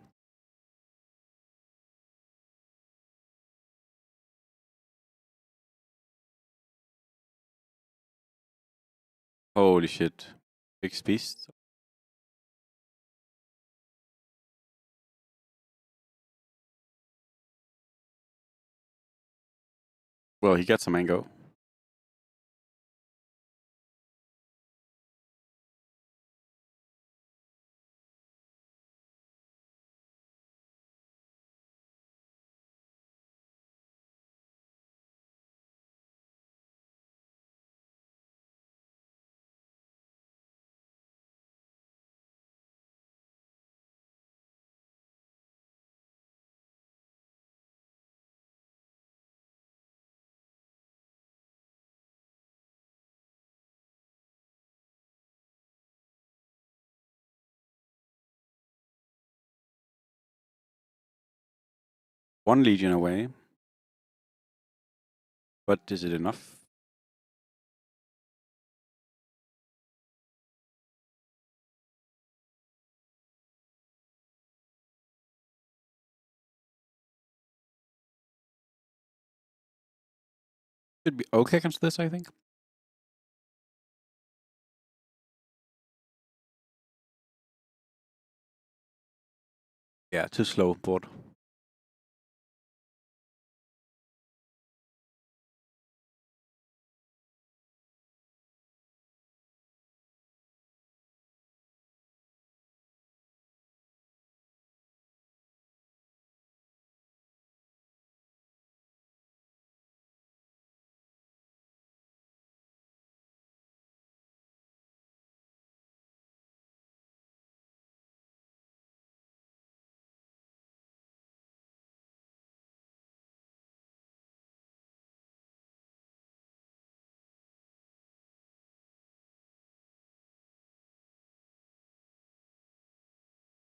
S7: Holy shit. Big beast. Well, he gets a mango. One legion away. But is it enough? Should be okay against this, I think. Yeah, too slow board.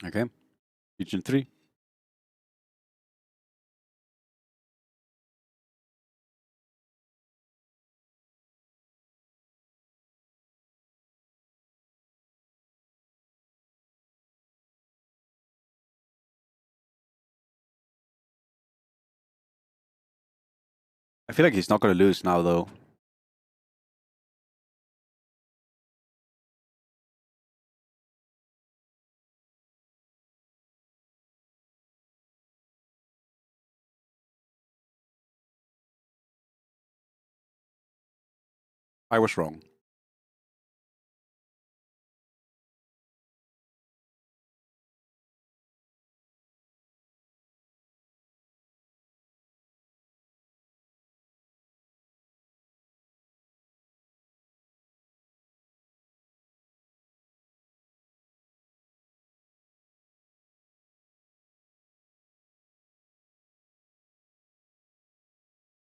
S7: Okay. Legion 3. I feel like he's not going to lose now, though. I was wrong.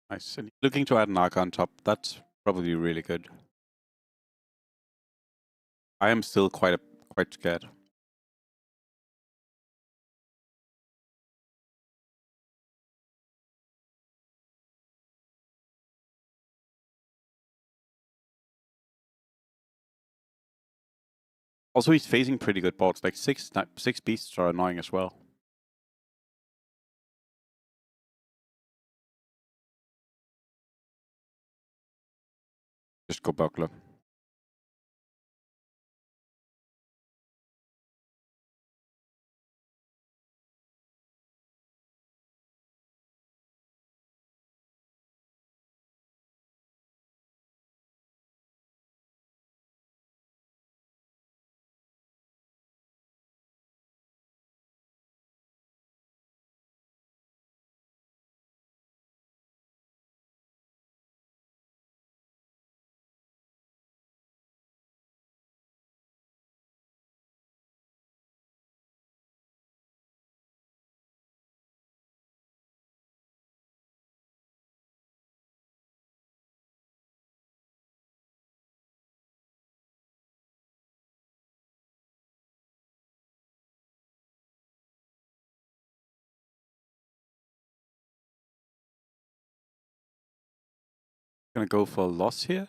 S7: Nice. And looking to add an Arca on top, that's probably really good. I am still quite scared. Also, he's facing pretty good boards. Like six beasts are annoying as well. Just go buckler. Gonna go for a loss here.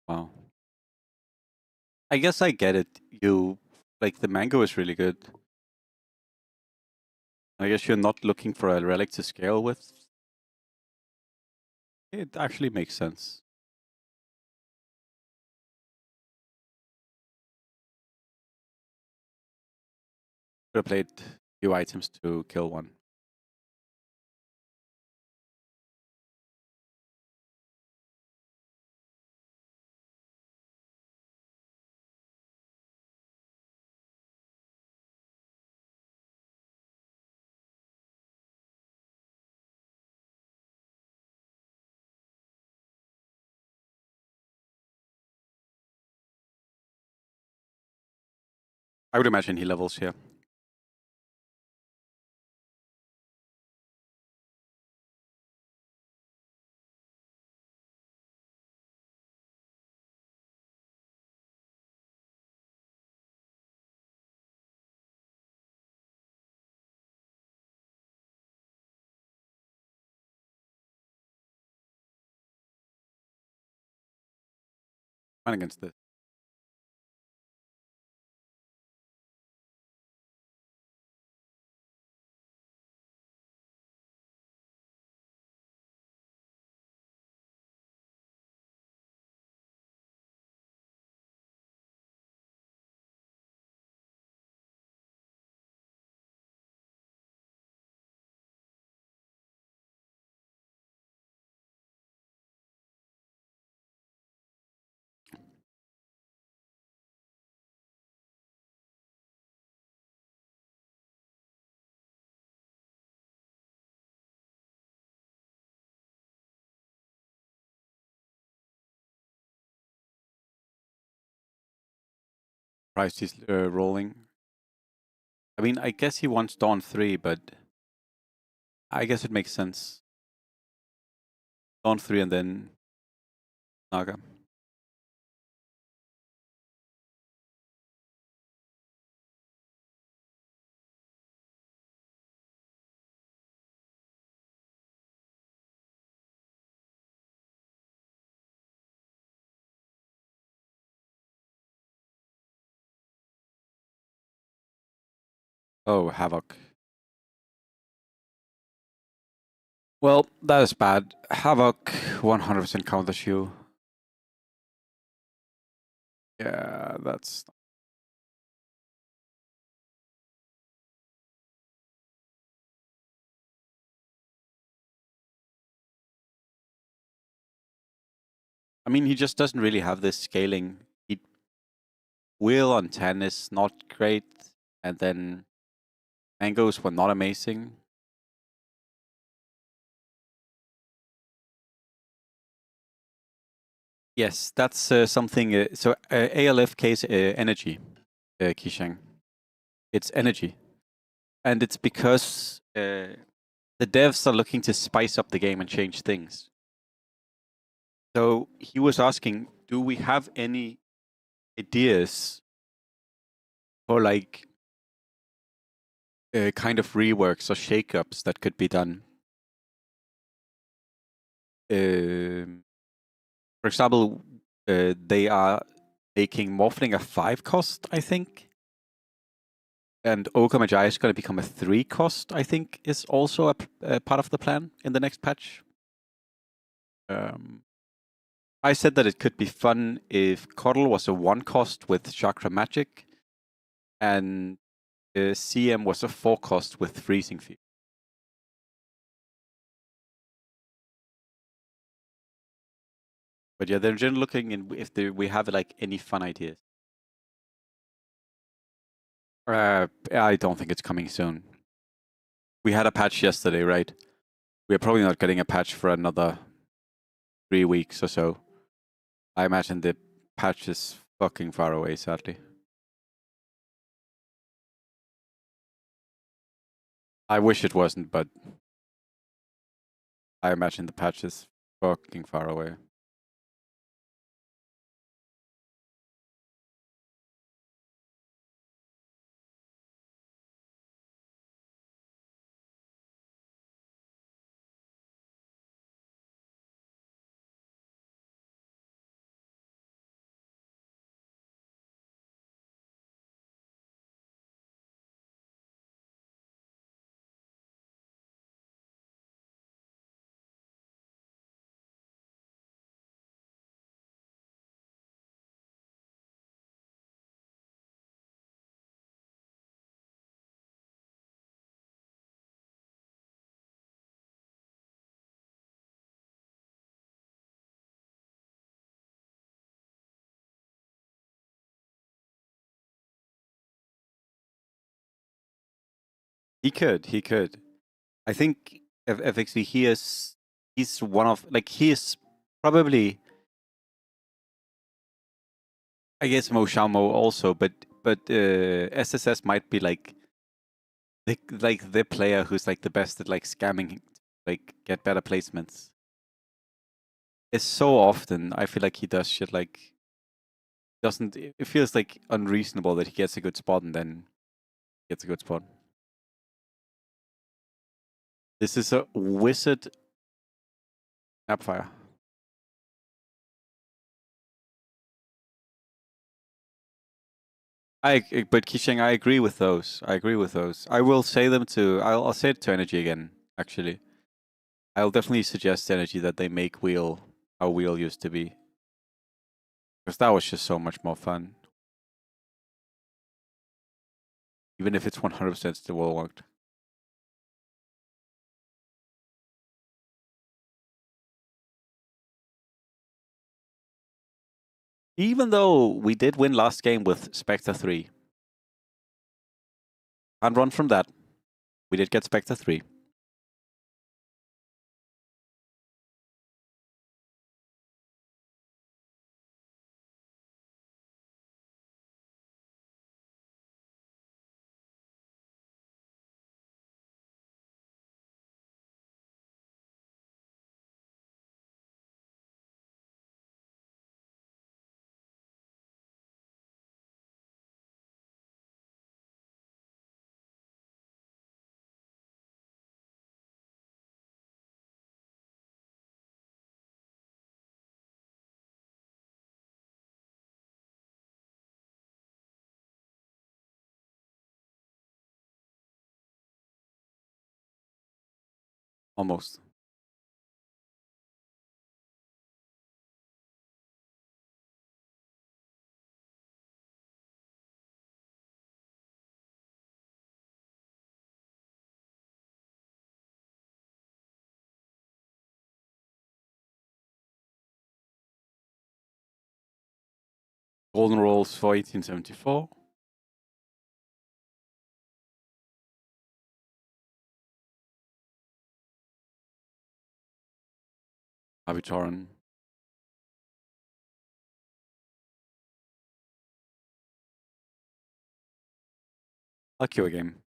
S7: Wow. I guess I get it. You like the mango is really good. I guess you're not looking for a relic to scale with. It actually makes sense. Could have played few items to kill one. I would imagine he levels here. Fine against this. Surprised he's rolling. I mean, I guess he wants Dawn 3, but I guess it makes sense. Dawn 3 and then Naga. Oh, Havoc. Well, that is bad. Havoc 100% counters you. Yeah, that's... I mean, he just doesn't really have this scaling. He... Wheel on 10 is not great, and then mangoes were not amazing. Yes, that's something... so ALF case energy, Kishang. It's energy. And it's because the devs are looking to spice up the game and change things. So he was asking, do we have any ideas for like kind of reworks or shakeups that could be done? For example, they are making Morphling a 5 cost, I think. And Ogre Magi is going to become a 3 cost, I think, is also a part of the plan in the next patch. I said that it could be fun if Coddle was a 1 cost with Chakra Magic, and CM was a 4 cost with Freezing Field. But yeah, they're just looking in if we have like any fun ideas. I don't think it's coming soon. We had a patch yesterday, right? We're probably not getting a patch for another 3 weeks or so. I imagine the patch is fucking far away, sadly. I wish it wasn't, but I imagine the patch is fucking far away. He could. He could. I think FXV. He's one of like he is probably. I guess Mo Xiaomo also, but SSS might be like the player who's like the best at like scamming, like get better placements. It's so often I feel like he does shit like doesn't. It feels like unreasonable that he gets a good spot and then gets a good spot. This is a wizard snapfire. But Kisheng, I agree with those. I agree with those. I will say them to. I'll say it to Energy again. Actually, I'll definitely suggest Energy that they make Wheel how Wheel used to be, because that was just so much more fun. Even if it's 100% still well logged. Even though we did win last game with Spectre 3. Can't run from that. We did get Spectre 3. Almost. Golden rolls for 1874. Abitoran. I'll queue a game.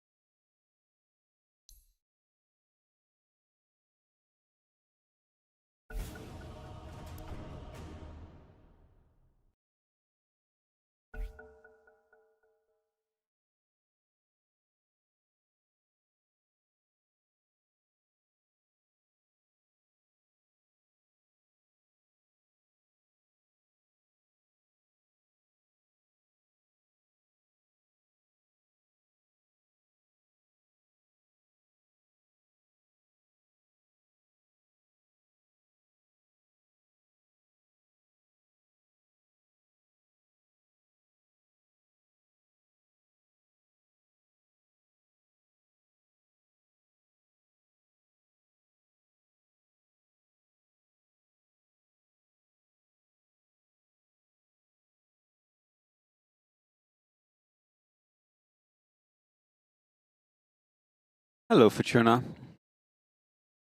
S7: Hello, Fortuna.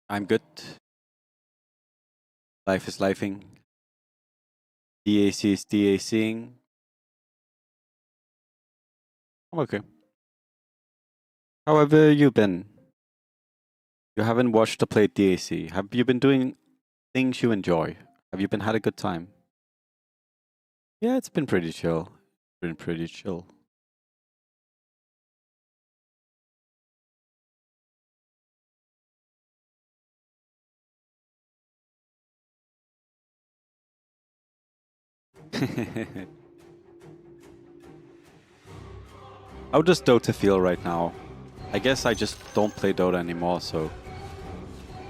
S7: I'm good. Life is lifing. DAC is DACing. I'm okay. How have you been? You haven't watched or played DAC. Have you been doing things you enjoy? Have you been had a good time? Yeah, it's been pretty chill. Been pretty chill. How does Dota feel right now? I guess I just don't play Dota anymore, so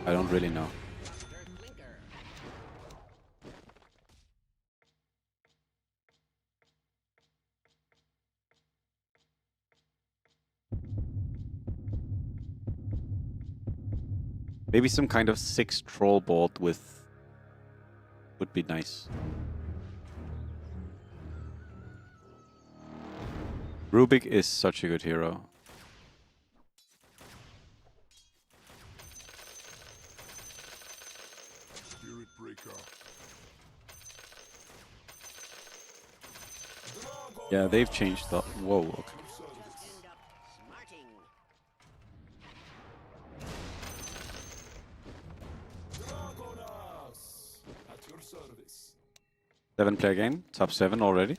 S7: I don't really know. Maybe some kind of 6 troll board with would be nice. Rubik is such a good hero.
S1: Yeah, they've changed the. Whoa. Okay.
S3: At your service.
S1: 7-player game, top 7 already.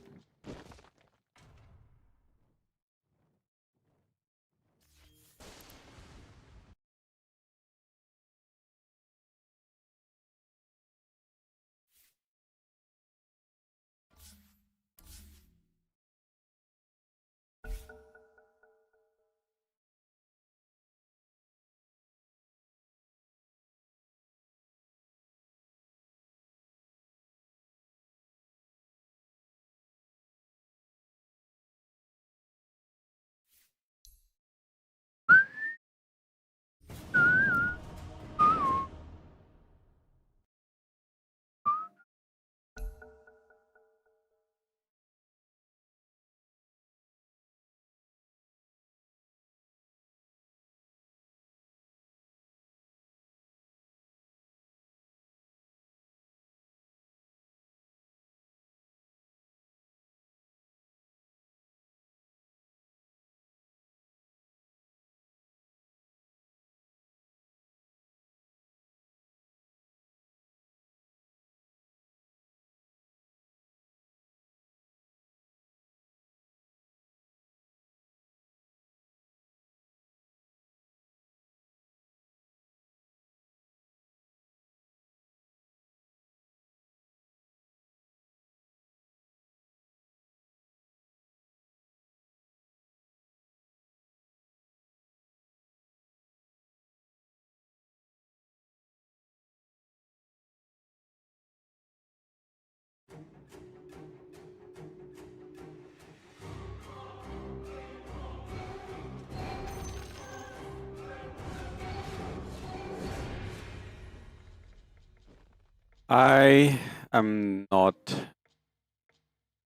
S1: I am not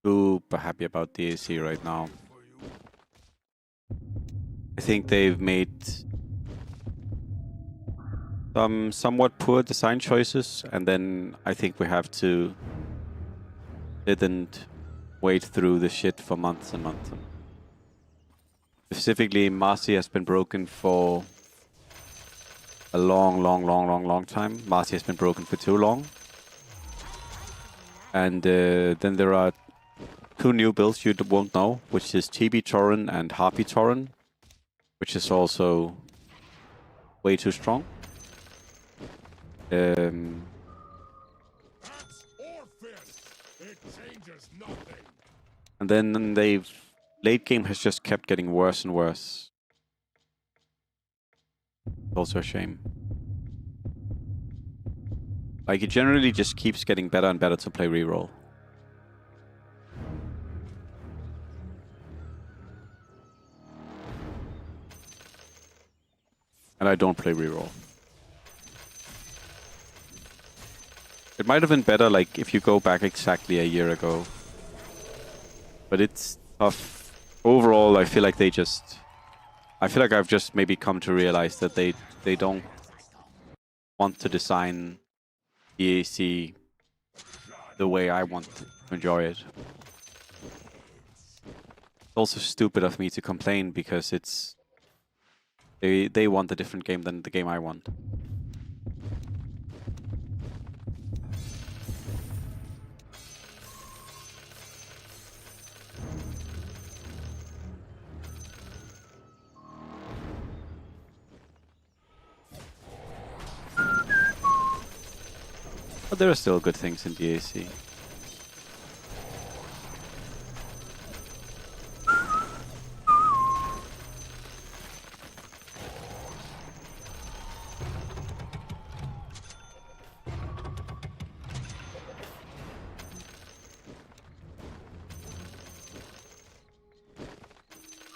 S1: super happy about the AC right now. I think they've made some somewhat poor design choices, and then I think we have to sit and wait through the shit for months and months. Specifically, Marci has been broken for a long time. Marci has been broken for too long. And then there are 2 new builds you won't know, which is TB Torrent and Harpy Torrent, which is also way too strong.
S3: Axe or fist, it changes nothing.
S1: And then late game has just kept getting worse and worse. Also a shame. Like, it generally just keeps getting better and better to play reroll. And I don't play reroll. It might have been better, like, if you go back exactly a year ago. But it's tough. Overall, I feel like they just... I feel like I've just maybe come to realize that they don't want to design the AC the way I want to enjoy it. It's also stupid of me to complain because it's... They want a different game than the game I want. But there are still good things in DAC.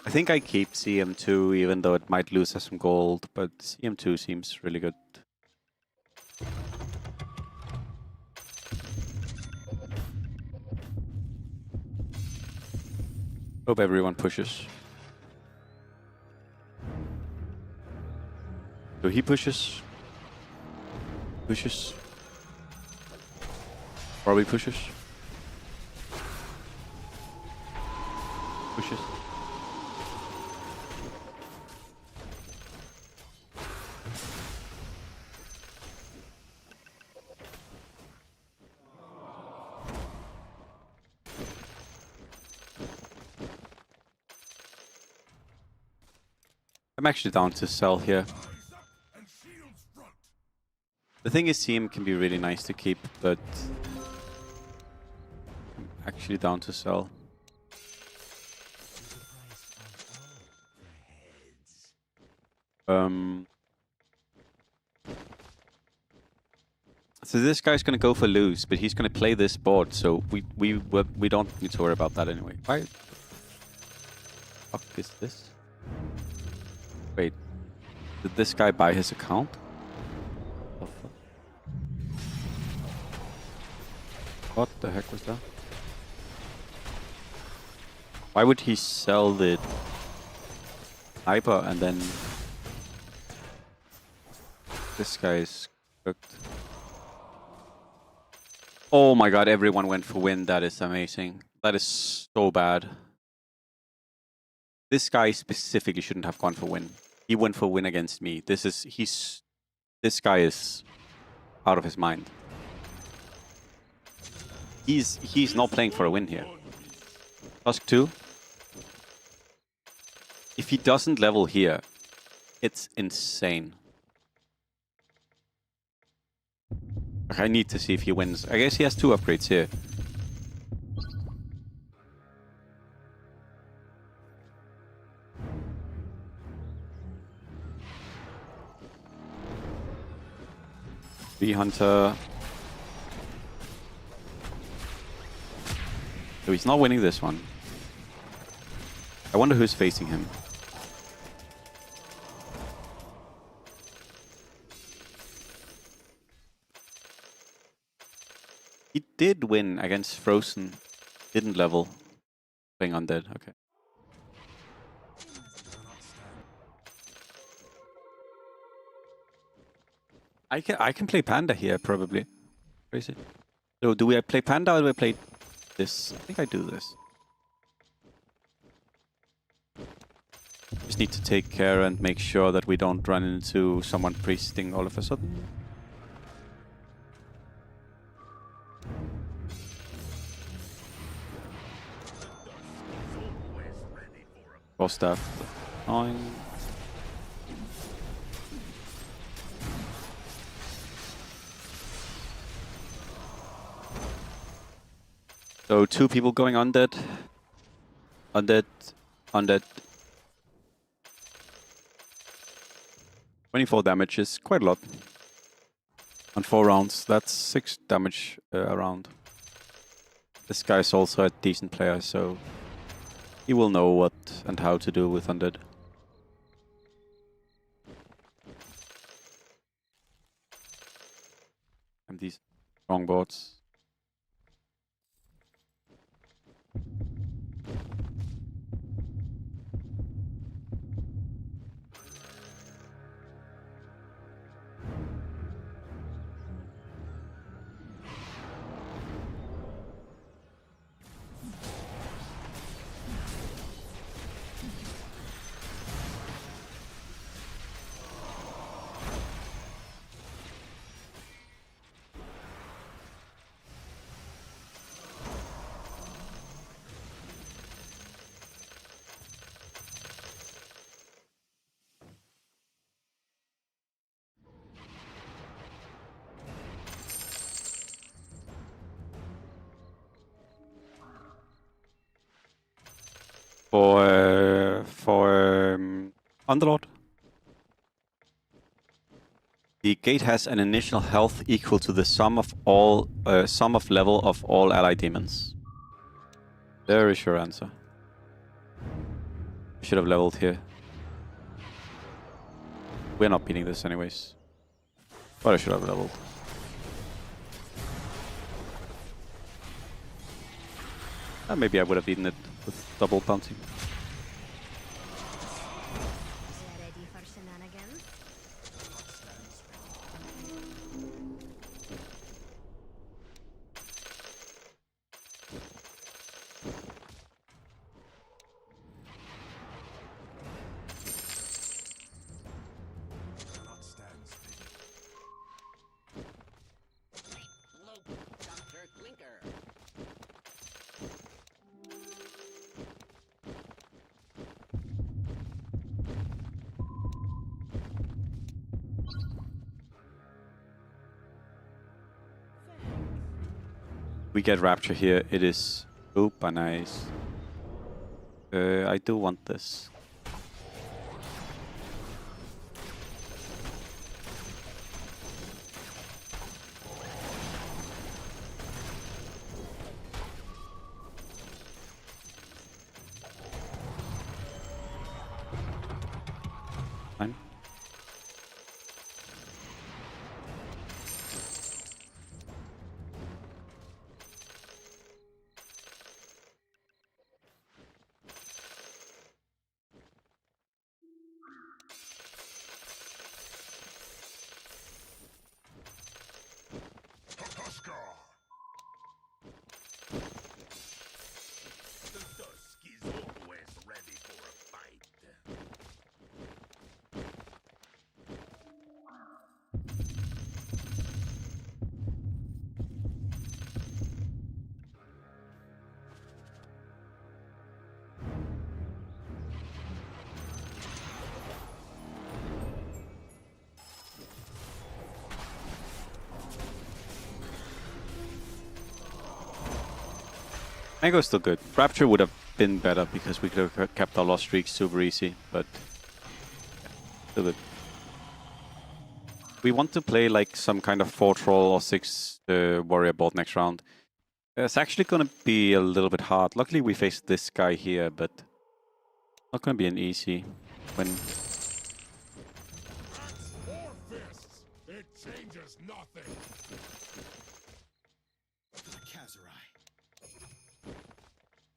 S1: I think I keep CM2 even though it might lose us some gold, but CM2 seems really good. Hope everyone pushes. So he pushes. Pushes. Probably pushes. Pushes. I'm actually down to sell here. The thing is, CM can be really nice to keep, but I'm actually down to sell. So this guy's gonna go for loose, but he's gonna play this board, so we don't need to worry about that anyway. Why? Fuck is this? Wait, did this guy buy his account? The fuck? What the heck was that? Why would he sell the hyper and then this guy is cooked? Oh my god, everyone went for win. That is amazing. That is so bad. This guy specifically shouldn't have gone for win. He went for win against me. This guy is out of his mind. He's not playing for a win here. Tusk 2. If he doesn't level here, it's insane. I need to see if he wins. I guess he has 2 upgrades here. Bee Hunter. So he's not winning this one. I wonder who's facing him. He did win against Frozen. Didn't level. Playing Undead, okay. I can play Panda here, probably. Crazy. So do we play Panda or do I play this? I think I do this. Just need to take care and make sure that we don't run into someone priesting all of a sudden. Boss staff. 9. So 2 people going undead. Undead. Undead. 24 damage is quite a lot. On 4 rounds, that's 6 damage a round. This guy's also a decent player, so he will know what and how to do with undead. And these strong boards. For Underlord. The gate has an initial health equal to the sum of level of all allied demons. There is your answer. Should have leveled here. We're not beating this anyways. But I should have leveled. Maybe I would have beaten it with double bounty.
S5: Ready for shenanigans?
S7: We get Rapture here. It is super nice. I do want this. Fine.
S3: Tusker! The Dusk is always ready for a fight.
S7: Mango's still good. Rapture would have been better because we could have kept our lost streak super easy, but still good. We want to play like some kind of 4 troll or 6 warrior board next round. It's actually going to be a little bit hard. Luckily we faced this guy here, but not going to be an easy win.
S3: Axe or fists, it changes nothing.
S6: To the Kazurai.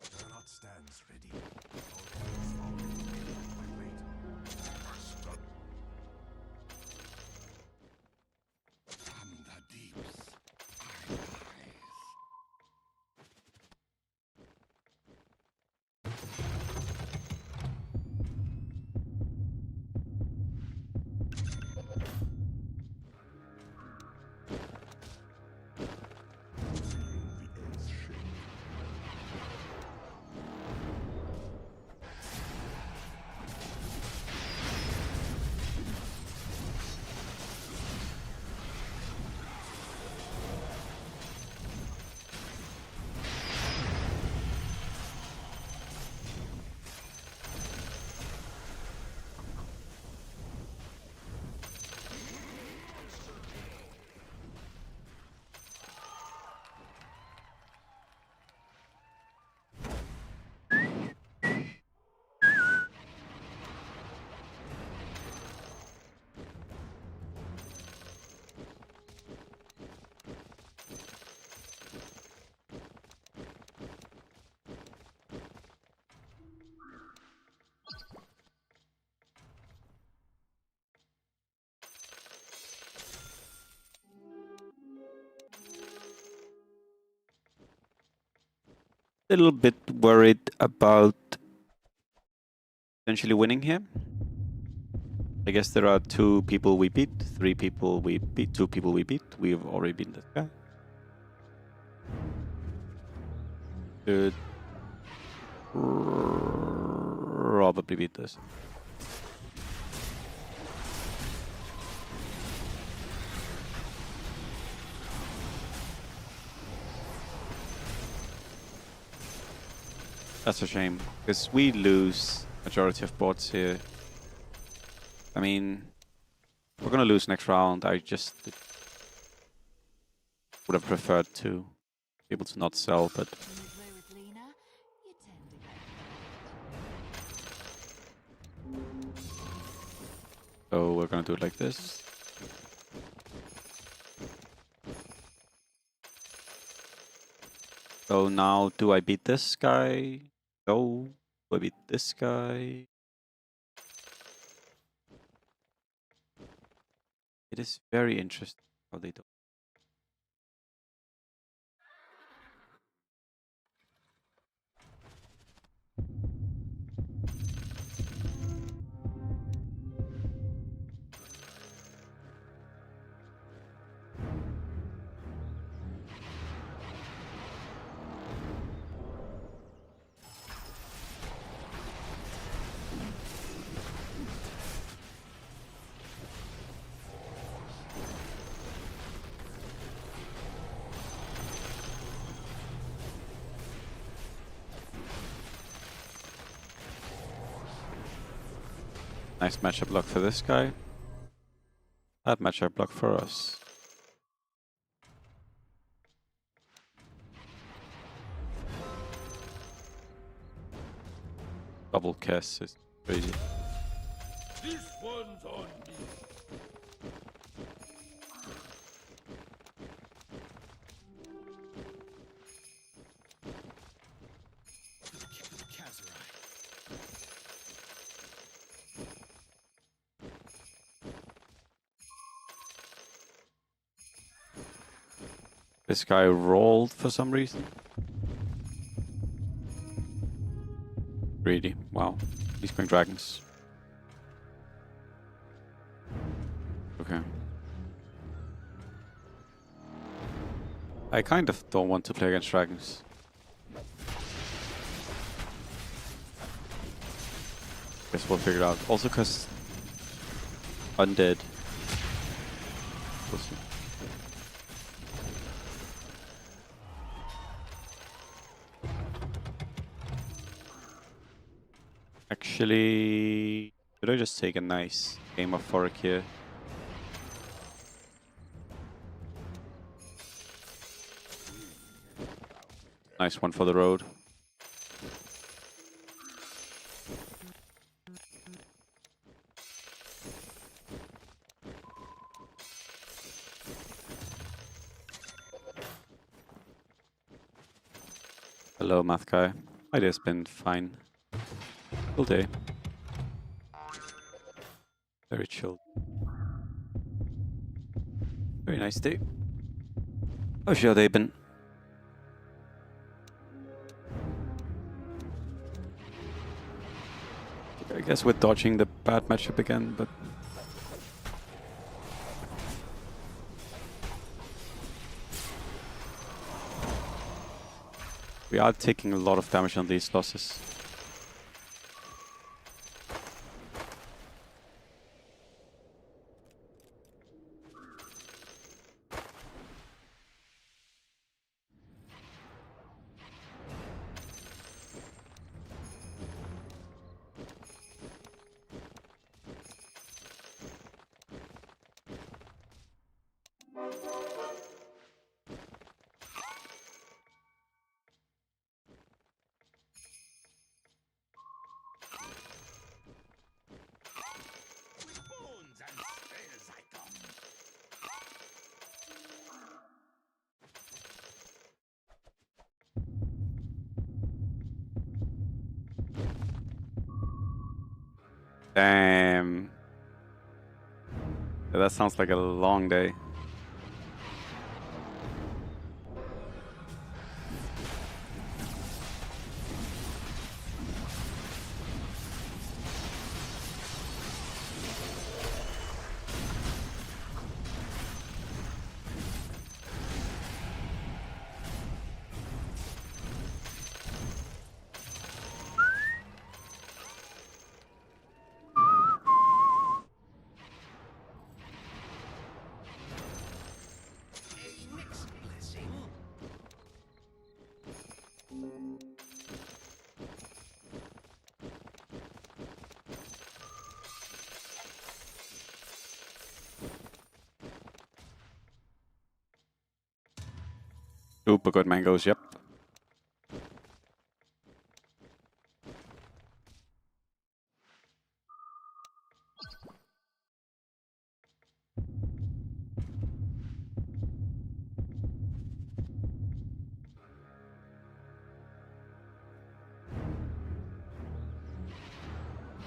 S3: Gernot stands ready. My fate. From the deeps, I rise. The earth shake.
S7: Little bit worried about potentially winning here. I guess there are 2 people we beat, 3 people we beat, 2 people we beat. We've already beaten this guy. Should probably beat this. That's a shame, because we lose majority of boards here. I mean, we're gonna lose next round. I just would have preferred to be able to not sell, but
S5: When you play with Lena, you tend to get
S7: so we're gonna do it like this. So now, do I beat this guy? No. Do I beat this guy? It is very interesting how they do. Nice matchup block for this guy. Bad matchup block for us. Double cast is crazy.
S3: This one's on me.
S7: This guy rolled for some reason. Greedy. Wow. He's going dragons. Okay. I kind of don't want to play against dragons. Guess we'll figure it out. Also because undead. We'll see. Actually, should I just take a nice game of Fork here? Nice one for the road. Hello, math guy. My day's been fine. All day. Very chilled. Very nice day. How's your day been? I guess we're dodging the bad matchup again, but we are taking a lot of damage on these losses.
S3: Bones and spells I come.
S7: Damn. Yeah, that sounds like a long day.
S3: A mixed blessing.
S7: Super good mangoes, yep.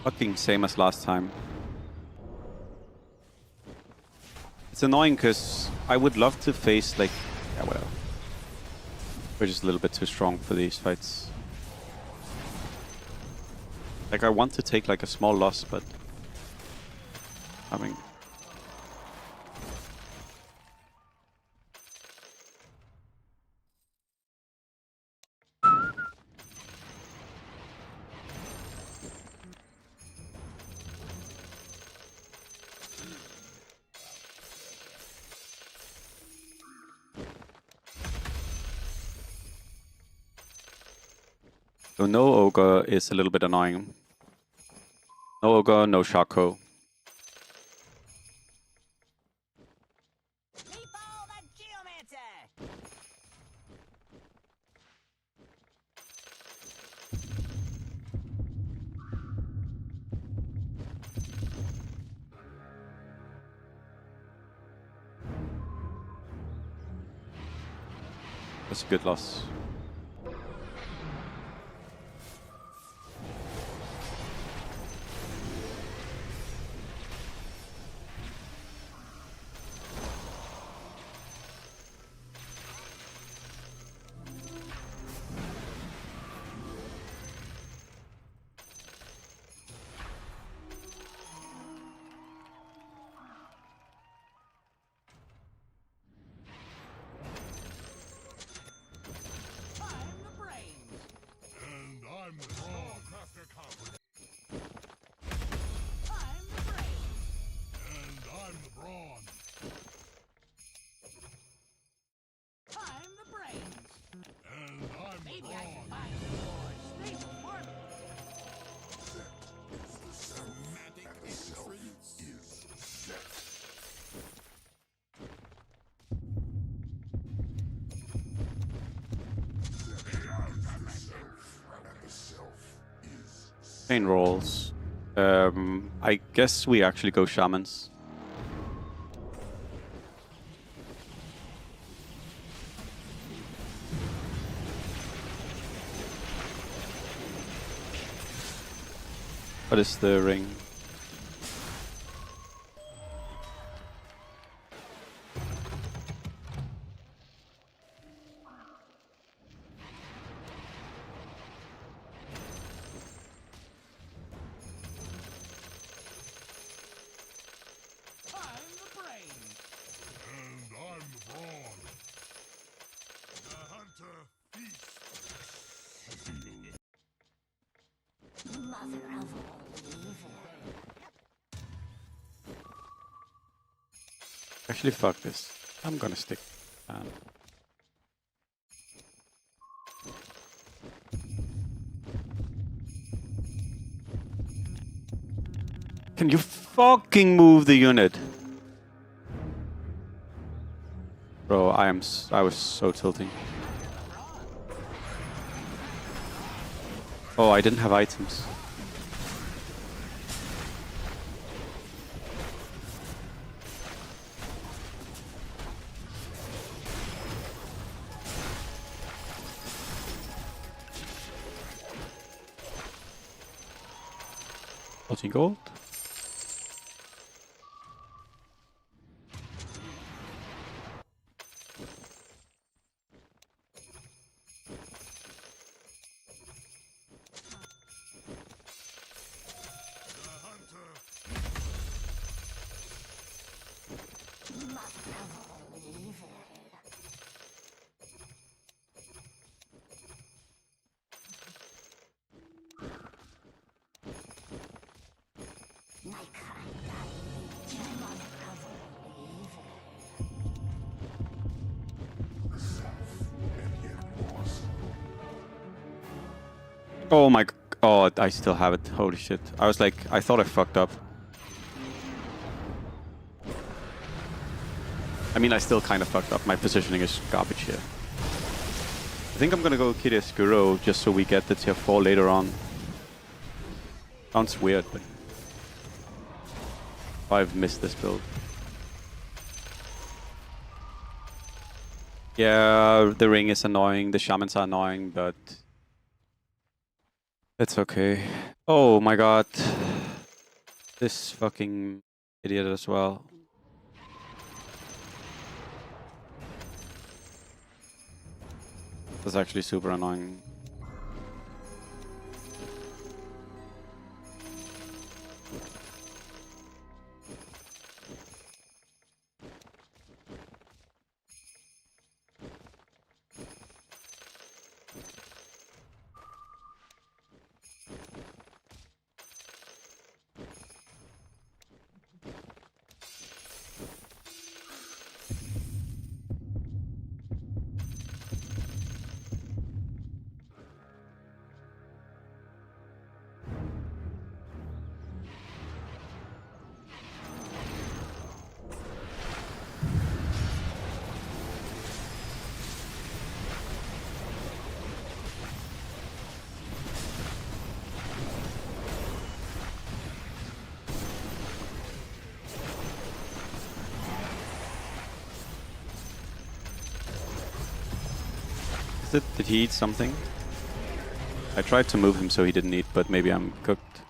S7: Fucking same as last time. It's annoying because I would love to face like, yeah, well, we're just a little bit too strong for these fights. Like I want to take like a small loss, but I mean, so no ogre is a little bit annoying. No ogre, no Shaco. That's a good loss.
S3: And I'm the brawn. Master confidence. And I'm the brawn. And I'm the brawn. The self is set.
S7: Chain rolls. I guess we actually go shamans. What is the ring?
S3: And I'm the brawn. The hunter feasts.
S7: Actually, fuck this. I'm gonna stick. Can you fucking move the unit? Bro, I was so tilting. Oh, I didn't have items. Gold. Oh my god, I still have it. Holy shit. I was like, I thought I fucked up. I mean, I still kind of fucked up. My positioning is garbage here. I think I'm gonna go Kid Skuro just so we get the tier 4 later on. Sounds weird, but I've missed this build. Yeah, the ring is annoying, the shamans are annoying, but it's okay. Oh my god. This fucking idiot as well. That's actually super annoying. exhausted. Did he eat something? I tried to move him so he didn't eat, but maybe I'm cooked.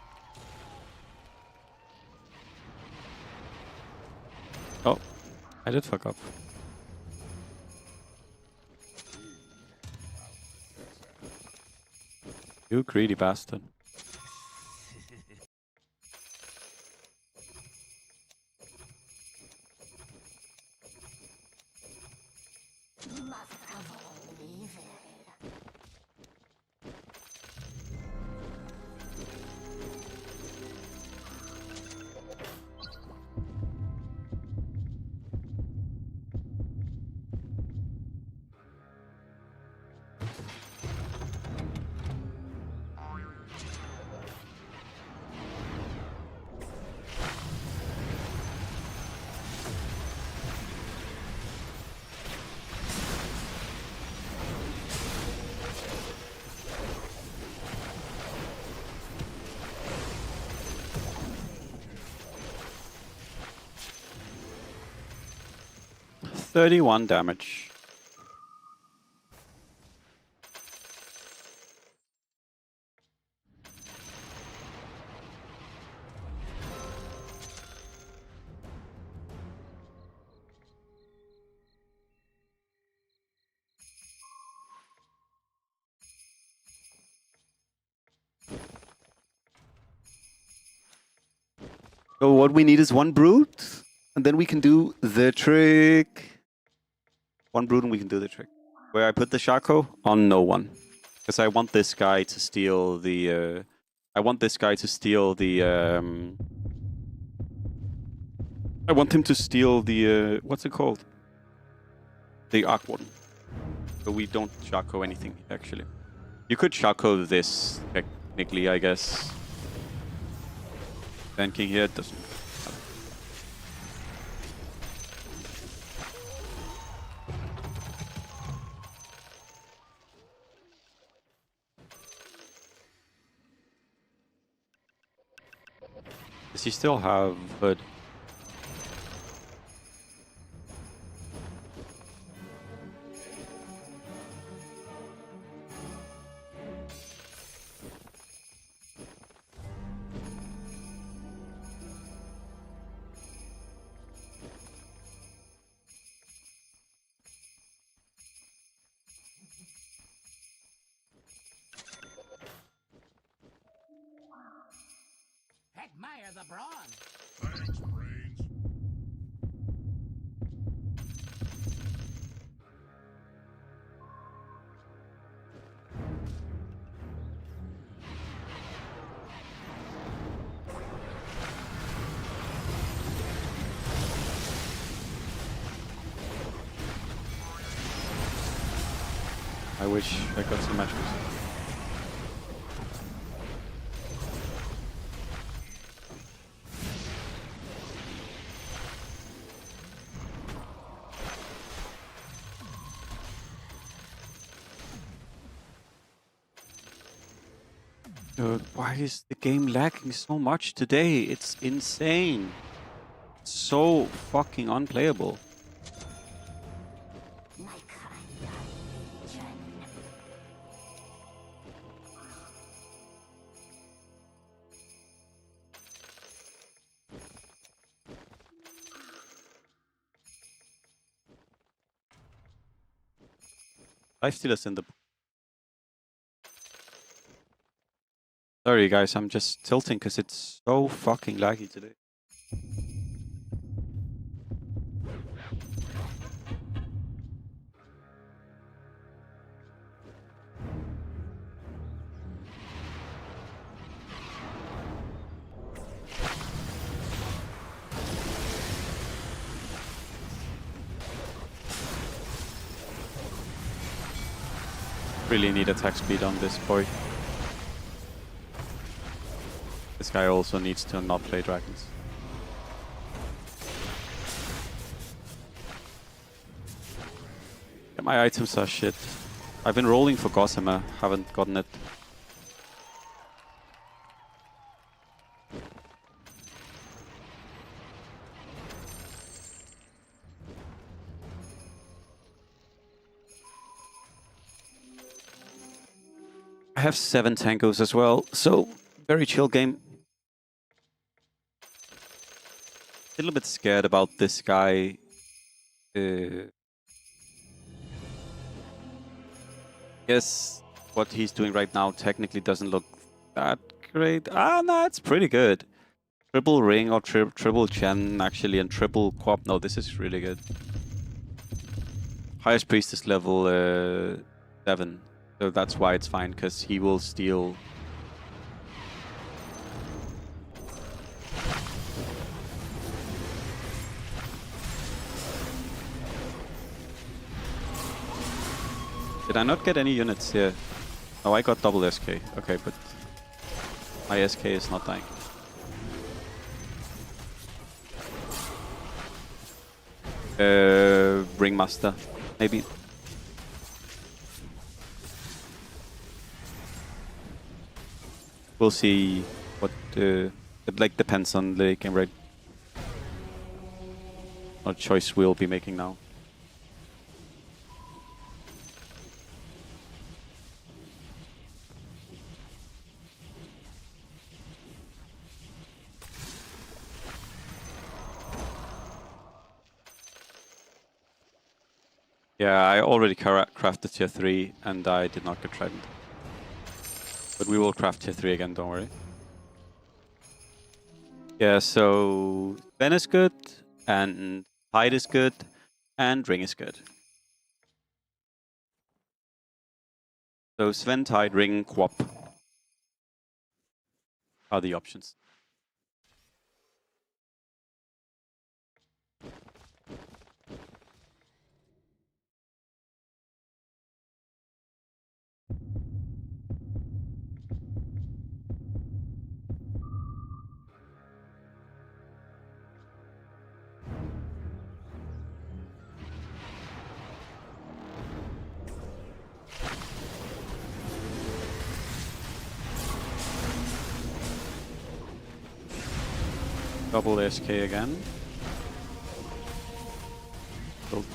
S7: Oh, I did fuck up. You greedy bastard. $31 damage. So what we need is one brute, and then we can do the trick. One brute and we can do the trick. Where I put the Shaco? On no one. Because I want this guy to steal the... I want this guy to steal the... I want him to steal the... what's it called? The Arc Warden. So we don't Shaco anything, actually. You could Shaco this, technically, I guess. Banking here doesn't... Does he still have Hood?
S6: Admire the brawn.
S3: Thanks, brains.
S7: I wish I got some matches. Dude, why is the game lagging so much today? It's insane. It's so fucking unplayable. Life stealers in the... Sorry guys, I'm just tilting because it's so fucking laggy today. Really need attack speed on this boy. This guy also needs to not play dragons. Yeah, my items are shit. I've been rolling for Gossamer, haven't gotten it. have 7 tangos as well, so very chill game. A little bit scared about this guy. Guess what he's doing right now technically doesn't look that great. Ah, no, it's pretty good. Triple ring or triple gen actually, and triple quap. No, this is really good. Highest priestess level 7, so that's why it's fine, because he will steal. Did I not get any units here? Oh, I got double SK. Okay, but my SK is not dying. Ringmaster, maybe. We'll see what it like depends on the game rate. What choice we'll be making now. Yeah, I already crafted tier 3 and I did not get Trident. But we will craft tier 3 again, don't worry. Yeah, so Sven is good, and Tide is good, and Ring is good. So Sven, Tide, Ring, Quap are the options. Double SK again. Built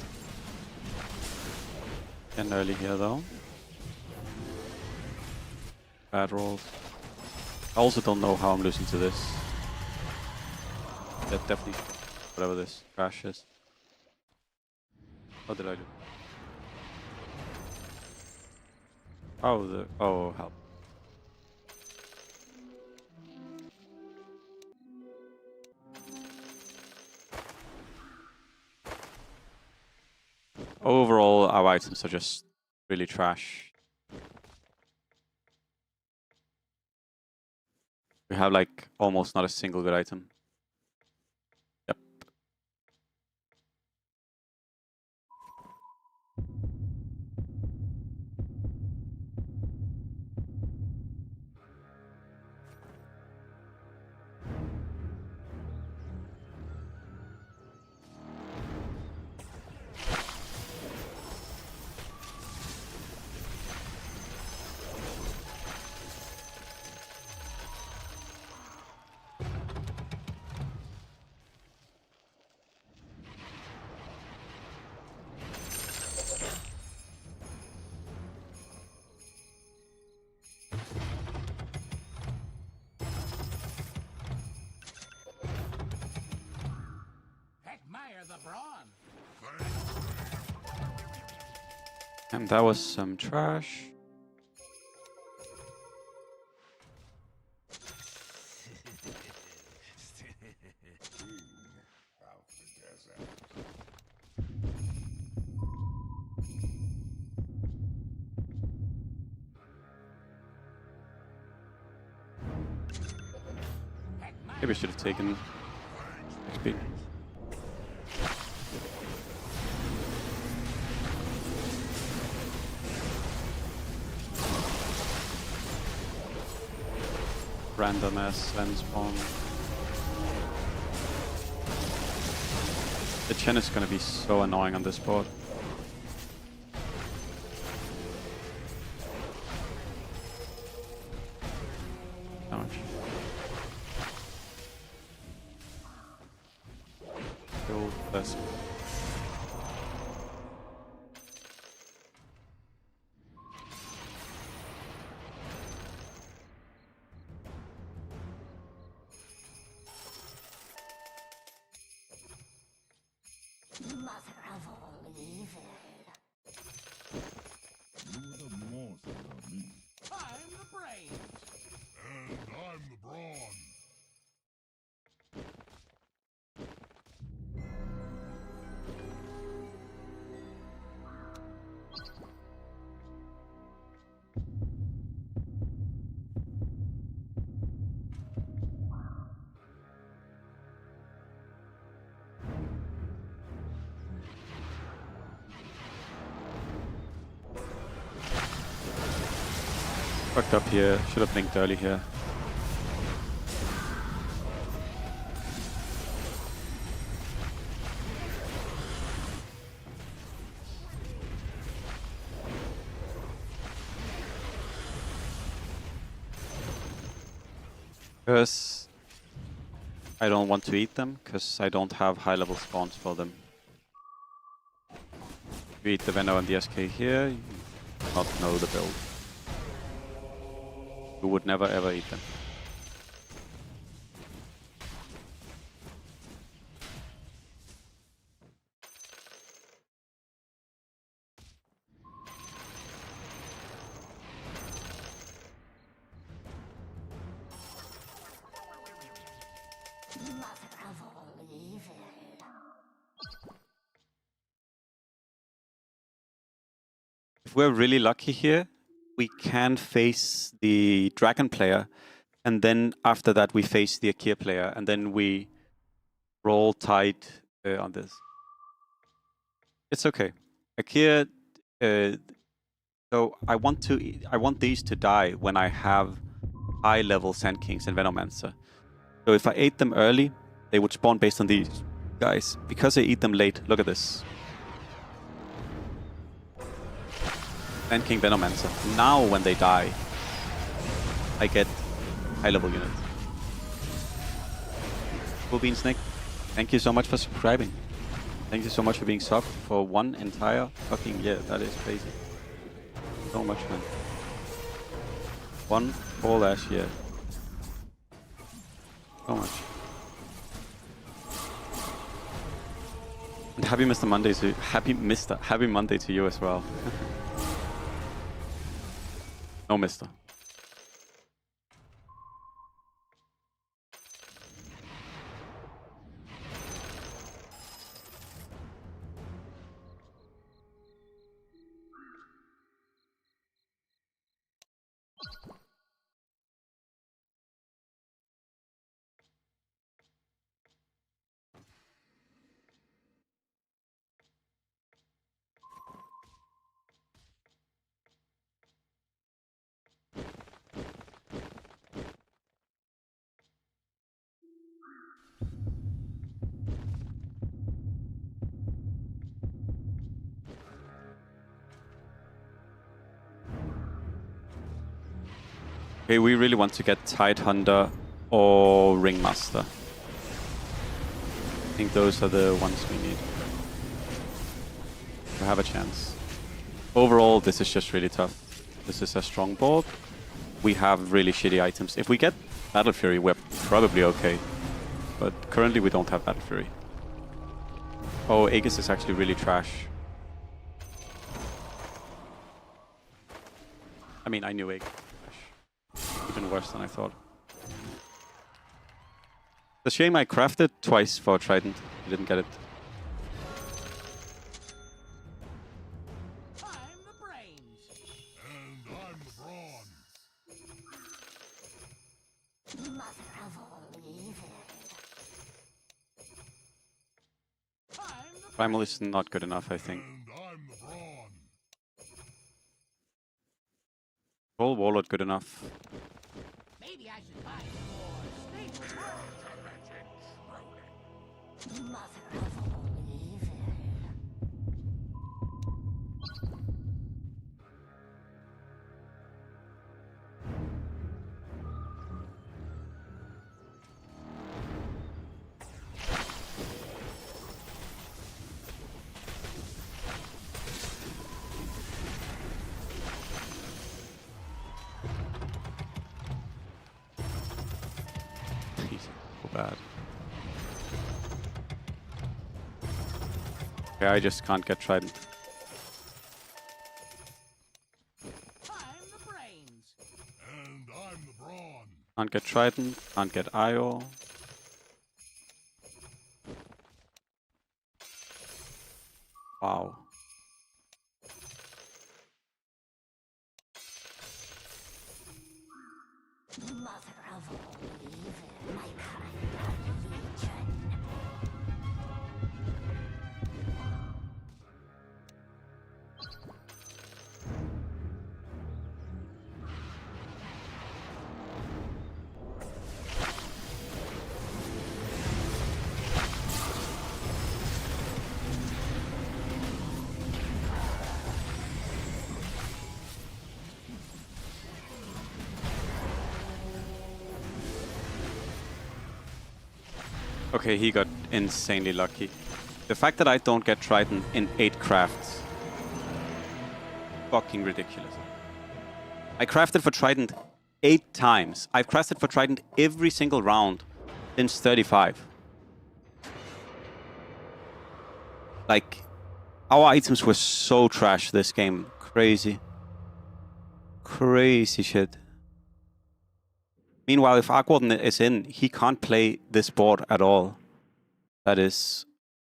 S7: again early here though. Bad rolls. I also don't know how I'm losing to this. Yeah, definitely. Whatever this trash is. What did I do? Oh, help. Overall, our items are just really trash. We have like almost not a single good item. Yep. And that was some trash.
S3: Out the desert.
S7: Maybe I should have taken XP. Random ass Sven spawn. The Chen is gonna be so annoying on this board. Ouch. Kill this.
S2: Mother of all evil.
S3: You're the monster, me.
S4: I'm the brains.
S3: And I'm the brawn.
S7: Fucked up here. Should have blinked early here. Because I don't want to eat them, because I don't have high level spawns for them. If you eat the Venom and the SK here, you do not know the build. You would never ever eat them.
S2: Mother of all evil.
S7: If we're really lucky here, we can face the Dragon player, and then after that we face the Akir player, and then we roll tight on this. It's okay. Akir, so I want these to die when I have high level Sand Kings and Venomancer. So if I ate them early, they would spawn based on these guys. Because I eat them late, look at this. Sand King Venomancer. Now when they die, I get high level units. Cool Bean Snake, thank you so much for subscribing. Thank you so much for being subbed for one entire fucking year. That is crazy. So much, man. One whole last year. So much. And happy Mr. Monday to happy Monday to you as well. No, Mister. Okay, we really want to get Tidehunter or Ringmaster. I think those are the ones we need to have a chance. Overall, this is just really tough. This is a strong board. We have really shitty items. If we get Battle Fury, we're probably okay. But currently we don't have Battle Fury. Oh, Aegis is actually really trash. I mean, I knew Aegis. Even worse than I thought. It's a shame I crafted twice for Trident. I didn't get it.
S4: I'm the brains.
S3: And I'm the brawn.
S2: Mother of all evil.
S4: I'm the
S7: Primal is not good enough, I think.
S3: And I'm the brawn.
S7: Roll Warlord good enough.
S4: Maybe I should buy more snake pearls.
S2: Mother of all evil.
S7: He's so bad. Yeah, I just can't get Trident.
S6: I'm the brains.
S3: And I'm the brawn.
S7: Can't get Trident, can't get IO. Wow.
S5: Mother of all evil, my kind of legion.
S7: Okay, he got insanely lucky. The fact that I don't get Trident in 8 crafts. Fucking ridiculous. I crafted for Trident 8 times. I've crafted for Trident every single round since 35. Like, our items were so trash this game. Crazy. Crazy shit. Meanwhile, if Aquarden is in, he can't play this board at all. That is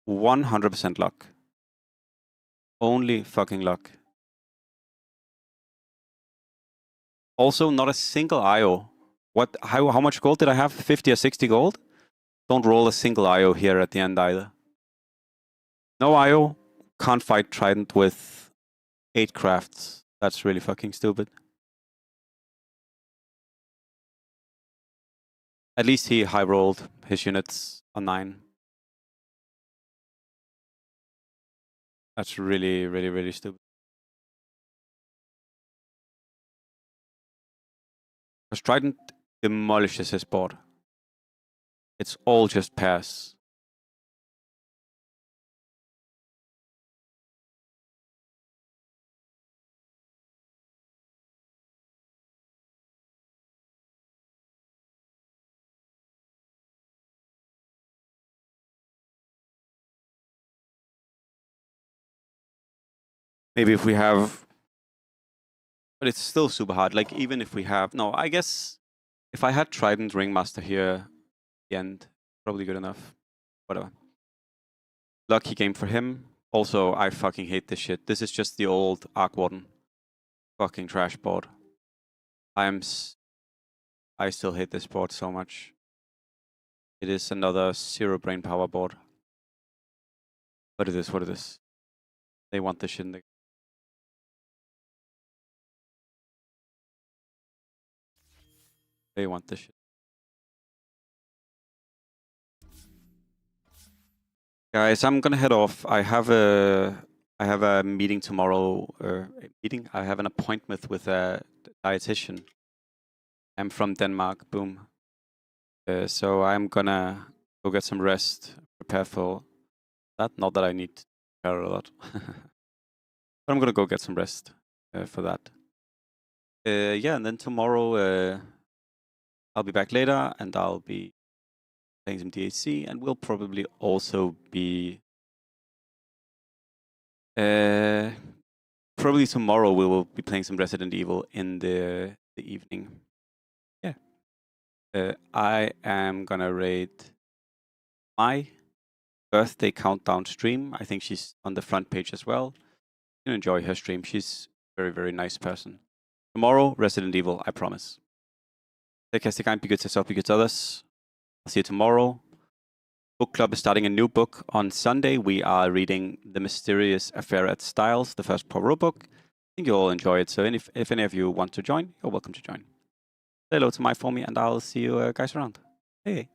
S7: 100% luck. Only fucking luck. Also, not a single IO. What? How much gold did I have? 50 or 60 gold? Don't roll a single IO here at the end either. No IO. Can't fight Trident with 8 crafts. That's really fucking stupid. At least he high rolled his units on 9. That's really, really, really stupid. Because Trident demolishes his board. It's all just pairs. Maybe if we have... But it's still super hard. Like, even if we have... No, I guess if I had Trident Ringmaster here at the end, probably good enough. Whatever. Lucky game for him. Also, I fucking hate this shit. This is just the old Arc Warden. Fucking trash board. I still hate this board so much. It is another 0 brain power board. What is this? What is this? They want this shit in the... They want this shit. Guys, I'm gonna head off. I have a meeting tomorrow. I have an appointment with a dietitian. I'm from Denmark. Boom. So I'm gonna go get some rest. Prepare for that. Not that I need to prepare a lot, but I'm gonna go get some rest for that. Yeah, and then tomorrow I'll be back later, and I'll be playing some DHC, and we'll probably also be... probably tomorrow we will be playing some Resident Evil in the evening. Yeah. I am gonna raid my birthday countdown stream. I think she's on the front page as well. You can enjoy her stream. She's a very, very nice person. Tomorrow, Resident Evil, I promise. Take care, stay kind, be good to yourself, be good to others. I'll see you tomorrow. Book Club is starting a new book on Sunday. We are reading The Mysterious Affair at Styles, the first Poirot book. I think you'll all enjoy it. So if any of you want to join, you're welcome to join. Say hello to my for me, and I'll see you guys around. Hey.